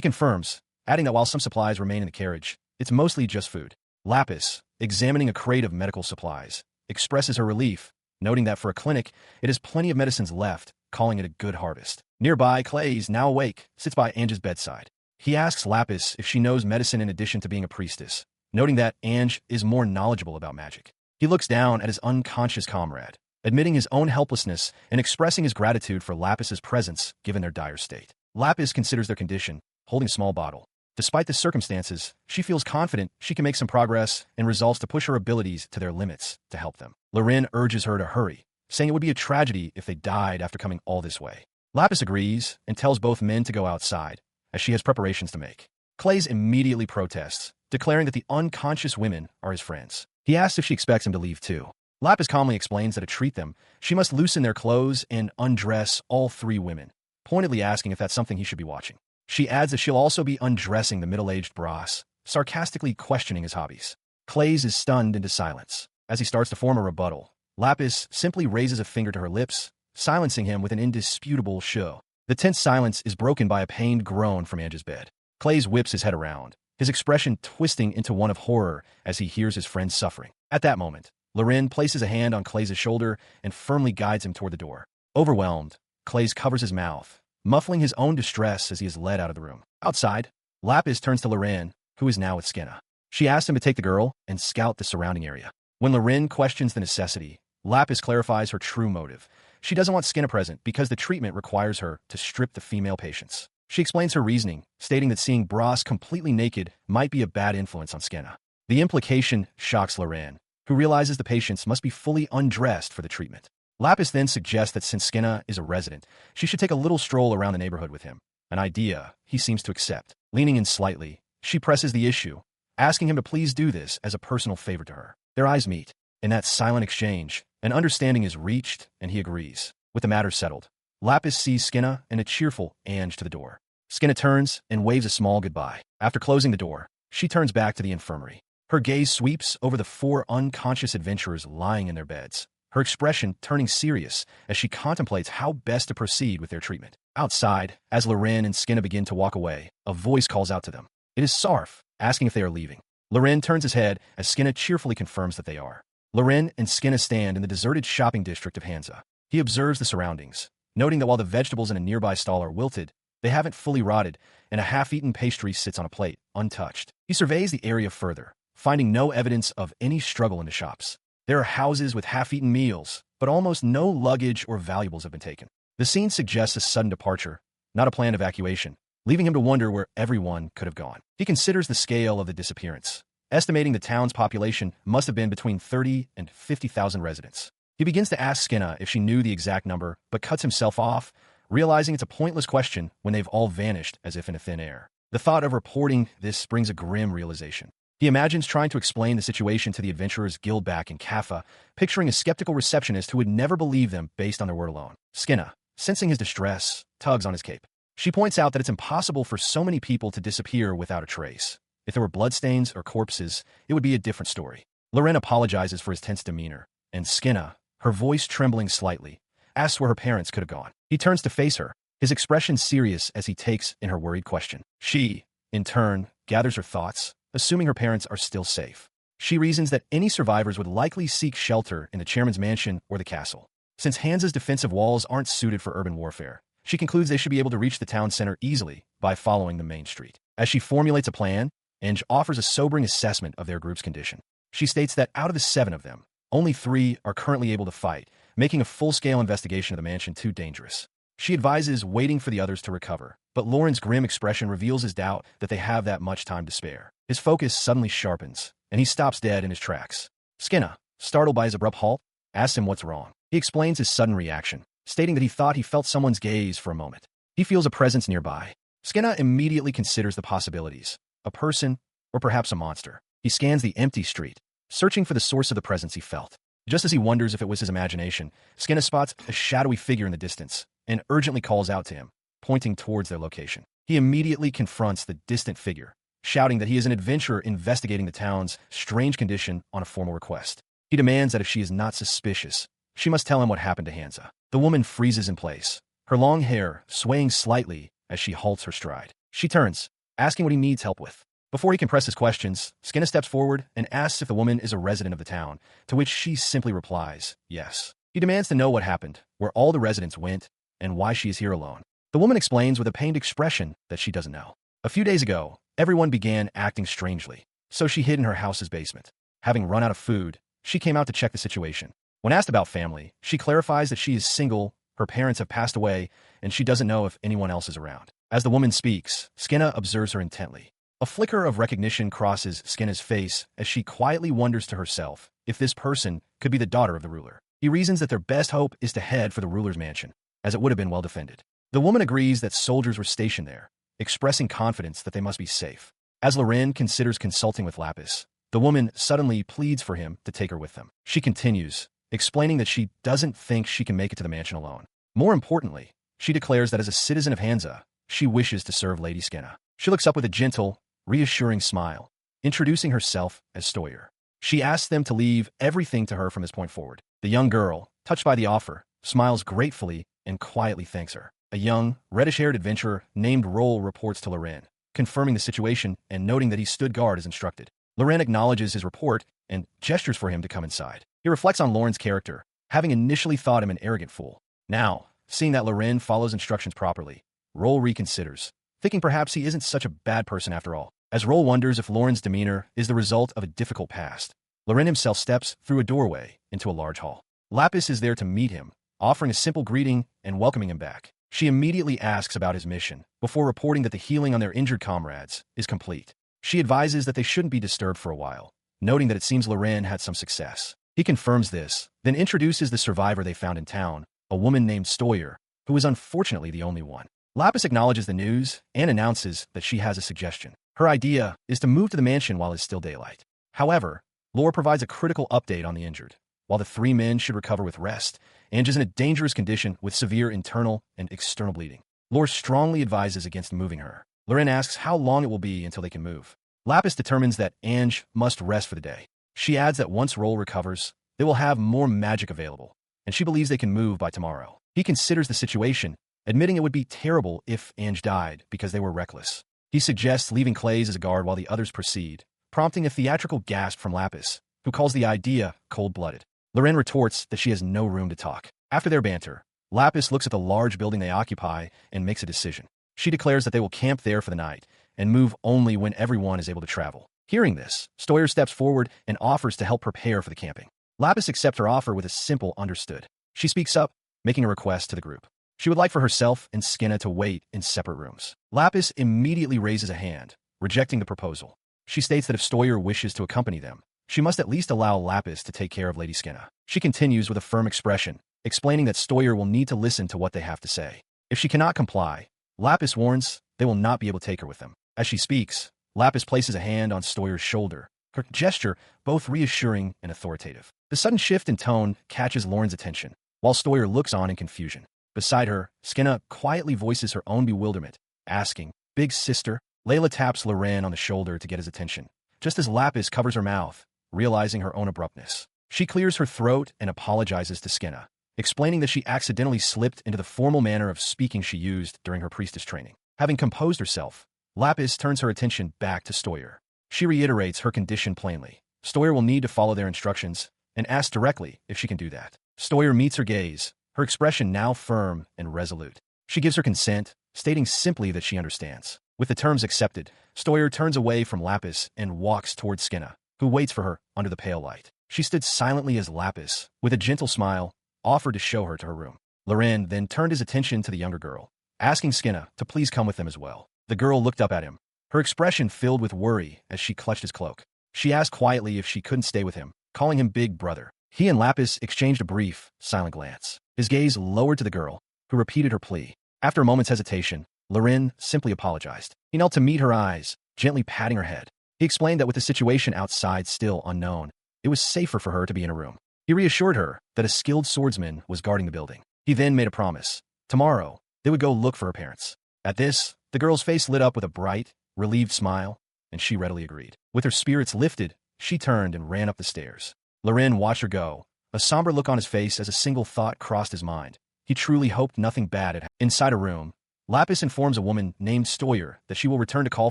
Speaker 1: confirms, adding that while some supplies remain in the carriage, it's mostly just food. Lapis, examining a crate of medical supplies, expresses her relief, noting that for a clinic, it has plenty of medicines left, calling it a good harvest. Nearby, Clays, now awake, sits by Ange's bedside. He asks Lapis if she knows medicine in addition to being a priestess, noting that Ange is more knowledgeable about magic. He looks down at his unconscious comrade, admitting his own helplessness and expressing his gratitude for Lapis's presence given their dire state. Lapis considers their condition, holding a small bottle. Despite the circumstances, she feels confident she can make some progress and resolves to push her abilities to their limits to help them. Loren urges her to hurry, saying it would be a tragedy if they died after coming all this way. Lapis agrees and tells both men to go outside, as she has preparations to make. Clays immediately protests, declaring that the unconscious women are his friends. He asks if she expects him to leave too. Lapis calmly explains that to treat them, she must loosen their clothes and undress all three women, pointedly asking if that's something he should be watching. She adds that she'll also be undressing the middle-aged Brass, sarcastically questioning his hobbies. Clays is stunned into silence. As he starts to form a rebuttal, Lapis simply raises a finger to her lips, silencing him with an indisputable show. The tense silence is broken by a pained groan from Ange's bed. Clays whips his head around, his expression twisting into one of horror as he hears his friend suffering. At that moment, Loren places a hand on Clays' shoulder and firmly guides him toward the door. Overwhelmed, Clays covers his mouth, muffling his own distress as he is led out of the room. Outside, Lapis turns to Loren, who is now with Skinna. She asks him to take the girl and scout the surrounding area. When Loren questions the necessity, Lapis clarifies her true motive. She doesn't want Skinna present because the treatment requires her to strip the female patients. She explains her reasoning, stating that seeing Brass completely naked might be a bad influence on Skinna. The implication shocks Loren, who realizes the patients must be fully undressed for the treatment. Lapis then suggests that since Skinna is a resident, she should take a little stroll around the neighborhood with him, an idea he seems to accept. Leaning in slightly, she presses the issue, asking him to please do this as a personal favor to her. Their eyes meet. In that silent exchange, an understanding is reached, and he agrees. With the matter settled, Lapis sees Skinna and a cheerful Ange to the door. Skinna turns and waves a small goodbye. After closing the door, she turns back to the infirmary. Her gaze sweeps over the four unconscious adventurers lying in their beds, her expression turning serious as she contemplates how best to proceed with their treatment. Outside, as Loren and Skinna begin to walk away, a voice calls out to them. It is Sarf, asking if they are leaving. Loren turns his head as Skinna cheerfully confirms that they are. Loren and Skinna stand in the deserted shopping district of Hansa. He observes the surroundings, noting that while the vegetables in a nearby stall are wilted, they haven't fully rotted, and a half-eaten pastry sits on a plate, untouched. He surveys the area further, finding no evidence of any struggle in the shops. There are houses with half-eaten meals, but almost no luggage or valuables have been taken. The scene suggests a sudden departure, not a planned evacuation, leaving him to wonder where everyone could have gone. He considers the scale of the disappearance, estimating the town's population must have been between 30 and 50,000 residents. He begins to ask Skinna if she knew the exact number, but cuts himself off, realizing it's a pointless question when they've all vanished as if in a thin air. The thought of reporting this brings a grim realization. He imagines trying to explain the situation to the adventurers Gildback and Kaffa, picturing a skeptical receptionist who would never believe them based on their word alone. Skinna, sensing his distress, tugs on his cape. She points out that it's impossible for so many people to disappear without a trace. If there were bloodstains or corpses, it would be a different story. Loren apologizes for his tense demeanor, and Skinna, her voice trembling slightly, asks where her parents could have gone. He turns to face her, his expression serious as he takes in her worried question. She, in turn, gathers her thoughts, assuming her parents are still safe. She reasons that any survivors would likely seek shelter in the chairman's mansion or the castle. Since Hansa's defensive walls aren't suited for urban warfare, She concludes they should be able to reach the town center easily by following the main street. As she formulates a plan, Ange offers a sobering assessment of their group's condition. She states that out of the 7 of them, only 3 are currently able to fight, making a full-scale investigation of the mansion too dangerous. She advises waiting for the others to recover, but Lauren's grim expression reveals his doubt that they have that much time to spare. His focus suddenly sharpens, and he stops dead in his tracks. Skinner, startled by his abrupt halt, asks him what's wrong. He explains his sudden reaction, stating that he thought he felt someone's gaze for a moment. He feels a presence nearby. Skinner immediately considers the possibilities: a person, or perhaps a monster. He scans the empty street, searching for the source of the presence he felt. Just as he wonders if it was his imagination, Skinner spots a shadowy figure in the distance and urgently calls out to him, pointing towards their location. He immediately confronts the distant figure, shouting that he is an adventurer investigating the town's strange condition on a formal request. He demands that if she is not suspicious, she must tell him what happened to Hansa. The woman freezes in place, her long hair swaying slightly as she halts her stride. She turns, asking what he needs help with. Before he can press his questions, Skinner steps forward and asks if the woman is a resident of the town, to which she simply replies, yes. He demands to know what happened, where all the residents went, and why she is here alone. The woman explains with a pained expression that she doesn't know. A few days ago, everyone began acting strangely, so she hid in her house's basement. Having run out of food, she came out to check the situation. When asked about family, she clarifies that she is single, her parents have passed away, and she doesn't know if anyone else is around. As the woman speaks, Skinner observes her intently. A flicker of recognition crosses Skinner's face as she quietly wonders to herself if this person could be the daughter of the ruler. He reasons that their best hope is to head for the ruler's mansion, as it would have been well defended. The woman agrees that soldiers were stationed there, expressing confidence that they must be safe. As Loren considers consulting with Lapis, the woman suddenly pleads for him to take her with them. She continues, explaining that she doesn't think she can make it to the mansion alone. More importantly, she declares that as a citizen of Hansa, she wishes to serve Lady Skinner. She looks up with a gentle, reassuring smile, introducing herself as Stoyer. She asks them to leave everything to her from this point forward. The young girl, touched by the offer, smiles gratefully and quietly thanks her. A young, reddish-haired adventurer named Roll reports to Loren, confirming the situation and noting that he stood guard as instructed. Loren acknowledges his report and gestures for him to come inside. He reflects on Lauren's character, having initially thought him an arrogant fool. Now, seeing that Loren follows instructions properly, Roll reconsiders, thinking perhaps he isn't such a bad person after all. As Roll wonders if Lauren's demeanor is the result of a difficult past, Loren himself steps through a doorway into a large hall. Lapis is there to meet him, offering a simple greeting and welcoming him back. She immediately asks about his mission, before reporting that the healing on their injured comrades is complete. She advises that they shouldn't be disturbed for a while, noting that it seems Loren had some success. He confirms this, then introduces the survivor they found in town, a woman named Stoyer, who is unfortunately the only one. Lapis acknowledges the news and announces that she has a suggestion. Her idea is to move to the mansion while it's still daylight. However, Lore provides a critical update on the injured. While the 3 men should recover with rest, Ange is in a dangerous condition with severe internal and external bleeding. Lore strongly advises against moving her. Loren asks how long it will be until they can move. Lapis determines that Ange must rest for the day. She adds that once Roll recovers, they will have more magic available, and she believes they can move by tomorrow. He considers the situation, admitting it would be terrible if Ange died because they were reckless. He suggests leaving Clays as a guard while the others proceed, prompting a theatrical gasp from Lapis, who calls the idea cold-blooded. Loren retorts that she has no room to talk. After their banter, Lapis looks at the large building they occupy and makes a decision. She declares that they will camp there for the night and move only when everyone is able to travel. Hearing this, Stoyer steps forward and offers to help prepare for the camping. Lapis accepts her offer with a simple understood. She speaks up, making a request to the group. She would like for herself and Skinner to wait in separate rooms. Lapis immediately raises a hand, rejecting the proposal. She states that if Stoyer wishes to accompany them, she must at least allow Lapis to take care of Lady Skinner. She continues with a firm expression, explaining that Stoyer will need to listen to what they have to say. If she cannot comply, Lapis warns they will not be able to take her with them. As she speaks, Lapis places a hand on Stoyer's shoulder, her gesture both reassuring and authoritative. The sudden shift in tone catches Lauren's attention, while Stoyer looks on in confusion. Beside her, Skinner quietly voices her own bewilderment, asking, "Big sister?" Layla taps Loren on the shoulder to get his attention, just as Lapis covers her mouth, realizing her own abruptness. She clears her throat and apologizes to Skinner, explaining that she accidentally slipped into the formal manner of speaking she used during her priestess training. Having composed herself, Lapis turns her attention back to Stoyer. She reiterates her condition plainly. Stoyer will need to follow their instructions and asks directly if she can do that. Stoyer meets her gaze, her expression now firm and resolute. She gives her consent, stating simply that she understands. With the terms accepted, Stoyer turns away from Lapis and walks towards Skinna, who waits for her under the pale light. She stood silently as Lapis, with a gentle smile, offered to show her to her room. Loren then turned his attention to the younger girl, asking Skinna to please come with them as well. The girl looked up at him, her expression filled with worry as she clutched his cloak. She asked quietly if she couldn't stay with him, calling him Big Brother. He and Lapis exchanged a brief, silent glance. His gaze lowered to the girl, who repeated her plea. After a moment's hesitation, Loren simply apologized. He knelt to meet her eyes, gently patting her head. He explained that with the situation outside still unknown, it was safer for her to be in a room. He reassured her that a skilled swordsman was guarding the building. He then made a promise. Tomorrow, they would go look for her parents. At this, the girl's face lit up with a bright, relieved smile, and she readily agreed. With her spirits lifted, she turned and ran up the stairs. Loren watched her go, a somber look on his face as a single thought crossed his mind. He truly hoped nothing bad had happened. Inside a room, Lapis informs a woman named Stoyer that she will return to call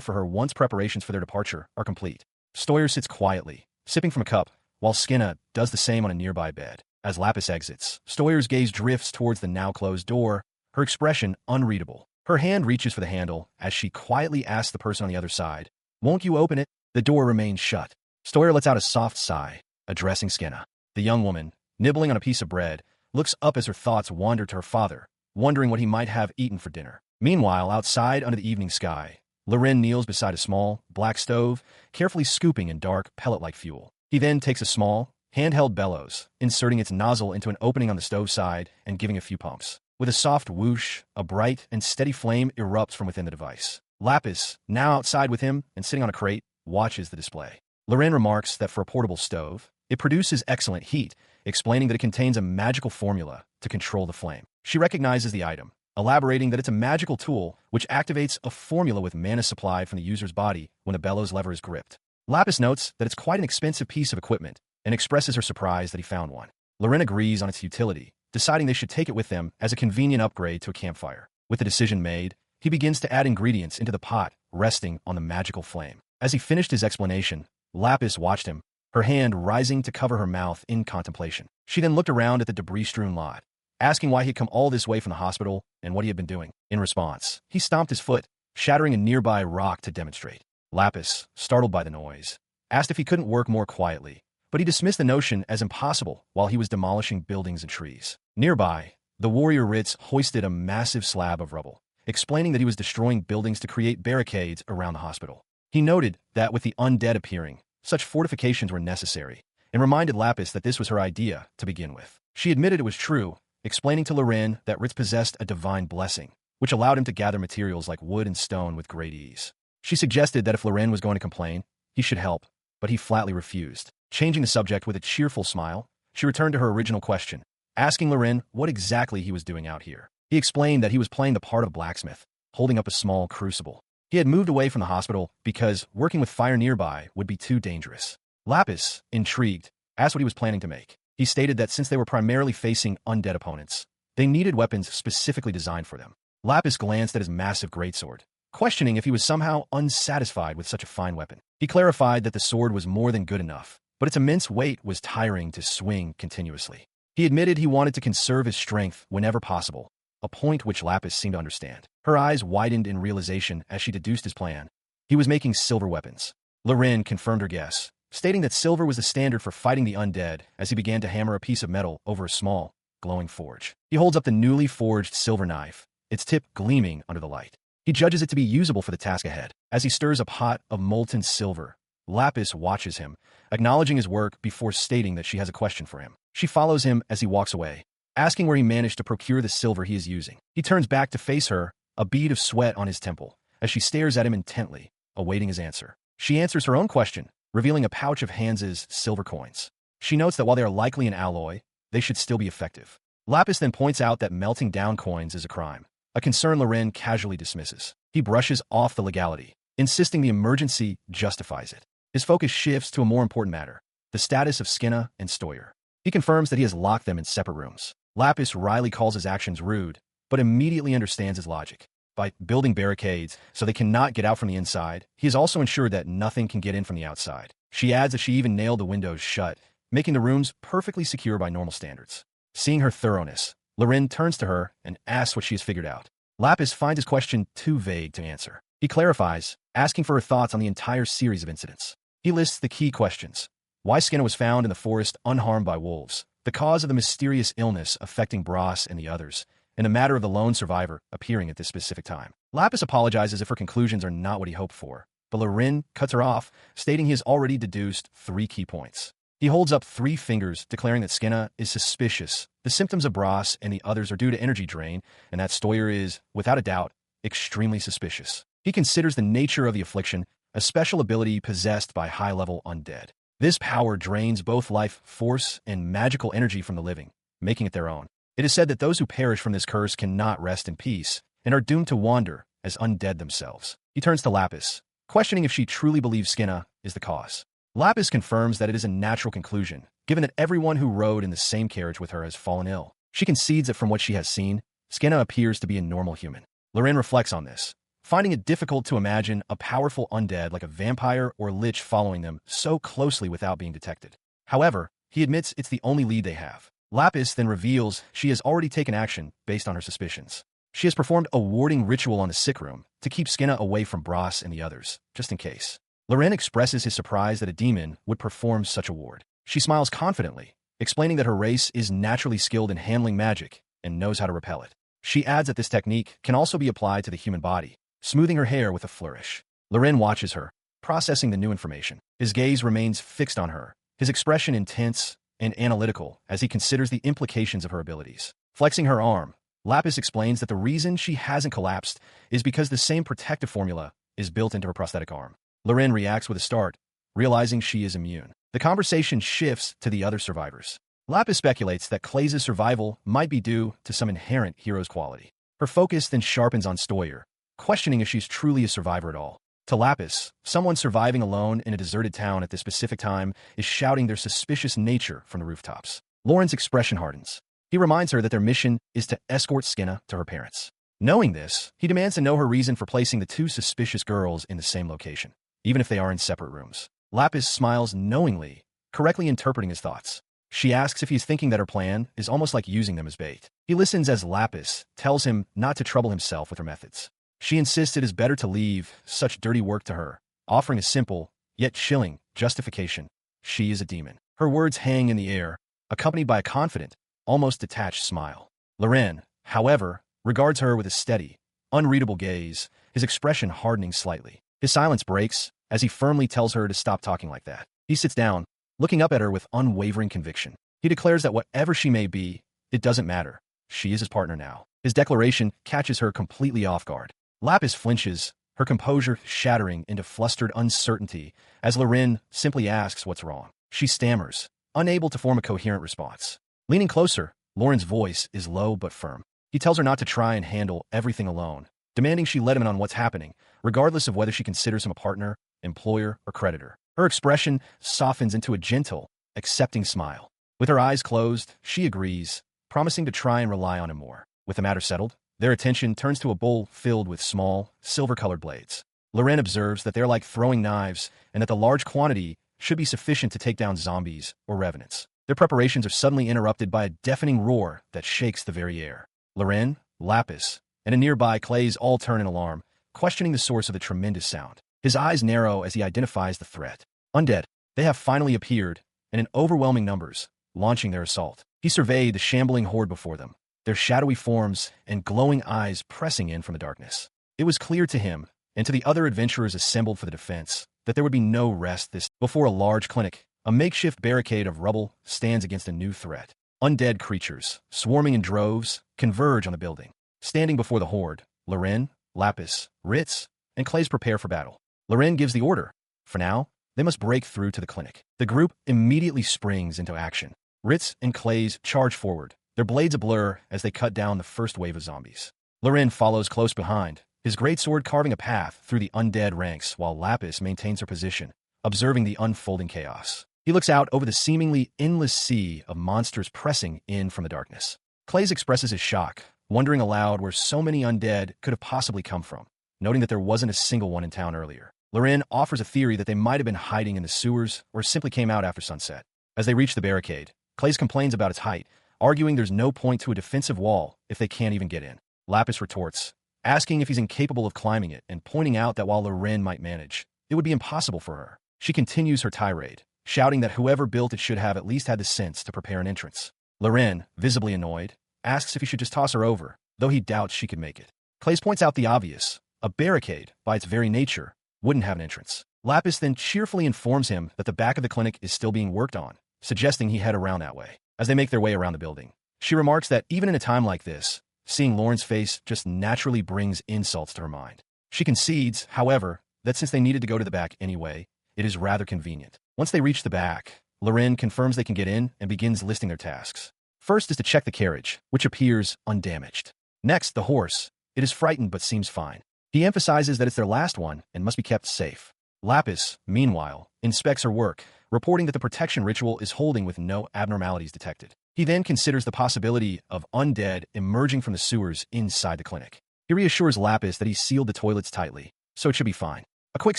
Speaker 1: for her once preparations for their departure are complete. Stoyer sits quietly, sipping from a cup, while Skinna does the same on a nearby bed. As Lapis exits, Stoyer's gaze drifts towards the now-closed door, her expression unreadable. Her hand reaches for the handle as she quietly asks the person on the other side, "Won't you open it?" The door remains shut. Stoyer lets out a soft sigh, addressing Skinna. The young woman, nibbling on a piece of bread, looks up as her thoughts wander to her father, wondering what he might have eaten for dinner. Meanwhile, outside under the evening sky, Loren kneels beside a small, black stove, carefully scooping in dark, pellet-like fuel. He then takes a small, handheld bellows, inserting its nozzle into an opening on the stove side and giving a few pumps. With a soft whoosh, a bright and steady flame erupts from within the device. Lapis, now outside with him and sitting on a crate, watches the display. Loren remarks that for a portable stove, it produces excellent heat, explaining that it contains a magical formula to control the flame. She recognizes the item, elaborating that it's a magical tool which activates a formula with mana supply from the user's body when the bellows lever is gripped. Lapis notes that it's quite an expensive piece of equipment and expresses her surprise that he found one. Loren agrees on its utility, deciding they should take it with them as a convenient upgrade to a campfire. With the decision made, he begins to add ingredients into the pot, resting on the magical flame. As he finished his explanation, Lapis watched him, her hand rising to cover her mouth in contemplation. She then looked around at the debris-strewn lot, asking why he'd come all this way from the hospital and what he had been doing. In response, he stomped his foot, shattering a nearby rock to demonstrate. Lapis, startled by the noise, asked if he couldn't work more quietly, but he dismissed the notion as impossible while he was demolishing buildings and trees. Nearby, the warrior Ritz hoisted a massive slab of rubble, explaining that he was destroying buildings to create barricades around the hospital. He noted that with the undead appearing, such fortifications were necessary, and reminded Lapis that this was her idea to begin with. She admitted it was true, explaining to Loren that Ritz possessed a divine blessing, which allowed him to gather materials like wood and stone with great ease. She suggested that if Loren was going to complain, he should help, but he flatly refused. Changing the subject with a cheerful smile, she returned to her original question, asking Loren what exactly he was doing out here. He explained that he was playing the part of blacksmith, holding up a small crucible. He had moved away from the hospital because working with fire nearby would be too dangerous. Lapis, intrigued, asked what he was planning to make. He stated that since they were primarily facing undead opponents, they needed weapons specifically designed for them. Lapis glanced at his massive greatsword, questioning if he was somehow unsatisfied with such a fine weapon. He clarified that the sword was more than good enough, but its immense weight was tiring to swing continuously. He admitted he wanted to conserve his strength whenever possible, a point which Lapis seemed to understand. Her eyes widened in realization as she deduced his plan. He was making silver weapons. Loren confirmed her guess, stating that silver was the standard for fighting the undead as he began to hammer a piece of metal over a small, glowing forge. He holds up the newly forged silver knife, its tip gleaming under the light. He judges it to be usable for the task ahead. As he stirs a pot of molten silver, Lapis watches him, acknowledging his work before stating that she has a question for him. She follows him as he walks away, asking where he managed to procure the silver he is using. He turns back to face her, a bead of sweat on his temple, as she stares at him intently, awaiting his answer. She answers her own question, revealing a pouch of Hans's silver coins. She notes that while they are likely an alloy, they should still be effective. Lapis then points out that melting down coins is a crime, a concern Loren casually dismisses. He brushes off the legality, insisting the emergency justifies it. His focus shifts to a more important matter, the status of Skinna and Stoyer. He confirms that he has locked them in separate rooms. Lapis wryly calls his actions rude, but immediately understands his logic. By building barricades so they cannot get out from the inside, he has also ensured that nothing can get in from the outside. She adds that she even nailed the windows shut, making the rooms perfectly secure by normal standards. Seeing her thoroughness, Loren turns to her and asks what she has figured out. Lapis finds his question too vague to answer. He clarifies, asking for her thoughts on the entire series of incidents. He lists the key questions: why Skinna was found in the forest unharmed by wolves, the cause of the mysterious illness affecting Bras and the others, and the matter of the lone survivor appearing at this specific time. Lapis apologizes if her conclusions are not what he hoped for, but Lorin cuts her off, stating he has already deduced 3 key points. He holds up 3 fingers, declaring that Skinna is suspicious. The symptoms of Bras and the others are due to energy drain, and that Stoyer is, without a doubt, extremely suspicious. He considers the nature of the affliction a special ability possessed by high-level undead. This power drains both life force and magical energy from the living, making it their own. It is said that those who perish from this curse cannot rest in peace and are doomed to wander as undead themselves. He turns to Lapis, questioning if she truly believes Skinna is the cause. Lapis confirms that it is a natural conclusion, given that everyone who rode in the same carriage with her has fallen ill. She concedes that from what she has seen, Skinna appears to be a normal human. Lorin reflects on this, finding it difficult to imagine a powerful undead like a vampire or lich following them so closely without being detected. However, he admits it's the only lead they have. Lapis then reveals she has already taken action based on her suspicions. She has performed a warding ritual on the sick room to keep Skinna away from Bras and the others, just in case. Lorin expresses his surprise that a demon would perform such a ward. She smiles confidently, explaining that her race is naturally skilled in handling magic and knows how to repel it. She adds that this technique can also be applied to the human body, smoothing her hair with a flourish. Lorin watches her, processing the new information. His gaze remains fixed on her, his expression intense and analytical as he considers the implications of her abilities. Flexing her arm, Lapis explains that the reason she hasn't collapsed is because the same protective formula is built into her prosthetic arm. Lorin reacts with a start, realizing she is immune. The conversation shifts to the other survivors. Lapis speculates that Clay's survival might be due to some inherent hero's quality. Her focus then sharpens on Stoyer, questioning if she's truly a survivor at all. To Lapis, someone surviving alone in a deserted town at this specific time is shouting their suspicious nature from the rooftops. Lauren's expression hardens. He reminds her that their mission is to escort Skinna to her parents. Knowing this, he demands to know her reason for placing the 2 suspicious girls in the same location, even if they are in separate rooms. Lapis smiles knowingly, correctly interpreting his thoughts. She asks if he's thinking that her plan is almost like using them as bait. He listens as Lapis tells him not to trouble himself with her methods. She insists it is better to leave such dirty work to her, offering a simple, yet chilling, justification. She is a demon. Her words hang in the air, accompanied by a confident, almost detached smile. Lorin, however, regards her with a steady, unreadable gaze, his expression hardening slightly. His silence breaks as he firmly tells her to stop talking like that. He sits down, looking up at her with unwavering conviction. He declares that whatever she may be, it doesn't matter. She is his partner now. His declaration catches her completely off guard. Lapis flinches, her composure shattering into flustered uncertainty as Lorin simply asks what's wrong. She stammers, unable to form a coherent response. Leaning closer, Lauren's voice is low but firm. He tells her not to try and handle everything alone, demanding she let him in on what's happening, regardless of whether she considers him a partner, employer, or creditor. Her expression softens into a gentle, accepting smile. With her eyes closed, she agrees, promising to try and rely on him more. With the matter settled, their attention turns to a bowl filled with small, silver-colored blades. Lorin observes that they're like throwing knives and that the large quantity should be sufficient to take down zombies or revenants. Their preparations are suddenly interrupted by a deafening roar that shakes the very air. Lorin, Lapis, and a nearby Clay's all turn in alarm, questioning the source of the tremendous sound. His eyes narrow as he identifies the threat. Undead, they have finally appeared, and in overwhelming numbers, launching their assault. He surveyed the shambling horde before them, their shadowy forms and glowing eyes pressing in from the darkness. It was clear to him, and to the other adventurers assembled for the defense, that there would be no rest before a large clinic. A makeshift barricade of rubble stands against a new threat. Undead creatures, swarming in droves, converge on the building. Standing before the horde, Lorin, Lapis, Ritz, and Clays prepare for battle. Lorin gives the order. For now, they must break through to the clinic. The group immediately springs into action. Ritz and Clays charge forward, their blades a blur as they cut down the first wave of zombies. Lorin follows close behind, his greatsword carving a path through the undead ranks while Lapis maintains her position, observing the unfolding chaos. He looks out over the seemingly endless sea of monsters pressing in from the darkness. Clays expresses his shock, wondering aloud where so many undead could have possibly come from, noting that there wasn't a single one in town earlier. Lorin offers a theory that they might have been hiding in the sewers or simply came out after sunset. As they reach the barricade, Clays complains about its height, arguing there's no point to a defensive wall if they can't even get in. Lapis retorts, asking if he's incapable of climbing it and pointing out that while Loren might manage, it would be impossible for her. She continues her tirade, shouting that whoever built it should have at least had the sense to prepare an entrance. Loren, visibly annoyed, asks if he should just toss her over, though he doubts she could make it. Clays points out the obvious. A barricade, by its very nature, wouldn't have an entrance. Lapis then cheerfully informs him that the back of the clinic is still being worked on, suggesting he head around that way. As they make their way around the building, she remarks that even in a time like this, seeing Lauren's face just naturally brings insults to her mind. She concedes, however, that since they needed to go to the back anyway, it is rather convenient. Once they reach the back, Loren confirms they can get in and begins listing their tasks. First is to check the carriage, which appears undamaged. Next, the horse. It is frightened but seems fine. He emphasizes that it's their last one and must be kept safe. Lapis, meanwhile, inspects her work, reporting that the protection ritual is holding with no abnormalities detected. He then considers the possibility of undead emerging from the sewers inside the clinic. He reassures Lapis that he's sealed the toilets tightly, so it should be fine. A quick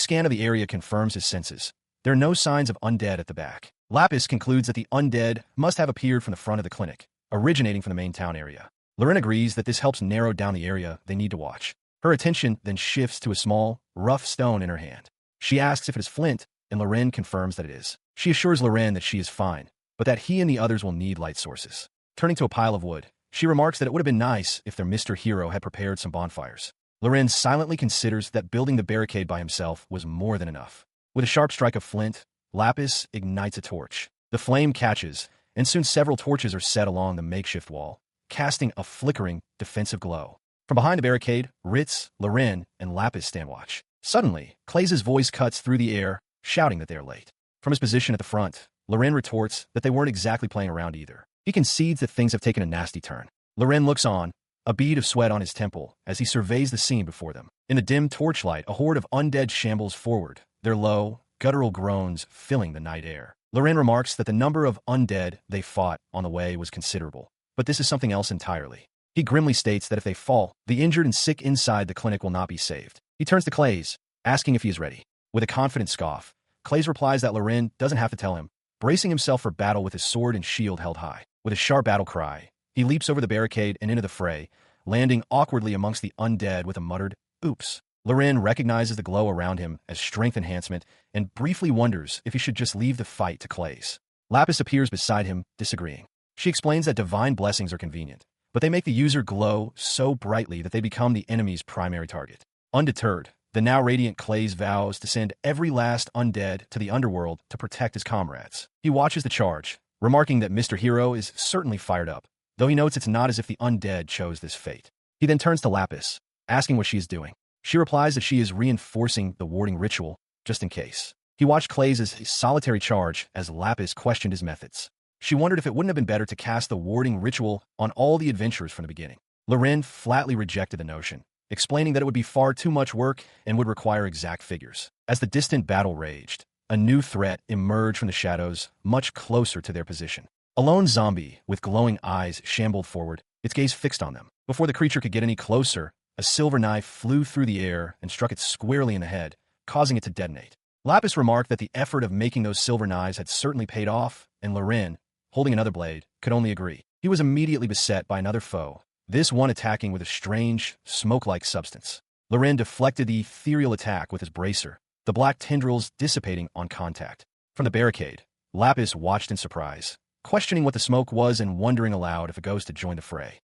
Speaker 1: scan of the area confirms his senses. There are no signs of undead at the back. Lapis concludes that the undead must have appeared from the front of the clinic, originating from the main town area. Loren agrees that this helps narrow down the area they need to watch. Her attention then shifts to a small, rough stone in her hand. She asks if it is flint, and Loren confirms that it is. She assures Loren that she is fine, but that he and the others will need light sources. Turning to a pile of wood, she remarks that it would have been nice if their Mr. Hero had prepared some bonfires. Loren silently considers that building the barricade by himself was more than enough. With a sharp strike of flint, Lapis ignites a torch. The flame catches, and soon several torches are set along the makeshift wall, casting a flickering, defensive glow. From behind the barricade, Ritz, Loren, and Lapis stand watch. Suddenly, Clays' voice cuts through the air, shouting that they are late. From his position at the front, Loren retorts that they weren't exactly playing around either. He concedes that things have taken a nasty turn. Loren looks on, a bead of sweat on his temple, as he surveys the scene before them. In the dim torchlight, a horde of undead shambles forward, their low, guttural groans filling the night air. Loren remarks that the number of undead they fought on the way was considerable, but this is something else entirely. He grimly states that if they fall, the injured and sick inside the clinic will not be saved. He turns to Clays, asking if he is ready. With a confident scoff, Clays replies that Loren doesn't have to tell him, bracing himself for battle with his sword and shield held high. With a sharp battle cry, he leaps over the barricade and into the fray, landing awkwardly amongst the undead with a muttered, "Oops." Loren recognizes the glow around him as strength enhancement and briefly wonders if he should just leave the fight to Clays. Lapis appears beside him, disagreeing. She explains that divine blessings are convenient, but they make the user glow so brightly that they become the enemy's primary target. Undeterred, the now radiant Clays vows to send every last undead to the underworld to protect his comrades. He watches the charge, remarking that Mr. Hero is certainly fired up, though he notes it's not as if the undead chose this fate. He then turns to Lapis, asking what she is doing. She replies that she is reinforcing the warding ritual, just in case. He watched Clays' solitary charge as Lapis questioned his methods. She wondered if it wouldn't have been better to cast the warding ritual on all the adventurers from the beginning. Loren flatly rejected the notion, explaining that it would be far too much work and would require exact figures. As the distant battle raged, a new threat emerged from the shadows, much closer to their position. A lone zombie with glowing eyes shambled forward, its gaze fixed on them. Before the creature could get any closer, a silver knife flew through the air and struck it squarely in the head, causing it to detonate. Lapis remarked that the effort of making those silver knives had certainly paid off, and Loren, holding another blade, could only agree. He was immediately beset by another foe, this one attacking with a strange, smoke-like substance. Loren deflected the ethereal attack with his bracer, the black tendrils dissipating on contact. From the barricade, Lapis watched in surprise, questioning what the smoke was and wondering aloud if a ghost had joined the fray.